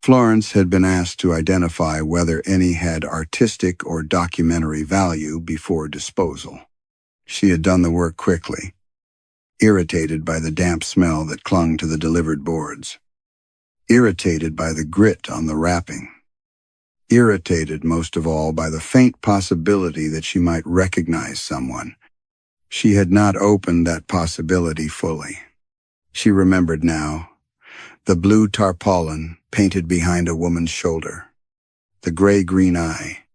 Florence had been asked to identify whether any had artistic or documentary value before disposal. She had done the work quickly, irritated by the damp smell that clung to the delivered boards, irritated by the grit on the wrapping, irritated most of all by the faint possibility that she might recognize someone. She had not opened that possibility fully. She remembered now. The blue tarpaulin painted behind a woman's shoulder. The gray-green eye.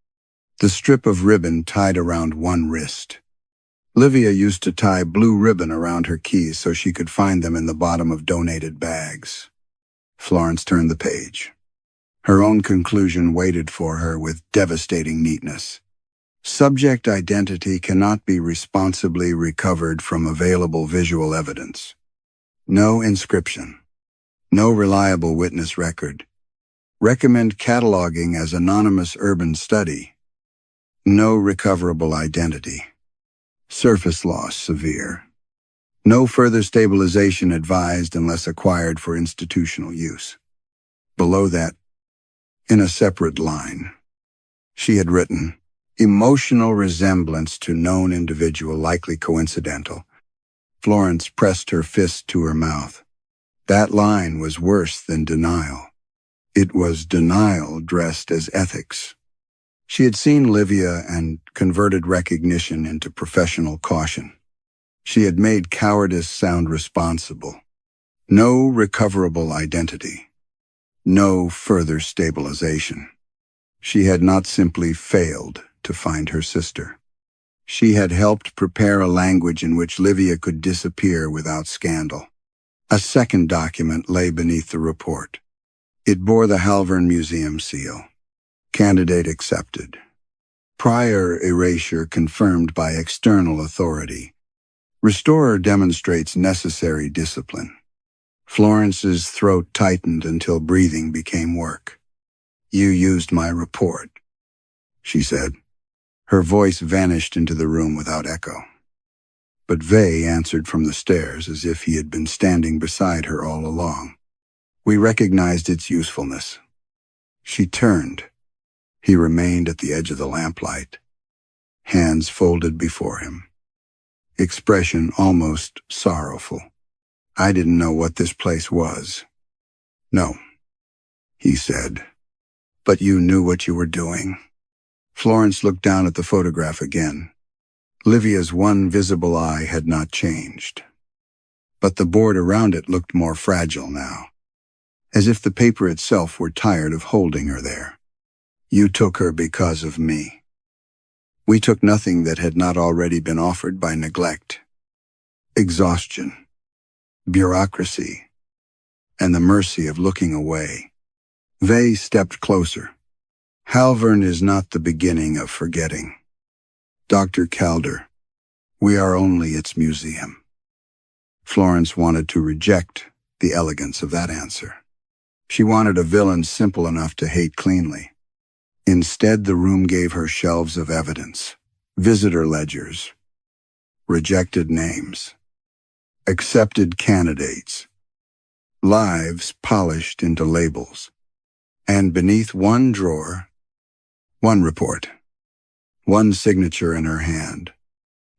The strip of ribbon tied around one wrist. Livia used to tie blue ribbon around her keys so she could find them in the bottom of donated bags. Florence turned the page. Her own conclusion waited for her with devastating neatness. Subject identity cannot be responsibly recovered from available visual evidence. No inscription. No reliable witness record. Recommend cataloging as anonymous urban study. No recoverable identity. Surface loss severe. No further stabilization advised unless acquired for institutional use. Below that, in a separate line, she had written, emotional resemblance to known individual likely coincidental. Florence pressed her fist to her mouth. That line was worse than denial. It was denial dressed as ethics. She had seen Livia and converted recognition into professional caution. She had made cowardice sound responsible. No recoverable identity. No further stabilization. She had not simply failed to find her sister. She had helped prepare a language in which Livia could disappear without scandal. A second document lay beneath the report. It bore the Halvern Museum seal. Candidate accepted. Prior erasure confirmed by external authority. Restorer demonstrates necessary discipline. Florence's throat tightened until breathing became work. "You used my report," she said. Her voice vanished into the room without echo. But Vey answered from the stairs as if he had been standing beside her all along. "We recognized its usefulness." She turned. He remained at the edge of the lamplight, hands folded before him, expression almost sorrowful. "I didn't know what this place was." "No," he said. "But you knew what you were doing." Florence looked down at the photograph again. Livia's one visible eye had not changed. But the board around it looked more fragile now, as if the paper itself were tired of holding her there. "You took her because of me." We took nothing that had not already been offered by neglect, exhaustion, bureaucracy, and the mercy of looking away. Vey stepped closer. "Halvern is not the beginning of forgetting. Dr. Calder, we are only its museum." Florence wanted to reject the elegance of that answer. She wanted a villain simple enough to hate cleanly. Instead, the room gave her shelves of evidence, visitor ledgers, rejected names, accepted candidates, lives polished into labels, and beneath one drawer, one report, one signature in her hand.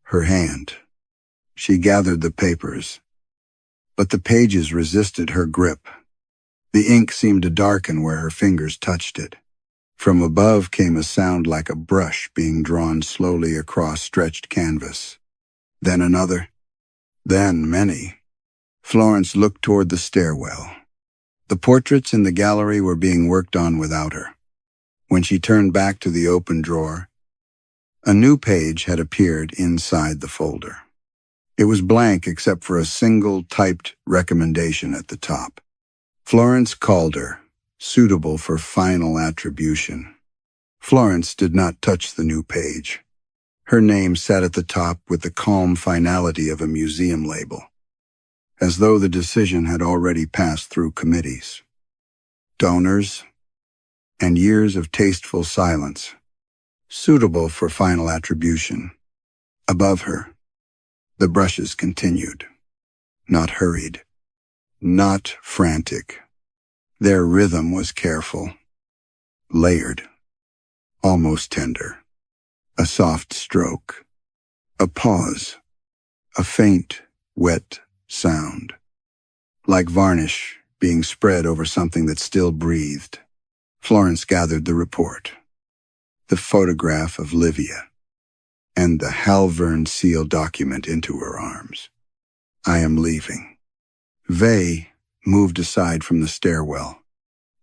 Her hand. She gathered the papers, but the pages resisted her grip. The ink seemed to darken where her fingers touched it. From above came a sound like a brush being drawn slowly across stretched canvas. Then another. Then many. Florence looked toward the stairwell. The portraits in the gallery were being worked on without her. When she turned back to the open drawer, a new page had appeared inside the folder. It was blank except for a single typed recommendation at the top. Florence Calder, suitable for final attribution. Florence did not touch the new page. Her name sat at the top with the calm finality of a museum label, as though the decision had already passed through committees, donors, and years of tasteful silence. Suitable for final attribution. Above her, the brushes continued. Not hurried, not frantic. Their rhythm was careful, layered, almost tender. A soft stroke, a pause, a faint, wet sound, like varnish being spread over something that still breathed. Florence gathered the report, the photograph of Livia, and the Halvern seal document into her arms. "I am leaving." Vey moved aside from the stairwell.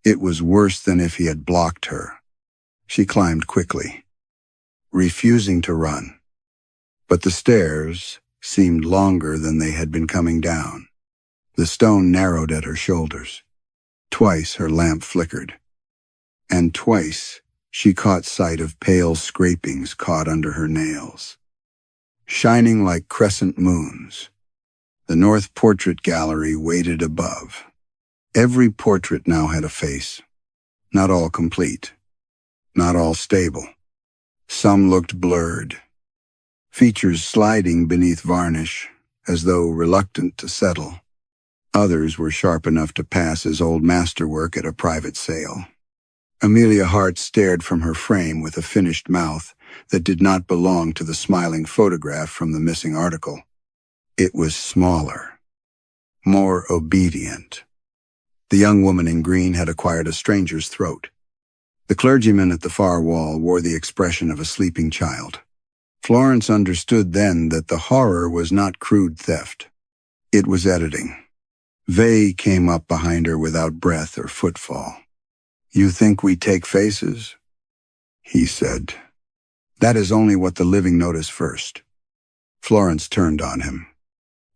It was worse than if he had blocked her. She climbed quickly, refusing to run. But the stairs seemed longer than they had been coming down. The stone narrowed at her shoulders. Twice her lamp flickered, and twice she caught sight of pale scrapings caught under her nails. Shining like crescent moons, the North Portrait Gallery waited above. Every portrait now had a face, not all complete, not all stable. Some looked blurred, features sliding beneath varnish as though reluctant to settle. Others were sharp enough to pass as old masterwork at a private sale. Amelia Hart stared from her frame with a finished mouth that did not belong to the smiling photograph from the missing article. It was smaller, more obedient. The young woman in green had acquired a stranger's throat. The clergyman at the far wall wore the expression of a sleeping child. Florence understood then that the horror was not crude theft. It was editing. Vey came up behind her without breath or footfall. "You think we take faces?" he said. "That is only what the living notice first." Florence turned on him.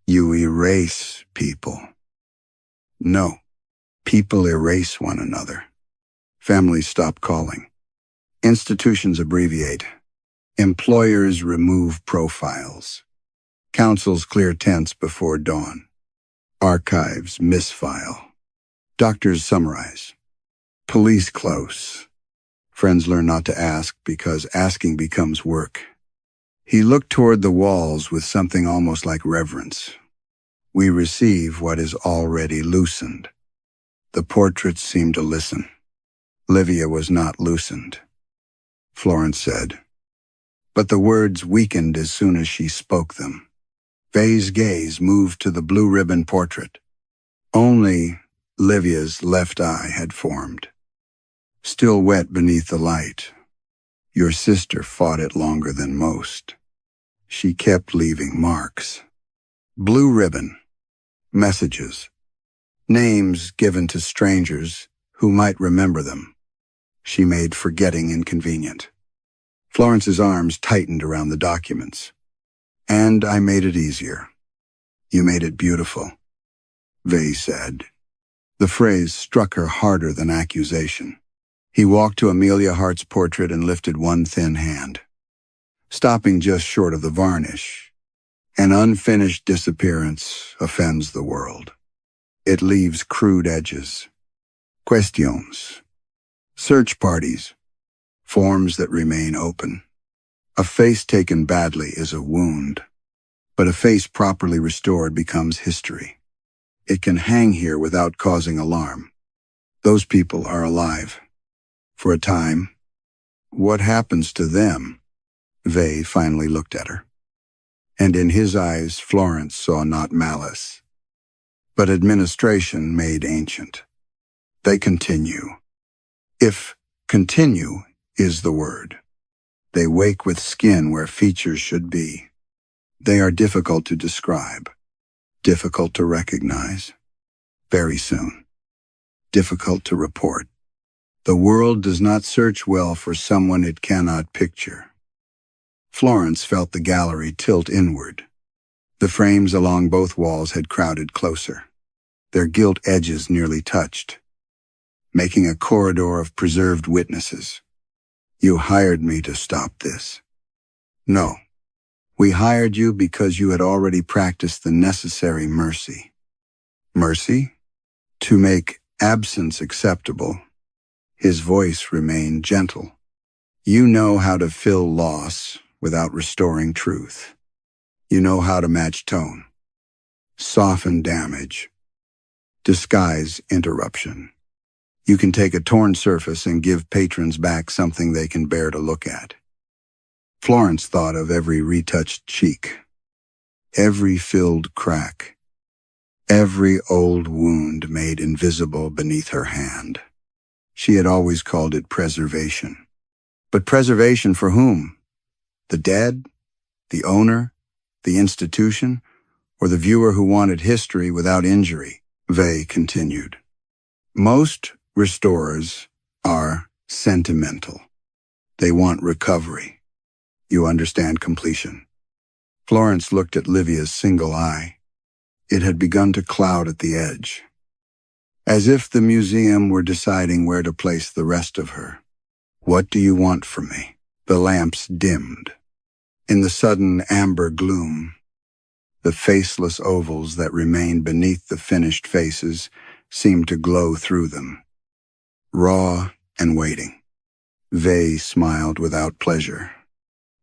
"You erase people." "No. People erase one another. Families stop calling. Institutions abbreviate. Employers remove profiles. Councils clear tents before dawn. Archives misfile. Doctors summarize. Police close. Friends learn not to ask because asking becomes work. He looked toward the walls with something almost like reverence. We receive what is already loosened. The portraits seemed to listen. Livia was not loosened. Florence said, but the words weakened as soon as she spoke them. Vay's gaze moved to the blue ribbon portrait. Only Livia's left eye had formed. Still wet beneath the light. Your sister fought it longer than most. She kept leaving marks. Blue ribbon. Messages. Names given to strangers who might remember them. She made forgetting inconvenient. Florence's arms tightened around the documents. And I made it easier. You made it beautiful, Vay said. The phrase struck her harder than accusation. He walked to Amelia Hart's portrait and lifted one thin hand, stopping just short of the varnish. An unfinished disappearance offends the world. It leaves crude edges. Questions. Search parties. Forms that remain open. A face taken badly is a wound, but a face properly restored becomes history. It can hang here without causing alarm. Those people are alive. For a time. What happens to them? Vay finally looked at her. And in his eyes, Florence saw not malice, but administration made ancient. They continue. If continue is the word. They wake with skin where features should be. They are difficult to describe, difficult to recognize. Very soon. Difficult to report. The world does not search well for someone it cannot picture. Florence felt the gallery tilt inward. The frames along both walls had crowded closer. Their gilt edges nearly touched, making a corridor of preserved witnesses. You hired me to stop this. No. We hired you because you had already practiced the necessary mercy. Mercy? To make absence acceptable. His voice remained gentle. You know how to fill loss without restoring truth. You know how to match tone, soften damage, disguise interruption. You can take a torn surface and give patrons back something they can bear to look at. Florence thought of every retouched cheek, every filled crack, every old wound made invisible beneath her hand. She had always called it preservation. But preservation for whom? The dead? The owner? The institution? Or the viewer who wanted history without injury? Vay continued. Most restorers are sentimental. They want recovery. You understand completion. Florence looked at Livia's single eye. It had begun to cloud at the edge, as if the museum were deciding where to place the rest of her. What do you want from me? The lamps dimmed. In the sudden amber gloom, the faceless ovals that remained beneath the finished faces seemed to glow through them, raw and waiting. Vay smiled without pleasure.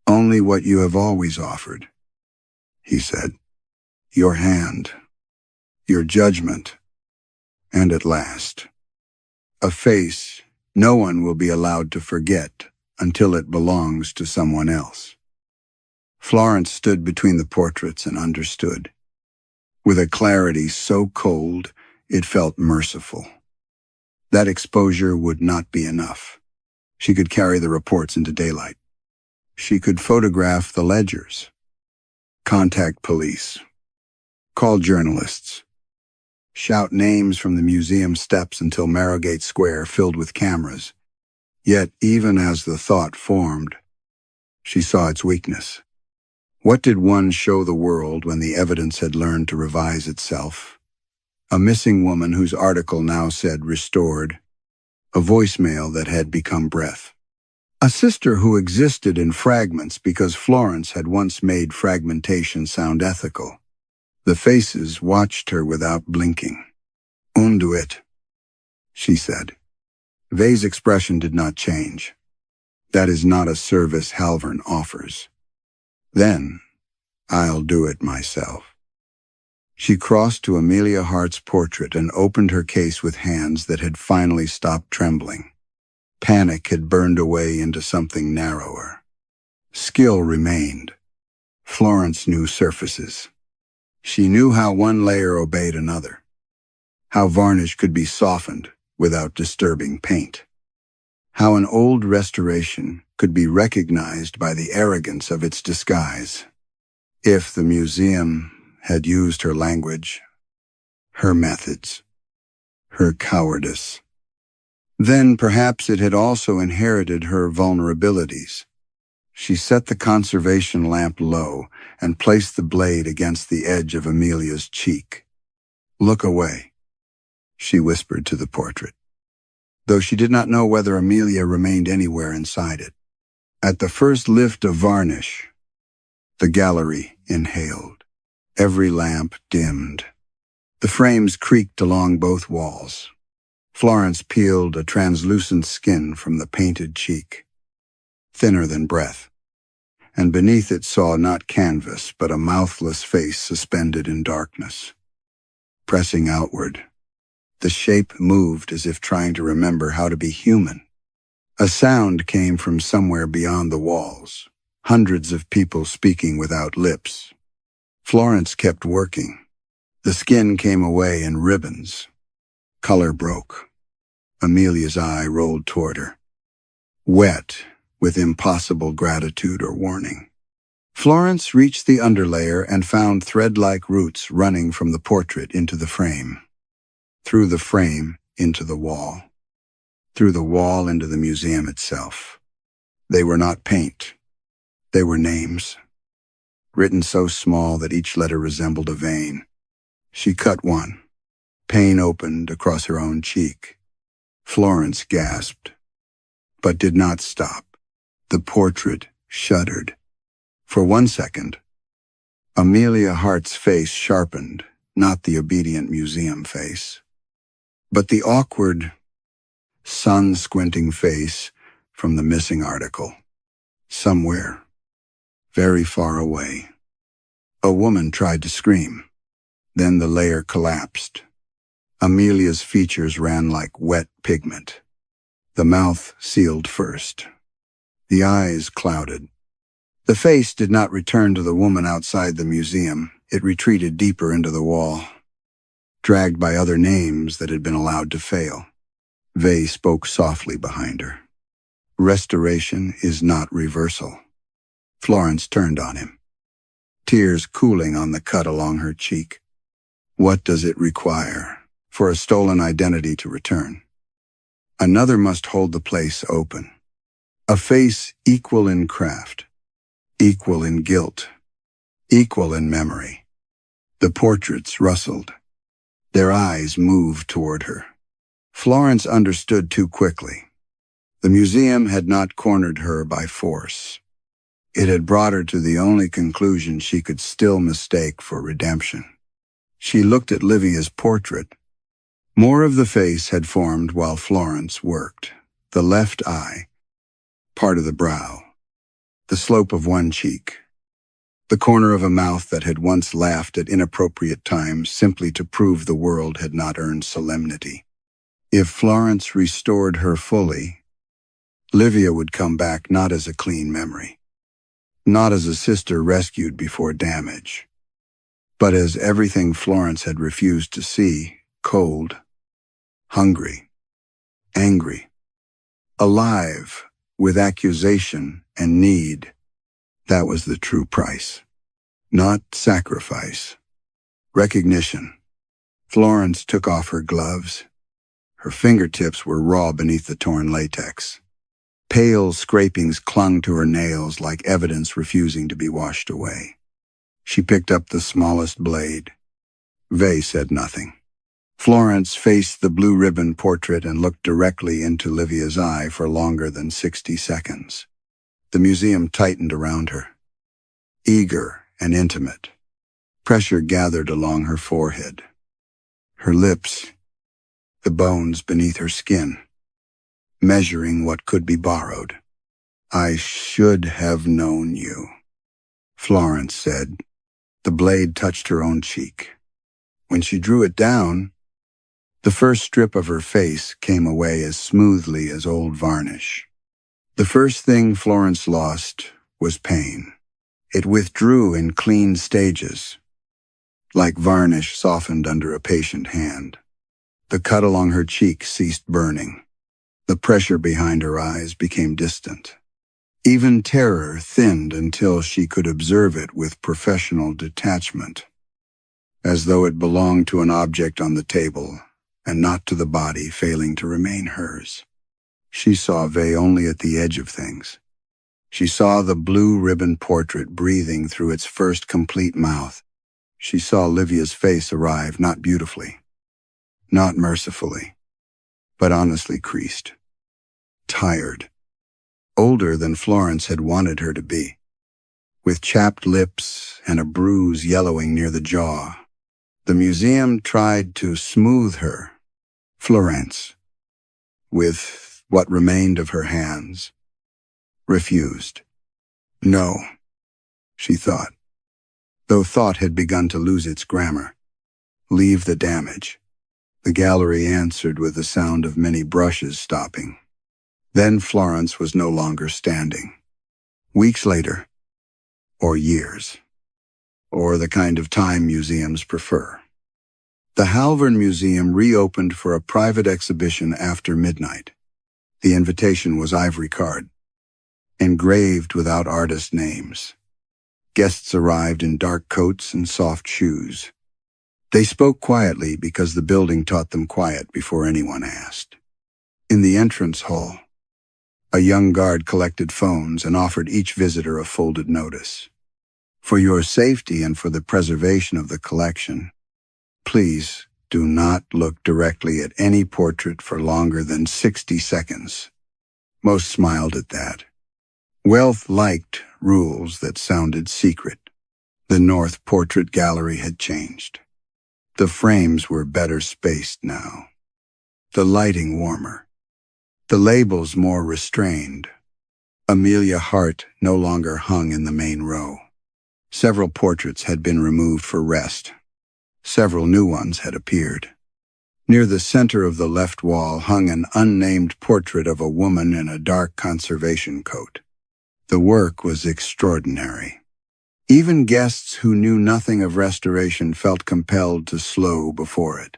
Only what you have always offered, he said. Your hand, your judgment, and at last, a face no one will be allowed to forget until it belongs to someone else. Florence stood between the portraits and understood, with a clarity so cold it felt merciful. That exposure would not be enough. She could carry the reports into daylight. She could photograph the ledgers, contact police, call journalists, shout names from the museum steps until Marrowgate Square filled with cameras. Yet, even as the thought formed, she saw its weakness. What did one show the world when the evidence had learned to revise itself? A missing woman whose article now said restored, a voicemail that had become breath. A sister who existed in fragments because Florence had once made fragmentation sound ethical. The faces watched her without blinking. Unduit, she said. Vay's expression did not change. That is not a service Halvern offers. Then, I'll do it myself. She crossed to Amelia Hart's portrait and opened her case with hands that had finally stopped trembling. Panic had burned away into something narrower. Skill remained. Florence knew surfaces. She knew how one layer obeyed another, how varnish could be softened without disturbing paint, how an old restoration could be recognized by the arrogance of its disguise. If the museum had used her language, her methods, her cowardice, then perhaps it had also inherited her vulnerabilities. She set the conservation lamp low and placed the blade against the edge of Amelia's cheek. "Look away," she whispered to the portrait, though she did not know whether Amelia remained anywhere inside it. At the first lift of varnish, the gallery inhaled. Every lamp dimmed. The frames creaked along both walls. Florence peeled a translucent skin from the painted cheek, thinner than breath, and beneath it saw not canvas but a mouthless face suspended in darkness. Pressing outward, the shape moved as if trying to remember how to be human. A sound came from somewhere beyond the walls, hundreds of people speaking without lips. Florence kept working. The skin came away in ribbons. Color broke. Amelia's eye rolled toward her, wet with impossible gratitude or warning. Florence reached the underlayer and found thread-like roots running from the portrait into the frame, through the frame into the wall, through the wall into the museum itself. They were not paint. They were names, written so small that each letter resembled a vein. She cut one. Pain opened across her own cheek. Florence gasped, but did not stop. The portrait shuddered. For 1 second, Amelia Hart's face sharpened, not the obedient museum face, but the awkward, sun-squinting face from the missing article. Somewhere, very far away, a woman tried to scream. Then the layer collapsed. Amelia's features ran like wet pigment. The mouth sealed first. The eyes clouded. The face did not return to the woman outside the museum. It retreated deeper into the wall, dragged by other names that had been allowed to fail. Vay spoke softly behind her. "Restoration is not reversal." Florence turned on him, tears cooling on the cut along her cheek. "What does it require for a stolen identity to return? Another must hold the place open. A face equal in craft, equal in guilt, equal in memory." The portraits rustled. Their eyes moved toward her. Florence understood too quickly. The museum had not cornered her by force. It had brought her to the only conclusion she could still mistake for redemption. She looked at Livia's portrait. More of the face had formed while Florence worked. The left eye, part of the brow, the slope of one cheek, the corner of a mouth that had once laughed at inappropriate times simply to prove the world had not earned solemnity. If Florence restored her fully, Livia would come back not as a clean memory, not as a sister rescued before damage, but as everything Florence had refused to see: cold, hungry, angry, alive with accusation and need. That was the true price. Not sacrifice. Recognition. Florence took off her gloves. Her fingertips were raw beneath the torn latex. Pale scrapings clung to her nails like evidence refusing to be washed away. She picked up the smallest blade. Vay said nothing. Florence faced the blue ribbon portrait and looked directly into Livia's eye for longer than 60 seconds. The museum tightened around her, eager and intimate. Pressure gathered along her forehead, her lips, the bones beneath her skin, measuring what could be borrowed. "I should have known you," Florence said. The blade touched her own cheek. When she drew it down, the first strip of her face came away as smoothly as old varnish. The first thing Florence lost was pain. It withdrew in clean stages, like varnish softened under a patient hand. The cut along her cheek ceased burning. The pressure behind her eyes became distant. Even terror thinned until she could observe it with professional detachment, as though it belonged to an object on the table and not to the body failing to remain hers. She saw Vey only at the edge of things. She saw the blue ribbon portrait breathing through its first complete mouth. She saw Livia's face arrive not beautifully, not mercifully, but honestly creased, tired, older than Florence had wanted her to be, with chapped lips and a bruise yellowing near the jaw. The museum tried to smooth her. Florence, with what remained of her hands, refused. No, she thought, though thought had begun to lose its grammar. Leave the damage. The gallery answered with the sound of many brushes stopping. Then Florence was no longer standing. Weeks later, or years, or the kind of time museums prefer, the Halvern Museum reopened for a private exhibition after midnight. The invitation was ivory card, engraved without artist names. Guests arrived in dark coats and soft shoes. They spoke quietly because the building taught them quiet before anyone asked. In the entrance hall, a young guard collected phones and offered each visitor a folded notice. "For your safety and for the preservation of the collection, please do not look directly at any portrait for longer than 60 seconds. Most smiled at that. Wealth liked rules that sounded secret. The North Portrait Gallery had changed. The frames were better spaced now, the lighting warmer, the labels more restrained. Amelia Hart no longer hung in the main row. Several portraits had been removed for rest. Several new ones had appeared. Near the center of the left wall hung an unnamed portrait of a woman in a dark conservation coat. The work was extraordinary. Even guests who knew nothing of restoration felt compelled to slow before it.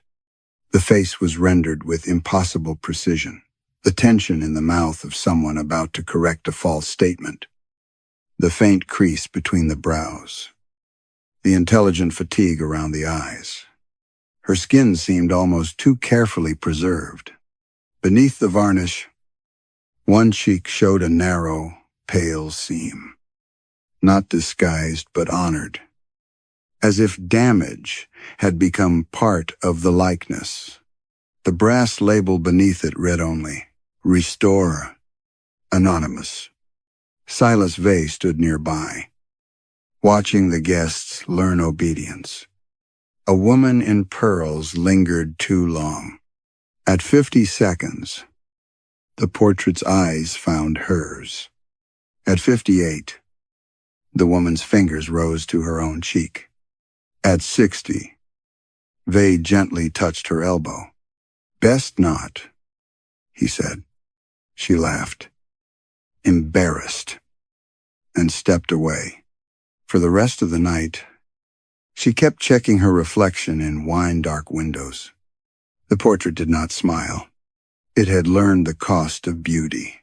The face was rendered with impossible precision, the tension in the mouth of someone about to correct a false statement, the faint crease between the brows, the intelligent fatigue around the eyes. Her skin seemed almost too carefully preserved. Beneath the varnish, one cheek showed a narrow, pale seam, not disguised but honored, as if damage had become part of the likeness. The brass label beneath it read only, "Restore, Anonymous." Silas Vey stood nearby, watching the guests learn obedience. A woman in pearls lingered too long. At 50 seconds, the portrait's eyes found hers. At 58, the woman's fingers rose to her own cheek. At 60, Vey gently touched her elbow. "Best not," he said. She laughed, embarrassed, and stepped away. For the rest of the night, she kept checking her reflection in wine-dark windows. The portrait did not smile. It had learned the cost of beauty.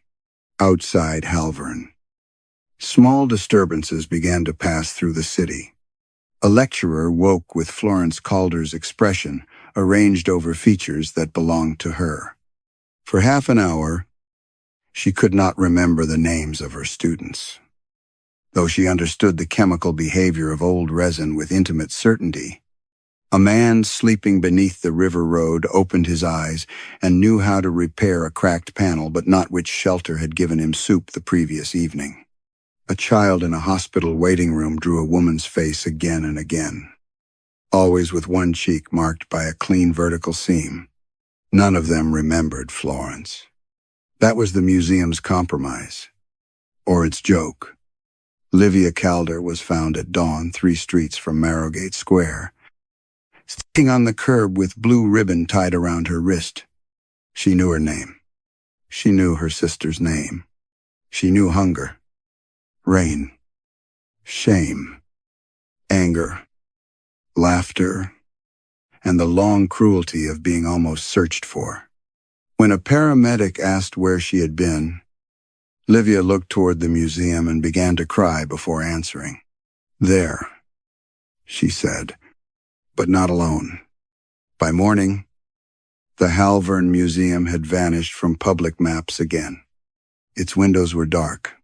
Outside Halvern, small disturbances began to pass through the city. A lecturer woke with Florence Calder's expression arranged over features that belonged to her. For half an hour, she could not remember the names of her students. Though she understood the chemical behavior of old resin with intimate certainty, A man sleeping beneath the river road opened his eyes and knew how to repair a cracked panel, but not which shelter had given him soup the previous evening. A child in a hospital waiting room drew a woman's face again and again, always with one cheek marked by a clean vertical seam. None of them remembered Florence. That was the museum's compromise, or its joke. Livia Calder was found at dawn 3 streets from Marrowgate Square, sitting on the curb with blue ribbon tied around her wrist. She knew her name. She knew her sister's name. She knew hunger, rain, shame, anger, laughter, and the long cruelty of being almost searched for. When a paramedic asked where she had been, Livia looked toward the museum and began to cry before answering. There, she said, but not alone. By morning, the Halvern Museum had vanished from public maps again. Its windows were dark.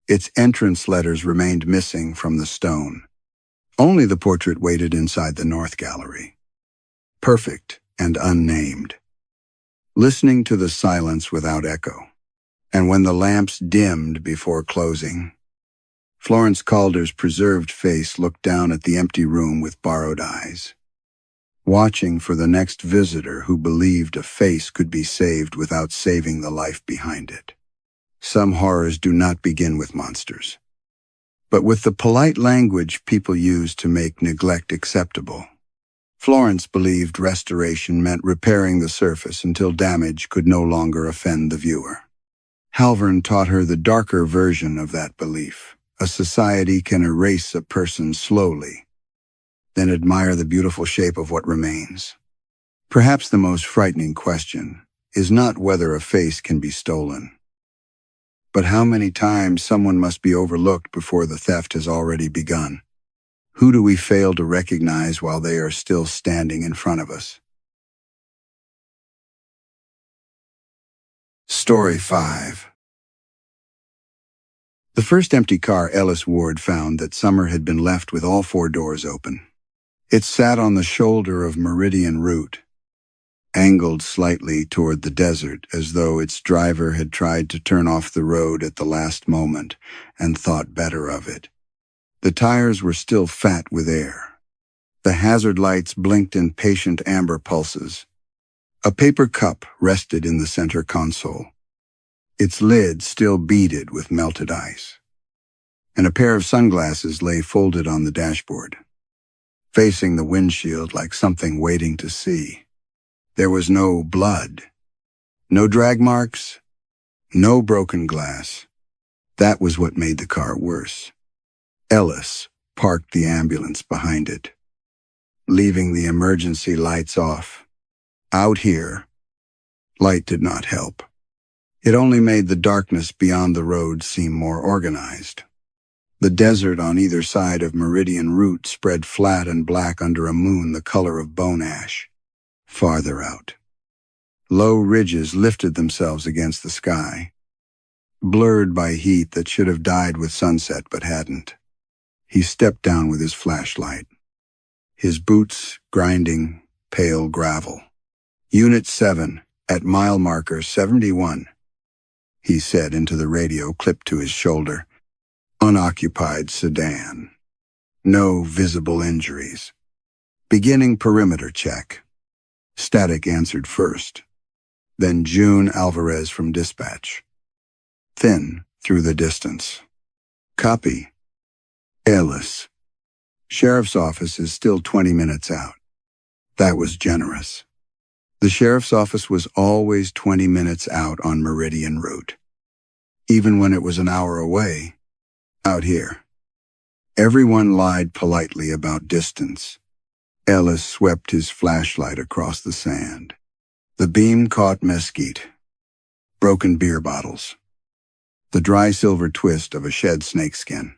Its entrance letters remained missing from the stone. Only the portrait waited inside the North Gallery, perfect and unnamed, listening to the silence without echo. And when the lamps dimmed before closing, Florence Calder's preserved face looked down at the empty room with borrowed eyes, watching for the next visitor who believed a face could be saved without saving the life behind it. Some horrors do not begin with monsters, but with the polite language people use to make neglect acceptable. Florence believed restoration meant repairing the surface until damage could no longer offend the viewer. Halvern taught her the darker version of that belief. A society can erase a person slowly, then admire the beautiful shape of what remains. Perhaps the most frightening question is not whether a face can be stolen, but how many times someone must be overlooked before the theft has already begun. Who do we fail to recognize while they are still standing in front of us? Story 5. The first empty car Ellis Ward found that summer had been left with all 4 doors open. It sat on the shoulder of Meridian Route, angled slightly toward the desert as though its driver had tried to turn off the road at the last moment and thought better of it. The tires were still fat with air. The hazard lights blinked in patient amber pulses. A paper cup rested in the center console, its lid still beaded with melted ice, and a pair of sunglasses lay folded on the dashboard, facing the windshield like something waiting to see. There was no blood, no drag marks, no broken glass. That was what made the car worse. Ellis parked the ambulance behind it, leaving the emergency lights off. Out here, light did not help. It only made the darkness beyond the road seem more organized. The desert on either side of Meridian Route spread flat and black under a moon the color of bone ash. Farther out, low ridges lifted themselves against the sky, blurred by heat that should have died with sunset but hadn't. He stepped down with his flashlight, his boots grinding pale gravel. Unit 7, at mile marker 71, he said into the radio clipped to his shoulder. Unoccupied sedan. No visible injuries. Beginning perimeter check. Static answered first, then June Alvarez from dispatch. Thin through the distance. Copy. Ellis. Sheriff's office is still 20 minutes out. That was generous. The sheriff's office was always 20 minutes out on Meridian Route, even when it was an hour away. Out here, everyone lied politely about distance. Ellis swept his flashlight across the sand. The beam caught mesquite, broken beer bottles, the dry silver twist of a shed snakeskin.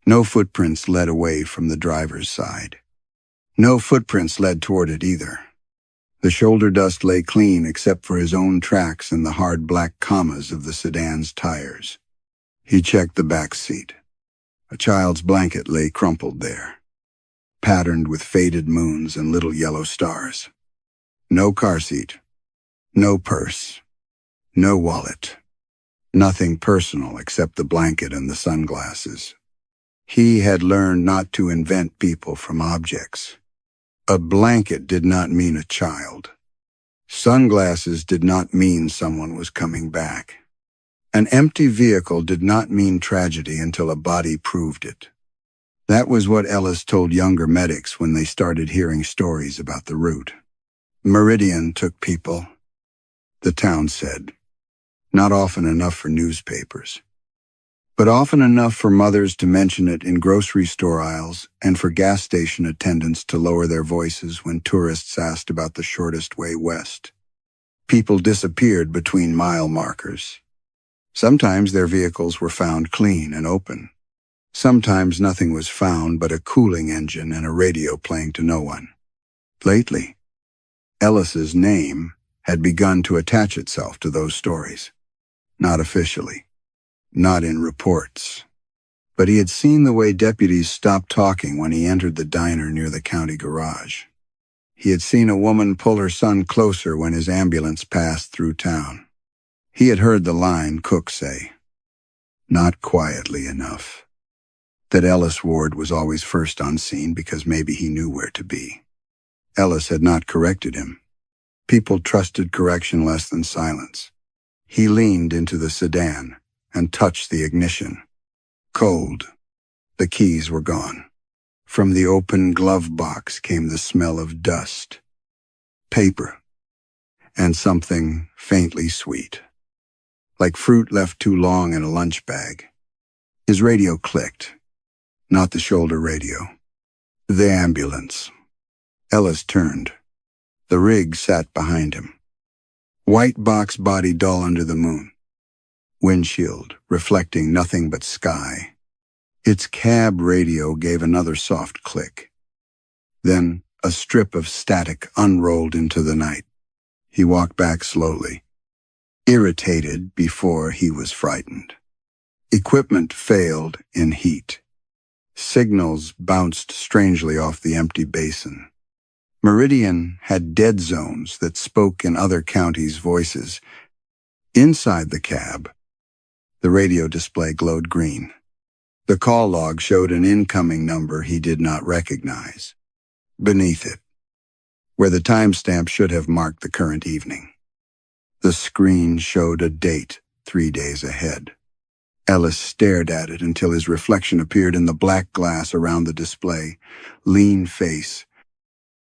No footprints led away from the driver's side. No footprints led toward it either. The shoulder dust lay clean except for his own tracks and the hard black commas of the sedan's tires. He checked the back seat. A child's blanket lay crumpled there. patterned with faded moons and little yellow stars. No car seat, no purse, no wallet, nothing personal except the blanket and the sunglasses. He had learned not to invent people from objects. A blanket did not mean a child. Sunglasses did not mean someone was coming back. An empty vehicle did not mean tragedy until a body proved it. That was what Ellis told younger medics when they started hearing stories about the route. Meridian took people, the town said. Not often enough for newspapers, but often enough for mothers to mention it in grocery store aisles and for gas station attendants to lower their voices when tourists asked about the shortest way west. People disappeared between mile markers. Sometimes their vehicles were found clean and open. Sometimes nothing was found but a cooling engine and a radio playing to no one. Lately, Ellis's name had begun to attach itself to those stories. Not officially, not in reports. But he had seen the way deputies stopped talking when he entered the diner near the county garage. He had seen a woman pull her son closer when his ambulance passed through town. He had heard the line cook say, "Not quietly enough," that Ellis Ward was always first on scene because maybe he knew where to be. Ellis had not corrected him. People trusted correction less than silence. He leaned into the sedan and touched the ignition. Cold. The keys were gone. From the open glove box came the smell of dust, paper, and something faintly sweet, like fruit left too long in a lunch bag. His radio clicked. Not the shoulder radio. The ambulance. Ellis turned. The rig sat behind him. White box body dull under the moon. Windshield, reflecting nothing but sky. Its cab radio gave another soft click. Then a strip of static unrolled into the night. He walked back slowly, irritated before he was frightened. Equipment failed in heat. Signals bounced strangely off the empty basin. Meridian had dead zones that spoke in other counties' voices. Inside the cab, the radio display glowed green. The call log showed an incoming number he did not recognize. Beneath it, where the timestamp should have marked the current evening, the screen showed a date 3 days ahead. Ellis stared at it until his reflection appeared in the black glass around the display. Lean face,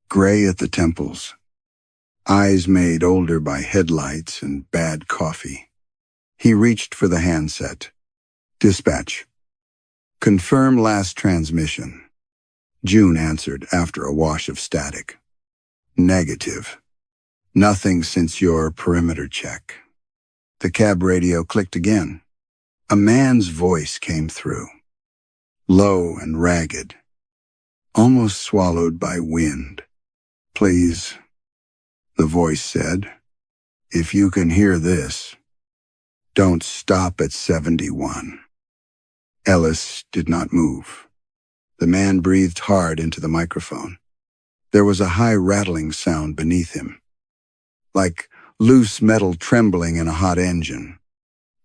gray at the temples, eyes made older by headlights and bad coffee. He reached for the handset. Dispatch. Confirm last transmission. June answered after a wash of static. Negative. Nothing since your perimeter check. The cab radio clicked again. A man's voice came through, low and ragged, almost swallowed by wind. "Please," the voice said, "if you can hear this, don't stop at 71. Ellis did not move. The man breathed hard into the microphone. There was a high rattling sound beneath him, like loose metal trembling in a hot engine.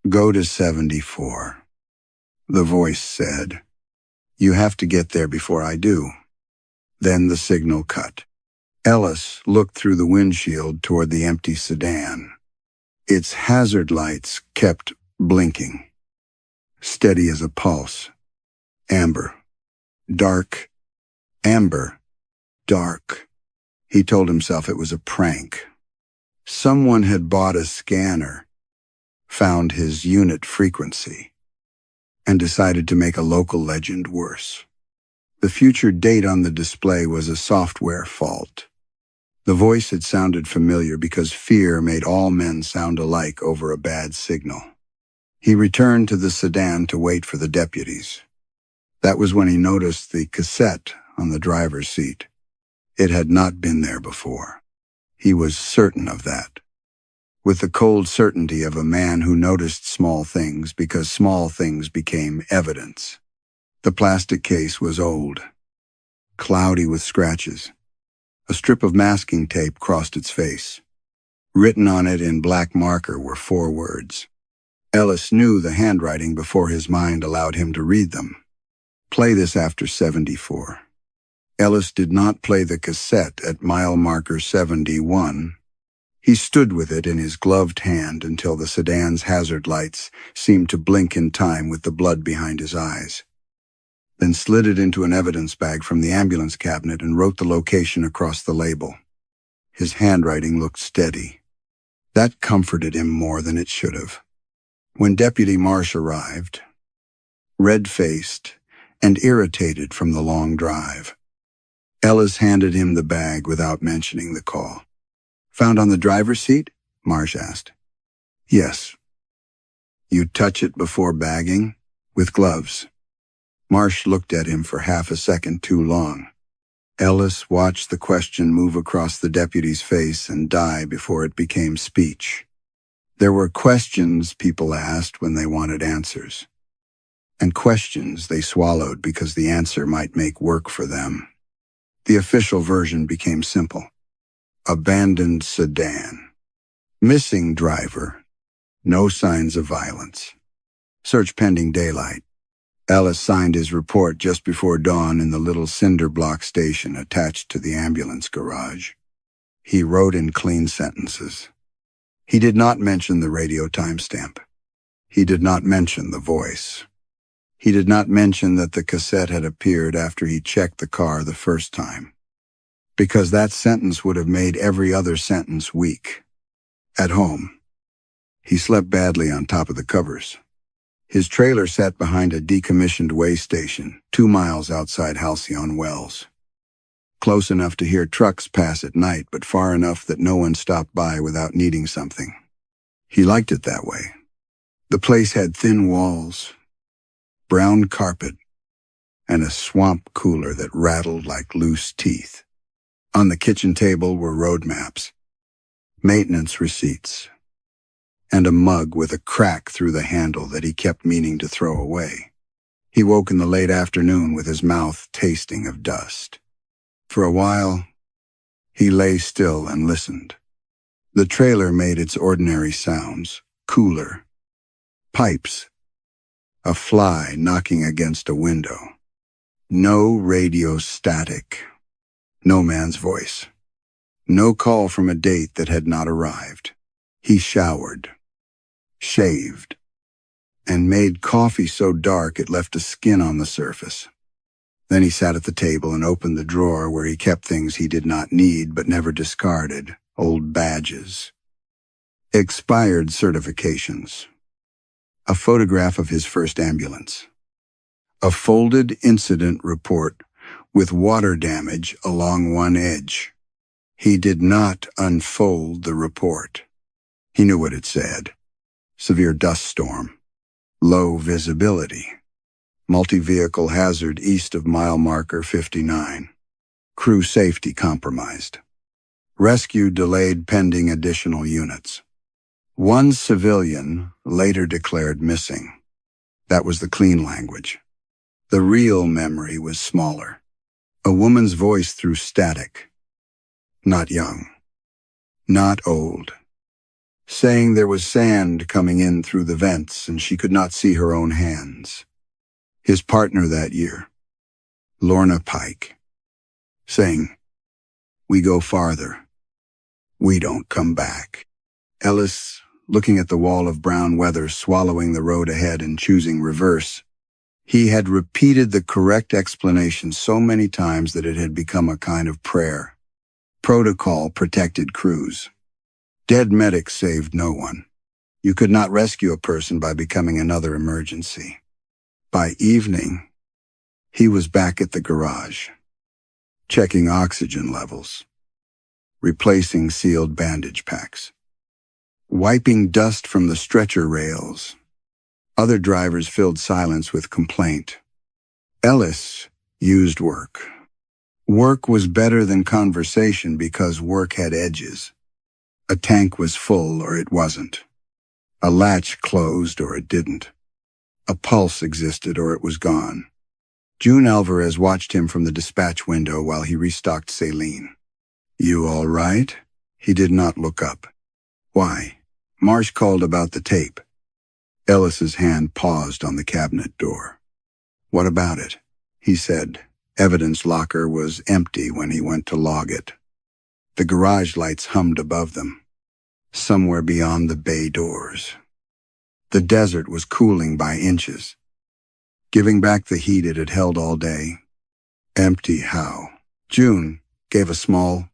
"Go to 74. The voice said. "You have to get there before I do." Then the signal cut. Ellis looked through the windshield toward the empty sedan. Its hazard lights kept blinking, steady as a pulse. Amber. Dark. Amber. Dark. He told himself it was a prank. Someone had bought a scanner, found his unit frequency, and decided to make a local legend worse. The future date on the display was a software fault. The voice had sounded familiar because fear made all men sound alike over a bad signal. He returned to the sedan to wait for the deputies. That was when he noticed the cassette on the driver's seat. It had not been there before. He was certain of that, with the cold certainty of a man who noticed small things because small things became evidence. The plastic case was old. cloudy with scratches. A strip of masking tape crossed its face. Written on it in black marker were 4 words. Ellis knew the handwriting before his mind allowed him to read them. Play this after 74. Ellis did not play the cassette at mile marker 71. He stood with it in his gloved hand until the sedan's hazard lights seemed to blink in time with the blood behind his eyes. Then slid it into an evidence bag from the ambulance cabinet and wrote the location across the label. His handwriting looked steady. That comforted him more than it should have. When Deputy Marsh arrived, red-faced and irritated from the long drive, Ellis handed him the bag without mentioning the call. "Found on the driver's seat?" Marsh asked. "Yes." "You touch it before bagging?" "With gloves." Marsh looked at him for half a second too long. Ellis watched the question move across the deputy's face and die before it became speech. There were questions people asked when they wanted answers, and questions they swallowed because the answer might make work for them. The official version became simple. Abandoned sedan. Missing driver. No signs of violence. Search pending daylight. Ellis signed his report just before dawn in the little cinder block station attached to the ambulance garage. He wrote in clean sentences. He did not mention the radio timestamp. He did not mention the voice. He did not mention that the cassette had appeared after he checked the car the first time, because that sentence would have made every other sentence weak. At home, he slept badly on top of the covers. His trailer sat behind a decommissioned way station 2 miles outside Halcyon Wells. Close enough to hear trucks pass at night, but far enough that no one stopped by without needing something. He liked it that way. The place had thin walls, brown carpet, and a swamp cooler that rattled like loose teeth. On the kitchen table were road maps, maintenance receipts, and a mug with a crack through the handle that he kept meaning to throw away. He woke in the late afternoon with his mouth tasting of dust. For a while, he lay still and listened. The trailer made its ordinary sounds, cooler. Pipes. A fly knocking against a window. No radio static. No man's voice. No call from a date that had not arrived. He showered, shaved, and made coffee so dark it left a skin on the surface. Then he sat at the table and opened the drawer where he kept things he did not need but never discarded, old badges. Expired certifications. A photograph of his first ambulance. A folded incident report with water damage along one edge. He did not unfold the report. He knew what it said. Severe dust storm. Low visibility. Multi-vehicle hazard east of mile marker 59. Crew safety compromised. Rescue delayed pending additional units. 1 civilian later declared missing. That was the clean language. The real memory was smaller. A woman's voice through static. Not young. Not old. Saying there was sand coming in through the vents and she could not see her own hands. His partner that year, Lorna Pike, saying, "We go farther. We don't come back." Ellis, looking at the wall of brown weather, swallowing the road ahead and choosing reverse. He had repeated the correct explanation so many times that it had become a kind of prayer. Protocol protected crews. Dead medics saved no one. You could not rescue a person by becoming another emergency. By evening, he was back at the garage, checking oxygen levels, replacing sealed bandage packs, wiping dust from the stretcher rails. Other drivers filled silence with complaint. Ellis used work. Work was better than conversation because work had edges. A tank was full or it wasn't. A latch closed or it didn't. A pulse existed or it was gone. June Alvarez watched him from the dispatch window while he restocked saline. "You all right?" He did not look up. "Why?" Marsh called about the tape. Ellis's hand paused on the cabinet door. "What about it?" He said. Evidence locker was empty when he went to log it. The garage lights hummed above them, somewhere beyond the bay doors. The desert was cooling by inches, giving back the heat it had held all day. Empty how? June gave a small,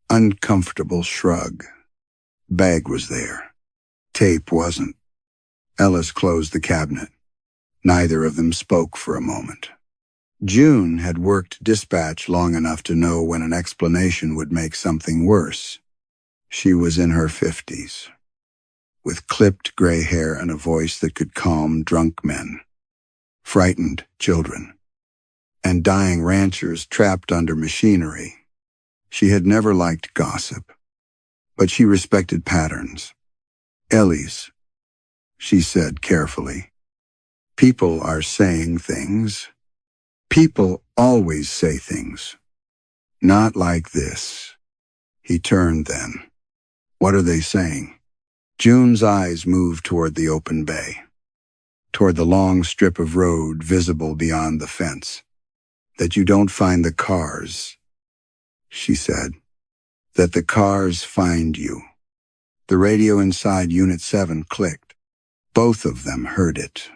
uncomfortable shrug. Bag was there. Tape wasn't. Ellis closed the cabinet. Neither of them spoke for a moment. June had worked dispatch long enough to know when an explanation would make something worse. She was in her 50s, with clipped gray hair and a voice that could calm drunk men, frightened children, and dying ranchers trapped under machinery. She had never liked gossip, but she respected patterns. "Ellis," she said carefully, "people are saying things. People always say things. Not like this." He turned then. "What are they saying?" June's eyes moved toward the open bay, toward the long strip of road visible beyond the fence. "That you don't find the cars," she said. "That the cars find you." The radio inside Unit 7 clicked. Both of them heard it.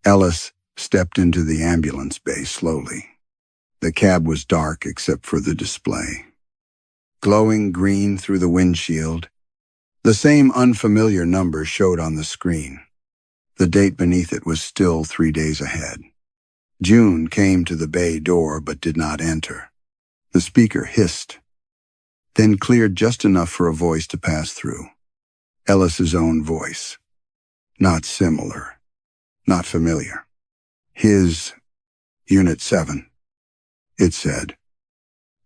Ellis stepped into the ambulance bay slowly. The cab was dark except for the display. Glowing green through the windshield, the same unfamiliar number showed on the screen. The date beneath it was still 3 days ahead. June came to the bay door but did not enter. The speaker hissed, then cleared just enough for a voice to pass through. Ellis's own voice. Not similar, not familiar. His Unit 7, it said,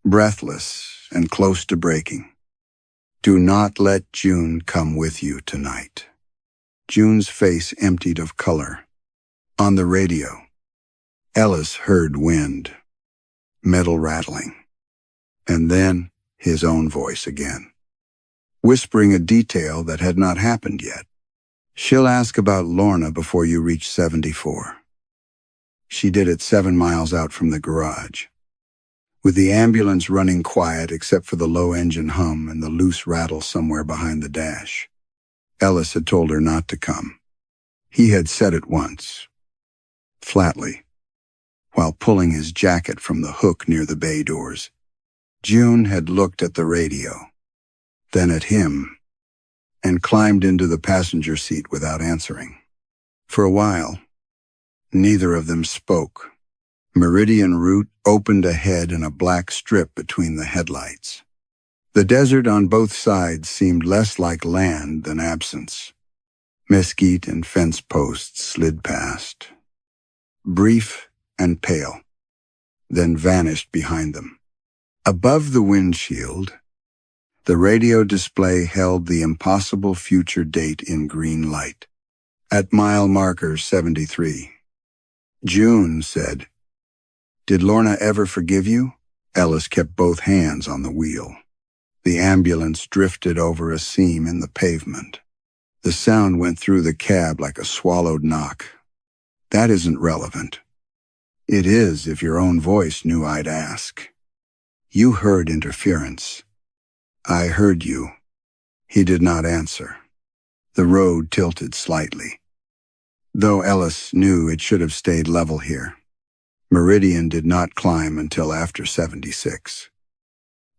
breathless and close to breaking. "Do not let June come with you tonight." June's face emptied of color. On the radio, Ellis heard wind, metal rattling, and then his own voice again, whispering a detail that had not happened yet. "She'll ask about Lorna before you reach 74. She did it 7 miles out from the garage, with the ambulance running quiet except for the low engine hum and the loose rattle somewhere behind the dash. Ellis had told her not to come. He had said it once, flatly, while pulling his jacket from the hook near the bay doors. June had looked at the radio, then at him, and climbed into the passenger seat without answering. For a while, neither of them spoke. Meridian Route opened ahead in a black strip between the headlights. The desert on both sides seemed less like land than absence. Mesquite and fence posts slid past, brief and pale, then vanished behind them. Above the windshield, the radio display held the impossible future date in green light. At mile marker 73. June said, "Did Lorna ever forgive you?" Ellis kept both hands on the wheel. The ambulance drifted over a seam in the pavement. The sound went through the cab like a swallowed knock. "That isn't relevant." "It is if your own voice knew I'd ask." "You heard interference." "I heard you." He did not answer. The road tilted slightly, though Ellis knew it should have stayed level here. Meridian did not climb until after 76,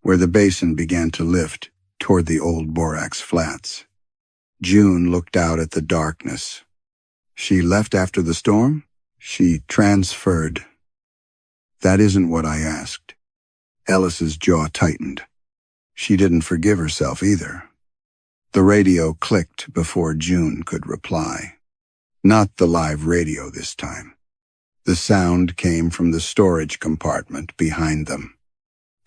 where the basin began to lift toward the old borax flats. June looked out at the darkness. "She left after the storm?" "She transferred." "That isn't what I asked." Ellis's jaw tightened. She didn't forgive herself either. The radio clicked before June could reply. Not the live radio this time. The sound came from the storage compartment behind them.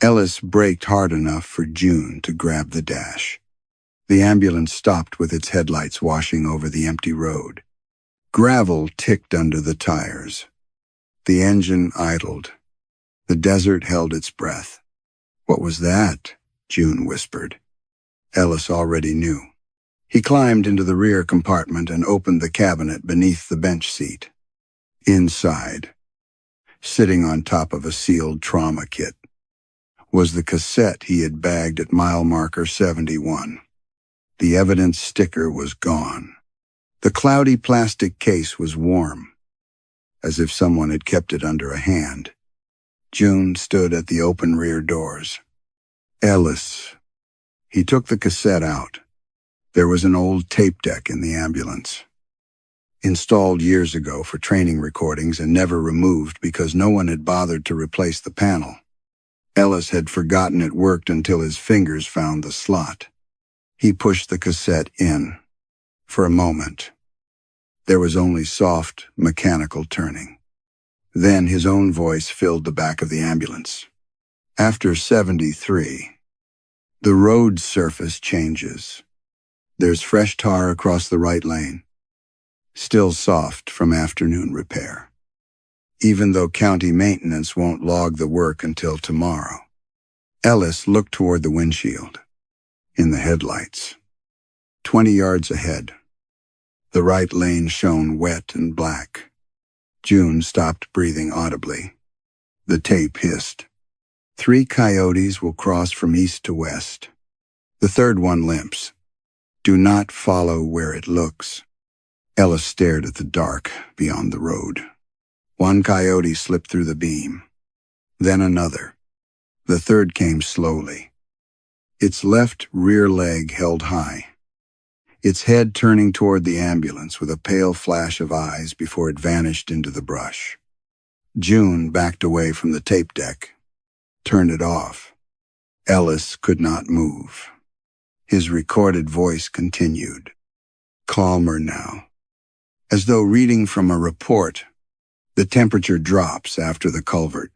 Ellis braked hard enough for June to grab the dash. The ambulance stopped with its headlights washing over the empty road. Gravel ticked under the tires. The engine idled. The desert held its breath. "What was that?" June whispered. Ellis already knew. He climbed into the rear compartment and opened the cabinet beneath the bench seat. Inside, sitting on top of a sealed trauma kit, was the cassette he had bagged at mile marker 71. The evidence sticker was gone. The cloudy plastic case was warm, as if someone had kept it under a hand. June stood at the open rear doors. Ellis. He took the cassette out. There was an old tape deck in the ambulance, installed years ago for training recordings and never removed because no one had bothered to replace the panel. Ellis had forgotten it worked until his fingers found the slot. He pushed the cassette in. For a moment, there was only soft, mechanical turning. Then his own voice filled the back of the ambulance. After 73, the road surface changes. There's fresh tar across the right lane, still soft from afternoon repair, even though county maintenance won't log the work until tomorrow. Ellis looked toward the windshield. In the headlights, 20 yards ahead, the right lane shone wet and black. June stopped breathing audibly. The tape hissed. 3 coyotes will cross from east to west. The third one limps. Do not follow where it looks. Ellis stared at the dark beyond the road. 1 coyote slipped through the beam. Then another. The third came slowly. Its left rear leg held high, its head turning toward the ambulance with a pale flash of eyes before it vanished into the brush. June backed away from the tape deck, turned it off. Ellis could not move. His recorded voice continued, calmer now, as though reading from a report. The temperature drops after the culvert.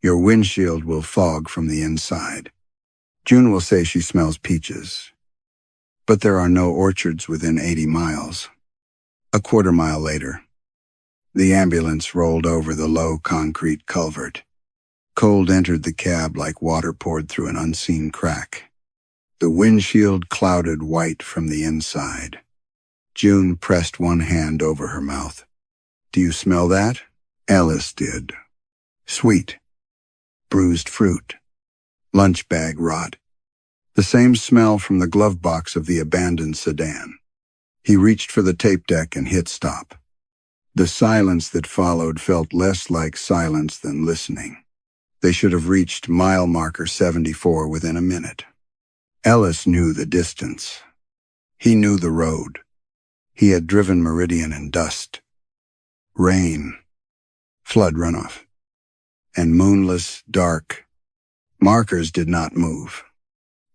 Your windshield will fog from the inside. June will say she smells peaches, but there are no orchards within 80 miles. A quarter-mile later, the ambulance rolled over the low concrete culvert. Cold entered the cab like water poured through an unseen crack. The windshield clouded white from the inside. June pressed one hand over her mouth. Do you smell that? Ellis did. Sweet. Bruised fruit. Lunch bag rot. The same smell from the glove box of the abandoned sedan. He reached for the tape deck and hit stop. The silence that followed felt less like silence than listening. They should have reached mile marker 74 within a minute. Ellis knew the distance. He knew the road. He had driven Meridian in dust, rain, flood runoff, and moonless, dark. Markers did not move.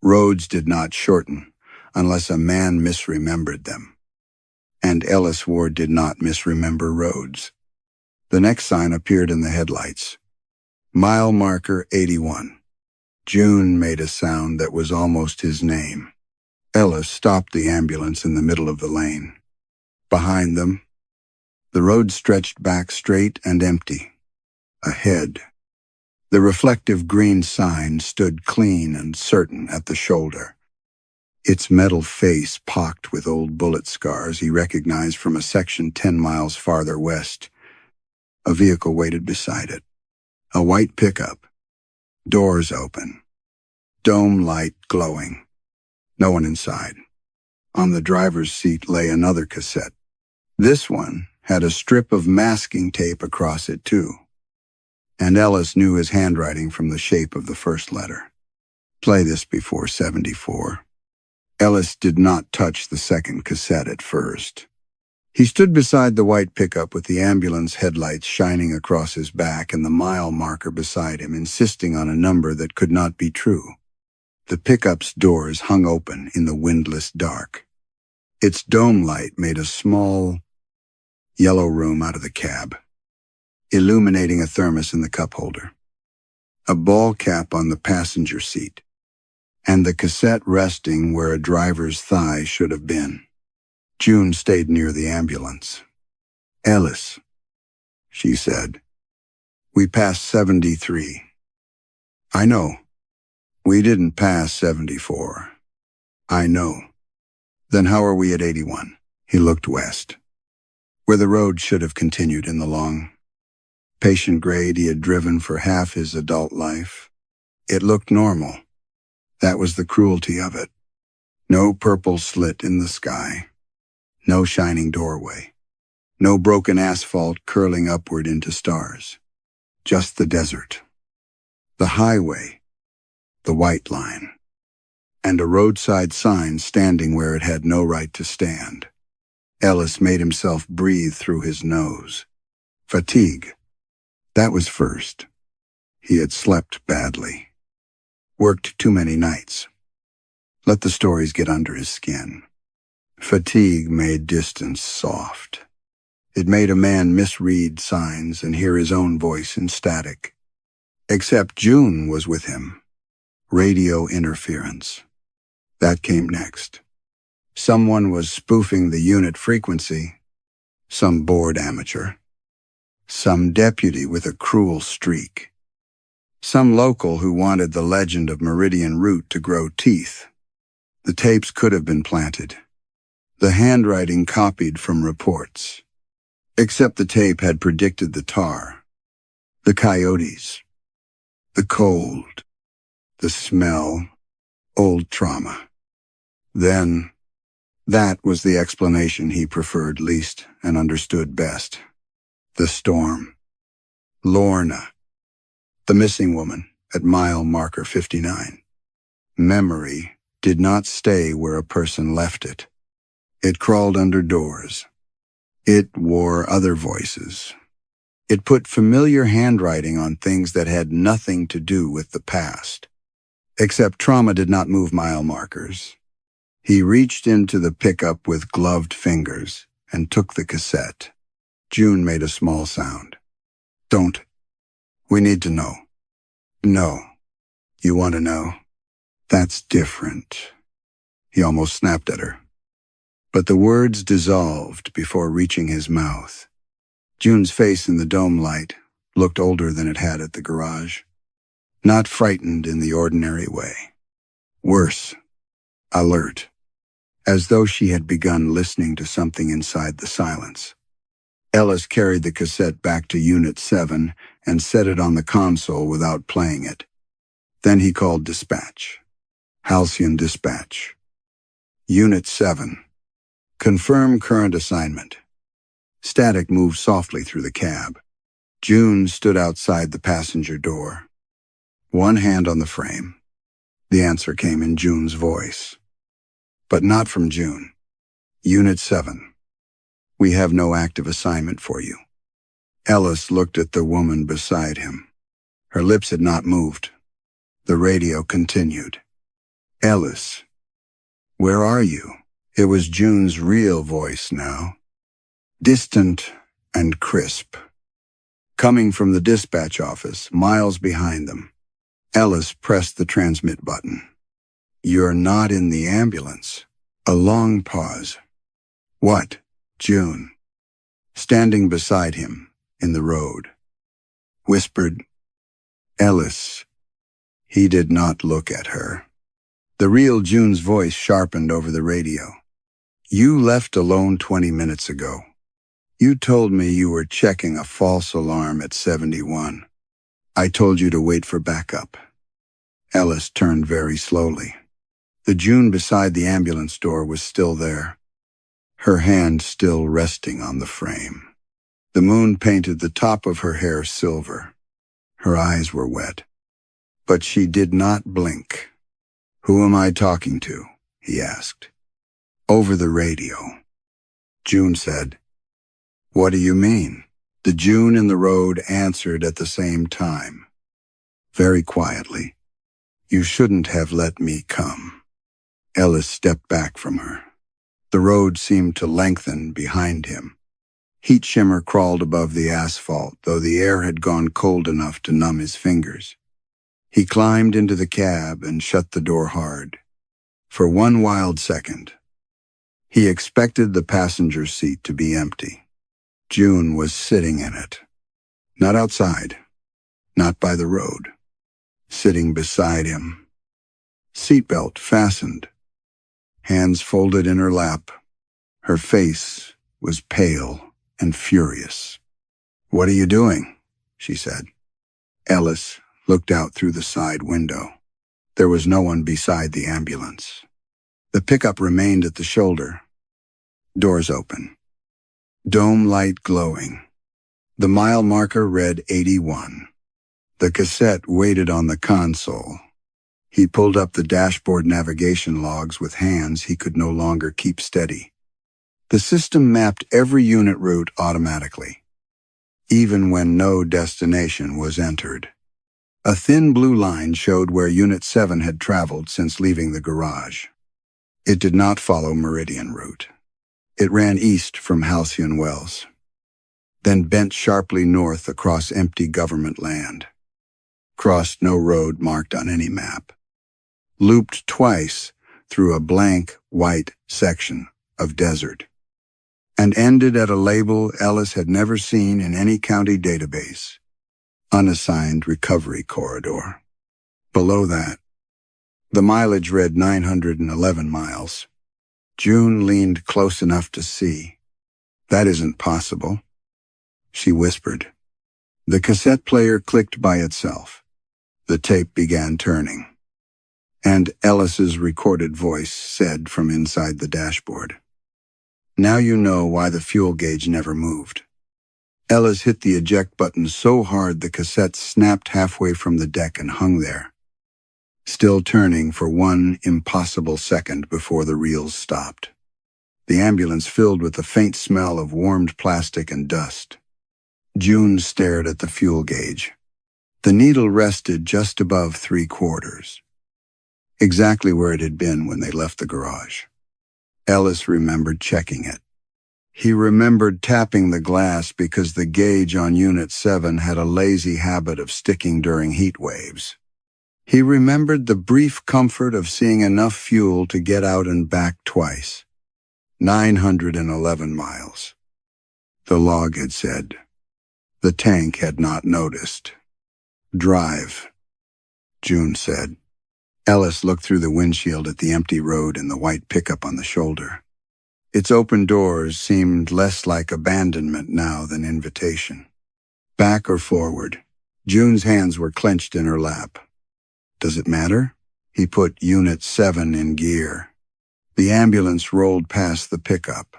Roads did not shorten unless a man misremembered them. And Ellis Ward did not misremember roads. The next sign appeared in the headlights. Mile marker 81. June made a sound that was almost his name. Ellis stopped the ambulance in the middle of the lane. Behind them, the road stretched back straight and empty. Ahead, the reflective green sign stood clean and certain at the shoulder. Its metal face pocked with old bullet scars he recognized from a section 10 miles farther west. A vehicle waited beside it. A white pickup. Doors open. Dome light glowing. No one inside. On the driver's seat lay another cassette. This one had a strip of masking tape across it too. And Ellis knew his handwriting from the shape of the first letter. Play this before 74. Ellis did not touch the second cassette at first. He stood beside the white pickup with the ambulance headlights shining across his back and the mile marker beside him, insisting on a number that could not be true. The pickup's doors hung open in the windless dark. Its dome light made a small, yellow room out of the cab, illuminating a thermos in the cup holder, a ball cap on the passenger seat, and the cassette resting where a driver's thigh should have been. June stayed near the ambulance. Ellis, she said. We passed 73. I know. We didn't pass 74. I know. Then how are we at 81? He looked west, where the road should have continued in the long, patient grade he had driven for half his adult life. It looked normal. That was the cruelty of it. No purple slit in the sky. No shining doorway. No broken asphalt curling upward into stars. Just the desert. The highway. The white line. And a roadside sign standing where it had no right to stand. Ellis made himself breathe through his nose. Fatigue. That was first. He had slept badly. Worked too many nights. Let the stories get under his skin. Fatigue made distance soft. It made a man misread signs and hear his own voice in static. Except June was with him. Radio interference. That came next. Someone was spoofing the unit frequency. Some bored amateur. Some deputy with a cruel streak. Some local who wanted the legend of Meridian Route to grow teeth. The tapes could have been planted. The handwriting copied from reports. Except the tape had predicted the tar. The coyotes. The cold. The smell. Old trauma. Then, that was the explanation he preferred least and understood best. The storm. Lorna. The missing woman at mile marker 59. Memory did not stay where a person left it. It crawled under doors. It wore other voices. It put familiar handwriting on things that had nothing to do with the past. Except trauma did not move mile markers. He reached into the pickup with gloved fingers and took the cassette. June made a small sound. Don't. We need to know. No. You want to know? That's different. He almost snapped at her. But the words dissolved before reaching his mouth. June's face in the dome light looked older than it had at the garage. Not frightened in the ordinary way. Worse. Alert. As though she had begun listening to something inside the silence. Ellis carried the cassette back to Unit 7 and set it on the console without playing it. Then he called dispatch. Halcyon dispatch. Unit 7. Confirm current assignment. Static moved softly through the cab. June stood outside the passenger door. One hand on the frame. The answer came in June's voice. But not from June. Unit 7. We have no active assignment for you. Ellis looked at the woman beside him. Her lips had not moved. The radio continued. Ellis. Where are you? It was June's real voice now. Distant and crisp. Coming from the dispatch office, miles behind them. Ellis pressed the transmit button. You're not in the ambulance. A long pause. What? June. Standing beside him, in the road. Whispered. Ellis. He did not look at her. The real June's voice sharpened over the radio. You left alone 20 minutes ago. You told me you were checking a false alarm at 71. I told you to wait for backup. Ellis turned very slowly. The June beside the ambulance door was still there, her hand still resting on the frame. The moon painted the top of her hair silver. Her eyes were wet. But she did not blink. Who am I talking to? He asked. Over the radio. June said. What do you mean? The June in the road answered at the same time. Very quietly. You shouldn't have let me come. Ellis stepped back from her. The road seemed to lengthen behind him. Heat shimmer crawled above the asphalt, though the air had gone cold enough to numb his fingers. He climbed into the cab and shut the door hard. For one wild second, he expected the passenger seat to be empty. June was sitting in it. Not outside, not by the road. Sitting beside him, seatbelt fastened, hands folded in her lap. Her face was pale and furious. "What are you doing?" she said. Ellis looked out through the side window. There was no one beside the ambulance. The pickup remained at the shoulder. Doors open. Dome light glowing. The mile marker read 81. The cassette waited on the console. He pulled up the dashboard navigation logs with hands he could no longer keep steady. The system mapped every unit route automatically, even when no destination was entered. A thin blue line showed where Unit 7 had traveled since leaving the garage. It did not follow Meridian route. It ran east from Halcyon Wells, then bent sharply north across empty government land. Crossed no road marked on any map. Looped twice through a blank, white section of desert, and ended at a label Ellis had never seen in any county database: Unassigned Recovery Corridor. Below that, the mileage read 911 miles. June leaned close enough to see. "That isn't possible," she whispered. The cassette player clicked by itself. The tape began turning, and Ellis's recorded voice said from inside the dashboard, "Now you know why the fuel gauge never moved." Ellis hit the eject button so hard the cassette snapped halfway from the deck and hung there, still turning for one impossible second before the reels stopped. The ambulance filled with the faint smell of warmed plastic and dust. June stared at the fuel gauge. The needle rested just above 3/4, exactly where it had been when they left the garage. Ellis remembered checking it. He remembered tapping the glass because the gauge on Unit 7 had a lazy habit of sticking during heat waves. He remembered the brief comfort of seeing enough fuel to get out and back twice. 911 miles. The log had said. The tank had not noticed. "Drive," June said. Ellis looked through the windshield at the empty road and the white pickup on the shoulder. Its open doors seemed less like abandonment now than invitation. Back or forward? June's hands were clenched in her lap. "Does it matter?" He put Unit 7 in gear. The ambulance rolled past the pickup.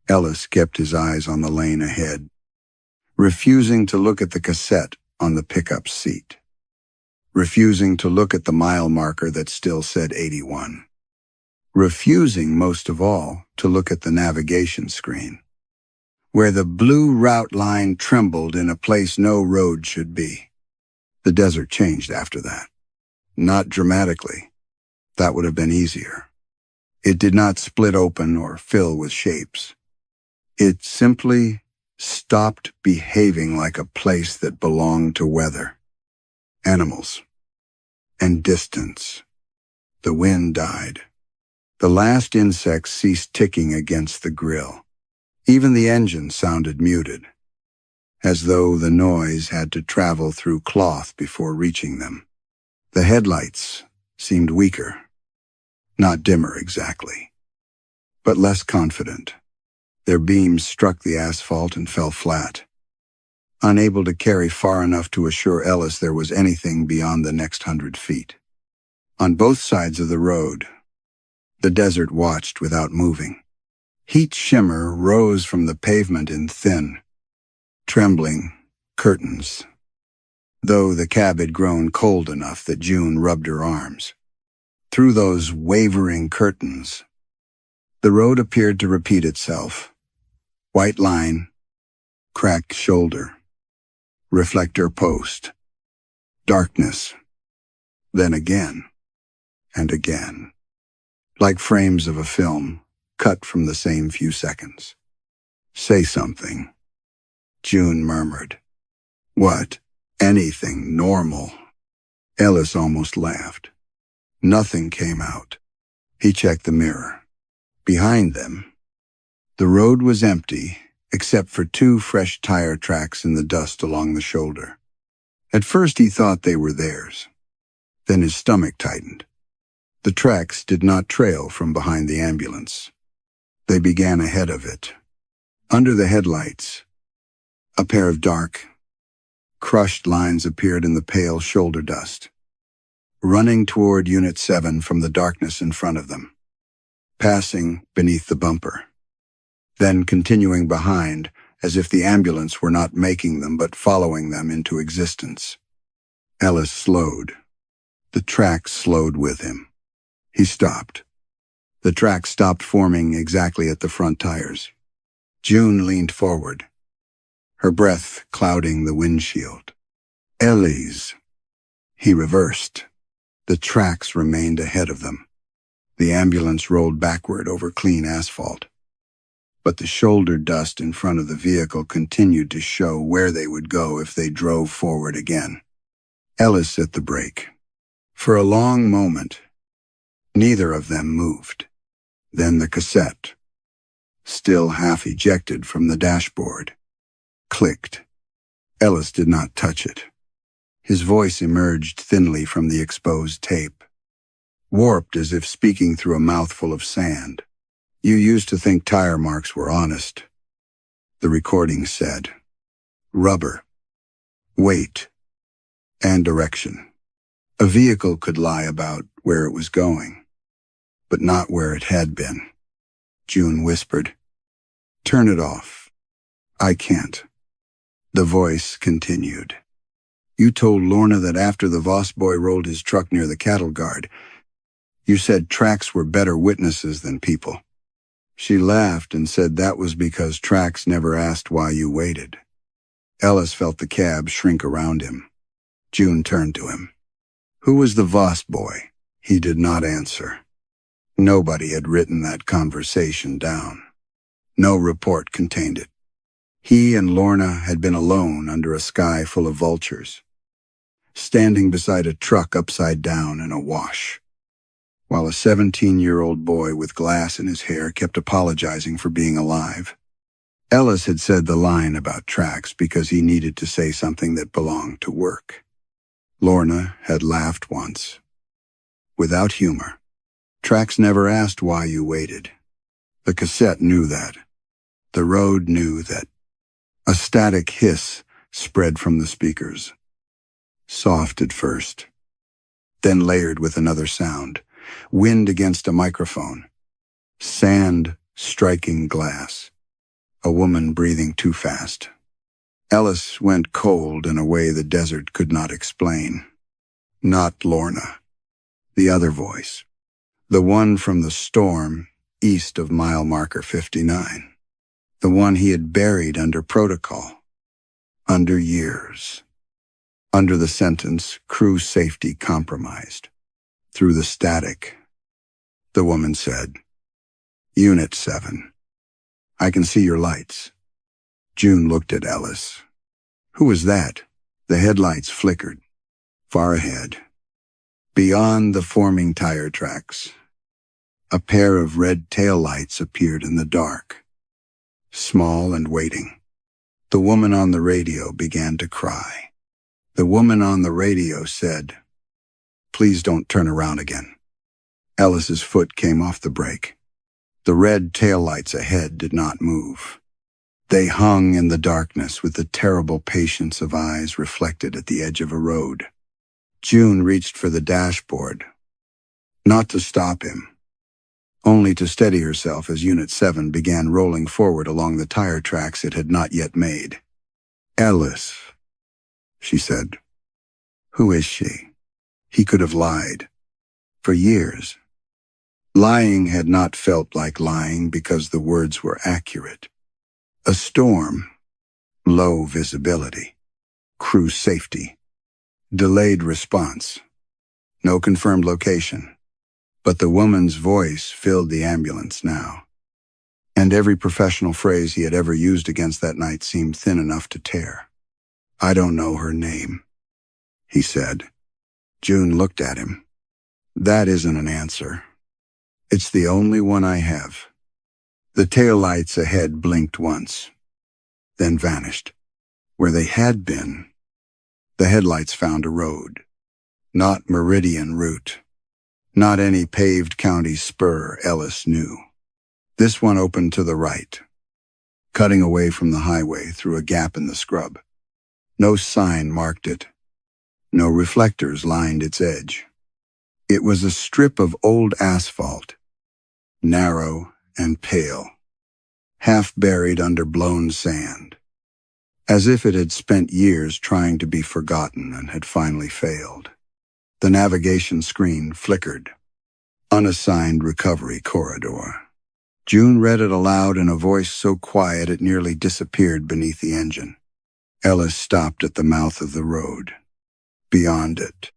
Ellis kept his eyes on the lane ahead, refusing to look at the cassette on the pickup's seat, refusing to look at the mile marker that still said 81, refusing most of all to look at the navigation screen, where the blue route line trembled in a place no road should be. The desert changed after that. Not dramatically. That would have been easier. It did not split open or fill with shapes. It simply stopped behaving like a place that belonged to weather, animals, and distance. The wind died. The last insects ceased ticking against the grill. Even the engine sounded muted, as though the noise had to travel through cloth before reaching them. The headlights seemed weaker, not dimmer exactly, but less confident. Their beams struck the asphalt and fell flat, unable to carry far enough to assure Ellis there was anything beyond the next 100 feet. On both sides of the road, the desert watched without moving. Heat shimmer rose from the pavement in thin, trembling curtains, though the cab had grown cold enough that June rubbed her arms. Through those wavering curtains, the road appeared to repeat itself. White line, cracked shoulder, reflector post, darkness, then again, and again, like frames of a film cut from the same few seconds. "Say something," June murmured. "What? Anything normal." Ellis almost laughed. Nothing came out. He checked the mirror. Behind them, the road was empty except for 2 fresh tire tracks in the dust along the shoulder. At first he thought they were theirs. Then his stomach tightened. The tracks did not trail from behind the ambulance. They began ahead of it. Under the headlights, a pair of dark, crushed lines appeared in the pale shoulder dust, running toward Unit 7 from the darkness in front of them, passing beneath the bumper, then continuing behind as if the ambulance were not making them but following them into existence. Ellis slowed. The tracks slowed with him. He stopped. The tracks stopped forming exactly at the front tires. June leaned forward, her breath clouding the windshield. Ellis. He reversed. The tracks remained ahead of them. The ambulance rolled backward over clean asphalt. But the shoulder dust in front of the vehicle continued to show where they would go if they drove forward again. Ellis hit the brake. For a long moment, neither of them moved. Then the cassette, still half ejected from the dashboard, clicked. Ellis did not touch it. His voice emerged thinly from the exposed tape, warped as if speaking through a mouthful of sand. "You used to think tire marks were honest," the recording said. "Rubber, weight, and direction. A vehicle could lie about where it was going, but not where it had been." June whispered, "Turn it off." "I can't." The voice continued. "You told Lorna that after the Voss boy rolled his truck near the cattle guard, you said tracks were better witnesses than people. She laughed and said that was because tracks never asked why you waited." Ellis felt the cab shrink around him. June turned to him. "Who was the Voss boy?" He did not answer. Nobody had written that conversation down. No report contained it. He and Lorna had been alone under a sky full of vultures, standing beside a truck upside down in a wash, while a 17-year-old boy with glass in his hair kept apologizing for being alive. Ellis had said the line about tracks because he needed to say something that belonged to work. Lorna had laughed once, without humor. "Tracks never asked why you waited." The cassette knew that. The road knew that. A static hiss spread from the speakers, soft at first, then layered with another sound. Wind against a microphone, sand striking glass, a woman breathing too fast. Ellis went cold in a way the desert could not explain. Not Lorna. The other voice. The one from the storm east of mile marker 59. The one he had buried under protocol. Under years. Under the sentence, crew safety compromised. Through the static, the woman said, "Unit 7. I can see your lights." June looked at Ellis. "Who was that?" The headlights flickered. Far ahead, beyond the forming tire tracks, a pair of red taillights appeared in the dark, small and waiting. The woman on the radio began to cry. The woman on the radio said, "Please don't turn around again." Ellis's foot came off the brake. The red taillights ahead did not move. They hung in the darkness with the terrible patience of eyes reflected at the edge of a road. June reached for the dashboard, not to stop him, only to steady herself as Unit 7 began rolling forward along the tire tracks it had not yet made. "Ellis," she said. "Who is she?" He could have lied. For years. Lying had not felt like lying because the words were accurate. A storm, low visibility, crew safety, delayed response, no confirmed location. But the woman's voice filled the ambulance now, and every professional phrase he had ever used against that night seemed thin enough to tear. "I don't know her name," he said. June looked at him. "That isn't an answer. It's the only one I have." The taillights ahead blinked once, then vanished. Where they had been, The headlights found a road. Not Meridian route. Not any paved county spur Ellis knew. This one opened to the right, cutting away from the highway through a gap in the scrub. No sign marked it. No reflectors lined its edge. It was a strip of old asphalt, narrow and pale, half buried under blown sand, as if it had spent years trying to be forgotten and had finally failed. The navigation screen flickered. Unassigned recovery corridor. June read it aloud in a voice so quiet it nearly disappeared beneath the engine. Ellis stopped at the mouth of the road. Beyond it,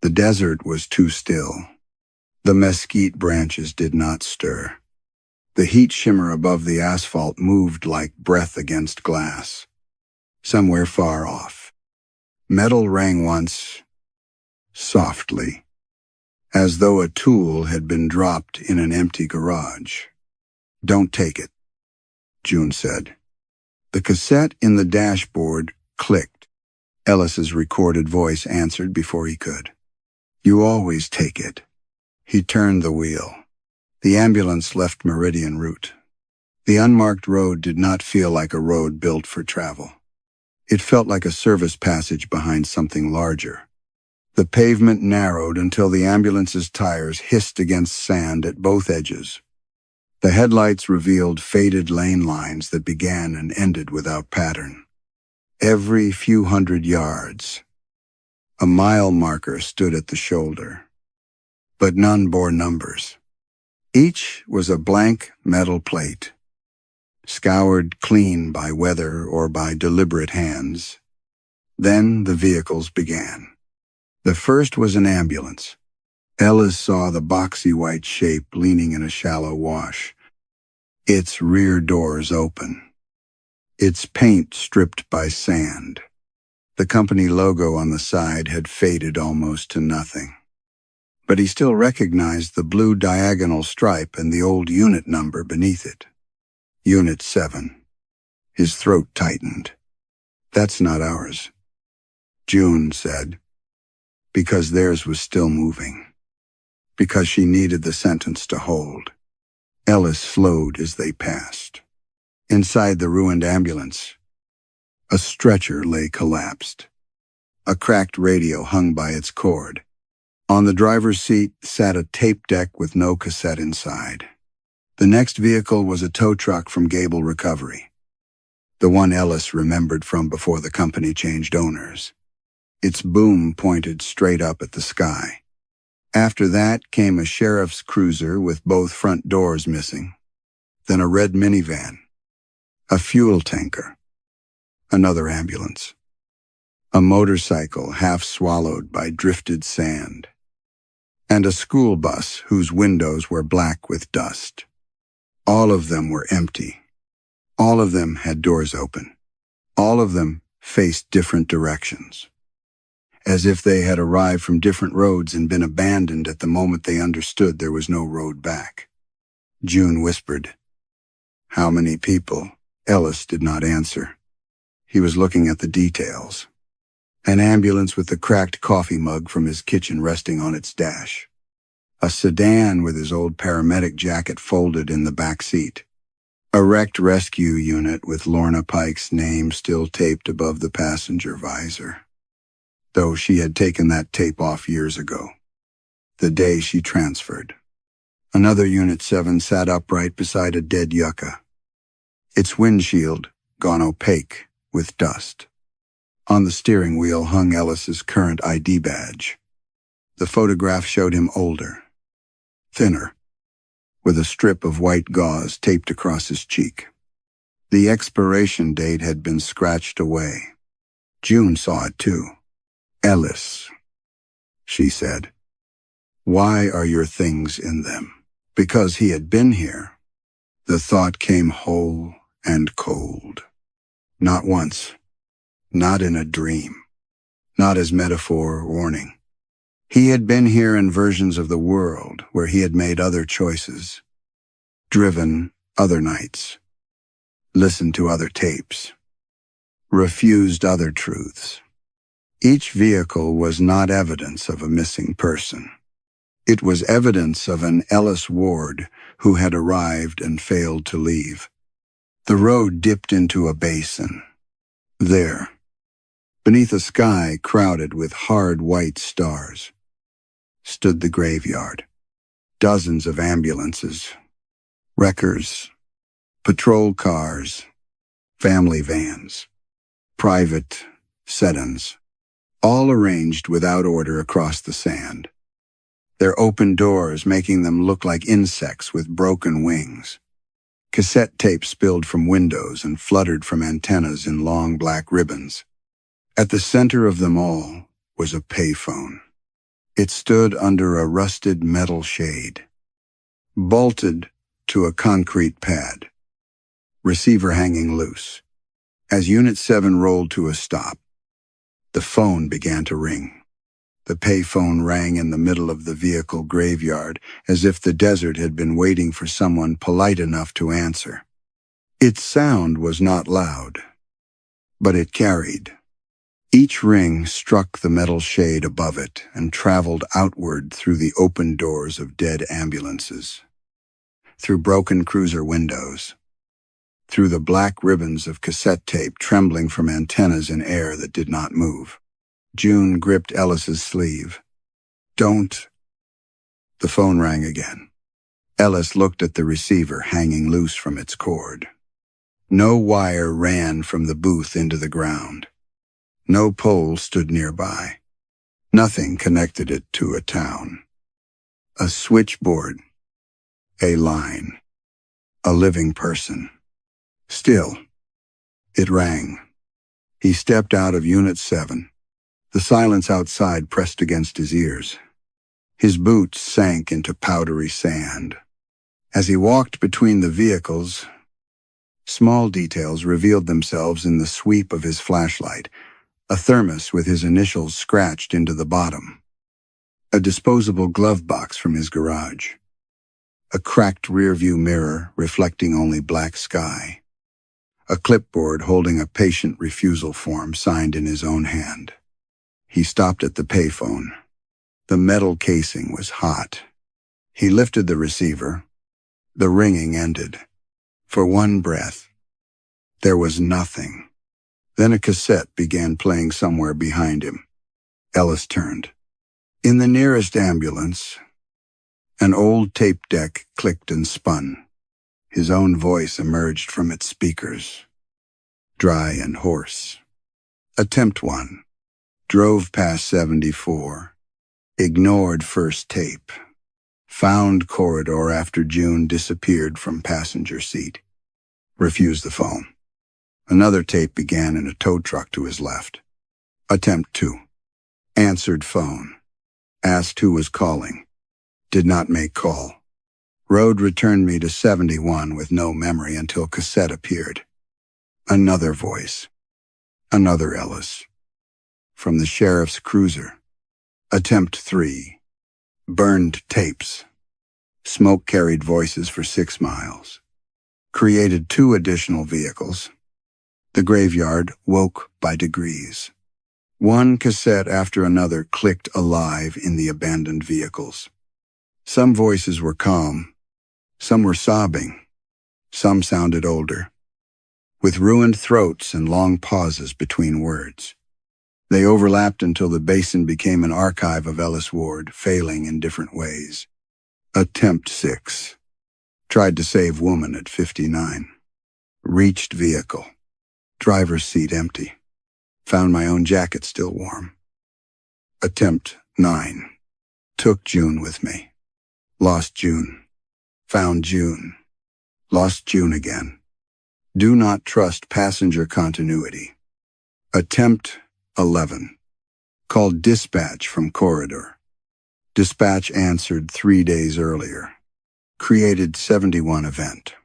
the desert was too still. The mesquite branches did not stir. The heat shimmer above the asphalt moved like breath against glass. Somewhere far off, metal rang once, softly, as though a tool had been dropped in an empty garage. "Don't take it," June said. The cassette in the dashboard clicked. Ellis's recorded voice answered before he could. "You always take it." He turned the wheel. The ambulance left Meridian route. The unmarked road did not feel like a road built for travel. It felt like a service passage behind something larger. The pavement narrowed until the ambulance's tires hissed against sand at both edges. The headlights revealed faded lane lines that began and ended without pattern. Every few hundred yards, a mile marker stood at the shoulder, but none bore numbers. Each was a blank metal plate, scoured clean by weather or by deliberate hands. Then the vehicles began. The first was an ambulance. Ellis saw the boxy white shape leaning in a shallow wash, its rear doors open, its paint stripped by sand. The company logo on the side had faded almost to nothing. But he still recognized the blue diagonal stripe and the old unit number beneath it. Unit 7. His throat tightened. "That's not ours," June said, because theirs was still moving, because she needed the sentence to hold. Ellis slowed as they passed. Inside the ruined ambulance, a stretcher lay collapsed. A cracked radio hung by its cord. On the driver's seat sat a tape deck with no cassette inside. The next vehicle was a tow truck from Gable Recovery, the one Ellis remembered from before the company changed owners. Its boom pointed straight up at the sky. After that came a sheriff's cruiser with both front doors missing, then a red minivan, a fuel tanker, another ambulance, a motorcycle half swallowed by drifted sand, and a school bus whose windows were black with dust. All of them were empty. All of them had doors open. All of them faced different directions, as if they had arrived from different roads and been abandoned at the moment they understood there was no road back. June whispered, "How many people?" Ellis did not answer. He was looking at the details. An ambulance with the cracked coffee mug from his kitchen resting on its dash. A sedan with his old paramedic jacket folded in the back seat. A wrecked rescue unit with Lorna Pike's name still taped above the passenger visor, though she had taken that tape off years ago, the day she transferred. Another Unit 7 sat upright beside a dead yucca, its windshield gone opaque with dust. On the steering wheel hung Ellis's current ID badge. The photograph showed him older, thinner, with a strip of white gauze taped across his cheek. The expiration date had been scratched away. June saw it too. "Ellis," she said, "why are your things in them?" Because he had been here. The thought came whole and cold. Not once. Not in a dream. Not as metaphor or warning. He had been here in versions of the world where he had made other choices, driven other nights, listened to other tapes, refused other truths. Each vehicle was not evidence of a missing person. It was evidence of an Ellis Ward who had arrived and failed to leave. The road dipped into a basin. There, beneath a sky crowded with hard white stars, stood the graveyard. Dozens of ambulances, wreckers, patrol cars, family vans, private sedans, all arranged without order across the sand, their open doors making them look like insects with broken wings. Cassette tape spilled from windows and fluttered from antennas in long black ribbons. At the center of them all was a payphone. It stood under a rusted metal shade, bolted to a concrete pad, receiver hanging loose. As Unit 7 rolled to a stop, the phone began to ring. The payphone rang in the middle of the vehicle graveyard, as if the desert had been waiting for someone polite enough to answer. Its sound was not loud, but it carried. Each ring struck the metal shade above it and traveled outward through the open doors of dead ambulances, through broken cruiser windows, through the black ribbons of cassette tape trembling from antennas in air that did not move. June gripped Ellis's sleeve. "Don't." The phone rang again. Ellis looked at the receiver hanging loose from its cord. No wire ran from the booth into the ground. No pole stood nearby. Nothing connected it to a town. A switchboard. A line. A living person. Still, it rang. He stepped out of Unit 7. The silence outside pressed against his ears. His boots sank into powdery sand. As he walked between the vehicles, small details revealed themselves in the sweep of his flashlight. A thermos with his initials scratched into the bottom. A disposable glove box from his garage. A cracked rearview mirror reflecting only black sky. A clipboard holding a patient refusal form signed in his own hand. He stopped at the payphone. The metal casing was hot. He lifted the receiver. The ringing ended. For one breath, there was nothing. Then a cassette began playing somewhere behind him. Ellis turned. In the nearest ambulance, an old tape deck clicked and spun. His own voice emerged from its speakers, dry and hoarse. Attempt 1. Drove past 74. Ignored first tape. Found corridor after June disappeared from passenger seat. Refused the phone. Another tape began in a tow truck to his left. Attempt 2. Answered phone. Asked who was calling. Did not make call. Road returned me to 71 with no memory until cassette appeared. Another voice. Another Ellis. From the sheriff's cruiser. Attempt 3. Burned tapes. Smoke carried voices for 6 miles. Created 2 additional vehicles. The graveyard woke by degrees. One cassette after another clicked alive in the abandoned vehicles. Some voices were calm. Some were sobbing. Some sounded older, with ruined throats and long pauses between words. They overlapped until the basin became an archive of Ellis Ward, failing in different ways. Attempt 6. Tried to save woman at 59. Reached vehicle. Driver's seat empty. Found my own jacket still warm. Attempt 9. Took June with me. Lost June. Found June. Lost June again. Do not trust passenger continuity. Attempt 11. Called dispatch from corridor. Dispatch answered 3 days earlier. Created 71 event.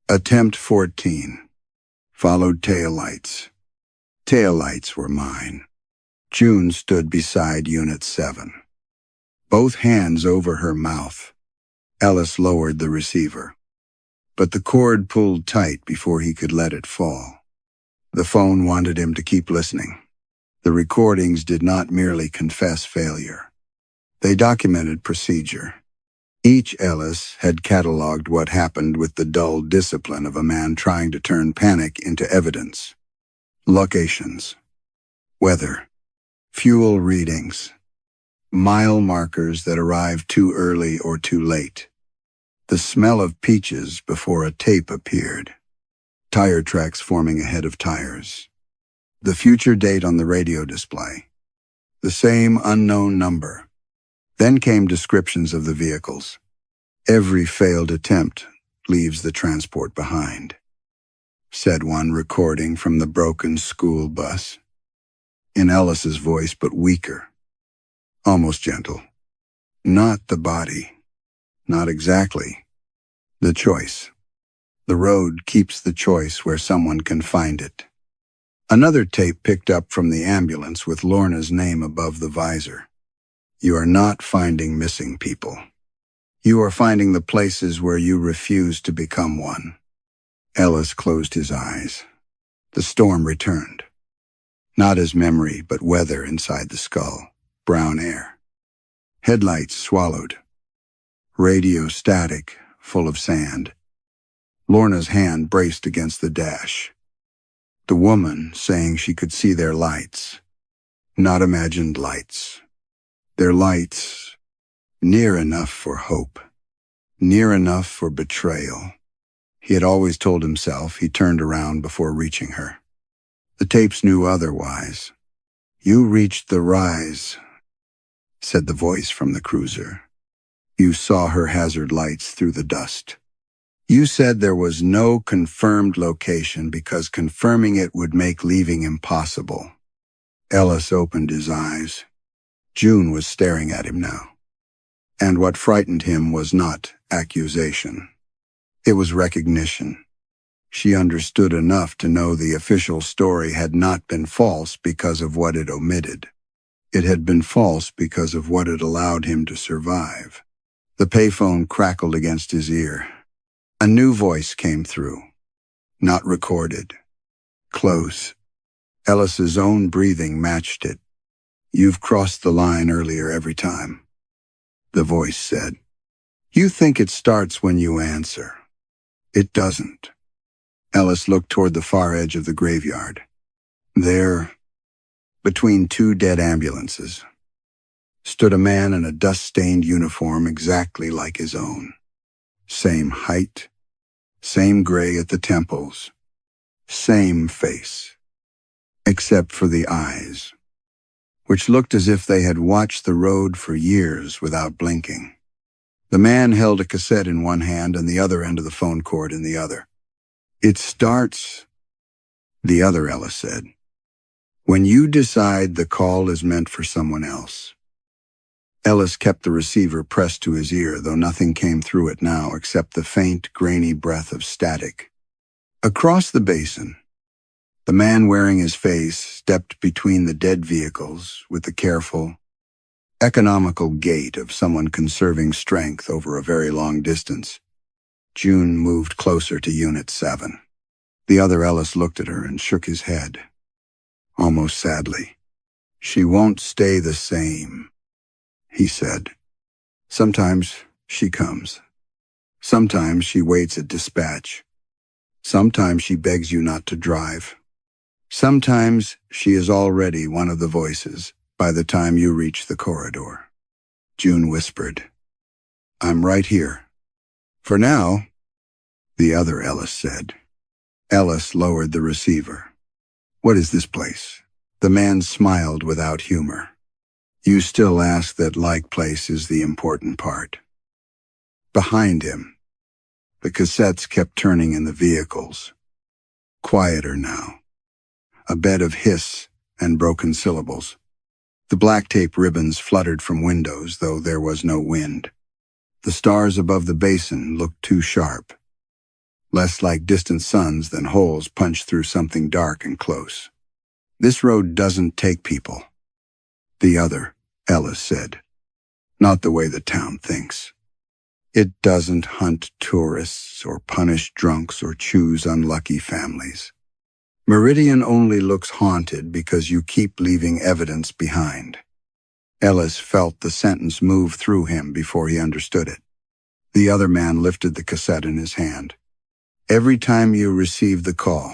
Attempt 14. Followed taillights. Taillights were mine. June stood beside Unit 7. Both hands over her mouth. Ellis lowered the receiver. But the cord pulled tight before he could let it fall. The phone wanted him to keep listening. The recordings did not merely confess failure. They documented procedure. Each Ellis had cataloged what happened with the dull discipline of a man trying to turn panic into evidence. Locations, weather, fuel readings, mile markers that arrived too early or too late, the smell of peaches before a tape appeared, tire tracks forming ahead of tires, the future date on the radio display, the same unknown number. Then came descriptions of the vehicles. Every failed attempt leaves the transport behind, said one recording from the broken school bus, in Ellis's voice but weaker, almost gentle. Not the body, not exactly. The choice. The road keeps the choice where someone can find it. Another tape picked up from the ambulance with Lorna's name above the visor. You are not finding missing people. You are finding the places where you refuse to become one. Ellis closed his eyes. The storm returned. Not as memory, but weather inside the skull. Brown air. Headlights swallowed. Radio static, full of sand. Lorna's hand braced against the dash. The woman saying she could see their lights. Not imagined lights. Their lights, near enough for hope. Near enough for betrayal. He had always told himself. He turned around before reaching her. The tapes knew otherwise. You reached the rise, said the voice from the cruiser. You saw her hazard lights through the dust. You said there was no confirmed location because confirming it would make leaving impossible. Ellis opened his eyes. June was staring at him now. And what frightened him was not accusation. It was recognition. She understood enough to know the official story had not been false because of what it omitted. It had been false because of what it allowed him to survive. The payphone crackled against his ear. A new voice came through. Not recorded. Close. Ellis's own breathing matched it. You've crossed the line earlier every time. The voice said. You think it starts when you answer. It doesn't. Ellis looked toward the far edge of the graveyard. There, between two dead ambulances, stood a man in a dust-stained uniform exactly like his own. Same height, same gray at the temples, same face, except for the eyes, which looked as if they had watched the road for years without blinking. The man held a cassette in one hand and the other end of the phone cord in the other. It starts, the other Ellis said, when you decide the call is meant for someone else. Ellis kept the receiver pressed to his ear, though nothing came through it now except the faint, grainy breath of static. Across the basin, the man wearing his face stepped between the dead vehicles with the careful, economical gait of someone conserving strength over a very long distance. June moved closer to Unit 7. The other Ellis looked at her and shook his head, almost sadly. She won't stay the same, he said. Sometimes she comes. Sometimes she waits at dispatch. Sometimes she begs you not to drive. Sometimes she is already one of the voices by the time you reach the corridor. June whispered, I'm right here. For now, the other Ellis said. Ellis lowered the receiver. What is this place? The man smiled without humor. You still ask that like place is the important part. Behind him, the cassettes kept turning in the vehicles. Quieter now. A bed of hiss and broken syllables. The black tape ribbons fluttered from windows, though there was no wind. The stars above the basin looked too sharp, less like distant suns than holes punched through something dark and close. This road doesn't take people, the other Ellis said. Not the way the town thinks. It doesn't hunt tourists or punish drunks or choose unlucky families. Meridian only looks haunted because you keep leaving evidence behind. Ellis felt the sentence move through him before he understood it. The other man lifted the cassette in his hand. Every time you receive the call,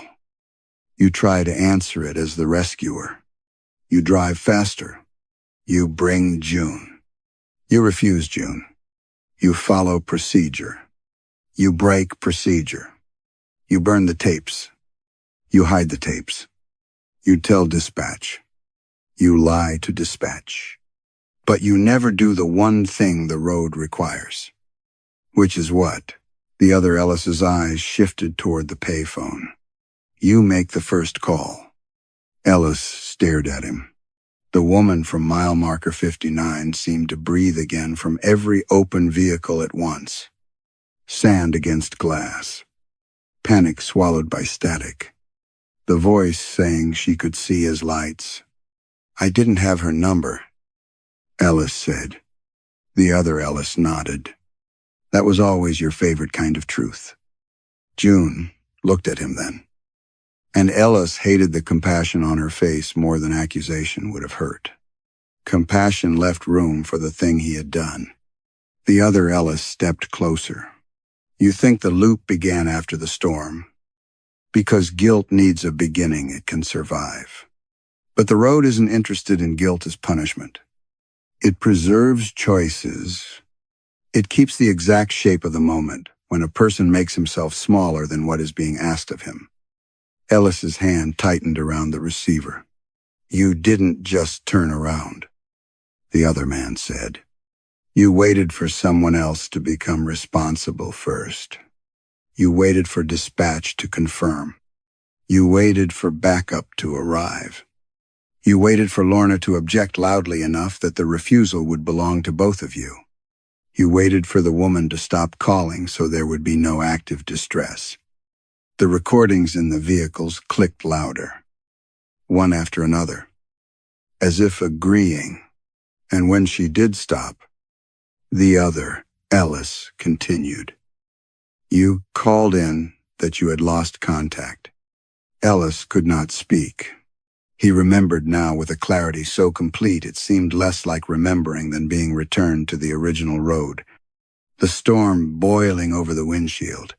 you try to answer it as the rescuer. You drive faster. You bring June. You refuse June. You follow procedure. You break procedure. You burn the tapes. You hide the tapes. You tell dispatch. You lie to dispatch. But you never do the one thing the road requires. Which is what? The other Ellis's eyes shifted toward the payphone. You make the first call. Ellis stared at him. The woman from mile marker 59 seemed to breathe again from every open vehicle at once. Sand against glass. Panic swallowed by static. The voice saying she could see his lights. I didn't have her number, Ellis said. The other Ellis nodded. That was always your favorite kind of truth. June looked at him then. And Ellis hated the compassion on her face more than accusation would have hurt. Compassion left room for the thing he had done. The other Ellis stepped closer. You think the loop began after the storm. Because guilt needs a beginning it can survive. But the road isn't interested in guilt as punishment. It preserves choices. It keeps the exact shape of the moment when a person makes himself smaller than what is being asked of him. Ellis's hand tightened around the receiver. You didn't just turn around, the other man said. You waited for someone else to become responsible first. You waited for dispatch to confirm. You waited for backup to arrive. You waited for Lorna to object loudly enough that the refusal would belong to both of you. You waited for the woman to stop calling so there would be no active distress. The recordings in the vehicles clicked louder, one after another, as if agreeing, and when she did stop, the other, Ellis, continued. You called in that you had lost contact. Ellis could not speak. He remembered now with a clarity so complete it seemed less like remembering than being returned to the original road. The storm boiling over the windshield.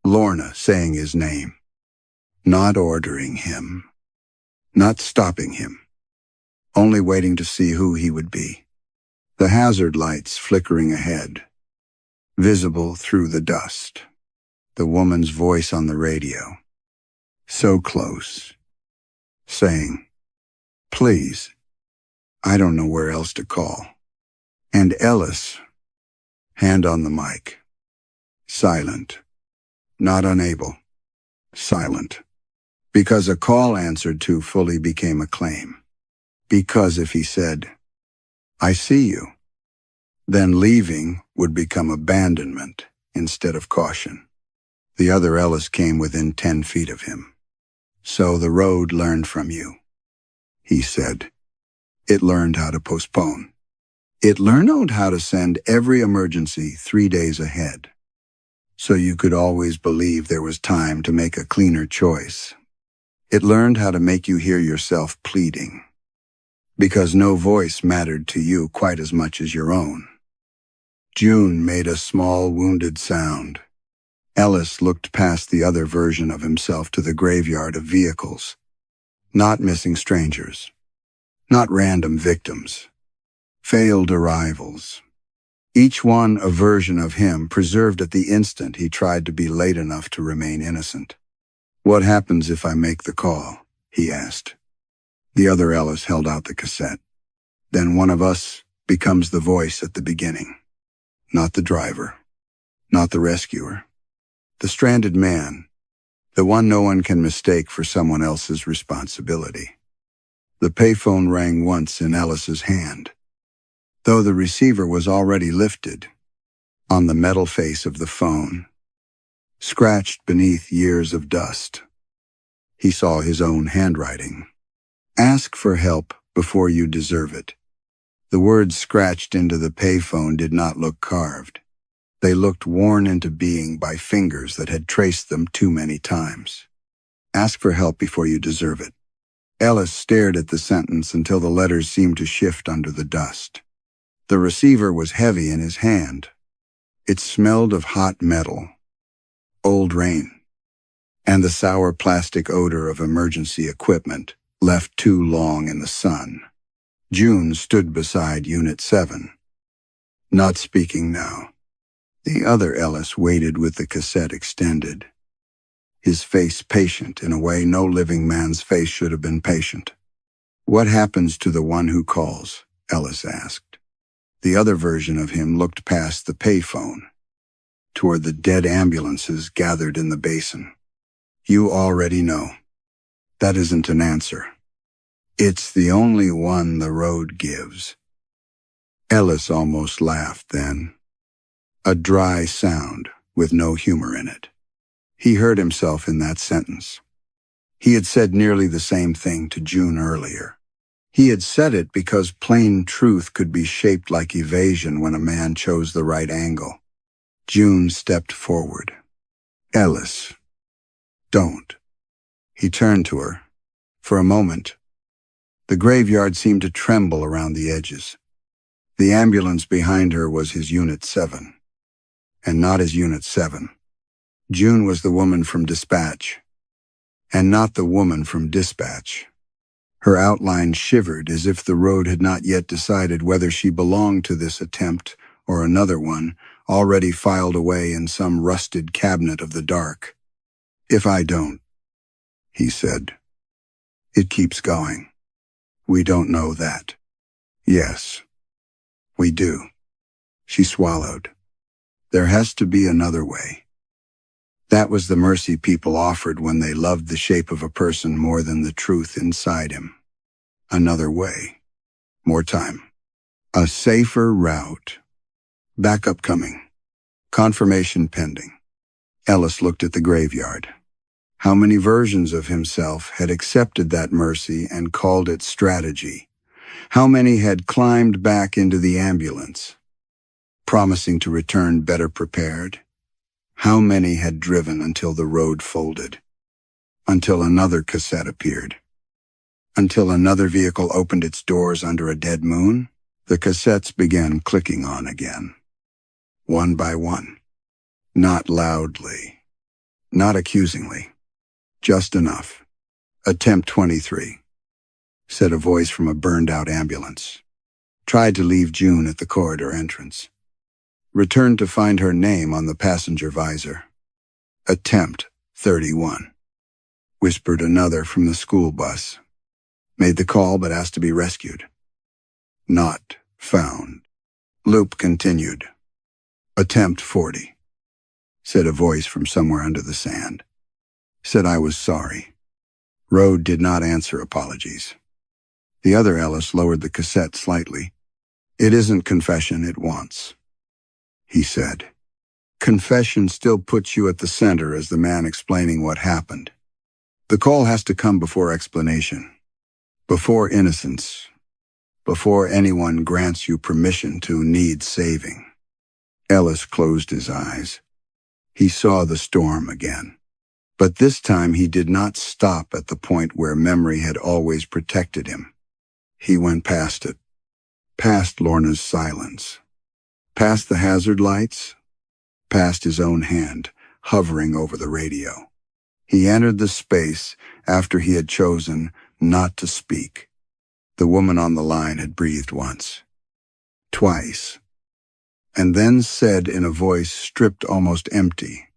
Lorna saying his name. Not ordering him. Not stopping him. Only waiting to see who he would be. The hazard lights flickering ahead. Visible through the dust. The woman's voice on the radio. So close. Saying, please, I don't know where else to call. And Ellis, hand on the mic. Silent. Not unable. Silent. Because a call answered to fully became a claim. Because if he said, I see you, then leaving would become abandonment instead of caution. The other Ellis came within 10 feet of him. So the road learned from you, he said. It learned how to postpone. It learned how to send every emergency 3 days ahead. So you could always believe there was time to make a cleaner choice. It learned how to make you hear yourself pleading. Because no voice mattered to you quite as much as your own. June made a small wounded sound. Ellis looked past the other version of himself to the graveyard of vehicles. Not missing strangers. Not random victims. Failed arrivals. Each one a version of him preserved at the instant he tried to be late enough to remain innocent. What happens if I make the call? He asked. The other Ellis held out the cassette. Then one of us becomes the voice at the beginning. Not the driver. Not the rescuer. The stranded man, the one no one can mistake for someone else's responsibility. The payphone rang once in Ellis's hand, though the receiver was already lifted. On the metal face of the phone, scratched beneath years of dust, he saw his own handwriting. Ask for help before you deserve it. The words scratched into the payphone did not look carved. They looked worn into being by fingers that had traced them too many times. Ask for help before you deserve it. Ellis stared at the sentence until the letters seemed to shift under the dust. The receiver was heavy in his hand. It smelled of hot metal, old rain, and the sour plastic odor of emergency equipment left too long in the sun. June stood beside Unit 7. Not speaking now. The other Ellis waited with the cassette extended, his face patient in a way no living man's face should have been patient. What happens to the one who calls? Ellis asked. The other version of him looked past the payphone, toward the dead ambulances gathered in the basin. You already know. That isn't an answer. It's the only one the road gives. Ellis almost laughed then. A dry sound with no humor in it. He heard himself in that sentence. He had said nearly the same thing to June earlier. He had said it because plain truth could be shaped like evasion when a man chose the right angle. June stepped forward. Ellis, don't. He turned to her. For a moment, the graveyard seemed to tremble around the edges. The ambulance behind her was his Unit 7, and not his Unit 7. June was the woman from dispatch, and not the woman from dispatch. Her outline shivered as if the road had not yet decided whether she belonged to this attempt or another one, already filed away in some rusted cabinet of the dark. If I don't, he said. It keeps going. We don't know that. Yes, we do. She swallowed. There has to be another way. That was the mercy people offered when they loved the shape of a person more than the truth inside him. Another way. More time. A safer route. Backup coming. Confirmation pending. Ellis looked at the graveyard. How many versions of himself had accepted that mercy and called it strategy? How many had climbed back into the ambulance, promising to return better prepared? How many had driven until the road folded? Until another cassette appeared? Until another vehicle opened its doors under a dead moon? The cassettes began clicking on again. One by one. Not loudly. Not accusingly. Just enough. Attempt 23, said a voice from a burned-out ambulance. Tried to leave June at the corridor entrance. Returned to find her name on the passenger visor. Attempt 31, whispered another from the school bus. Made the call but asked to be rescued. Not found. Loop continued. Attempt 40, said a voice from somewhere under the sand. Said I was sorry. Road did not answer apologies. The other Ellis lowered the cassette slightly. It isn't confession it wants, he said. Confession still puts you at the center as the man explaining what happened. The call has to come before explanation, before innocence, before anyone grants you permission to need saving. Ellis closed his eyes. He saw the storm again. But this time he did not stop at the point where memory had always protected him. He went past it, past Lorna's silence, past the hazard lights, past his own hand hovering over the radio. He entered the space after he had chosen not to speak. The woman on the line had breathed once, twice, and then said in a voice stripped almost empty,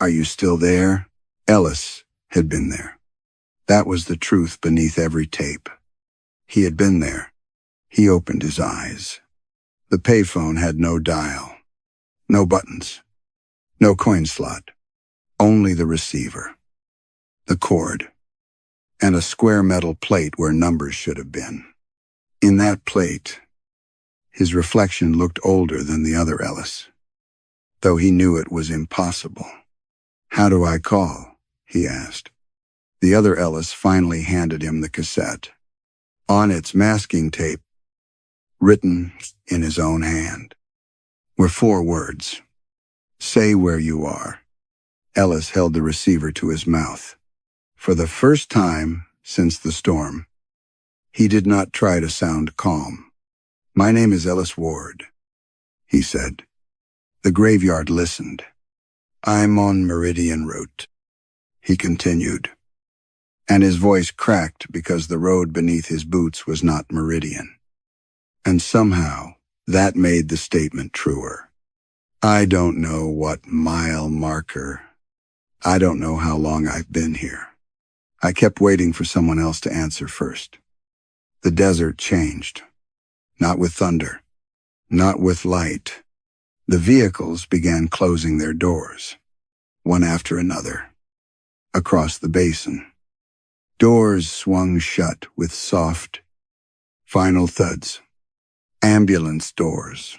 "Are you still there?" Ellis had been there. That was the truth beneath every tape. He had been there. He opened his eyes. The payphone had no dial, no buttons, no coin slot, only the receiver, the cord, and a square metal plate where numbers should have been. In that plate, his reflection looked older than the other Ellis, though he knew it was impossible. How do I call? He asked. The other Ellis finally handed him the cassette. On its masking tape, written in his own hand, were 4 words. Say where you are. Ellis held the receiver to his mouth. For the first time since the storm, he did not try to sound calm. "My name is Ellis Ward," he said. The graveyard listened. "I'm on Meridian Route," he continued, and his voice cracked because the road beneath his boots was not Meridian. And somehow, that made the statement truer. "I don't know what mile marker. I don't know how long I've been here." I kept waiting for someone else to answer first. The desert changed. Not with thunder. Not with light. The vehicles began closing their doors, one after another, across the basin. Doors swung shut with soft, final thuds. Ambulance doors,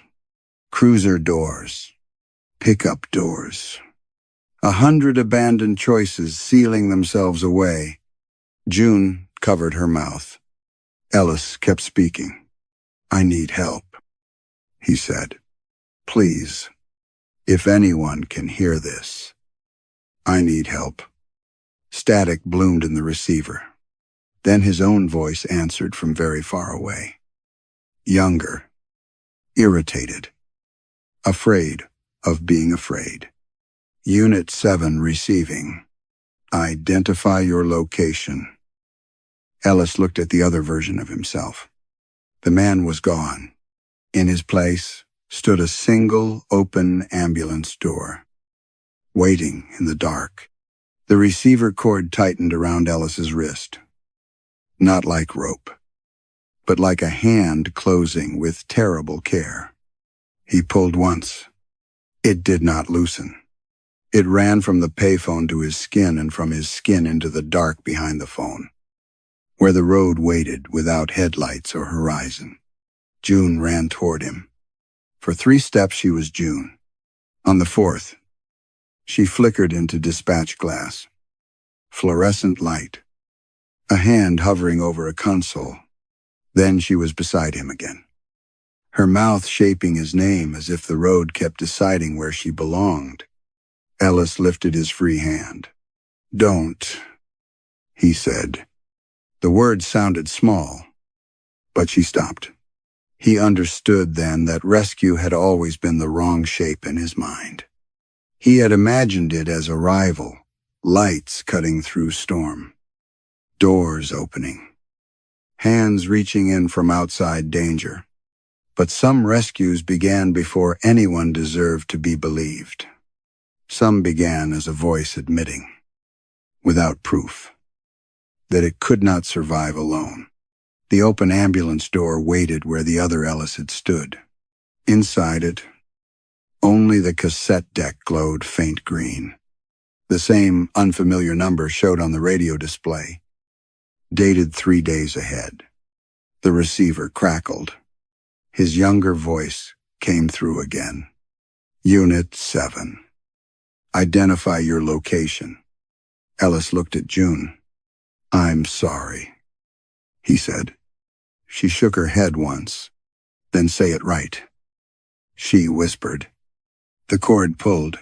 cruiser doors, pickup doors. 100 abandoned choices sealing themselves away. June covered her mouth. Ellis kept speaking. "I need help," he said. "Please, if anyone can hear this, I need help." Static bloomed in the receiver. Then his own voice answered from very far away. Younger, irritated, afraid of being afraid. "Unit 7 receiving. Identify your location." Ellis looked at the other version of himself. The man was gone. In his place stood a single open ambulance door, waiting in the dark. The receiver cord tightened around Ellis's wrist. Not like rope, but like a hand closing with terrible care. He pulled once. It did not loosen. It ran from the payphone to his skin and from his skin into the dark behind the phone, where the road waited without headlights or horizon. June ran toward him. For 3 steps she was June. On the 4th, she flickered into dispatch glass. Fluorescent light. A hand hovering over a console. Then she was beside him again. Her mouth shaping his name as if the road kept deciding where she belonged. Ellis lifted his free hand. "Don't," he said. The words sounded small, but she stopped. He understood then that rescue had always been the wrong shape in his mind. He had imagined it as arrival, lights cutting through storm, doors opening, hands reaching in from outside danger. But some rescues began before anyone deserved to be believed. Some began as a voice admitting, without proof, that it could not survive alone. The open ambulance door waited where the other Ellis had stood. Inside it, only the cassette deck glowed faint green. The same unfamiliar number showed on the radio display, dated 3 days ahead. The receiver crackled. His younger voice came through again. "Unit 7. Identify your location." Ellis looked at June. "I'm sorry," he said. She shook her head once. "Then say it right," she whispered. The cord pulled.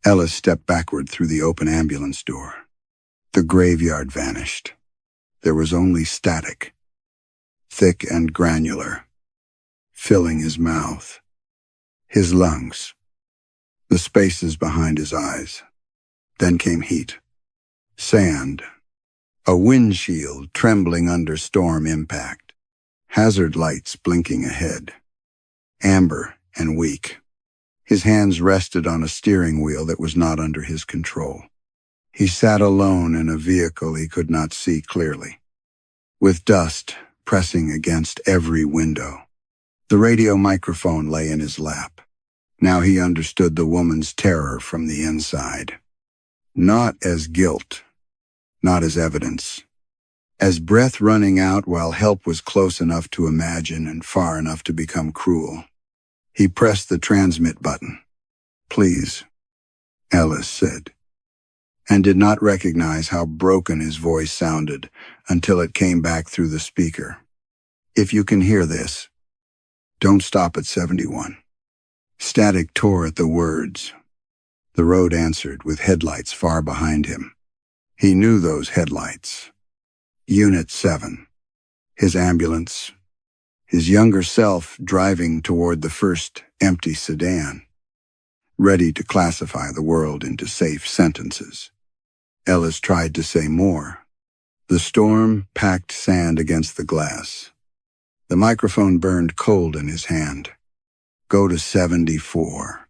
Ellis stepped backward through the open ambulance door. The graveyard vanished. There was only static, thick and granular, filling his mouth, his lungs, the spaces behind his eyes. Then came heat, sand, a windshield trembling under storm impact, hazard lights blinking ahead, amber and weak. His hands rested on a steering wheel that was not under his control. He sat alone in a vehicle he could not see clearly, with dust pressing against every window. The radio microphone lay in his lap. Now he understood the woman's terror from the inside. Not as guilt, not as evidence, as breath running out while help was close enough to imagine and far enough to become cruel. He pressed the transmit button. "Please," Ellis said, and did not recognize how broken his voice sounded until it came back through the speaker. "If you can hear this, don't stop at 71. Static tore at the words. The road answered with headlights far behind him. He knew those headlights. Unit 7. His ambulance. His younger self driving toward the first empty sedan, ready to classify the world into safe sentences. Ellis tried to say more. The storm packed sand against the glass. The microphone burned cold in his hand. "Go to 74,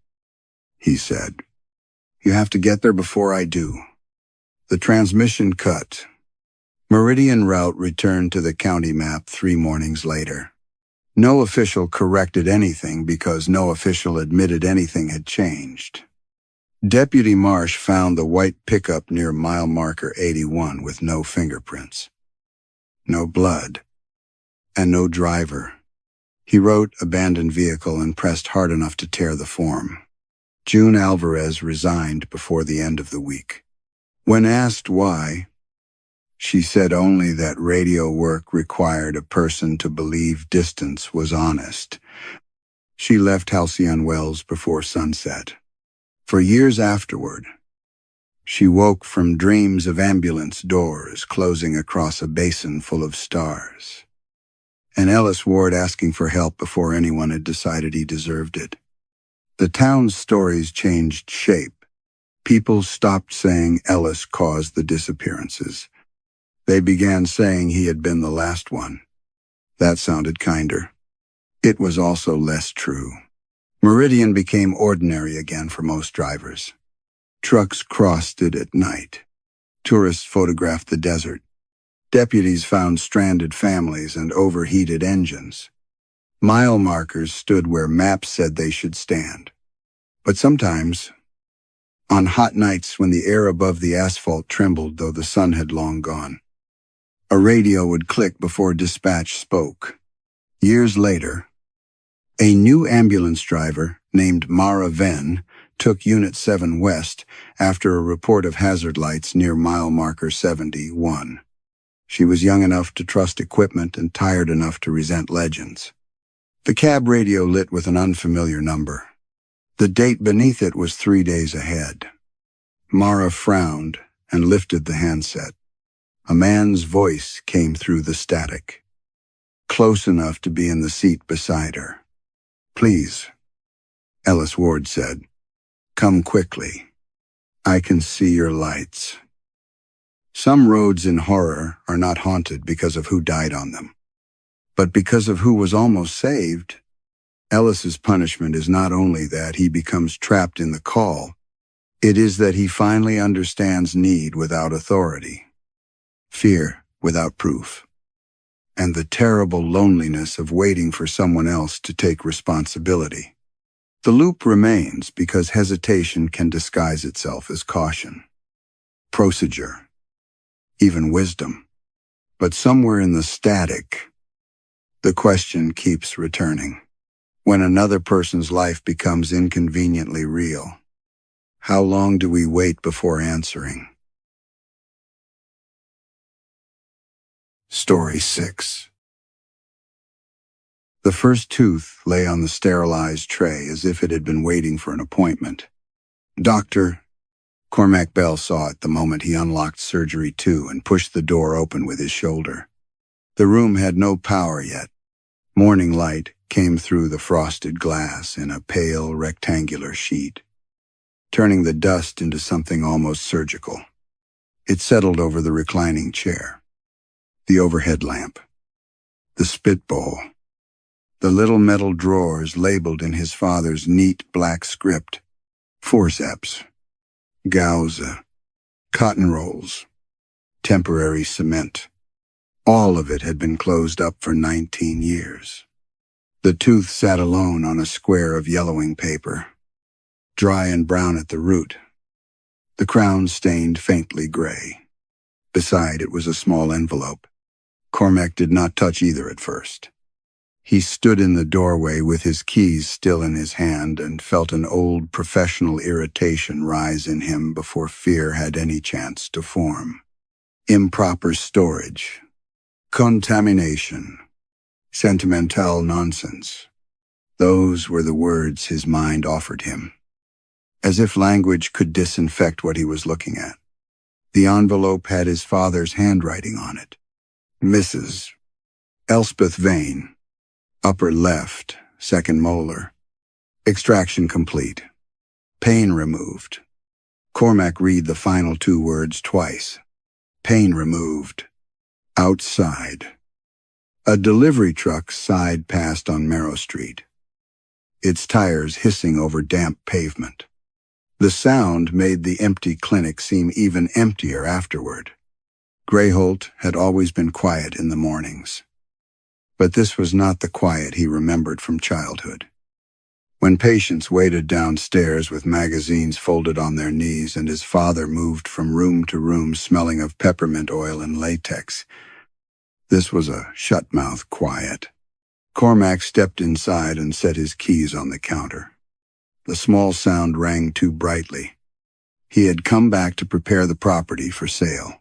he said. "You have to get there before I do." The transmission cut. Meridian route returned to the county map 3 mornings later. No official corrected anything because no official admitted anything had changed. Deputy Marsh found the white pickup near mile marker 81 with no fingerprints, no blood, and no driver. He wrote "abandoned vehicle" and pressed hard enough to tear the form. June Alvarez resigned before the end of the week. When asked why, she said only that radio work required a person to believe distance was honest. She left Halcyon Wells before sunset. For years afterward, she woke from dreams of ambulance doors closing across a basin full of stars, and Ellis Ward asking for help before anyone had decided he deserved it. The town's stories changed shape. People stopped saying Ellis caused the disappearances. They began saying he had been the last one. That sounded kinder. It was also less true. Meridian became ordinary again for most drivers. Trucks crossed it at night. Tourists photographed the desert. Deputies found stranded families and overheated engines. Mile markers stood where maps said they should stand. But sometimes, on hot nights when the air above the asphalt trembled though the sun had long gone, a radio would click before dispatch spoke. Years later, a new ambulance driver named Mara Venn took Unit 7 west after a report of hazard lights near mile marker 71. She was young enough to trust equipment and tired enough to resent legends. The cab radio lit with an unfamiliar number. The date beneath it was 3 days ahead. Mara frowned and lifted the handset. A man's voice came through the static, close enough to be in the seat beside her. "Please," Ellis Ward said. "Come quickly. I can see your lights." Some roads in horror are not haunted because of who died on them, but because of who was almost saved. Ellis's punishment is not only that he becomes trapped in the call, it is that he finally understands need without authority, fear without proof, and the terrible loneliness of waiting for someone else to take responsibility. The loop remains because hesitation can disguise itself as caution, procedure, even wisdom. But somewhere in the static, the question keeps returning. When another person's life becomes inconveniently real, how long do we wait before answering? Story 6. The first tooth lay on the sterilized tray as if it had been waiting for an appointment. "Doctor," Cormac Bell saw it the moment he unlocked Surgery 2 and pushed the door open with his shoulder. The room had no power yet. Morning light came through the frosted glass in a pale rectangular sheet, turning the dust into something almost surgical. It settled over the reclining chair, the overhead lamp, the spit bowl, the little metal drawers labeled in his father's neat black script: forceps, gauze, cotton rolls, temporary cement. All of it had been closed up for 19 years. The tooth sat alone on a square of yellowing paper, dry and brown at the root, the crown stained faintly gray. Beside it was a small envelope. Cormac did not touch either at first. He stood in the doorway with his keys still in his hand and felt an old professional irritation rise in him before fear had any chance to form. Improper storage, contamination, sentimental nonsense. Those were the words his mind offered him, as if language could disinfect what he was looking at. The envelope had his father's handwriting on it. Mrs. Elspeth Vane, upper left, second molar. Extraction complete. Pain removed. Cormac read the final 2 words twice. Pain removed. Outside. A delivery truck sighed past on Marrow Street, its tires hissing over damp pavement. The sound made the empty clinic seem even emptier afterward. Greyholt had always been quiet in the mornings. But this was not the quiet he remembered from childhood. When patients waited downstairs with magazines folded on their knees and his father moved from room to room smelling of peppermint oil and latex, this was a shut-mouth quiet. Cormac stepped inside and set his keys on the counter. The small sound rang too brightly. He had come back to prepare the property for sale.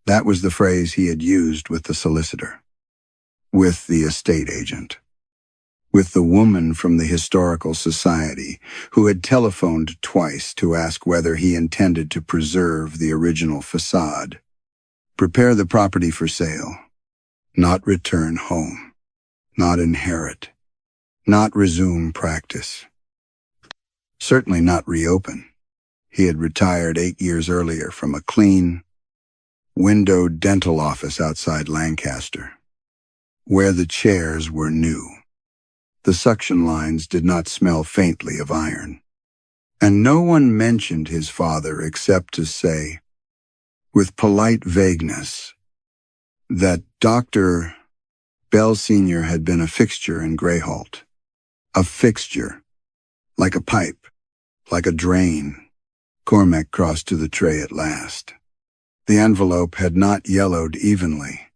That was the phrase he had used with the solicitor, with the estate agent, with the woman from the Historical Society who had telephoned twice to ask whether he intended to preserve the original facade. Prepare the property for sale, not return home, not inherit, not resume practice, certainly not reopen. He had retired 8 years earlier from a clean, windowed dental office outside Lancaster, where the chairs were new. The suction lines did not smell faintly of iron. And no one mentioned his father except to say, with polite vagueness, that Dr. Bell Sr. had been a fixture in Greyholt. A fixture, like a pipe, like a drain. Cormac crossed to the tray at last. The envelope had not yellowed evenly.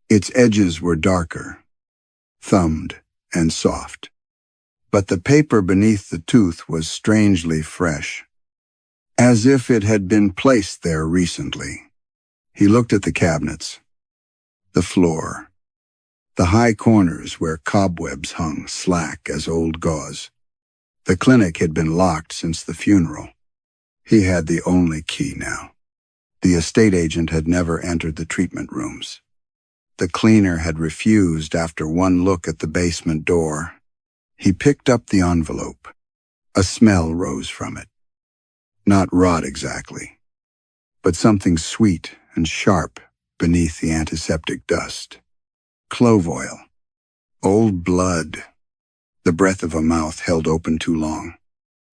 Its edges were darker, thumbed and soft. But the paper beneath the tooth was strangely fresh, as if it had been placed there recently. He looked at the cabinets, the floor, the high corners where cobwebs hung slack as old gauze. The clinic had been locked since the funeral. He had the only key now. The estate agent had never entered the treatment rooms. The cleaner had refused after one look at the basement door. He picked up the envelope. A smell rose from it. Not rot exactly, but something sweet and sharp beneath the antiseptic dust. Clove oil. Old blood. The breath of a mouth held open too long.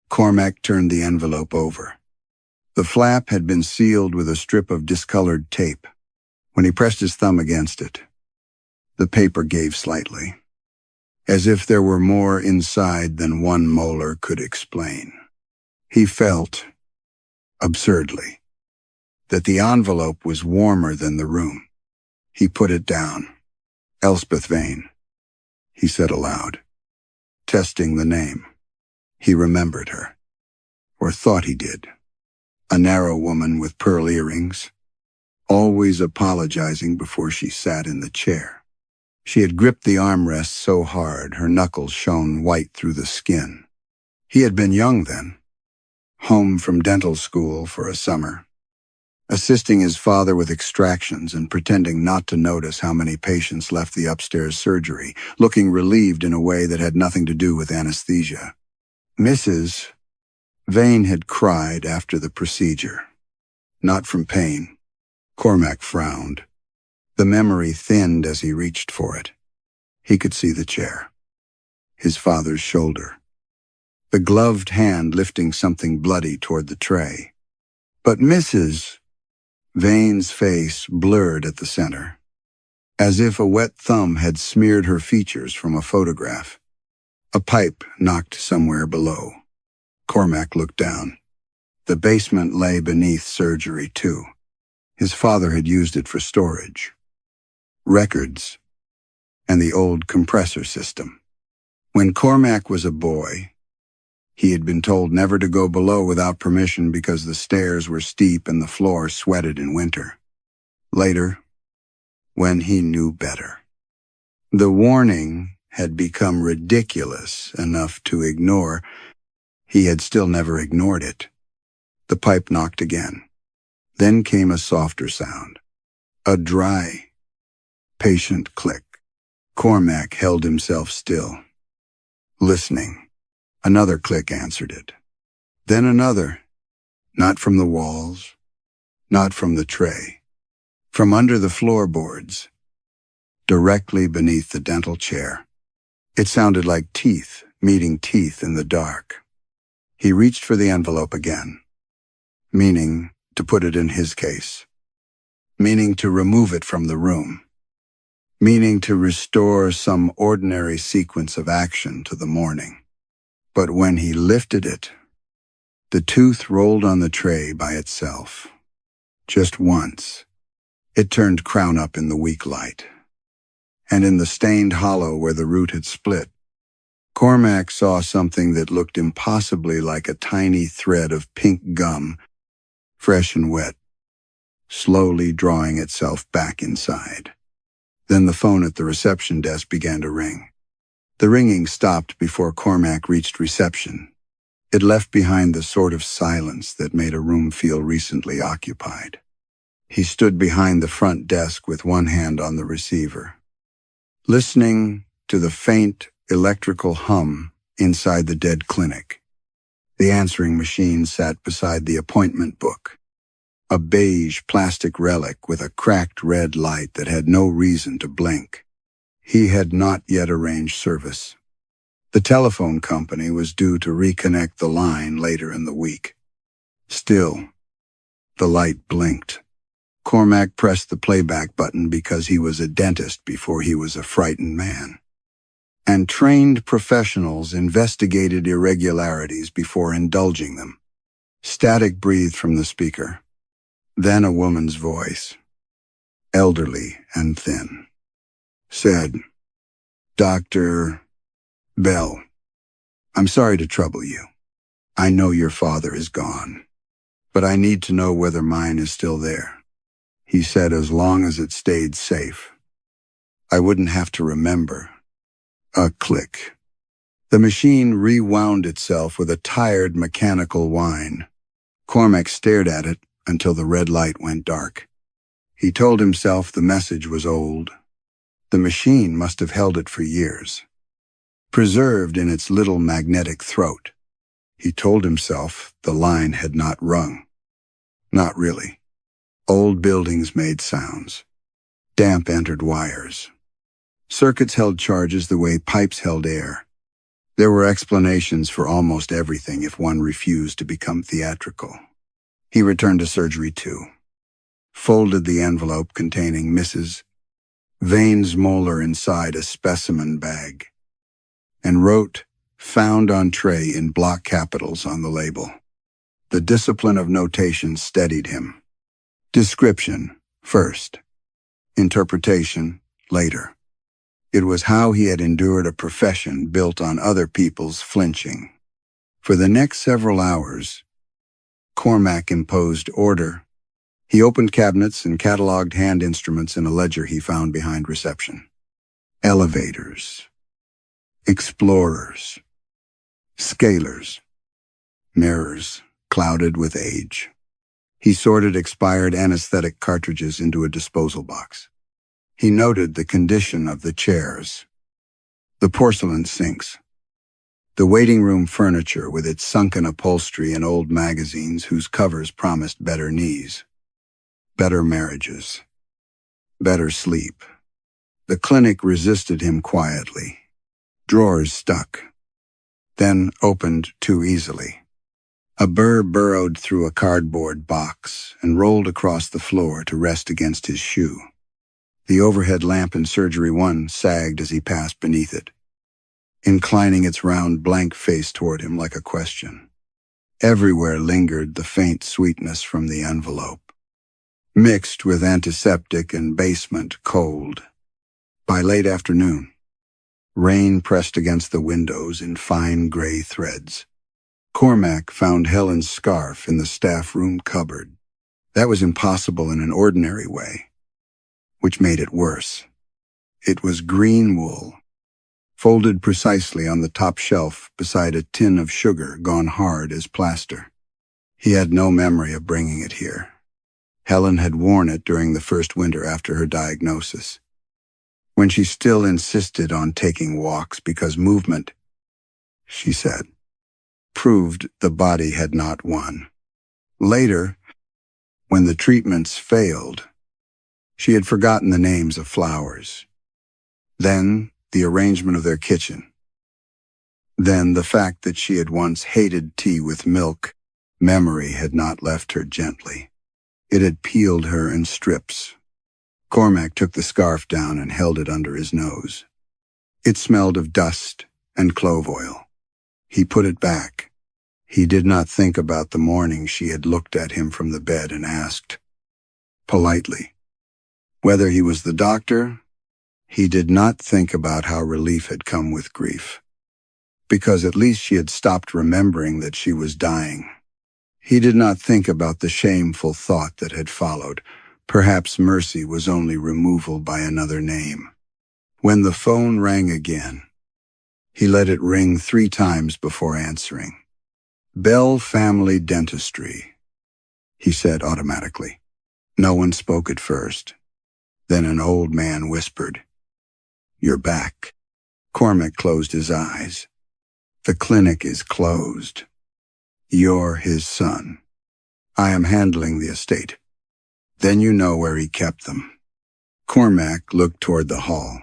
Cormac turned the envelope over. The flap had been sealed with a strip of discolored tape. When he pressed his thumb against it, the paper gave slightly, as if there were more inside than one molar could explain. He felt, absurdly, that the envelope was warmer than the room. He put it down. Elspeth Vane, he said aloud, testing the name. He remembered her, or thought he did. A narrow woman with pearl earrings, always apologizing before she sat in the chair. She had gripped the armrest so hard her knuckles shone white through the skin. He had been young then, home from dental school for a summer, assisting his father with extractions and pretending not to notice how many patients left the upstairs surgery, looking relieved in a way that had nothing to do with anesthesia. Mrs. Vane had cried after the procedure, not from pain. Cormac frowned. The memory thinned as he reached for it. He could see the chair, his father's shoulder, the gloved hand lifting something bloody toward the tray. But Mrs. Vane's face blurred at the center, as if a wet thumb had smeared her features from a photograph. A pipe knocked somewhere below. Cormac looked down. The basement lay beneath surgery, too. His father had used it for storage, records, and the old compressor system. When Cormac was a boy, he had been told never to go below without permission because the stairs were steep and the floor sweated in winter. Later, when he knew better, the warning had become ridiculous enough to ignore. He had still never ignored it. The pipe knocked again. Then came a softer sound, a dry, patient click. Cormac held himself still, listening. Another click answered it. Then another, not from the walls, not from the tray, from under the floorboards, directly beneath the dental chair. It sounded like teeth meeting teeth in the dark. He reached for the envelope again, meaning to put it in his case, meaning to remove it from the room, meaning to restore some ordinary sequence of action to the morning. But when he lifted it, the tooth rolled on the tray by itself. Just once, it turned crown up in the weak light. And in the stained hollow where the root had split, Cormac saw something that looked impossibly like a tiny thread of pink gum, fresh and wet, slowly drawing itself back inside. Then the phone at the reception desk began to ring. The ringing stopped before Cormac reached reception. It left behind the sort of silence that made a room feel recently occupied. He stood behind the front desk with one hand on the receiver, listening to the faint electrical hum inside the dead clinic. The answering machine sat beside the appointment book, a beige plastic relic with a cracked red light that had no reason to blink. He had not yet arranged service. The telephone company was due to reconnect the line later in the week. Still, the light blinked. Cormac pressed the playback button because he was a dentist before he was a frightened man. And trained professionals investigated irregularities before indulging them. Static breathed from the speaker. Then a woman's voice, elderly and thin, said, "Dr. Bell, I'm sorry to trouble you. I know your father is gone, but I need to know whether mine is still there." He said as long as it stayed safe. I wouldn't have to remember. A click. The machine rewound itself with a tired mechanical whine. Cormac stared at it until the red light went dark. He told himself the message was old. The machine must have held it for years, preserved in its little magnetic throat. He told himself the line had not rung. Not really. Old buildings made sounds. Damp entered wires. Circuits held charges the way pipes held air. There were explanations for almost everything if one refused to become theatrical. He returned to surgery 2, folded the envelope containing Mrs. Vane's molar inside a specimen bag, and wrote, "Found on tray" in block capitals on the label. The discipline of notation steadied him. Description first, interpretation later. It was how he had endured a profession built on other people's flinching. For the next several hours, Cormac imposed order. He opened cabinets and cataloged hand instruments in a ledger he found behind reception. Elevators, explorers, scalers, mirrors clouded with age. He sorted expired anesthetic cartridges into a disposal box. He noted the condition of the chairs, the porcelain sinks, the waiting room furniture with its sunken upholstery and old magazines whose covers promised better knees, better marriages, better sleep. The clinic resisted him quietly. Drawers stuck, then opened too easily. A burr burrowed through a cardboard box and rolled across the floor to rest against his shoe. The overhead lamp in Surgery 1 sagged as he passed beneath it, inclining its round blank face toward him like a question. Everywhere lingered the faint sweetness from the envelope, mixed with antiseptic and basement cold. By late afternoon, rain pressed against the windows in fine gray threads. Cormac found Helen's scarf in the staff room cupboard. That was impossible in an ordinary way, which made it worse. It was green wool, folded precisely on the top shelf beside a tin of sugar gone hard as plaster. He had no memory of bringing it here. Helen had worn it during the first winter after her diagnosis, when she still insisted on taking walks because movement, she said, proved the body had not won. Later, when the treatments failed, she had forgotten the names of flowers. Then, the arrangement of their kitchen. Then, the fact that she had once hated tea with milk. Memory had not left her gently. It had peeled her in strips. Cormac took the scarf down and held it under his nose. It smelled of dust and clove oil. He put it back. He did not think about the morning she had looked at him from the bed and asked, politely, whether he was the doctor. He did not think about how relief had come with grief, because at least she had stopped remembering that she was dying. He did not think about the shameful thought that had followed. Perhaps mercy was only removal by another name. When the phone rang again, he let it ring 3 times before answering. Bell Family Dentistry, he said automatically. No one spoke at first. Then an old man whispered, "You're back." Cormac closed his eyes. "The clinic is closed. You're his son. I am handling the estate. Then you know where he kept them." Cormac looked toward the hall,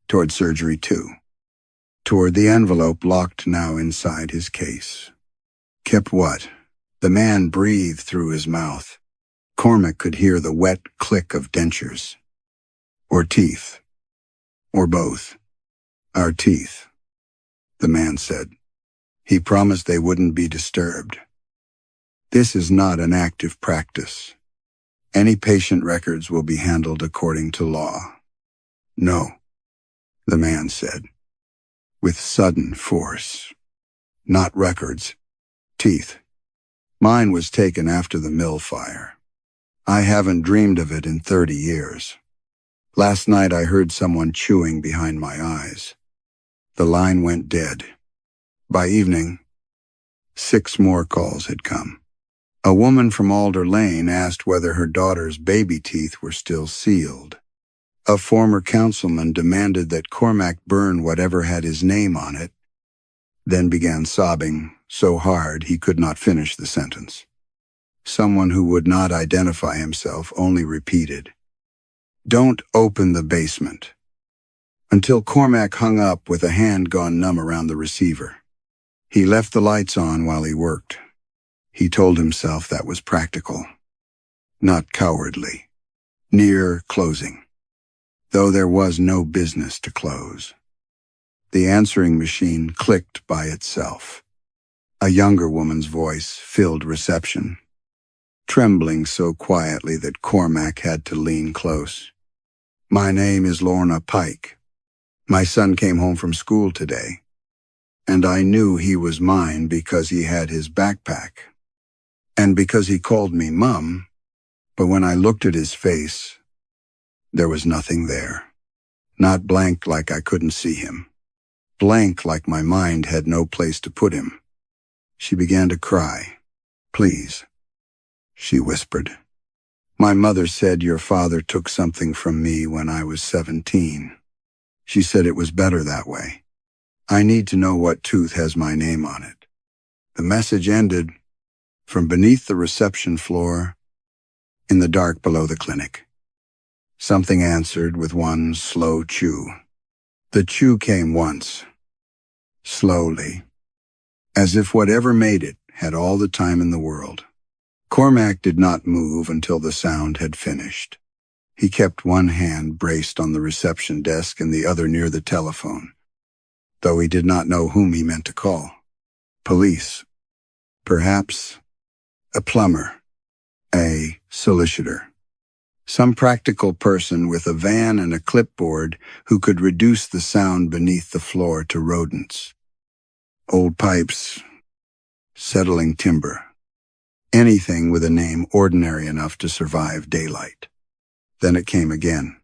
toward surgery 2, toward the envelope locked now inside his case. Kept what? The man breathed through his mouth. Cormac could hear the wet click of dentures. Or teeth. Or both. "Our teeth," the man said. He promised they wouldn't be disturbed. "This is not an active practice. Any patient records will be handled according to law." "No," the man said, with sudden force. "Not records. Teeth. Mine was taken after the mill fire. I haven't dreamed of it in 30 years. Last night I heard someone chewing behind my eyes. The line went dead. By evening, 6 more calls had come. A woman from Alder Lane asked whether her daughter's baby teeth were still sealed. A former councilman demanded that Cormac burn whatever had his name on it, then began sobbing so hard he could not finish the sentence. Someone who would not identify himself only repeated, "Don't open the basement," until Cormac hung up with a hand gone numb around the receiver. He left the lights on while he worked. He told himself that was practical, not cowardly. Near closing, though there was no business to close. The answering machine clicked by itself. A younger woman's voice filled reception, trembling so quietly that Cormac had to lean close. "My name is Lorna Pike. My son came home from school today, and I knew he was mine because he had his backpack, and because he called me Mum, but when I looked at his face, there was nothing there. Not blank like I couldn't see him. Blank like my mind had no place to put him." She began to cry. "Please," she whispered. "My mother said your father took something from me when I was 17. She said it was better that way. I need to know what tooth has my name on it." The message ended from beneath the reception floor in the dark below the clinic. Something answered with one slow chew. The chew came once, slowly, as if whatever made it had all the time in the world. Cormac did not move until the sound had finished. He kept one hand braced on the reception desk and the other near the telephone, though he did not know whom he meant to call. Police. Perhaps a plumber. A solicitor. Some practical person with a van and a clipboard who could reduce the sound beneath the floor to rodents. Old pipes. Settling timber. Anything with a name ordinary enough to survive daylight. Then it came again.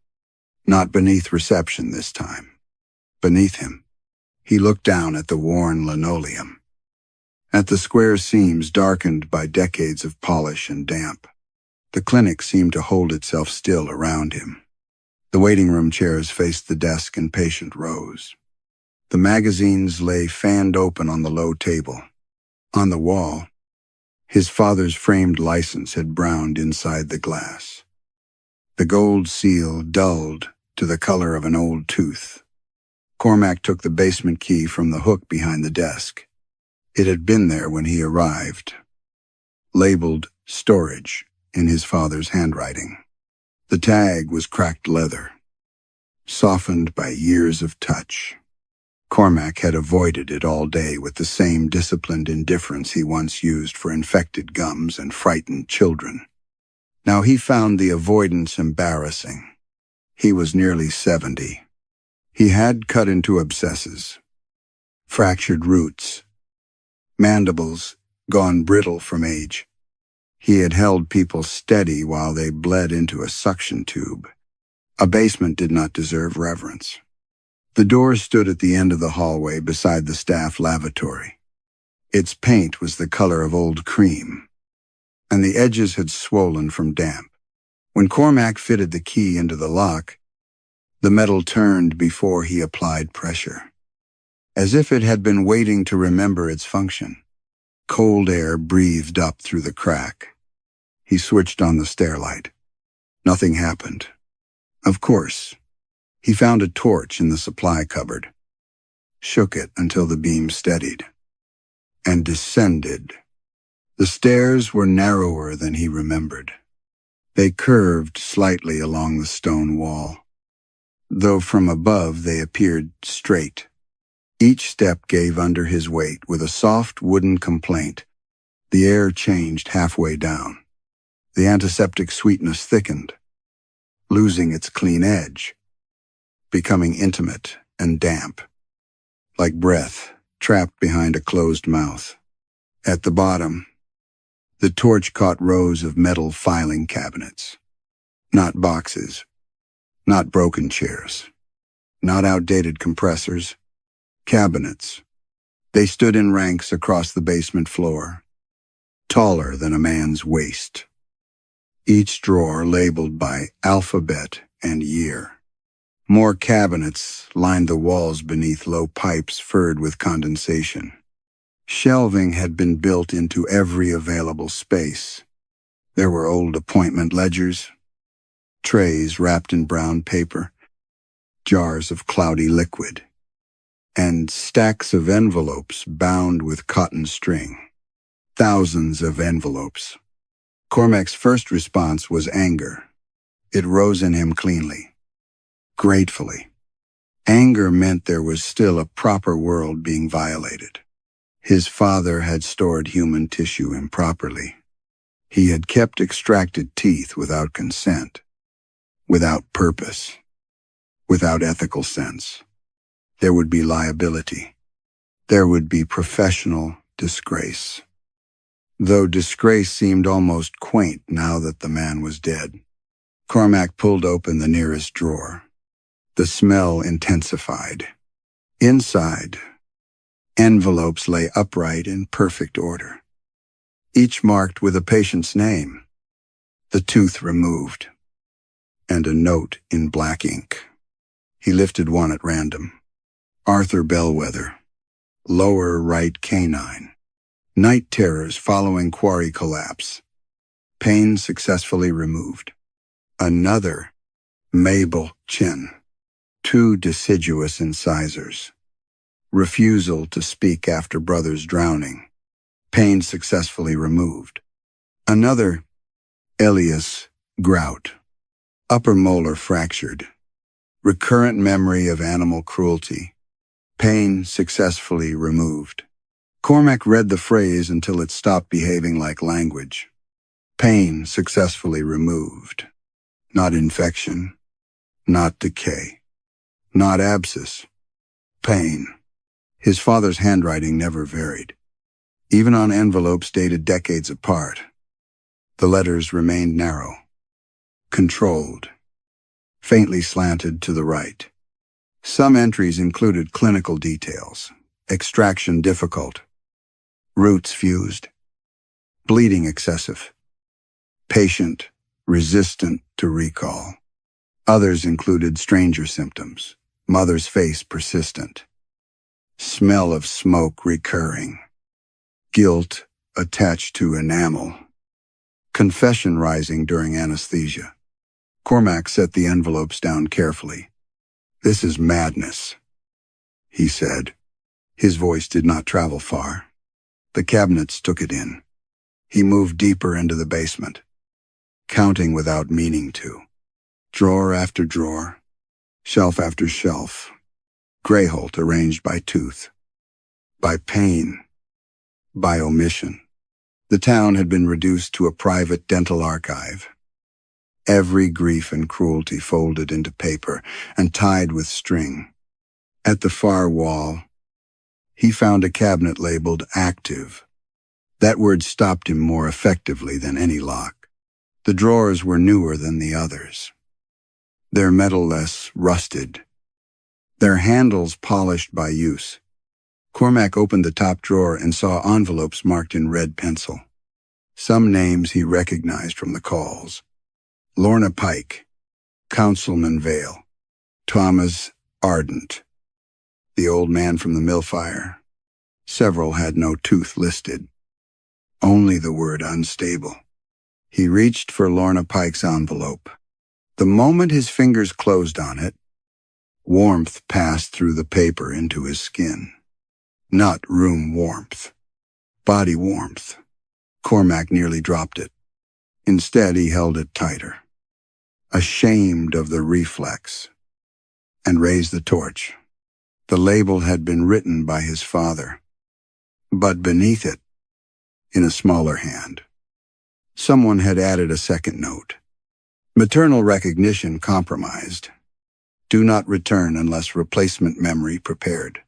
Not beneath reception this time. Beneath him. He looked down at the worn linoleum, at the square seams darkened by decades of polish and damp. The clinic seemed to hold itself still around him. The waiting room chairs faced the desk in patient rows. The magazines lay fanned open on the low table. On the wall, his father's framed license had browned inside the glass. The gold seal dulled to the color of an old tooth. Cormac took the basement key from the hook behind the desk. It had been there when he arrived, labeled storage in his father's handwriting. The tag was cracked leather, softened by years of touch. Cormac had avoided it all day with the same disciplined indifference he once used for infected gums and frightened children. Now he found the avoidance embarrassing. He was nearly 70. He had cut into abscesses, fractured roots, mandibles gone brittle from age. He had held people steady while they bled into a suction tube. A basement did not deserve reverence. The door stood at the end of the hallway beside the staff lavatory. Its paint was the color of old cream, and the edges had swollen from damp. When Cormac fitted the key into the lock, the metal turned before he applied pressure, as if it had been waiting to remember its function. Cold air breathed up through the crack. He switched on the stairlight. Nothing happened. Of course. He found a torch in the supply cupboard, shook it until the beam steadied, and descended. The stairs were narrower than he remembered. They curved slightly along the stone wall, though from above they appeared straight. Each step gave under his weight with a soft wooden complaint. The air changed halfway down. The antiseptic sweetness thickened, losing its clean edge, becoming intimate and damp, like breath trapped behind a closed mouth. At the bottom, the torch caught rows of metal filing cabinets. Not boxes, not broken chairs, not outdated compressors. Cabinets. They stood in ranks across the basement floor, taller than a man's waist. Each drawer labeled by alphabet and year. More cabinets lined the walls beneath low pipes furred with condensation. Shelving had been built into every available space. There were old appointment ledgers, trays wrapped in brown paper, jars of cloudy liquid, and stacks of envelopes bound with cotton string. Thousands of envelopes. Cormac's first response was anger. It rose in him cleanly, gratefully. Anger meant there was still a proper world being violated. His father had stored human tissue improperly. He had kept extracted teeth without consent, without purpose, without ethical sense. There would be liability. There would be professional disgrace. Though disgrace seemed almost quaint now that the man was dead. Cormac pulled open the nearest drawer. The smell intensified. Inside, envelopes lay upright in perfect order, each marked with a patient's name, the tooth removed, and a note in black ink. He lifted one at random. Arthur Bellwether, lower right canine. Night terrors following quarry collapse. Pain successfully removed. Another, Mabel Chin. 2 deciduous incisors. Refusal to speak after brother's drowning. Pain successfully removed. Another, Elias Grout. Upper molar fractured. Recurrent memory of animal cruelty. Pain successfully removed. Cormac read the phrase until it stopped behaving like language. Pain successfully removed. Not infection. Not decay. Not abscess. Pain. His father's handwriting never varied. Even on envelopes dated decades apart, the letters remained narrow, controlled, faintly slanted to the right. Some entries included clinical details: extraction difficult, roots fused, bleeding excessive, patient resistant to recall. Others included stranger symptoms. Mother's face persistent. Smell of smoke recurring. Guilt attached to enamel. Confession rising during anesthesia. Cormac set the envelopes down carefully. "This is madness," he said. His voice did not travel far. The cabinets took it in. He moved deeper into the basement, counting without meaning to. Drawer after drawer, shelf after shelf. Greyholt arranged by tooth, by pain, by omission. The town had been reduced to a private dental archive. Every grief and cruelty folded into paper and tied with string. At the far wall, he found a cabinet labeled active. That word stopped him more effectively than any lock. The drawers were newer than the others. Their metal less rusted. Their handles polished by use. Cormac opened the top drawer and saw envelopes marked in red pencil. Some names he recognized from the calls. Lorna Pike, Councilman Vale, Thomas Ardent, the old man from the mill fire. Several had no tooth listed. Only the word unstable. He reached for Lorna Pike's envelope. The moment his fingers closed on it, warmth passed through the paper into his skin. Not room warmth. Body warmth. Cormac nearly dropped it. Instead, he held it tighter, ashamed of the reflex, and raised the torch. The label had been written by his father, but beneath it, in a smaller hand, someone had added a second note. Maternal recognition compromised. Do not return unless replacement memory prepared.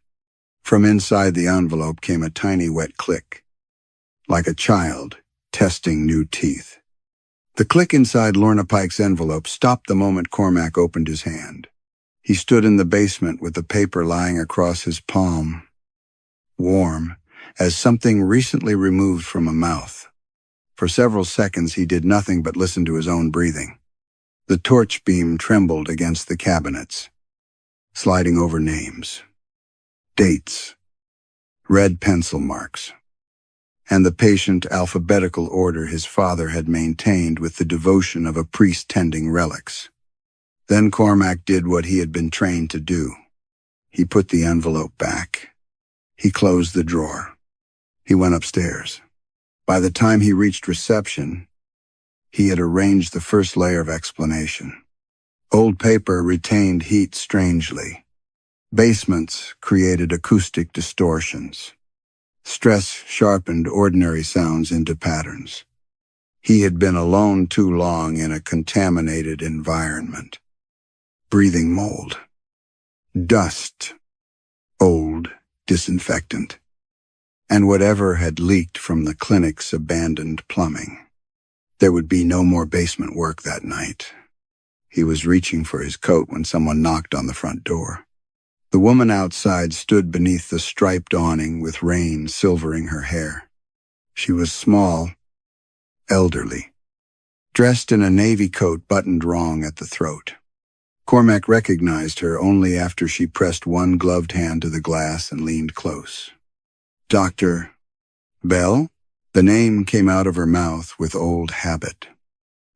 From inside the envelope came a tiny wet click, like a child testing new teeth. The click inside Lorna Pike's envelope stopped the moment Cormac opened his hand. He stood in the basement with the paper lying across his palm, warm as something recently removed from a mouth. For several seconds he did nothing but listen to his own breathing. The torch beam trembled against the cabinets, sliding over names, dates, red pencil marks, and the patient alphabetical order his father had maintained with the devotion of a priest tending relics. Then Cormac did what he had been trained to do. He put the envelope back. He closed the drawer. He went upstairs. By the time he reached reception, he had arranged the first layer of explanation. Old paper retained heat strangely. Basements created acoustic distortions. Stress sharpened ordinary sounds into patterns. He had been alone too long in a contaminated environment. Breathing mold. Dust. Old disinfectant. And whatever had leaked from the clinic's abandoned plumbing. There would be no more basement work that night. He was reaching for his coat when someone knocked on the front door. The woman outside stood beneath the striped awning with rain silvering her hair. She was small, elderly, dressed in a navy coat buttoned wrong at the throat. Cormac recognized her only after she pressed one gloved hand to the glass and leaned close. "Dr. Bell?" The name came out of her mouth with old habit.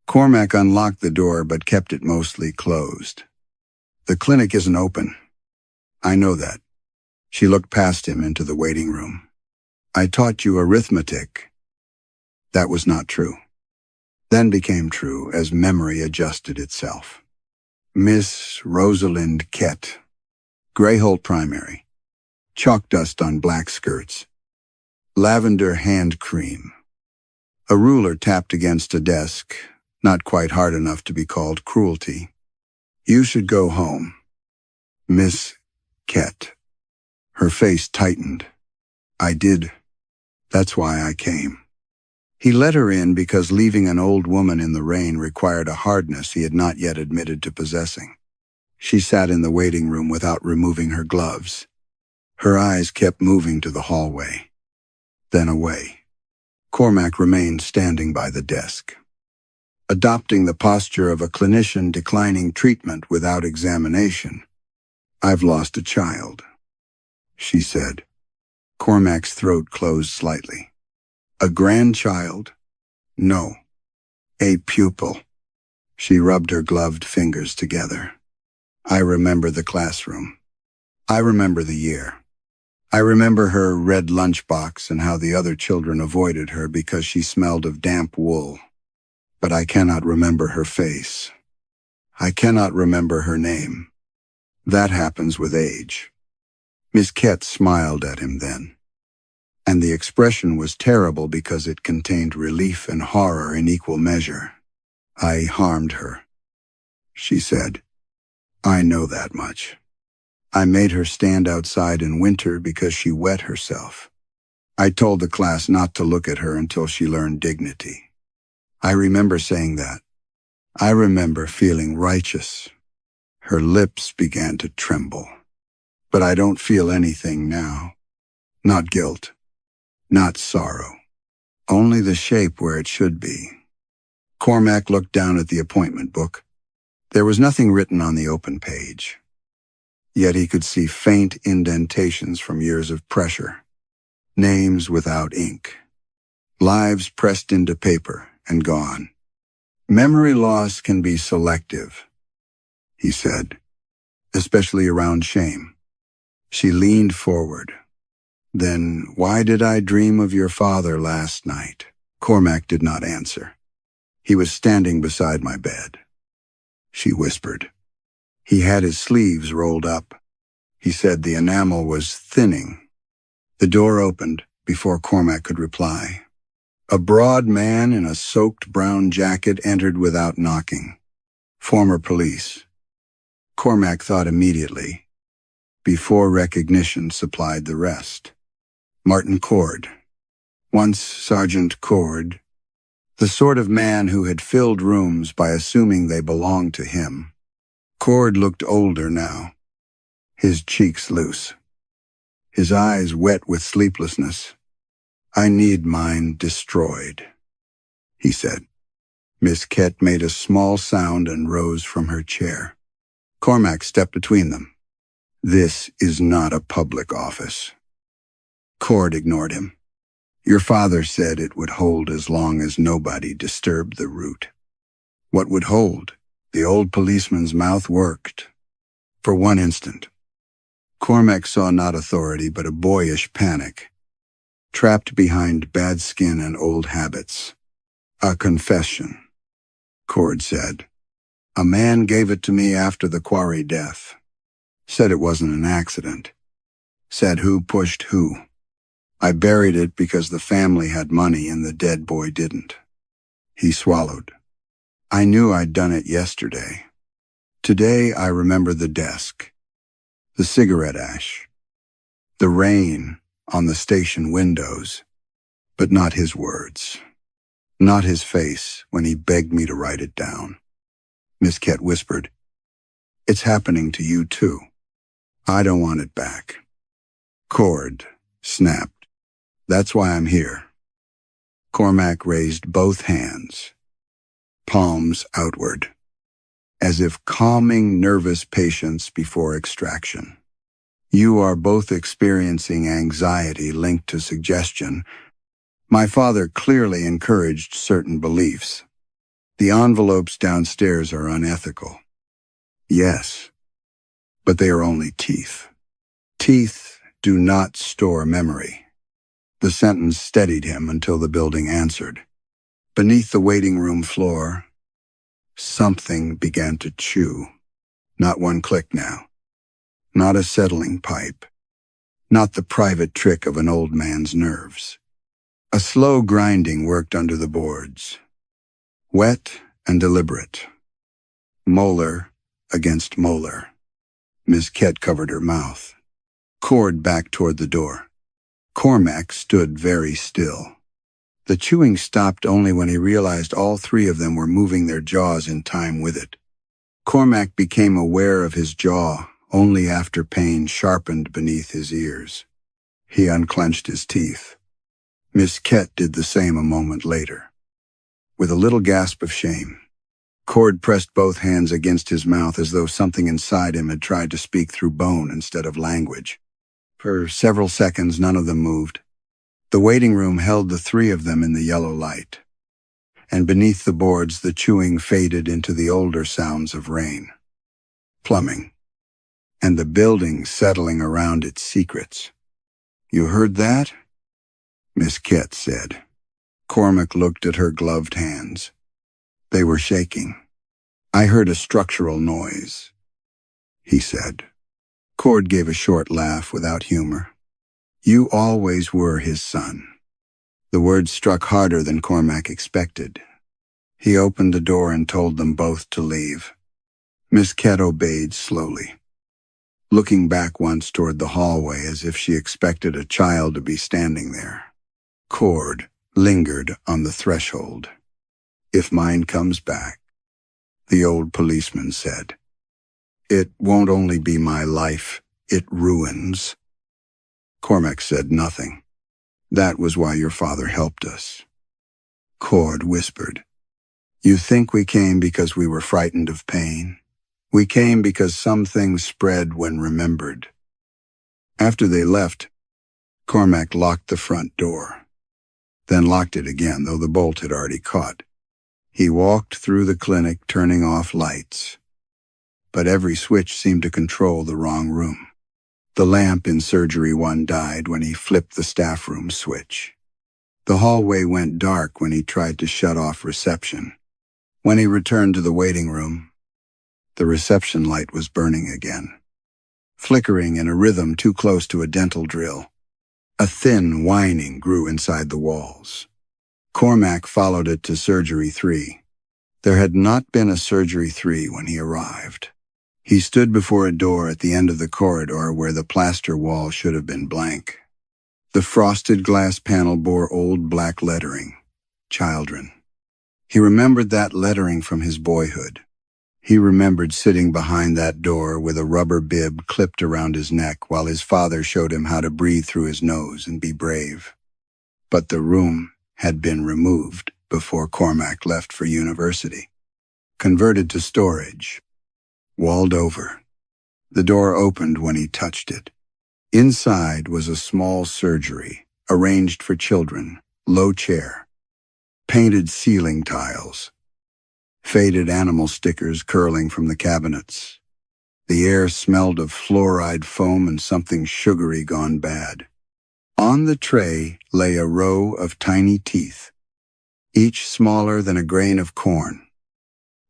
Cormac unlocked the door but kept it mostly closed. "The clinic isn't open." "I know that." She looked past him into the waiting room. "I taught you arithmetic." That was not true. Then became true as memory adjusted itself. Miss Rosalind Kett. Greyholt Primary. Chalk dust on black skirts. Lavender hand cream. A ruler tapped against a desk, not quite hard enough to be called cruelty. "You should go home." Miss Kett. Her face tightened. "I did. That's why I came." He let her in because leaving an old woman in the rain required a hardness he had not yet admitted to possessing. She sat in the waiting room without removing her gloves. Her eyes kept moving to the hallway, then away. Cormac remained standing by the desk. adopting the posture of a clinician declining treatment without examination. "I've lost a child," she said. Cormac's throat closed slightly. "A grandchild?" "No, a pupil." She rubbed her gloved fingers together. "I remember the classroom. I remember the year. I remember her red lunchbox and how the other children avoided her because she smelled of damp wool. But I cannot remember her face. I cannot remember her name. That happens with age." Miss Kett smiled at him then, and the expression was terrible because it contained relief and horror in equal measure. "I harmed her," she said. "I know that much. I made her stand outside in winter because she wet herself. I told the class not to look at her until she learned dignity. I remember saying that. I remember feeling righteous." Her lips began to tremble. "But I don't feel anything now. Not guilt. Not sorrow. Only the shape where it should be." Cormac looked down at the appointment book. There was nothing written on the open page. Yet he could see faint indentations from years of pressure. Names without ink. Lives pressed into paper and gone. "Memory loss can be selective," he said, "especially around shame." She leaned forward. "Then why did I dream of your father last night?" Cormac did not answer. "He was standing beside my bed," she whispered. "He had his sleeves rolled up. He said the enamel was thinning." The door opened before Cormac could reply. A broad man in a soaked brown jacket entered without knocking. Former police. Cormac thought immediately, before recognition supplied the rest. Martin Cord. Once Sergeant Cord, the sort of man who had filled rooms by assuming they belonged to him. Cord looked older now, his cheeks loose, his eyes wet with sleeplessness. "I need mine destroyed," he said. Miss Kett made a small sound and rose from her chair. Cormac stepped between them. "This is not a public office." Cord ignored him. "Your father said it would hold as long as nobody disturbed the route." What would hold? The old policeman's mouth worked. For one instant, Cormac saw not authority but a boyish panic, trapped behind bad skin and old habits. "A confession," Cord said. "A man gave it to me after the Quarry death. Said it wasn't an accident. Said who pushed who. I buried it because the family had money and the dead boy didn't." He swallowed. "I knew I'd done it yesterday. Today I remember the desk, the cigarette ash, the rain on the station windows, but not his words, not his face when he begged me to write it down." Miss Kett whispered, "It's happening to you too. I don't want it back." Cord snapped. "That's why I'm here." Cormac raised both hands, palms outward, as if calming nervous patients before extraction. "You are both experiencing anxiety linked to suggestion. My father clearly encouraged certain beliefs. The envelopes downstairs are unethical. Yes, but they are only teeth. Teeth do not store memory." The sentence steadied him until the building answered. Beneath the waiting room floor, something began to chew. Not one click now. Not a settling pipe. Not the private trick of an old man's nerves. A slow grinding worked under the boards. Wet and deliberate. Molar against molar. Miss Kett covered her mouth. Cord backed toward the door. Cormac stood very still. The chewing stopped only when he realized all three of them were moving their jaws in time with it. Cormac became aware of his jaw only after pain sharpened beneath his ears. He unclenched his teeth. Miss Kett did the same a moment later. with a little gasp of shame. Cord pressed both hands against his mouth as though something inside him had tried to speak through bone instead of language. For several seconds, none of them moved. The waiting room held the three of them in the yellow light, and beneath the boards the chewing faded into the older sounds of rain, plumbing, and the building settling around its secrets. "You heard that?" Miss Kett said. Cormac looked at her gloved hands. They were shaking. "I heard a structural noise," he said. Cord gave a short laugh without humor. "You always were his son." The words struck harder than Cormac expected. He opened the door and told them both to leave. Miss Kett obeyed slowly, looking back once toward the hallway as if she expected a child to be standing there. Cord lingered on the threshold. "If mine comes back," the old policeman said, "it won't only be my life, it ruins." Cormac said nothing. "That was why your father helped us." Cord whispered, "You think we came because we were frightened of pain? We came because some things spread when remembered." After they left, Cormac locked the front door, then locked it again, though the bolt had already caught. He walked through the clinic, turning off lights, but every switch seemed to control the wrong room. The lamp in Surgery 1 died when he flipped the staff room switch. The hallway went dark when he tried to shut off reception. When he returned to the waiting room, the reception light was burning again, flickering in a rhythm too close to a dental drill. A thin whining grew inside the walls. Cormac followed it to Surgery 3. There had not been a Surgery 3 when he arrived. He stood before a door at the end of the corridor where the plaster wall should have been blank. The frosted glass panel bore old black lettering, "Children." He remembered that lettering from his boyhood. He remembered sitting behind that door with a rubber bib clipped around his neck while his father showed him how to breathe through his nose and be brave. But the room had been removed before Cormac left for university. Converted to storage. Walled over. The door opened when he touched it. Inside was a small surgery, arranged for children, low chair, painted ceiling tiles, faded animal stickers curling from the cabinets. The air smelled of fluoride foam and something sugary gone bad. On the tray lay a row of tiny teeth, each smaller than a grain of corn,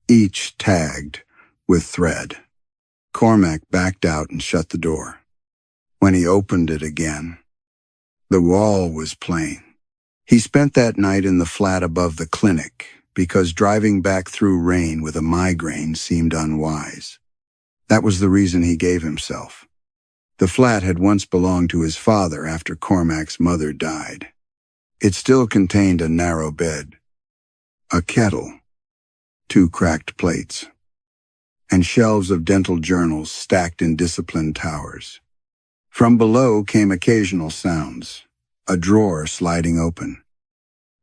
each tagged with thread. Cormac backed out and shut the door. When he opened it again, the wall was plain. He spent that night in the flat above the clinic because driving back through rain with a migraine seemed unwise. That was the reason he gave himself. The flat had once belonged to his father after Cormac's mother died. It still contained a narrow bed, a kettle, 2 cracked plates, and shelves of dental journals stacked in disciplined towers. From below came occasional sounds, a drawer sliding open,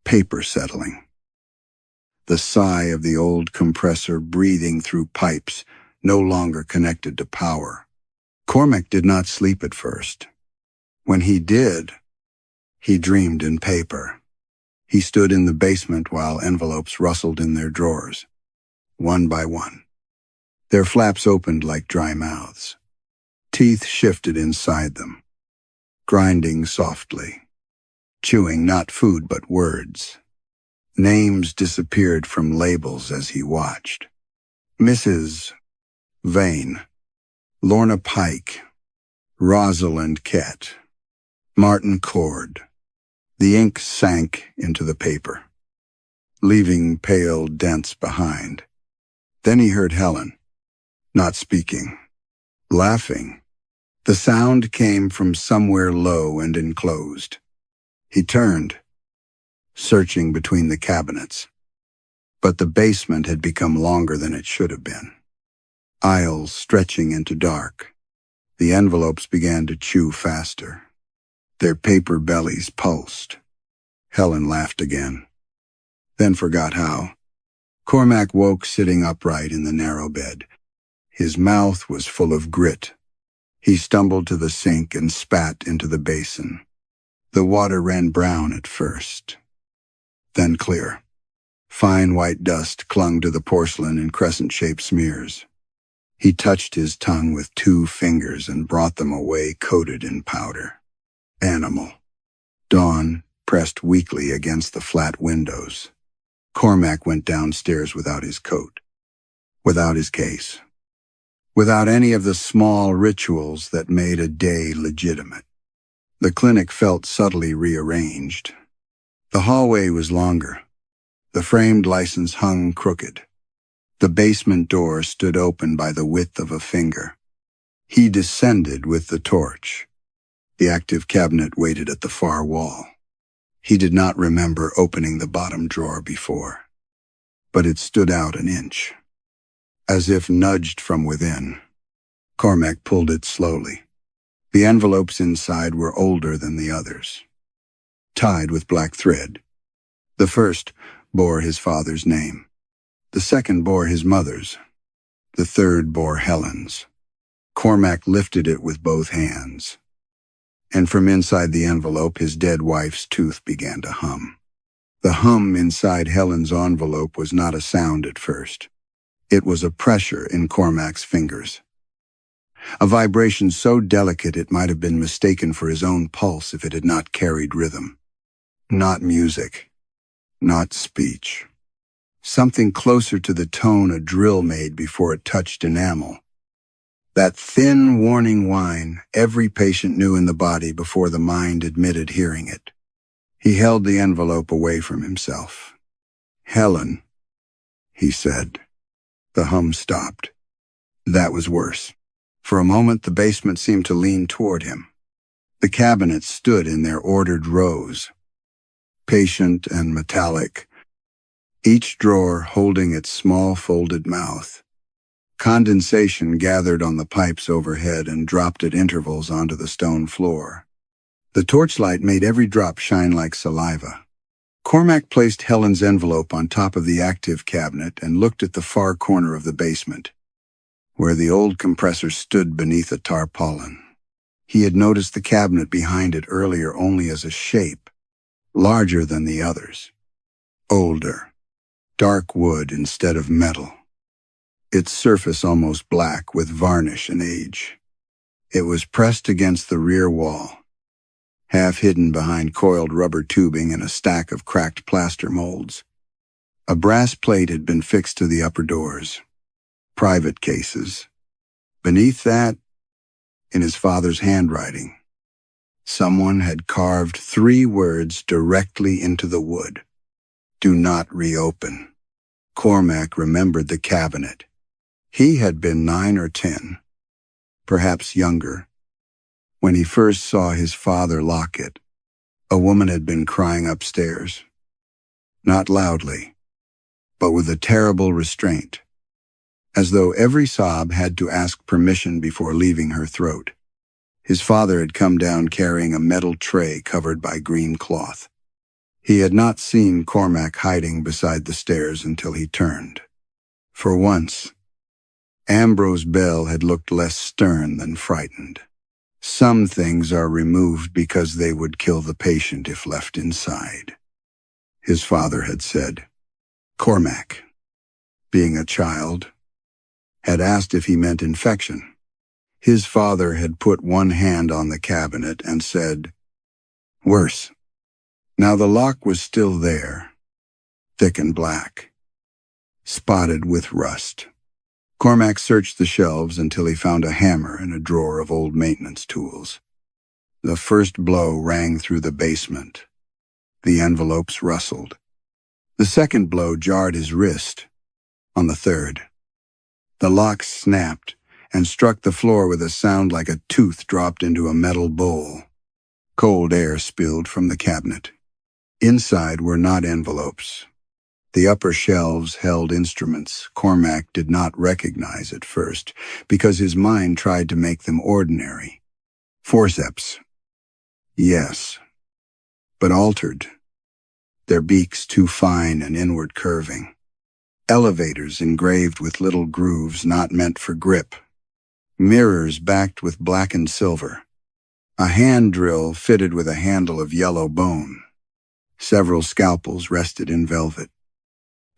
paper settling, the sigh of the old compressor breathing through pipes no longer connected to power. Cormac did not sleep at first. When he did, he dreamed in paper. He stood in the basement while envelopes rustled in their drawers, one by one. Their flaps opened like dry mouths. Teeth shifted inside them, grinding softly, chewing not food but words. Names disappeared from labels as he watched. Mrs. Vane, Lorna Pike, Rosalind Kett, Martin Cord. The ink sank into the paper, leaving pale dents behind. Then he heard Helen, not speaking, laughing. The sound came from somewhere low and enclosed. He turned, searching between the cabinets. But the basement had become longer than it should have been. Aisles stretching into dark. The envelopes began to chew faster. Their paper bellies pulsed. Helen laughed again. then forgot how. Cormac woke sitting upright in the narrow bed. His mouth was full of grit. He stumbled to the sink and spat into the basin. The water ran brown at first, then clear. Fine white dust clung to the porcelain in crescent-shaped smears. He touched his tongue with 2 fingers and brought them away coated in powder. Animal. Dawn pressed weakly against the flat windows. Cormac went downstairs without his coat, without his case, without any of the small rituals that made a day legitimate. The clinic felt subtly rearranged. The hallway was longer. The framed license hung crooked. The basement door stood open by the width of a finger. He descended with the torch. The active cabinet waited at the far wall. He did not remember opening the bottom drawer before, but it stood out an inch. As if nudged from within, Cormac pulled it slowly. The envelopes inside were older than the others, tied with black thread. The first bore his father's name. The second bore his mother's. The third bore Helen's. Cormac lifted it with both hands, and from inside the envelope his dead wife's tooth began to hum. The hum inside Helen's envelope was not a sound at first. It was a pressure in Cormac's fingers. A vibration so delicate it might have been mistaken for his own pulse if it had not carried rhythm. Not music. Not speech. Something closer to the tone a drill made before it touched enamel. That thin, warning whine every patient knew in the body before the mind admitted hearing it. He held the envelope away from himself. "Helen," he said. The hum stopped. That was worse. For a moment the basement seemed to lean toward him. The cabinets stood in their ordered rows, patient and metallic, each drawer holding its small folded mouth. Condensation gathered on the pipes overhead and dropped at intervals onto the stone floor. The torchlight made every drop shine like saliva. Cormac placed Helen's envelope on top of the active cabinet and looked at the far corner of the basement, where the old compressor stood beneath a tarpaulin. He had noticed the cabinet behind it earlier only as a shape, larger than the others. Older, dark wood instead of metal. Its surface almost black with varnish and age. It was pressed against the rear wall, half hidden behind coiled rubber tubing and a stack of cracked plaster molds. A brass plate had been fixed to the upper doors. Private cases. Beneath that, in his father's handwriting, someone had carved 3 words directly into the wood. "Do not reopen." Cormac remembered the cabinet. He had been 9 or 10, perhaps younger, when he first saw his father lock it. A woman had been crying upstairs. Not loudly, but with a terrible restraint, as though every sob had to ask permission before leaving her throat. His father had come down carrying a metal tray covered by green cloth. He had not seen Cormac hiding beside the stairs until he turned. For once, Ambrose Bell had looked less stern than frightened. Some things are removed because they would kill the patient if left inside, his father had said. Cormac, being a child, had asked if he meant infection. His father had put one hand on the cabinet and said, "Worse." Now the lock was still there, thick and black, spotted with rust. Cormac searched the shelves until he found a hammer in a drawer of old maintenance tools. The first blow rang through the basement. The envelopes rustled. The second blow jarred his wrist. On the third, the lock snapped and struck the floor with a sound like a tooth dropped into a metal bowl. Cold air spilled from the cabinet. Inside were not envelopes. The upper shelves held instruments Cormac did not recognize at first because his mind tried to make them ordinary. Forceps. Yes, but altered. their beaks too fine and inward curving. Elevators engraved with little grooves not meant for grip. Mirrors backed with blackened silver. A hand drill fitted with a handle of yellow bone. Several scalpels rested in velvet,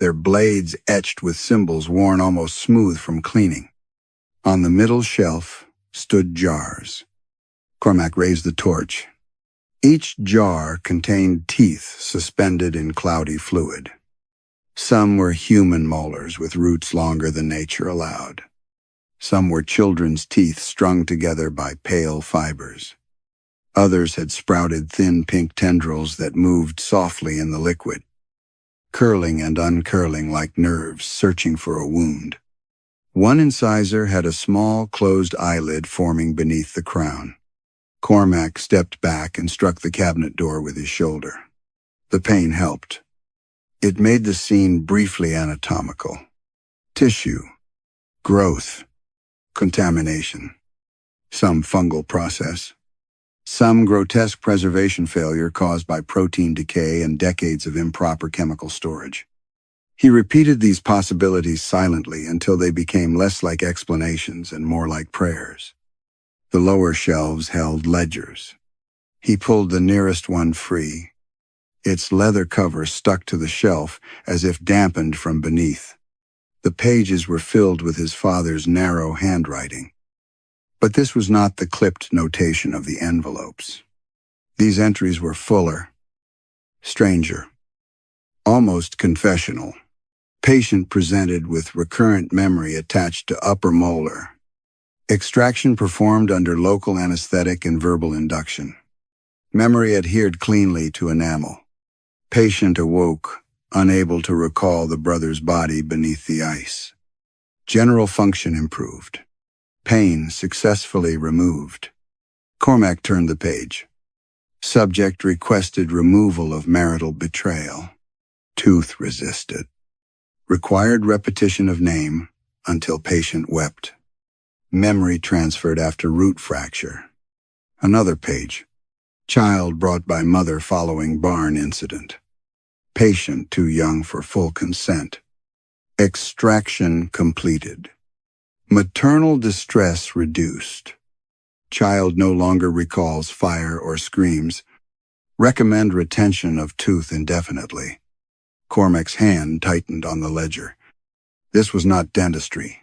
their blades etched with symbols worn almost smooth from cleaning. On the middle shelf stood jars. Cormac raised the torch. Each jar contained teeth suspended in cloudy fluid. Some were human molars with roots longer than nature allowed. Some were children's teeth strung together by pale fibers. Others had sprouted thin pink tendrils that moved softly in the liquid, curling and uncurling like nerves searching for a wound. One incisor had a small closed eyelid forming beneath the crown. Cormac stepped back and struck the cabinet door with his shoulder. The pain helped. It made the scene briefly anatomical. Tissue, growth, contamination, some fungal process, some grotesque preservation failure caused by protein decay and decades of improper chemical storage. He repeated these possibilities silently until they became less like explanations and more like prayers. The lower shelves held ledgers. He pulled the nearest one free. Its leather cover stuck to the shelf as if dampened from beneath. The pages were filled with his father's narrow handwriting. But this was not the clipped notation of the envelopes. These entries were fuller, stranger, almost confessional. Patient presented with recurrent memory attached to upper molar. Extraction performed under local anesthetic and verbal induction. Memory adhered cleanly to enamel. Patient awoke, unable to recall the brother's body beneath the ice. General function improved. Pain successfully removed. Cormac turned the page. Subject requested removal of marital betrayal. Tooth resisted. Required repetition of name until patient wept. Memory transferred after root fracture. Another page. Child brought by mother following barn incident. Patient too young for full consent. Extraction completed. Maternal distress reduced. Child no longer recalls fire or screams. Recommend retention of tooth indefinitely. Cormac's hand tightened on the ledger. This was not dentistry.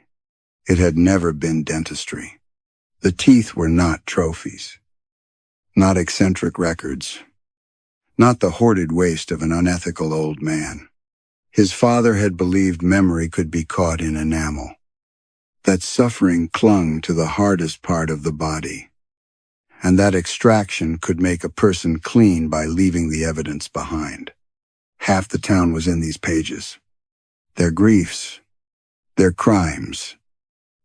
It had never been dentistry. The teeth were not trophies. Not eccentric records. Not the hoarded waste of an unethical old man. His father had believed memory could be caught in enamel. That suffering clung to the hardest part of the body. And that extraction could make a person clean by leaving the evidence behind. Half the town was in these pages. Their griefs, their crimes,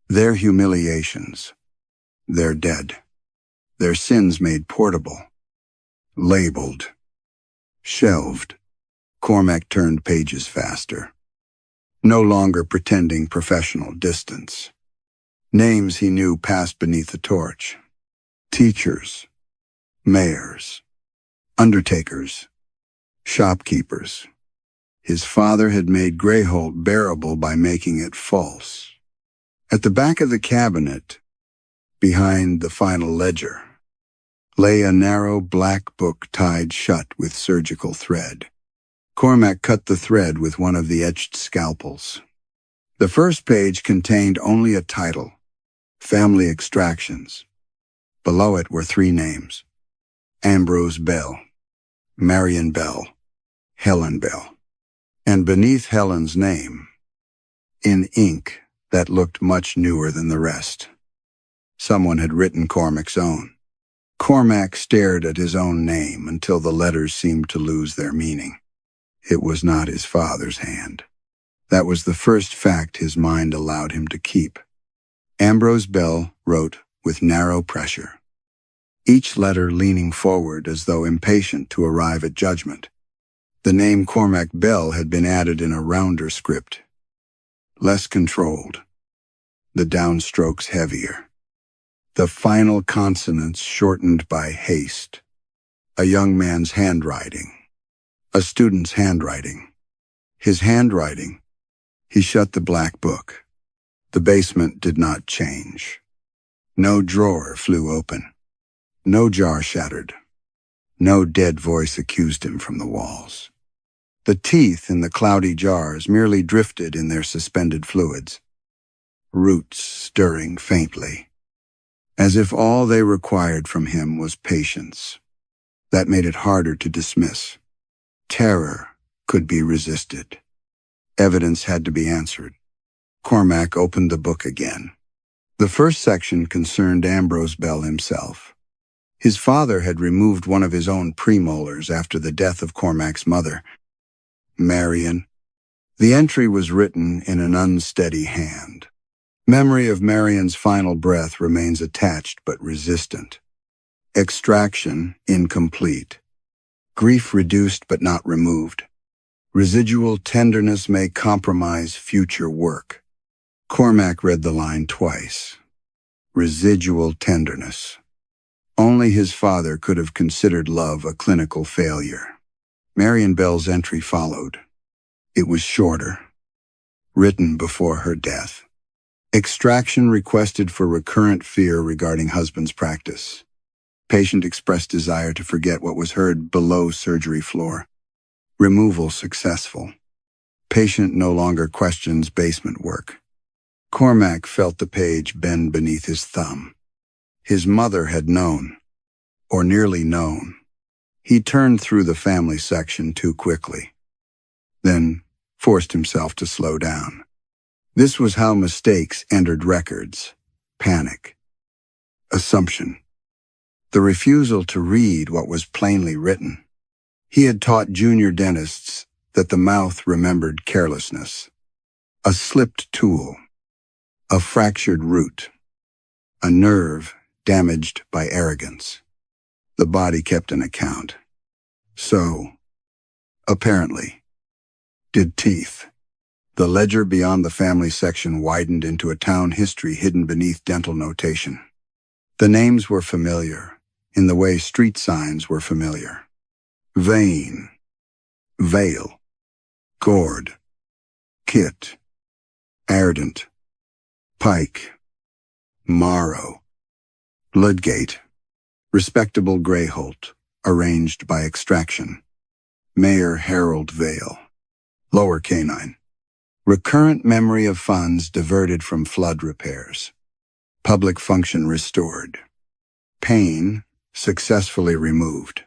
their humiliations, their dead, their sins made portable, labeled, shelved. Cormac turned pages faster. No longer pretending professional distance. Names he knew passed beneath the torch. Teachers, mayors, undertakers, shopkeepers. His father had made Greyholt bearable by making it false. At the back of the cabinet, behind the final ledger, lay a narrow black book tied shut with surgical thread. Cormac cut the thread with one of the etched scalpels. The first page contained only a title, Family Extractions. Below it were 3 names, Ambrose Bell, Marion Bell, Helen Bell. And beneath Helen's name, in ink that looked much newer than the rest, someone had written Cormac's own. Cormac stared at his own name until the letters seemed to lose their meaning. It was not his father's hand. That was the first fact his mind allowed him to keep. Ambrose Bell wrote with narrow pressure, each letter leaning forward as though impatient to arrive at judgment. The name Cormac Bell had been added in a rounder script, less controlled, the downstrokes heavier, the final consonants shortened by haste. A young man's handwriting, A student's handwriting. His handwriting. He shut the black book. The basement did not change. No drawer flew open. No jar shattered. No dead voice accused him from the walls. The teeth in the cloudy jars merely drifted in their suspended fluids, roots stirring faintly, as if all they required from him was patience. That made it harder to dismiss. Terror could be resisted. Evidence had to be answered. Cormac opened the book again. The first section concerned Ambrose Bell himself. His father had removed one of his own premolars after the death of Cormac's mother, Marion. The entry was written in an unsteady hand. Memory of Marion's final breath remains attached but resistant. Extraction incomplete. Grief reduced but not removed. Residual tenderness may compromise future work. Cormac read the line twice. Residual tenderness. Only his father could have considered love a clinical failure. Marion Bell's entry followed. It was shorter. Written before her death. Extraction requested for recurrent fear regarding husband's practice. Patient expressed desire to forget what was heard below surgery floor. Removal successful. Patient no longer questions basement work. Cormac felt the page bend beneath his thumb. His mother had known, or nearly known. He turned through the family section too quickly, then forced himself to slow down. This was how mistakes entered records. Panic. Assumption. The refusal to read what was plainly written. He had taught junior dentists that the mouth remembered carelessness. A slipped tool. A fractured root. A nerve damaged by arrogance. The body kept an account. So, apparently, did teeth. The ledger beyond the family section widened into a town history hidden beneath dental notation. The names were familiar, in the way street signs were familiar. Vein. Vale. Gord. Kit. Ardent. Pike. Morrow. Ludgate. Respectable Greyholt, arranged by extraction. Mayor Harold Vale. Lower canine. Recurrent memory of funds diverted from flood repairs. Public function restored. Pain successfully removed.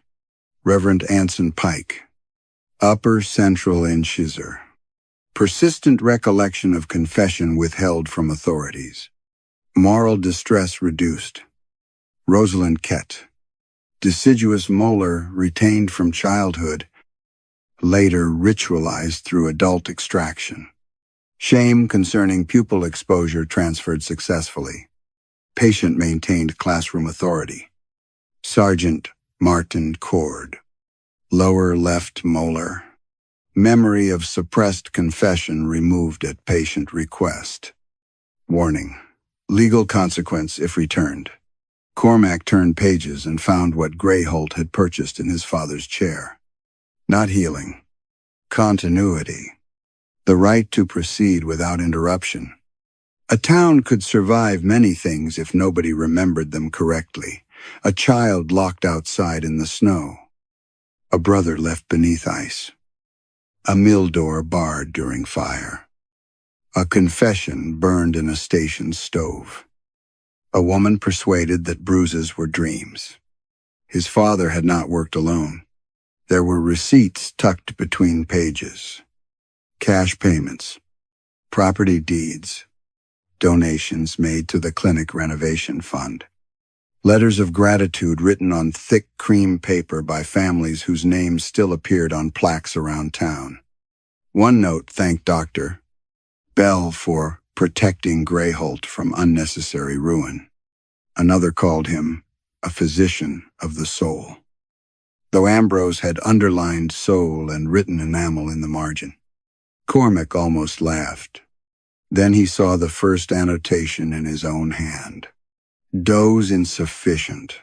Reverend Anson Pike. Upper central incisor. Persistent recollection of confession withheld from authorities. Moral distress reduced. Rosalind Kett. Deciduous molar retained from childhood, later ritualized through adult extraction. Shame concerning pupil exposure transferred successfully. Patient maintained classroom authority. Sergeant Martin Cord. Lower left molar. Memory of suppressed confession removed at patient request. Warning. Legal consequence if returned. Cormac turned pages and found what Greyholt had purchased in his father's chair. Not healing. Continuity. The right to proceed without interruption. A town could survive many things if nobody remembered them correctly. A child locked outside in the snow. A brother left beneath ice. A mill door barred during fire. A confession burned in a station stove. A woman persuaded that bruises were dreams. His father had not worked alone. There were receipts tucked between pages. Cash payments. Property deeds. Donations made to the clinic renovation fund. Letters of gratitude written on thick cream paper by families whose names still appeared on plaques around town. One note thanked Dr. Bell for protecting Greyholt from unnecessary ruin. Another called him a physician of the soul, though Ambrose had underlined soul and written enamel in the margin. Cormac almost laughed. Then he saw the first annotation in his own hand. Dose insufficient.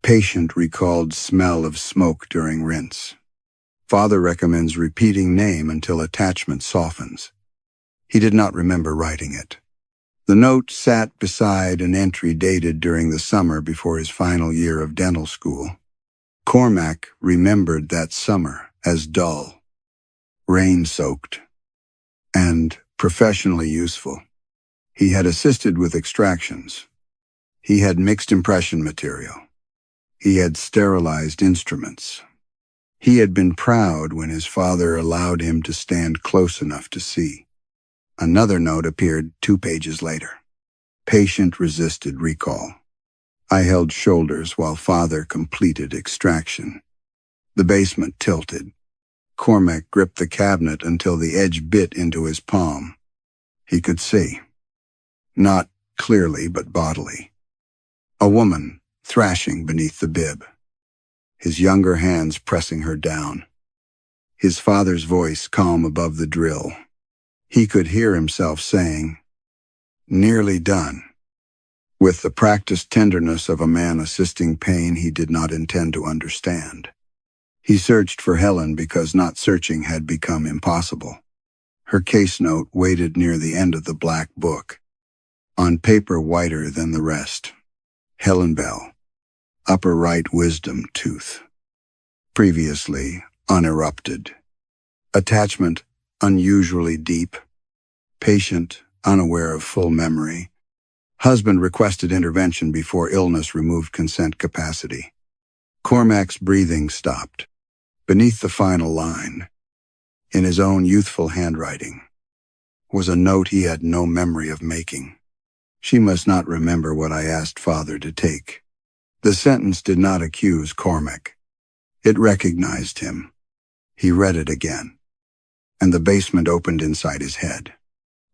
Patient recalled smell of smoke during rinse. Father recommends repeating name until attachment softens. He did not remember writing it. The note sat beside an entry dated during the summer before his final year of dental school. Cormac remembered that summer as dull, rain-soaked, and professionally useful. He had assisted with extractions. He had mixed impression material. He had sterilized instruments. He had been proud when his father allowed him to stand close enough to see. Another note appeared 2 pages later. Patient resisted recall. I held shoulders while Father completed extraction. The basement tilted. Cormac gripped the cabinet until the edge bit into his palm. He could see. Not clearly, but bodily. A woman thrashing beneath the bib. His younger hands pressing her down. His father's voice calm above the drill. He could hear himself saying, "Nearly done." With the practiced tenderness of a man assisting pain he did not intend to understand. He searched for Helen because not searching had become impossible. Her case note waited near the end of the black book. On paper whiter than the rest. Helen Bell. Upper right wisdom tooth. Previously uninterrupted. Attachment unusually deep. Patient unaware of full memory. Husband requested intervention before illness removed consent capacity. Cormac's breathing stopped. Beneath the final line, in his own youthful handwriting, was a note he had no memory of making. She must not remember what I asked Father to take. The sentence did not accuse Cormac. It recognized him. He read it again, and the basement opened inside his head.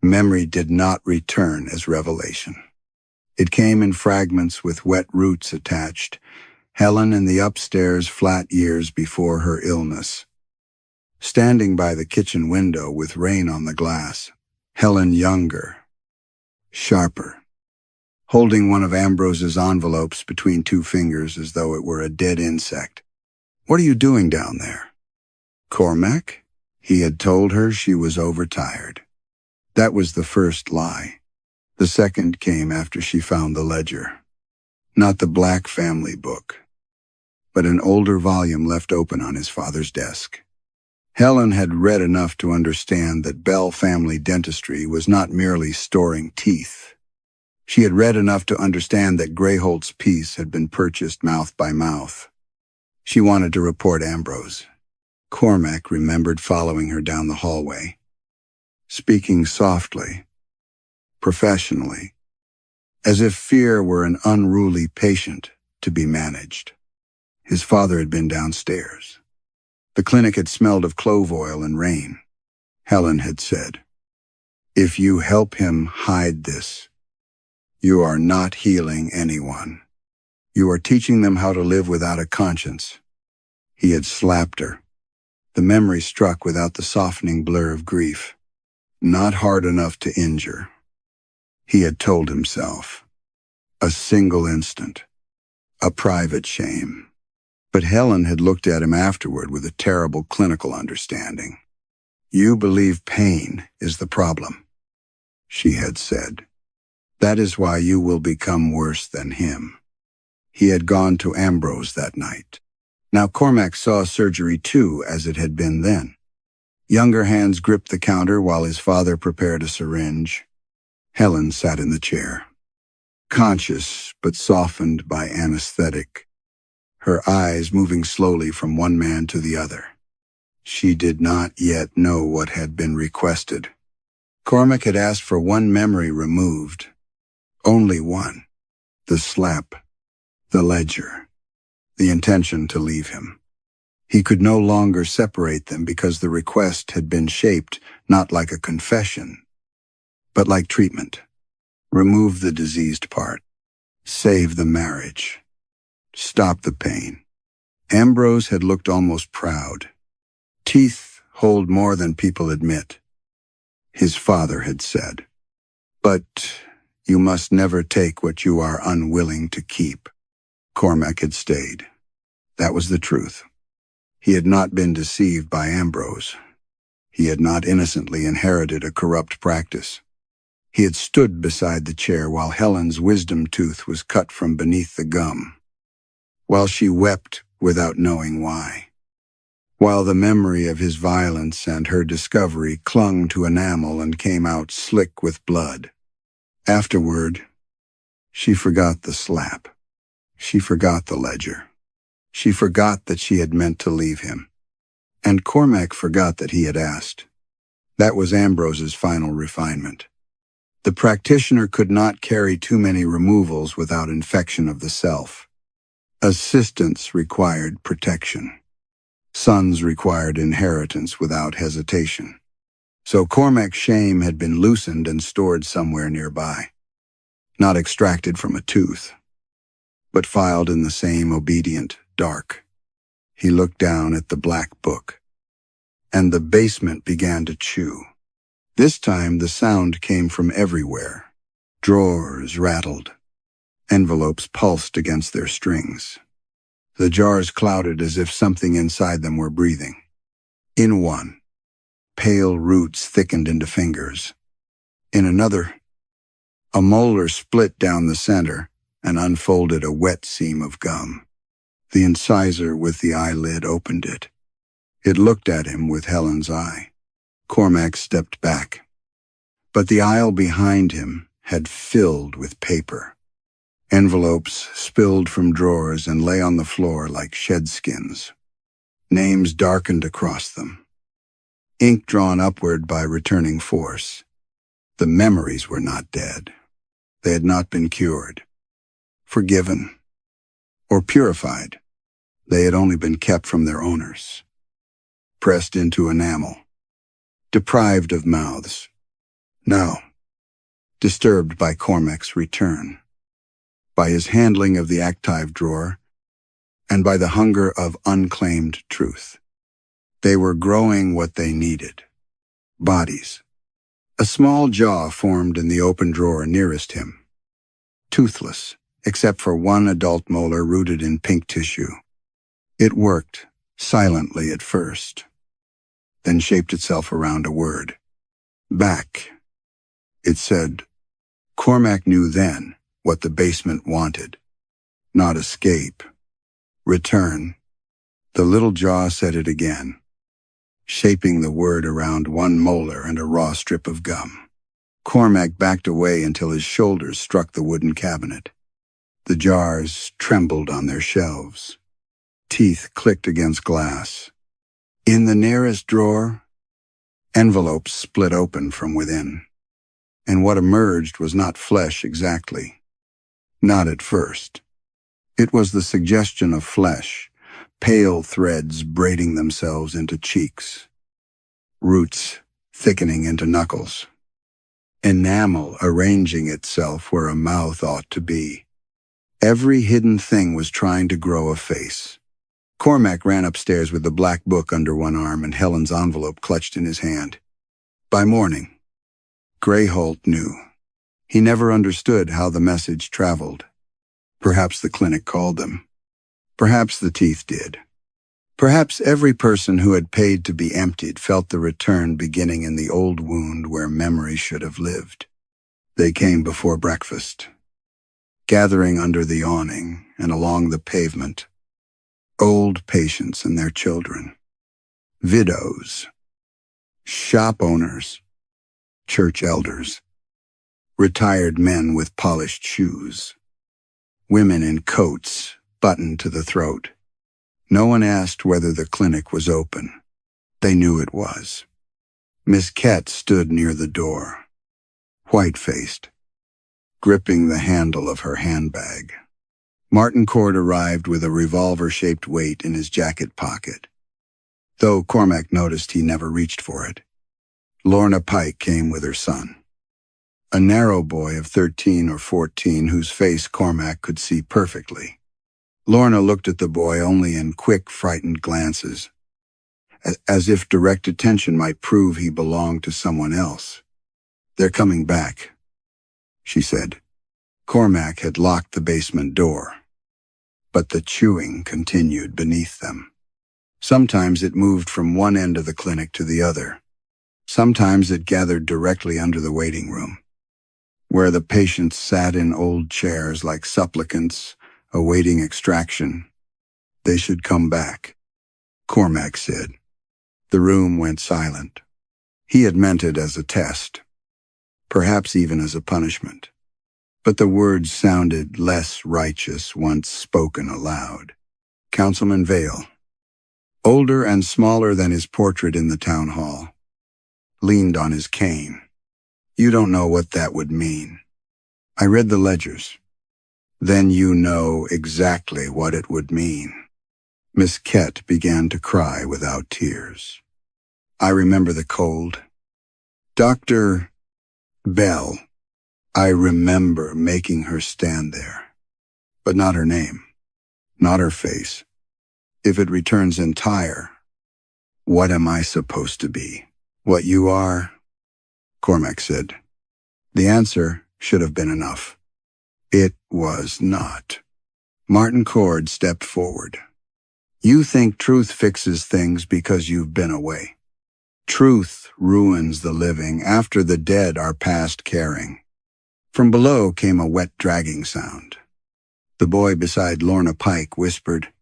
Memory did not return as revelation. It came in fragments with wet roots attached. Helen in the upstairs flat years before her illness. Standing by the kitchen window with rain on the glass. Helen younger. Sharper. Holding one of Ambrose's envelopes between 2 fingers as though it were a dead insect. "What are you doing down there?" Cormac? He had told her she was overtired. That was the first lie. The second came after she found the ledger. Not the Black family book, but an older volume left open on his father's desk. Helen had read enough to understand that Bell family dentistry was not merely storing teeth. She had read enough to understand that Greyholt's piece had been purchased mouth by mouth. She wanted to report Ambrose. Cormac remembered following her down the hallway, speaking softly, professionally, as if fear were an unruly patient to be managed. His father had been downstairs. The clinic had smelled of clove oil and rain. Helen had said, "If you help him hide this, you are not healing anyone. You are teaching them how to live without a conscience." He had slapped her. The memory struck without the softening blur of grief. Not hard enough to injure. He had told himself. A single instant. A private shame. But Helen had looked at him afterward with a terrible clinical understanding. "You believe pain is the problem," she had said. "That is why you will become worse than him." He had gone to Ambrose that night. Now Cormac saw surgery too, as it had been then. Younger hands gripped the counter while his father prepared a syringe. Helen sat in the chair, conscious but softened by anesthetic, her eyes moving slowly from one man to the other. She did not yet know what had been requested. Cormac had asked for one memory removed. Only one. The slap. The ledger. The intention to leave him. He could no longer separate them because the request had been shaped not like a confession, but like treatment. Remove the diseased part. Save the marriage. Stop the pain. Ambrose had looked almost proud. Teeth hold more than people admit, his father had said. But you must never take what you are unwilling to keep. Cormac had stayed. That was the truth. He had not been deceived by Ambrose. He had not innocently inherited a corrupt practice. He had stood beside the chair while Helen's wisdom tooth was cut from beneath the gum, while she wept without knowing why, while the memory of his violence and her discovery clung to enamel and came out slick with blood. Afterward, she forgot the slap. She forgot the ledger. She forgot that she had meant to leave him. And Cormac forgot that he had asked. That was Ambrose's final refinement. The practitioner could not carry too many removals without infection of the self. Assistance required protection. Sons required inheritance without hesitation. So Cormac's shame had been loosened and stored somewhere nearby. Not extracted from a tooth, but filed in the same obedient dark. He looked down at the black book, and the basement began to chew. This time the sound came from everywhere. Drawers rattled. Envelopes pulsed against their strings. The jars clouded as if something inside them were breathing. In one, pale roots thickened into fingers. In another, a molar split down the center and unfolded a wet seam of gum. The incisor with the eyelid opened it. It looked at him with Helen's eye. Cormac stepped back. But the aisle behind him had filled with paper. Envelopes spilled from drawers and lay on the floor like shed skins. Names darkened across them. Ink drawn upward by returning force. The memories were not dead. They had not been cured, forgiven, or purified. They had only been kept from their owners. Pressed into enamel. Deprived of mouths. Now, disturbed by Cormac's return, by his handling of the active drawer, and by the hunger of unclaimed truth. They were growing what they needed. Bodies. A small jaw formed in the open drawer nearest him. Toothless, except for one adult molar rooted in pink tissue. It worked, silently at first, then shaped itself around a word. Back. It said. Cormac knew then what the basement wanted. Not escape. Return. The little jaw said it again, shaping the word around one molar and a raw strip of gum. Cormac backed away until his shoulders struck the wooden cabinet. The jars trembled on their shelves. Teeth clicked against glass. In the nearest drawer, envelopes split open from within. And what emerged was not flesh exactly. Not at first. It was the suggestion of flesh, pale threads braiding themselves into cheeks. Roots thickening into knuckles. Enamel arranging itself where a mouth ought to be. Every hidden thing was trying to grow a face. Cormac ran upstairs with the black book under one arm and Helen's envelope clutched in his hand. By morning, Greyholt knew. He never understood how the message traveled. Perhaps the clinic called them. Perhaps the teeth did. Perhaps every person who had paid to be emptied felt the return beginning in the old wound where memory should have lived. They came before breakfast, gathering under the awning and along the pavement. Old patients and their children, widows, shop owners, church elders, retired men with polished shoes, women in coats buttoned to the throat. No one asked whether the clinic was open. They knew it was. Miss Kett stood near the door, white-faced, gripping the handle of her handbag. Martin Cord arrived with a revolver-shaped weight in his jacket pocket, though Cormac noticed he never reached for it. Lorna Pike came with her son, a narrow boy of 13 or 14 whose face Cormac could see perfectly. Lorna looked at the boy only in quick, frightened glances, as if direct attention might prove he belonged to someone else. "They're coming back," she said. Cormac had locked the basement door, but the chewing continued beneath them. Sometimes it moved from one end of the clinic to the other. Sometimes it gathered directly under the waiting room, where the patients sat in old chairs like supplicants awaiting extraction. They should come back, Cormac said. The room went silent. He had meant it as a test, perhaps even as a punishment. But the words sounded less righteous once spoken aloud. Councilman Vale, older and smaller than his portrait in the town hall, leaned on his cane. You don't know what that would mean. I read the ledgers. Then you know exactly what it would mean. Miss Kett began to cry without tears. I remember the cold. Dr. Bell, I remember making her stand there. But not her name, not her face. If it returns entire, what am I supposed to be? What you are? Cormac said. The answer should have been enough. It was not. Martin Cord stepped forward. You think truth fixes things because you've been away. Truth ruins the living after the dead are past caring. From below came a wet dragging sound. The boy beside Lorna Pike whispered,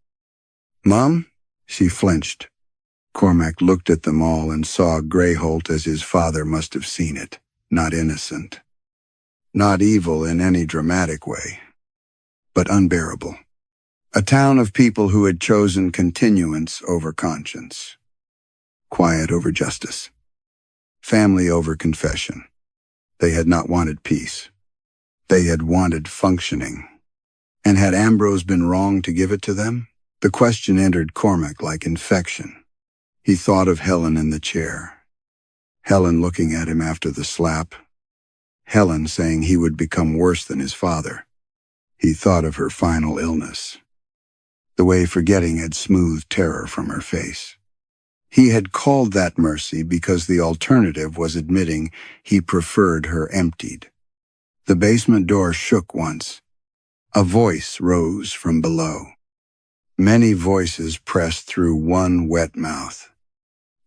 Mom? She flinched. Cormac looked at them all and saw Greyholt as his father must have seen it, not innocent. Not evil in any dramatic way, but unbearable. A town of people who had chosen continuance over conscience. Quiet over justice. Family over confession. They had not wanted peace. They had wanted functioning. And had Ambrose been wrong to give it to them? The question entered Cormac like infection. He thought of Helen in the chair. Helen looking at him after the slap. Helen saying he would become worse than his father. He thought of her final illness. The way forgetting had smoothed terror from her face. He had called that mercy because the alternative was admitting he preferred her emptied. The basement door shook once. A voice rose from below. Many voices pressed through one wet mouth.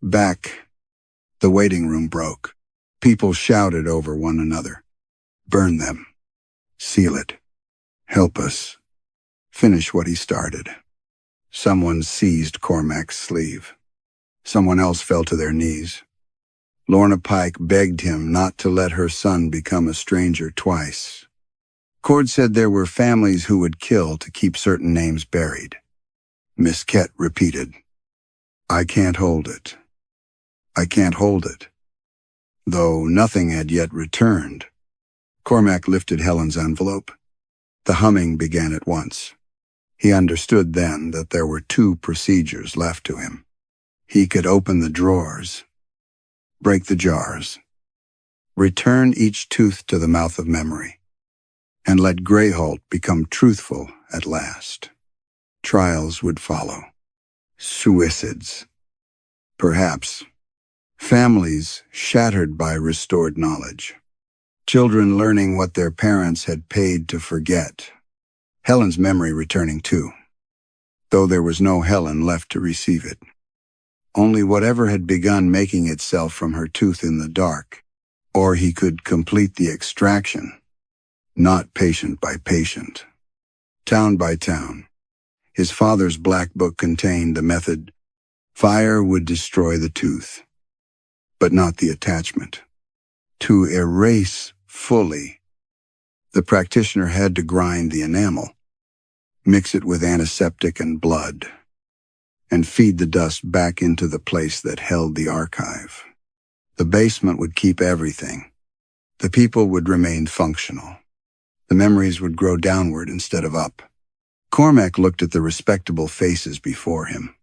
Back, the waiting room broke. People shouted over one another. Burn them. Seal it. Help us. Finish what he started. Someone seized Cormac's sleeve. Someone else fell to their knees. Lorna Pike begged him not to let her son become a stranger twice. Cord said there were families who would kill to keep certain names buried. Miss Kett repeated, I can't hold it. I can't hold it. Though nothing had yet returned, Cormac lifted Helen's envelope. The humming began at once. He understood then that there were two procedures left to him. He could open the drawers, break the jars, return each tooth to the mouth of memory, and let Greyholt become truthful at last. Trials would follow. Suicides. Perhaps. Families shattered by restored knowledge. Children learning what their parents had paid to forget. Helen's memory returning too, though there was no Helen left to receive it. Only whatever had begun making itself from her tooth in the dark, or he could complete the extraction, not patient by patient. Town by town. His father's black book contained the method, fire would destroy the tooth, but not the attachment. To erase fully, the practitioner had to grind the enamel, mix it with antiseptic and blood, and feed the dust back into the place that held the archive. The basement would keep everything. The people would remain functional. The memories would grow downward instead of up. Cormac looked at the respectable faces before him.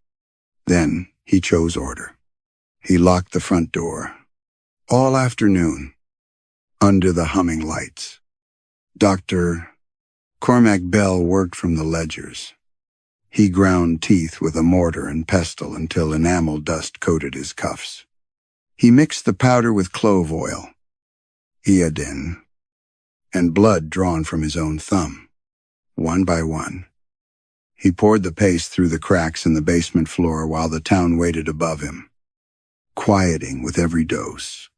Then he chose order. He locked the front door. All afternoon, under the humming lights. Dr. Cormac Bell worked from the ledgers. He ground teeth with a mortar and pestle until enamel dust coated his cuffs. He mixed the powder with clove oil, iodine, and blood drawn from his own thumb. One by one, He poured the paste through the cracks in the basement floor while the town waited above him, quieting with every dose.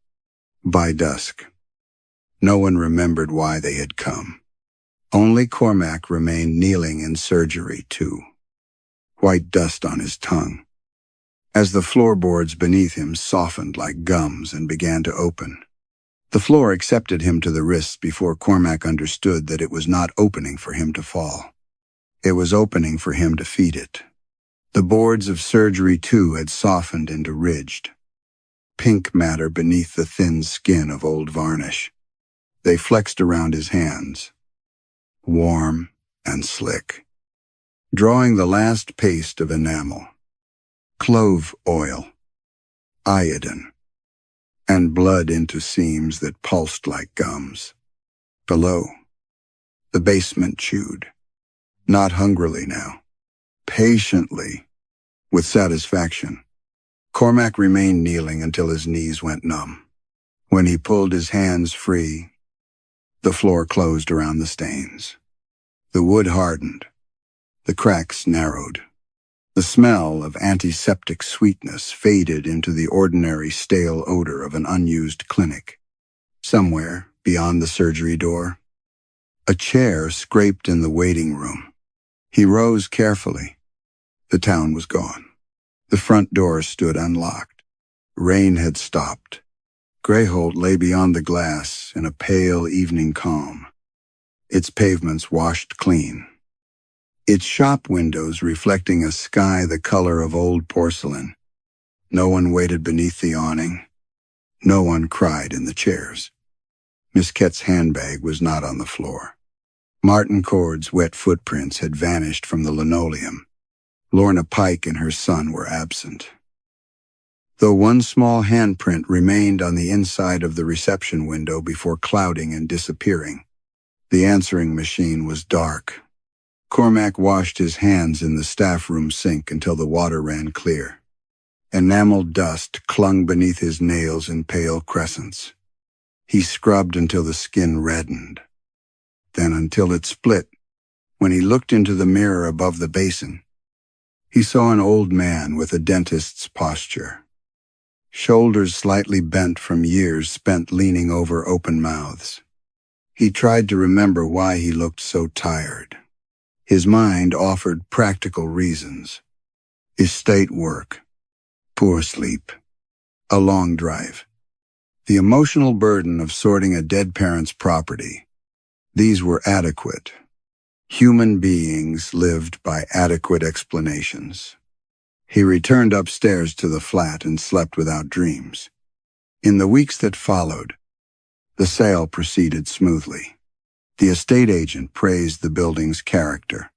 By dusk, no one remembered why they had come. Only Cormac remained kneeling in surgery, too, white dust on his tongue, as the floorboards beneath him softened like gums and began to open. The floor accepted him to the wrists before Cormac understood that it was not opening for him to fall. It was opening for him to feed it. The boards of surgery, too, had softened into ridged, pink matter beneath the thin skin of old varnish. They flexed around his hands, warm and slick, drawing the last paste of enamel, clove oil, iodine, and blood into seams that pulsed like gums. Below, the basement chewed, not hungrily now, patiently, with satisfaction. Cormac remained kneeling until his knees went numb. When he pulled his hands free, the floor closed around the stains. The wood hardened. The cracks narrowed. The smell of antiseptic sweetness faded into the ordinary stale odor of an unused clinic. Somewhere, beyond the surgery door, a chair scraped in the waiting room. He rose carefully. The town was gone. The front door stood unlocked. Rain had stopped. Greyholt lay beyond the glass in a pale evening calm, its pavements washed clean, its shop windows reflecting a sky the color of old porcelain. No one waited beneath the awning. No one cried in the chairs. Miss Kett's handbag was not on the floor. Martin Cord's wet footprints had vanished from the linoleum. Lorna Pike and her son were absent, though one small handprint remained on the inside of the reception window before clouding and disappearing. The answering machine was dark. Cormac washed his hands in the staff room sink until the water ran clear. Enameled dust clung beneath his nails in pale crescents. He scrubbed until the skin reddened, then until it split. When he looked into the mirror above the basin, he saw an old man with a dentist's posture, shoulders slightly bent from years spent leaning over open mouths. He tried to remember why he looked so tired. His mind offered practical reasons: estate work, poor sleep, a long drive, the emotional burden of sorting a dead parent's property. These were adequate. Human beings lived by adequate explanations. He returned upstairs to the flat and slept without dreams. In the weeks that followed, the sale proceeded smoothly. The estate agent praised the building's character.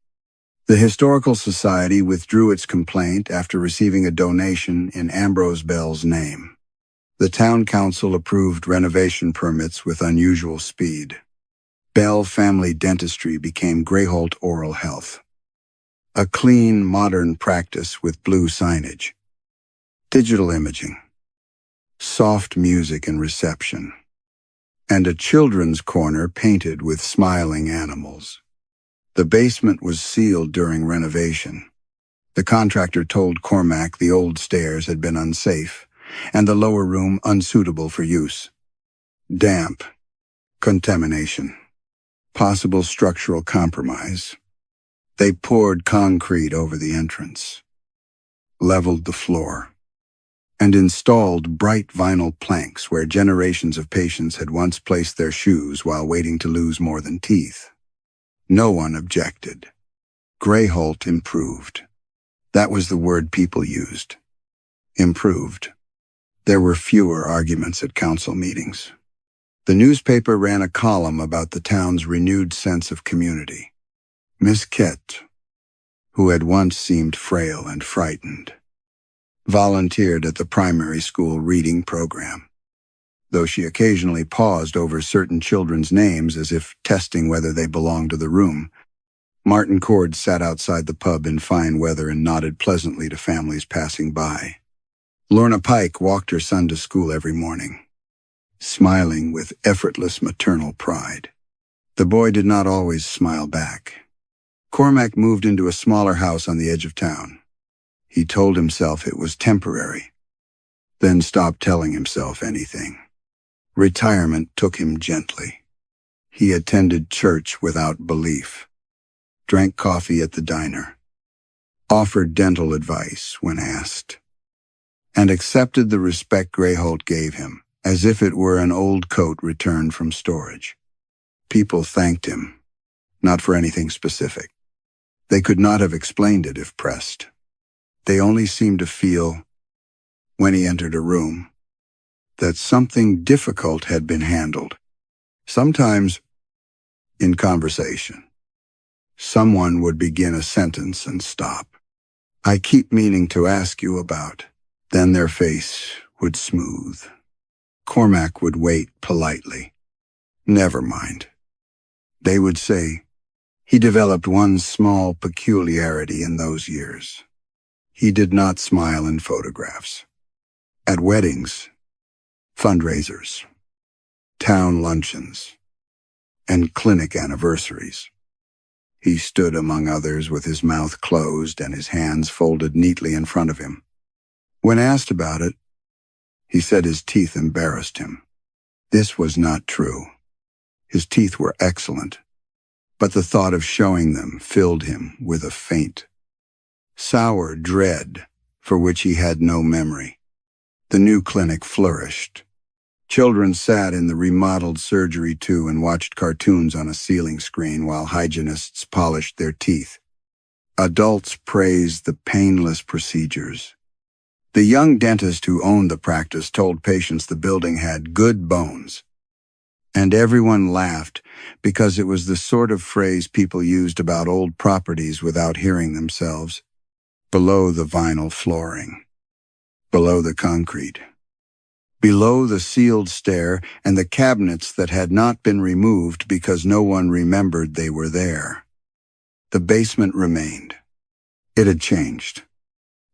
The Historical Society withdrew its complaint after receiving a donation in Ambrose Bell's name. The town council approved renovation permits with unusual speed. Bell Family Dentistry became Greyholt Oral Health, a clean, modern practice with blue signage, digital imaging, soft music and reception, and a children's corner painted with smiling animals. The basement was sealed during renovation. The contractor told Cormac the old stairs had been unsafe, and the lower room unsuitable for use. Damp, contamination, possible structural compromise. They poured concrete over the entrance, leveled the floor, and installed bright vinyl planks where generations of patients had once placed their shoes while waiting to lose more than teeth. No one objected. Greyholt improved. That was the word people used. Improved. There were fewer arguments at council meetings. The newspaper ran a column about the town's renewed sense of community. Miss Kett, who had once seemed frail and frightened, volunteered at the primary school reading program. Though she occasionally paused over certain children's names as if testing whether they belonged to the room, Martin Cord sat outside the pub in fine weather and nodded pleasantly to families passing by. Lorna Pike walked her son to school every morning, smiling with effortless maternal pride. The boy did not always smile back. Cormac moved into a smaller house on the edge of town. He told himself it was temporary, then stopped telling himself anything. Retirement took him gently. He attended church without belief, drank coffee at the diner, offered dental advice when asked, and accepted the respect Greyholt gave him, as if it were an old coat returned from storage. People thanked him, not for anything specific. They could not have explained it if pressed. They only seemed to feel, when he entered a room, that something difficult had been handled. Sometimes, in conversation, someone would begin a sentence and stop. "I keep meaning to ask you about." Then their face would smooth. Cormac would wait politely. "Never mind." They would say, he developed one small peculiarity in those years. He did not smile in photographs. At weddings, fundraisers, town luncheons, and clinic anniversaries, he stood among others with his mouth closed and his hands folded neatly in front of him. When asked about it, he said his teeth embarrassed him. This was not true. His teeth were excellent, but the thought of showing them filled him with a faint, sour dread for which he had no memory. The new clinic flourished. Children sat in the remodeled surgery too and watched cartoons on a ceiling screen while hygienists polished their teeth. Adults praised the painless procedures. The young dentist who owned the practice told patients the building had good bones. And everyone laughed because it was the sort of phrase people used about old properties without hearing themselves. Below the vinyl flooring, below the concrete, below the sealed stair and the cabinets that had not been removed because no one remembered they were there. The basement remained. It had changed.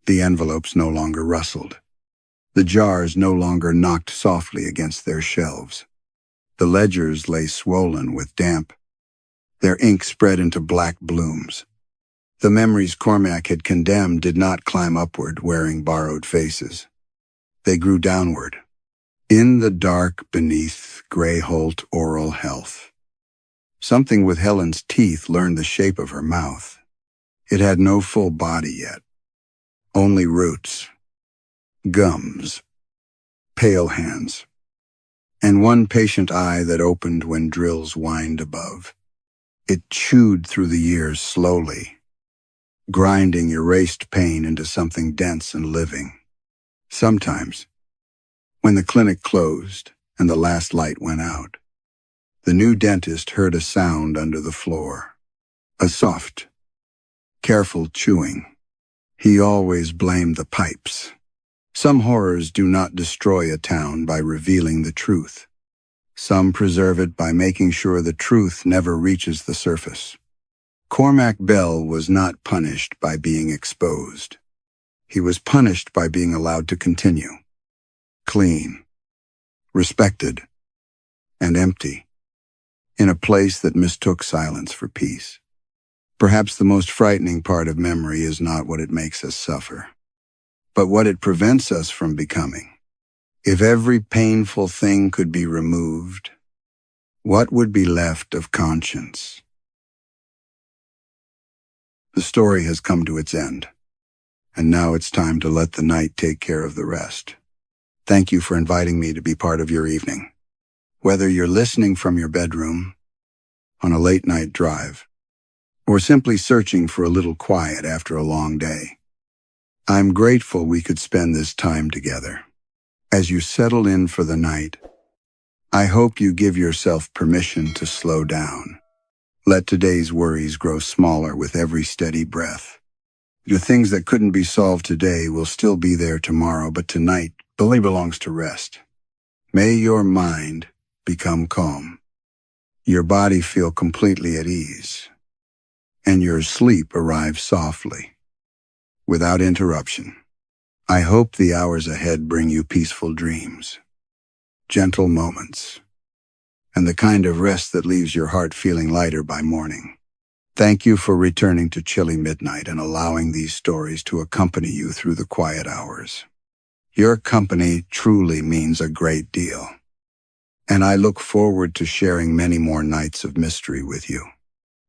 The envelopes no longer rustled. The jars no longer knocked softly against their shelves. The ledgers lay swollen with damp. Their ink spread into black blooms. The memories Cormac had condemned did not climb upward, wearing borrowed faces. They grew downward, in the dark beneath Greyholt oral health. Something with Helen's teeth learned the shape of her mouth. It had no full body yet, only roots, gums, pale hands, and one patient eye that opened when drills whined above. It chewed through the years slowly, grinding erased pain into something dense and living. Sometimes, when the clinic closed and the last light went out, the new dentist heard a sound under the floor, a soft, careful chewing. He always blamed the pipes. Some horrors do not destroy a town by revealing the truth. Some preserve it by making sure the truth never reaches the surface. Cormac Bell was not punished by being exposed. He was punished by being allowed to continue. Clean, respected, and empty, in a place that mistook silence for peace. Perhaps the most frightening part of memory is not what it makes us suffer, but what it prevents us from becoming. If every painful thing could be removed, what would be left of conscience? The story has come to its end, and now it's time to let the night take care of the rest. Thank you for inviting me to be part of your evening. Whether you're listening from your bedroom, on a late-night drive, or simply searching for a little quiet after a long day, I'm grateful we could spend this time together. As you settle in for the night, I hope you give yourself permission to slow down. Let today's worries grow smaller with every steady breath. The things that couldn't be solved today will still be there tomorrow, but tonight only belongs to rest. May your mind become calm, your body feel completely at ease, and your sleep arrive softly, without interruption. I hope the hours ahead bring you peaceful dreams, gentle moments, and the kind of rest that leaves your heart feeling lighter by morning. Thank you for returning to Chilly Midnight and allowing these stories to accompany you through the quiet hours. Your company truly means a great deal, and I look forward to sharing many more nights of mystery with you.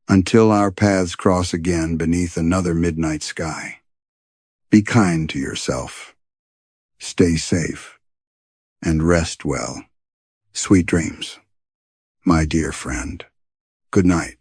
Until our paths cross again beneath another midnight sky, be kind to yourself, stay safe, and rest well. Sweet dreams, my dear friend. Good night.